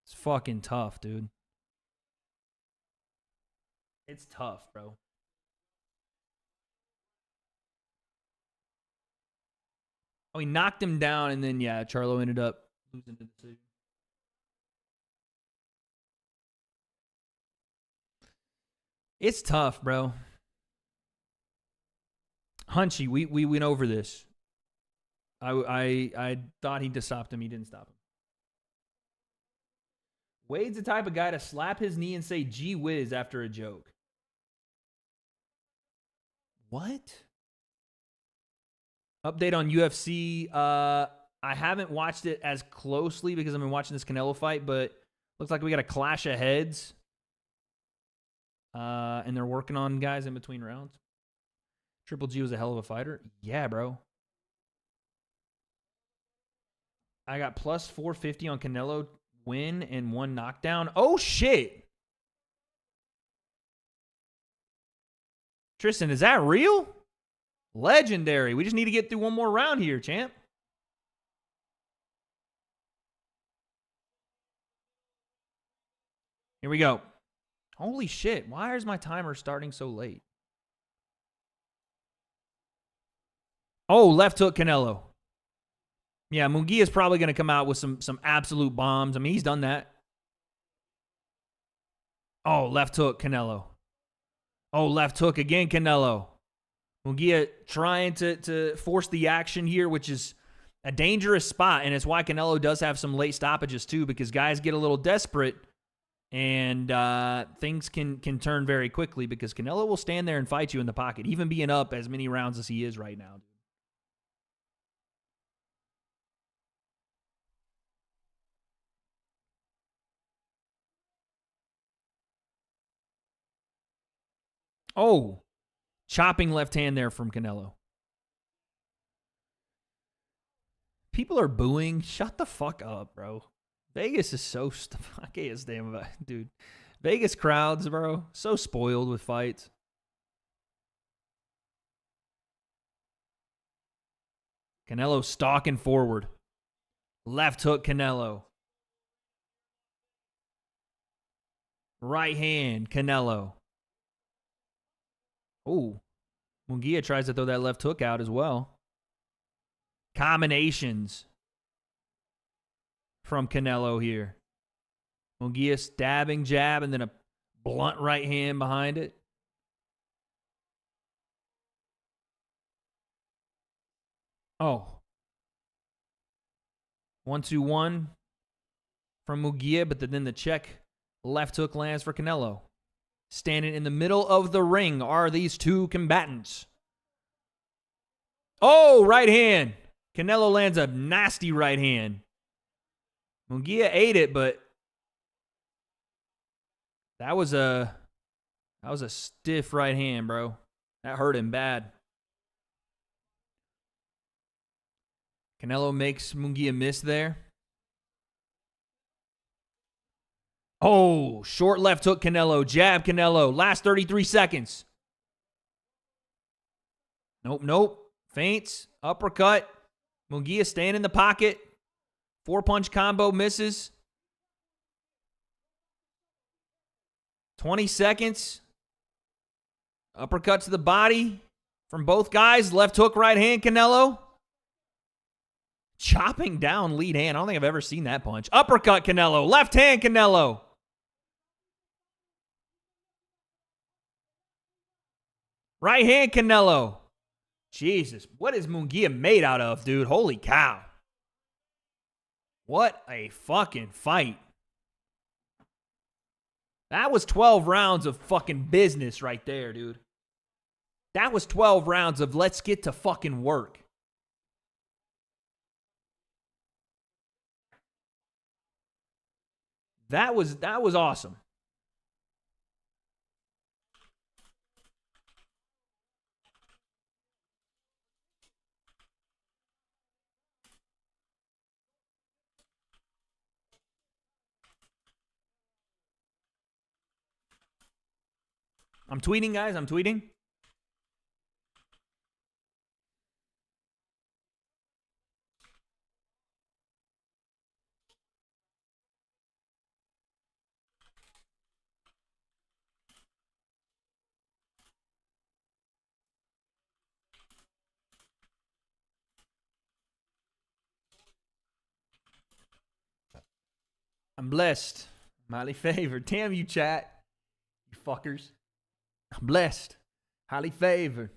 Speaker 1: It's fucking tough, dude. It's tough, bro. Oh, he knocked him down, and then, yeah, Charlo ended up losing the decision. It's tough, bro. Hunchy, we went over this. I thought he just stopped him. He didn't stop him. Wade's the type of guy to slap his knee and say, gee whiz, after a joke. What? Update on UFC. I haven't watched it as closely because I've been watching this Canelo fight, but looks like we got a clash of heads. And they're working on guys in between rounds. Triple G was a hell of a fighter. Yeah, bro. I got plus 450 on Canelo win and 1 knockdown. Oh, shit. Tristan, is that real? Legendary. We just need to get through one more round here, champ. Here we go. Holy shit. Why is my timer starting so late? Oh, left hook Canelo. Yeah, Munguia is probably going to come out with some absolute bombs. I mean, he's done that. Oh, left hook Canelo. Oh, left hook again Canelo. Munguia trying to force the action here, which is a dangerous spot, and it's why Canelo does have some late stoppages too, because guys get a little desperate, and things can turn very quickly because Canelo will stand there and fight you in the pocket, even being up as many rounds as he is right now. Oh, chopping left hand there from Canelo. People are booing. Shut the fuck up, bro. Vegas is so... I can't stand about it, dude. Vegas crowds, bro. So spoiled with fights. Canelo stalking forward. Left hook Canelo. Right hand Canelo. Oh, Munguia tries to throw that left hook out as well. Combinations from Canelo here. Munguia stabbing jab and then a blunt right hand behind it. Oh. 1-2-1 from Munguia, but then the check left hook lands for Canelo. Standing in the middle of the ring are these two combatants. Oh, right hand. Canelo lands a nasty right hand. Munguia ate it, but that was a stiff right hand, bro. That hurt him bad. Canelo makes Munguia miss there. Oh, short left hook Canelo. Jab Canelo. Last 33 seconds. Nope. Feints. Uppercut. Munguia staying in the pocket. 4-punch combo misses. 20 seconds. Uppercut to the body from both guys. Left hook, right hand, Canelo. Chopping down lead hand. I don't think I've ever seen that punch. Uppercut, Canelo. Left hand, Canelo. Right hand, Canelo. Jesus, what is Munguia made out of, dude? Holy cow. What a fucking fight. That was 12 rounds of fucking business right there, dude. That was 12 rounds of let's get to fucking work. That was awesome. I'm tweeting, guys. I'm tweeting. I'm blessed. I'm highly favored. Damn you, chat. You fuckers. I'm blessed. Highly favored.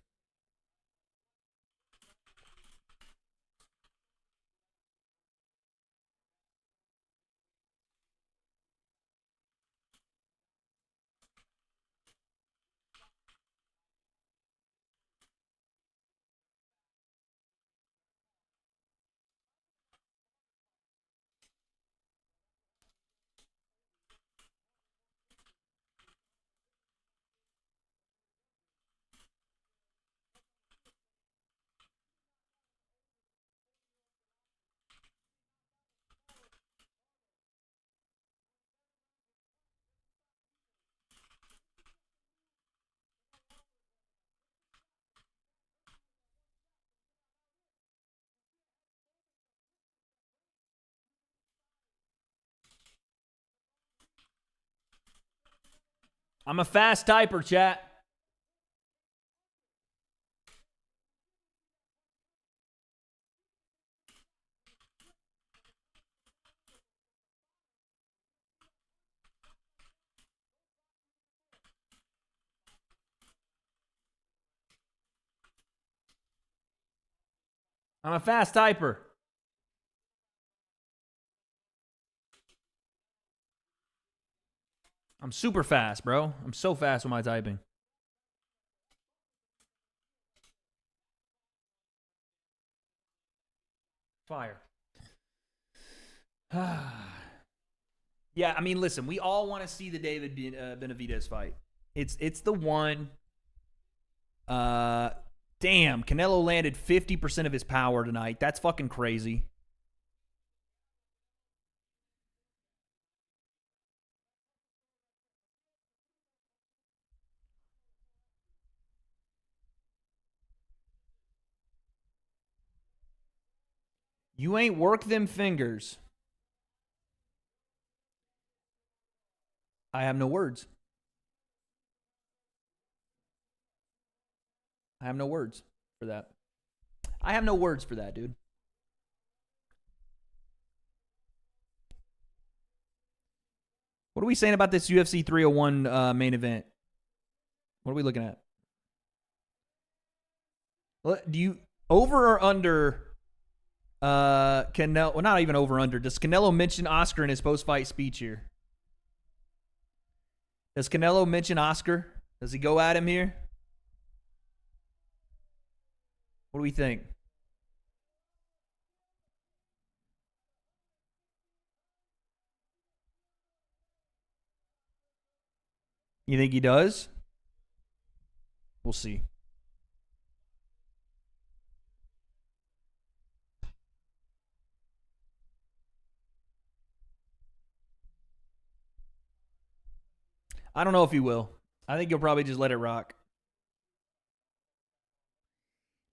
Speaker 1: I'm a fast typer, chat. I'm a fast typer. I'm super fast, bro. I'm so fast with my typing. Fire. Yeah, I mean, listen, we all want to see the David Benavidez fight. It's the one. Damn, Canelo landed 50% of his power tonight. That's fucking crazy. You ain't work them fingers. I have no words. I have no words for that. I have no words for that, dude. What are we saying about this UFC 301 main event? What are we looking at? Do you over or under Canelo? Well, not even over under. Does Canelo mention Oscar in his post-fight speech here? Does Canelo mention Oscar? Does he go at him here? What do we think? You think he does? We'll see. I don't know if he will. I think he'll probably just let it rock.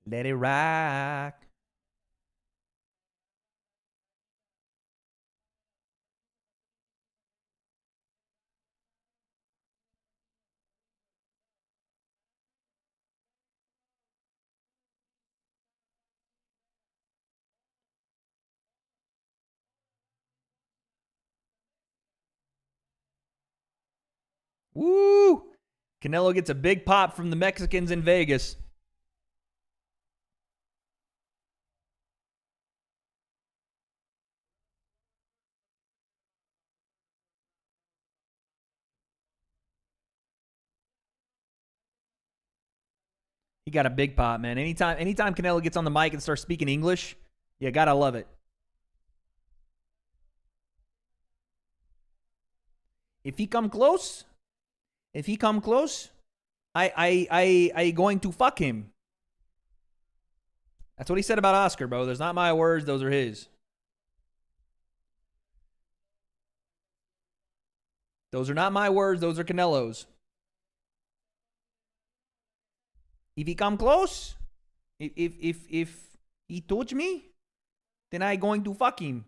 Speaker 1: Let it rock. Woo! Canelo gets a big pop from the Mexicans in Vegas. He got a big pop, man. Anytime Canelo gets on the mic and starts speaking English, you gotta love it. If he come close, I going to fuck him. That's what he said about Oscar, bro. Those not my words, those are his. Those are not my words, those are Canelo's. If he come close, if he touch me, then I going to fuck him.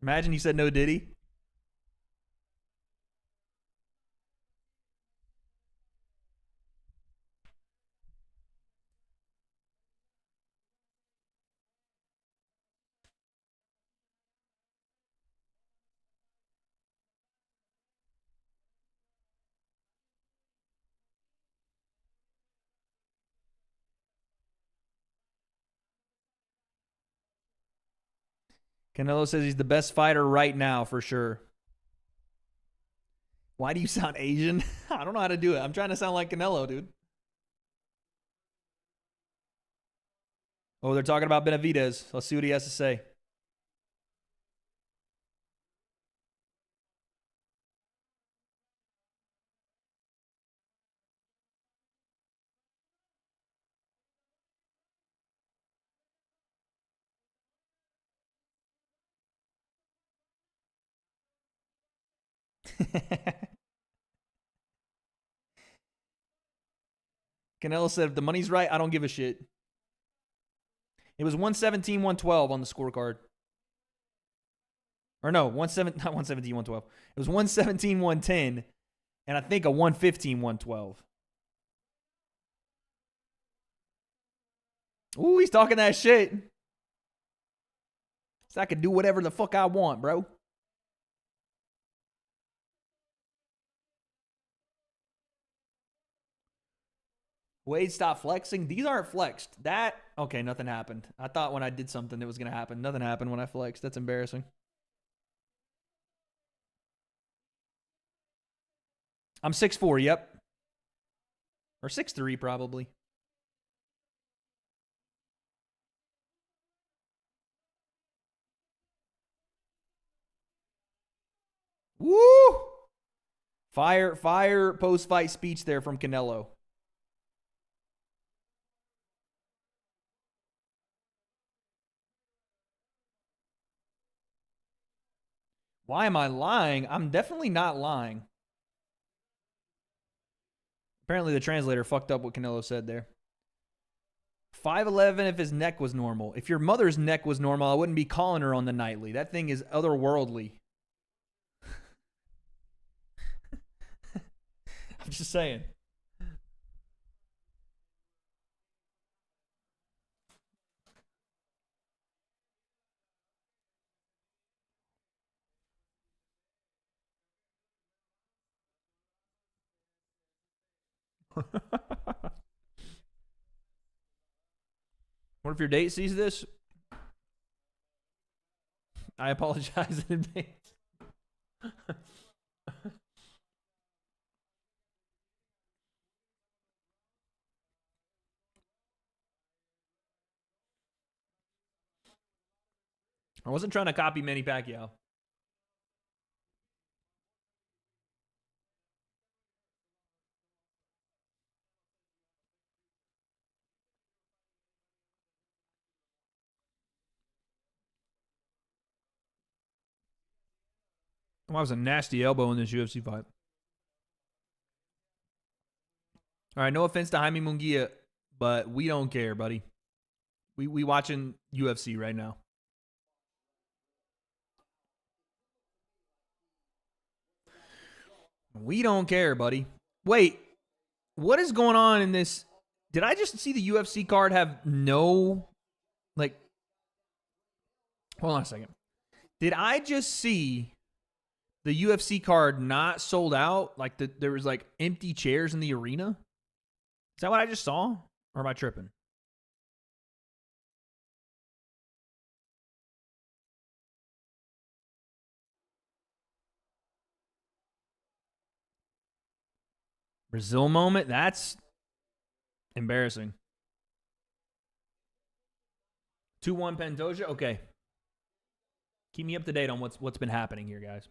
Speaker 1: Imagine he said no, did he? Canelo says he's the best fighter right now, for sure. Why do you sound Asian? I don't know how to do it. I'm trying to sound like Canelo, dude. Oh, they're talking about Benavidez. Let's see what he has to say. Canelo said, if the money's right, I don't give a shit. It was 117, 112 on the scorecard. Or no, not 117, 112. It was 117, 110, and I think a 115, 112. Ooh, he's talking that shit. So I can do whatever the fuck I want, bro. Wade, stop flexing. These aren't flexed. Okay, nothing happened. I thought when I did something it was going to happen. Nothing happened when I flexed. That's embarrassing. I'm 6'4", yep. Or 6'3", probably. Woo! Fire post-fight speech there from Canelo. Why am I lying? I'm definitely not lying. Apparently the translator fucked up what Canelo said there. 5'11" if his neck was normal. If your mother's neck was normal, I wouldn't be calling her on the nightly. That thing is otherworldly. I'm just saying. What if your date sees this? I apologize in advance. I wasn't trying to copy Manny Pacquiao. Well, that was a nasty elbow in this UFC fight. All right, no offense to Jaime Munguia. but we don't care, buddy. We watching UFC right now. We don't care, buddy. Wait, what is going on in this? Did I just see the UFC card have no, like, hold on a second. Did I just see the UFC card not sold out? Like, there was, like, empty chairs in the arena? Is that what I just saw? Or am I tripping? Brazil moment? That's embarrassing. 2-1 Pantoja? Okay. Keep me up to date on what's been happening here, guys.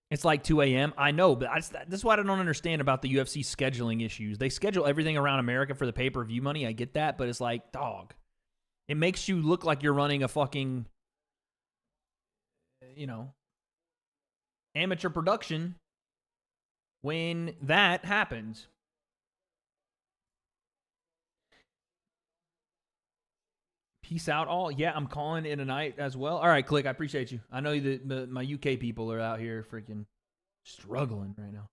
Speaker 1: It's like 2 a.m. I know, but this is what I don't understand about the UFC scheduling issues. They schedule everything around America for the pay-per-view money. I get that, but it's like, dog. It makes you look like you're running a fucking, amateur production when that happens. Peace out all. Yeah, I'm calling in tonight as well. All right, Click, I appreciate you. I know that my UK people are out here freaking struggling right now.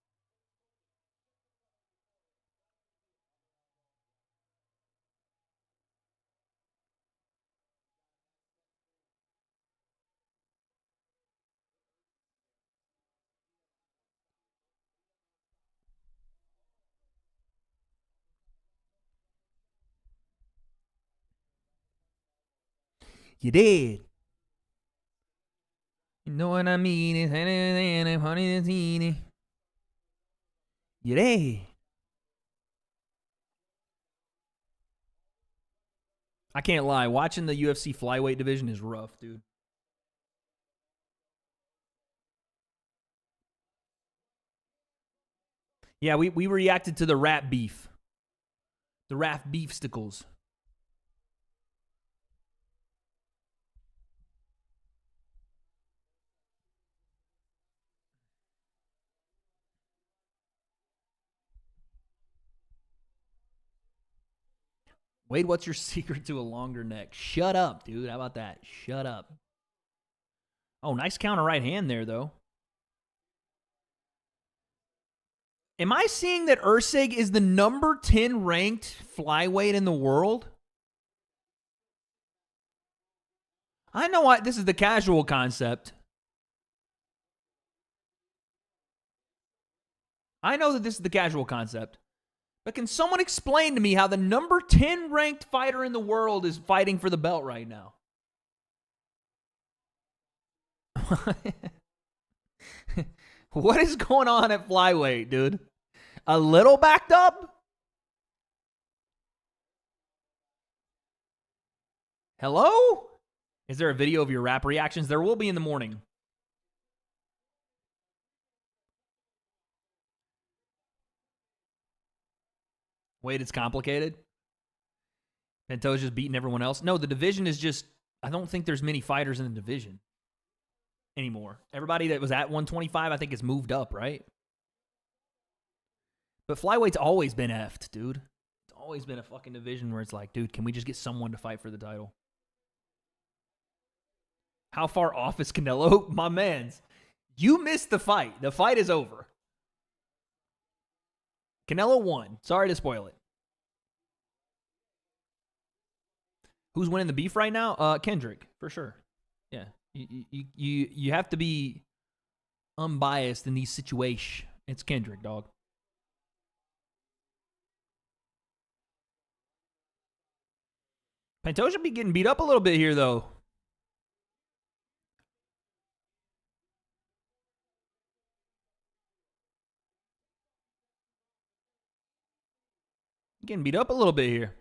Speaker 1: You did. You know what I mean? You did. I can't lie. Watching the UFC flyweight division is rough, dude. Yeah, we reacted to the rat beef. The rat beefsticles. Wade, what's your secret to a longer neck? Shut up, dude. How about that? Shut up. Oh, nice counter right hand there, though. Am I seeing that Ursig is the number 10 ranked flyweight in the world? I know why this is the casual concept. I know that this is the casual concept. But can someone explain to me how the number 10 ranked fighter in the world is fighting for the belt right now? What is going on at flyweight, dude? A little backed up? Hello? Is there a video of your rap reactions? There will be in the morning. Wait, it's complicated? Pantoja's beating everyone else? No, the division is just, I don't think there's many fighters in the division anymore. Everybody that was at 125, I think, has moved up, right? But flyweight's always been effed, dude. It's always been a fucking division where it's like, dude, can we just get someone to fight for the title? How far off is Canelo? My mans, you missed the fight. The fight is over. Canelo won. Sorry to spoil it. Who's winning the beef right now? Kendrick, for sure. Yeah. You have to be unbiased in these situations. It's Kendrick, dog. Pantoja be getting beat up a little bit here, though. Getting beat up a little bit here.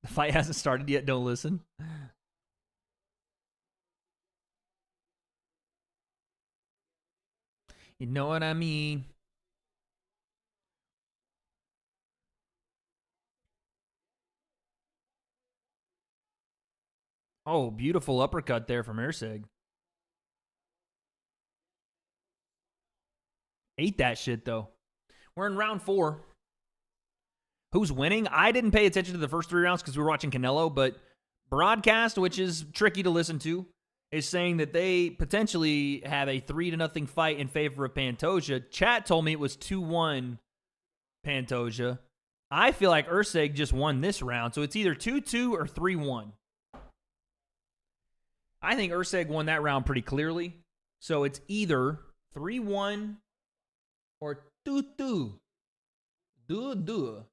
Speaker 1: The fight hasn't started yet. Don't listen. You know what I mean? Oh, beautiful uppercut there from Ursig. Ate that shit, though. We're in round 4. Who's winning? I didn't pay attention to the first 3 rounds because we were watching Canelo, but broadcast, which is tricky to listen to, is saying that they potentially have a 3-0 fight in favor of Pantoja. Chat told me it was 2-1 Pantoja. I feel like Usyk just won this round, so it's either 2-2 or 3-1. I think Usyk won that round pretty clearly, so it's either 3-1 or 2-2. 2-2.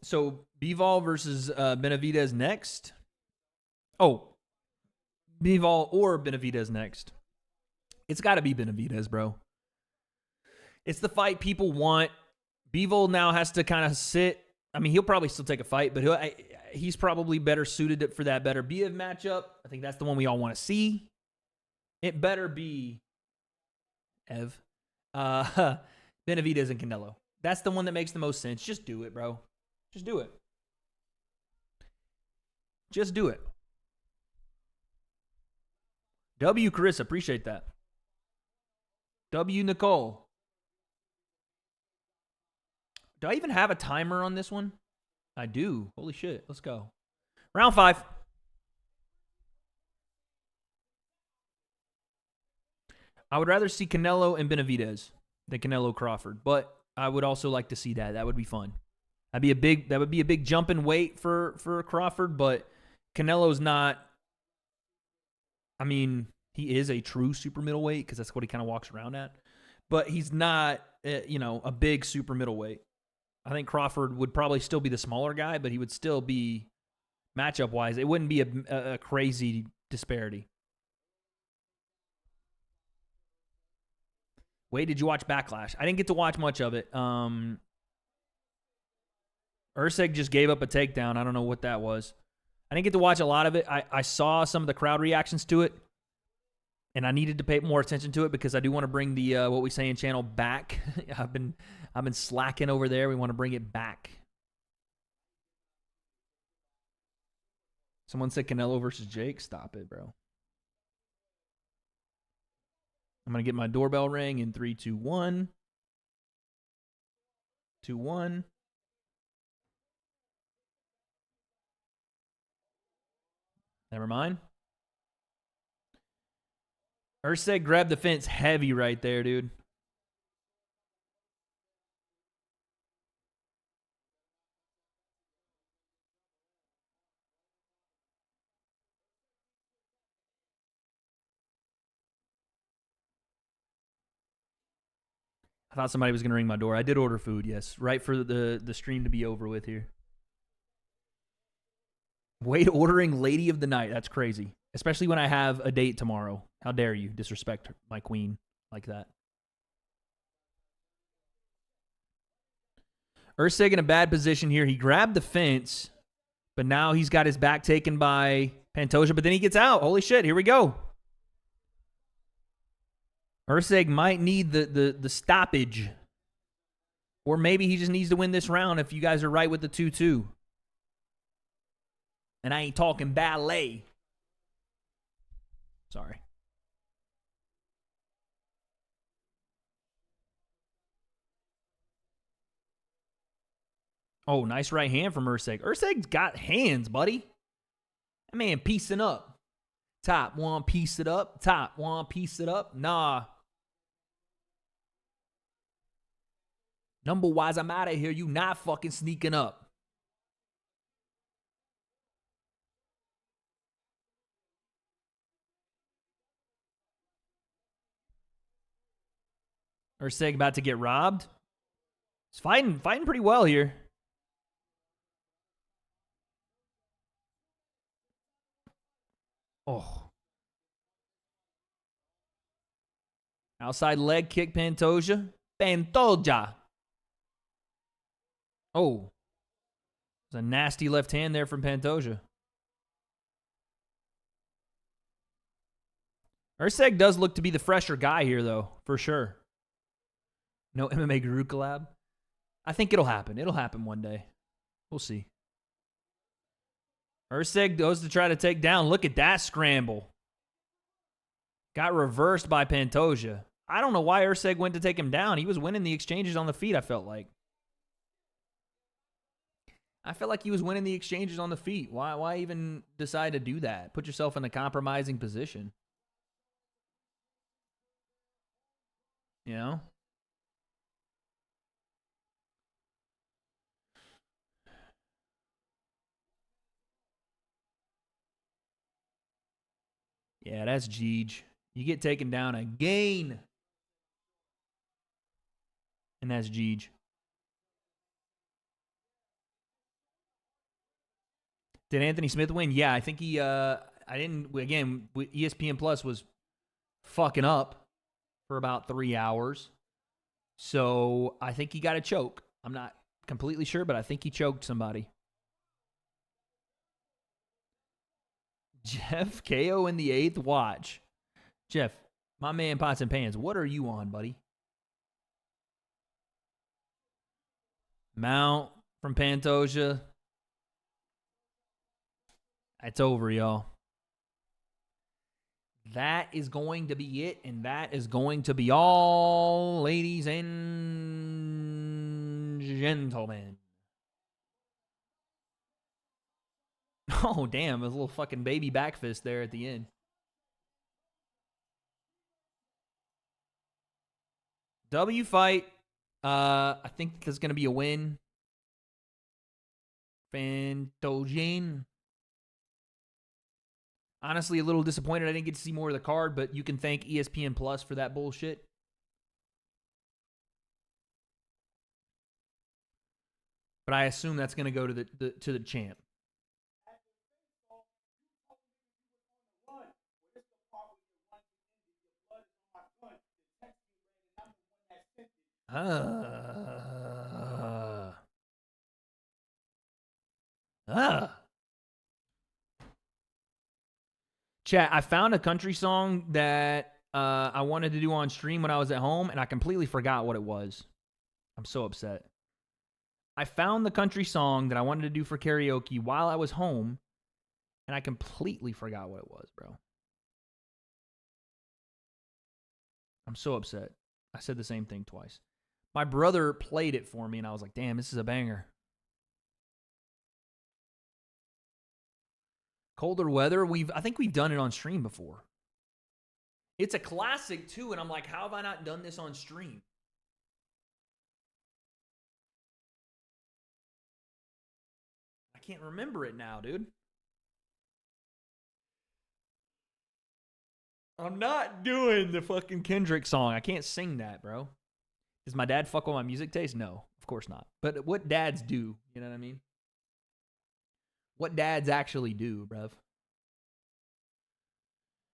Speaker 1: So Bivol versus Benavidez next. Oh, Bivol or Benavidez next. It's got to be Benavidez, bro. It's the fight people want. Bivol now has to kind of sit. I mean, he'll probably still take a fight, but he's probably better suited for that better Biev matchup. I think that's the one we all want to see. It better be Benavidez and Canelo. That's the one that makes the most sense. Just do it, bro. Just do it. Just do it. W. Carissa, appreciate that. W. Nicole. Do I even have a timer on this one? I do. Holy shit. Let's go. Round 5. I would rather see Canelo and Benavidez than Canelo Crawford, but I would also like to see that. That would be fun. That would be a big jump in weight for Crawford, but Canelo's not. I mean, he is a true super middleweight because that's what he kind of walks around at, but he's not, a big super middleweight. I think Crawford would probably still be the smaller guy, but he would still be matchup wise. It wouldn't be a crazy disparity. Wade, did you watch Backlash? I didn't get to watch much of it. Usyk just gave up a takedown. I don't know what that was. I didn't get to watch a lot of it. I saw some of the crowd reactions to it, and I needed to pay more attention to it because I do want to bring the What We Saying channel back. I've been slacking over there. We want to bring it back. Someone said Canelo versus Jake. Stop it, bro. I'm going to get my doorbell ring in 3, 2, 1. 2, 1. Never mind. Usyk grabbed the fence heavy right there, dude. I thought somebody was going to ring my door. I did order food, yes. Right for the stream to be over with here. Wade ordering Lady of the Night. That's crazy. Especially when I have a date tomorrow. How dare you disrespect my queen like that. Usyk in a bad position here. He grabbed the fence, but now he's got his back taken by Pantoja, but then he gets out. Holy shit, here we go. Usyk might need the stoppage. Or maybe he just needs to win this round if you guys are right with the 2-2. And I ain't talking ballet. Sorry. Oh, nice right hand from Usyk. Usyk's got hands, buddy. That man piecing up. Top one, piece it up. Top one, piece it up. Nah. Number-wise, I'm out of here. You not fucking sneaking up. Usyk about to get robbed. He's fighting pretty well here. Oh. Outside leg kick, Pantoja. Pantoja. Oh. There's a nasty left hand there from Pantoja. Usyk does look to be the fresher guy here, though, for sure. No MMA Guru collab? I think it'll happen. It'll happen one day. We'll see. Usyk goes to try to take down. Look at that scramble. Got reversed by Pantoja. I don't know why Urseg went to take him down. He was winning the exchanges on the feet, I felt like. I felt like he was winning the exchanges on the feet. Why even decide to do that? Put yourself in a compromising position. You know? Yeah, that's Jeej. You get taken down again. And that's Jeej. Did Anthony Smith win? Yeah, I think he, again, ESPN Plus was fucking up for about 3 hours. So I think he got a choke. I'm not completely sure, but I think he choked somebody. Jeff, KO in the 8th, watch. Jeff, my man Pots and Pans, what are you on, buddy? Mount from Pantoja. It's over, y'all. That is going to be it, and that is going to be all, ladies and gentlemen. Oh, damn, a little fucking baby back fist there at the end. W fight. I think there's going to be a win. Pantoja. Honestly, a little disappointed I didn't get to see more of the card, but you can thank ESPN Plus for that bullshit. But I assume that's going to go to the champ. Chat, I found a country song that I wanted to do on stream when I was at home, and I completely forgot what it was. I'm so upset. I found the country song that I wanted to do for karaoke while I was home, and I completely forgot what it was, bro. I'm so upset. I said the same thing twice. My brother played it for me, and I was like, damn, this is a banger. Colder Weather, I think we've done it on stream before. It's a classic, too, and I'm like, how have I not done this on stream? I can't remember it now, dude. I'm not doing the fucking Kendrick song. I can't sing that, bro. Does my dad fuck with my music taste? No, of course not. But what dads do, you know what I mean? What dads actually do, bruv.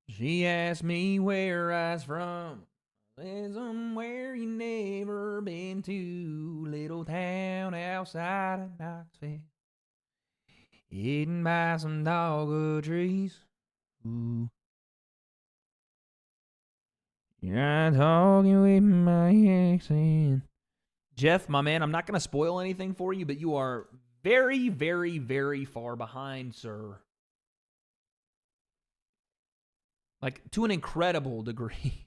Speaker 1: She asked me where I was from. There's somewhere you never been to. Little town outside of Knoxville. Hidden by some dogwood trees. Ooh. You're talking with my accent. Jeff, my man, I'm not going to spoil anything for you, but you are very, very, very far behind, sir. Like, to an incredible degree.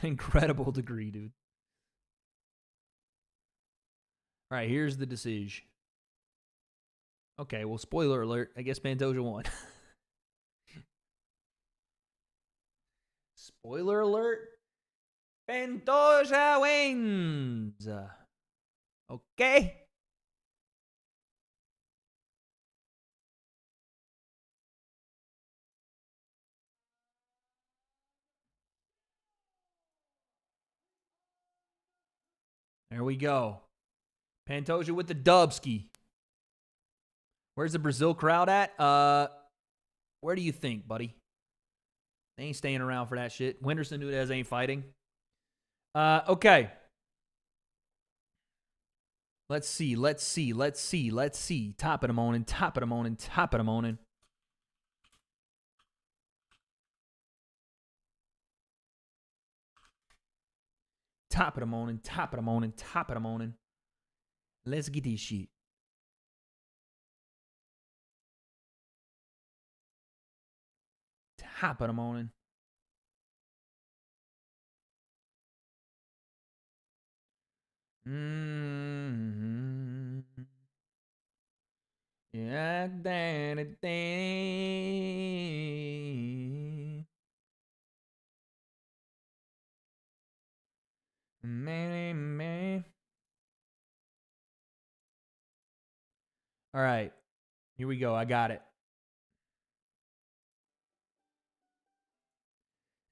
Speaker 1: Incredible degree, dude. All right, here's the decision. Okay, well, spoiler alert. I guess Pantoja won. Spoiler alert. Pantoja wins. Okay. There we go. Pantoja with the dubski. Where's the Brazil crowd at? Where do you think, buddy? They ain't staying around for that shit. Whindersson Nunez ain't fighting. Okay. Let's see. Top of the morning. Top of the morning. Top of the morning. Top of the morning. Top of the morning. Top of the morning. Let's get this shit. Top of the morning. Yeah, man. All right. Here we go. I got it.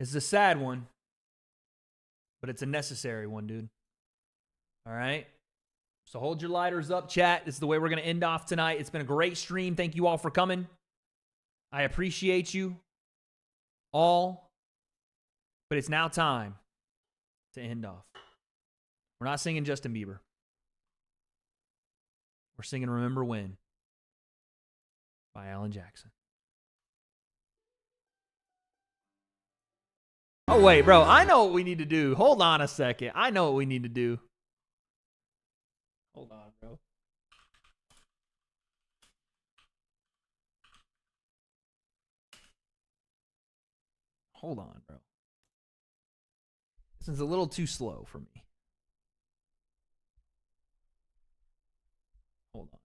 Speaker 1: It's a sad one, but it's a necessary one, dude. All right? So hold your lighters up, chat. This is the way we're going to end off tonight. It's been a great stream. Thank you all for coming. I appreciate you all. But it's now time to end off. We're not singing Justin Bieber. We're singing Remember When by Alan Jackson. Oh, wait, bro. I know what we need to do. Hold on a second. I know what we need to do. Hold on, bro. Hold on, bro. This is a little too slow for me. Hold on.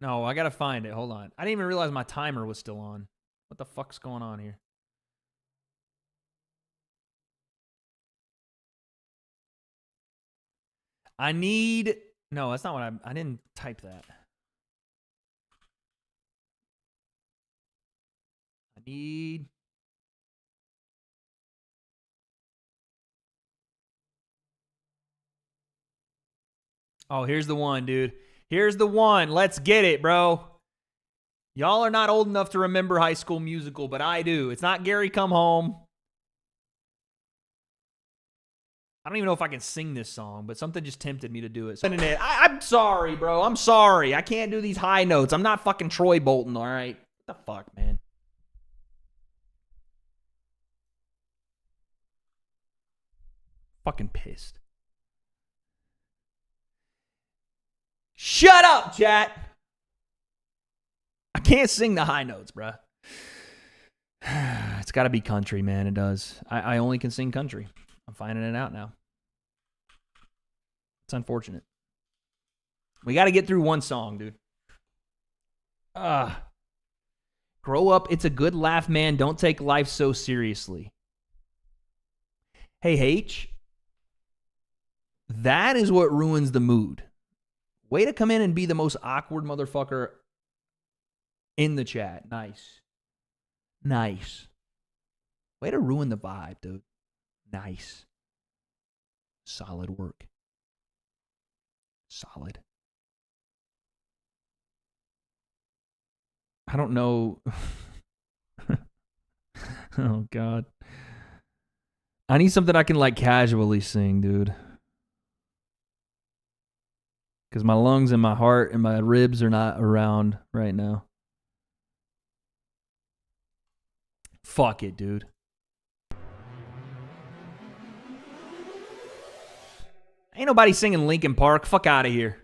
Speaker 1: No, I gotta find it. Hold on. I didn't even realize my timer was still on. What the fuck's going on here? I need... No, that's not what I didn't type that. I need... Oh, here's the one, dude. Here's the one. Let's get it, bro. Y'all are not old enough to remember High School Musical, but I do. It's not Gary Come Home. I don't even know if I can sing this song, but something just tempted me to do it. So, I'm sorry, bro. I'm sorry. I can't do these high notes. I'm not fucking Troy Bolton, all right? What the fuck, man? Fucking pissed. Shut up, chat. I can't sing the high notes, bruh. It's got to be country, man. It does. I only can sing country. I'm finding it out now. It's unfortunate. We got to get through one song, dude. Grow up. It's a good laugh, man. Don't take life so seriously. Hey, H. That is what ruins the mood. Way to come in and be the most awkward motherfucker in the chat. Nice. Nice. Way to ruin the vibe, dude. Nice. Solid work. Solid. I don't know. Oh, God. I need something I can, like, casually sing, dude. Because my lungs and my heart and my ribs are not around right now. Fuck it, dude. Ain't nobody singing Linkin Park. Fuck out of here.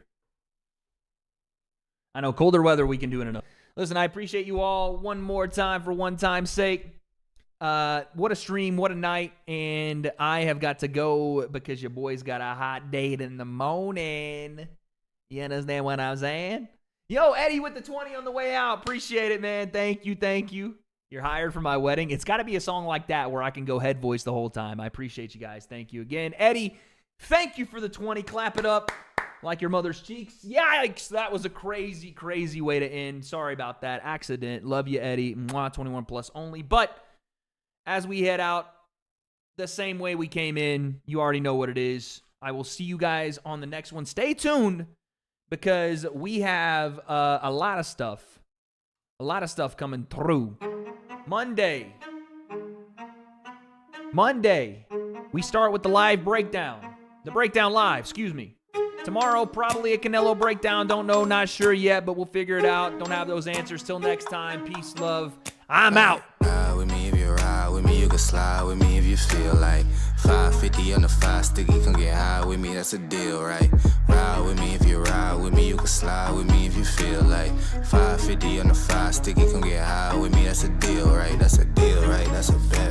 Speaker 1: I know, colder weather, we can do it enough. Listen, I appreciate you all one more time for one time's sake. What a stream, what a night. And I have got to go because your boy's got a hot date in the morning. You understand what I'm saying? Yo, Eddie with the 20 on the way out. Appreciate it, man. Thank you, thank you. You're hired for my wedding. It's got to be a song like that where I can go head voice the whole time. I appreciate you guys. Thank you again. Eddie, thank you for the 20. Clap it up like your mother's cheeks. Yikes. That was a crazy, crazy way to end. Sorry about that. Accident. Love you, Eddie. Mwah, 21 plus only. But as we head out the same way we came in, you already know what it is. I will see you guys on the next one. Stay tuned because we have a lot of stuff. A lot of stuff coming through. Monday, we start with the live breakdown. The breakdown live, excuse me. Tomorrow, probably a Canelo breakdown. Don't know, not sure yet, but we'll figure it out. Don't have those answers till next time. Peace, love. I'm out.
Speaker 10: with me if you ride with me. You can slide with me if you feel like 550 on the 5 sticky. Come get high with me, that's a deal, right? Ride with me if you ride with me. You can slide with me if you feel like 550 on the 5 sticky. Come get high with me, that's a deal, right? That's a deal, right? That's a bet.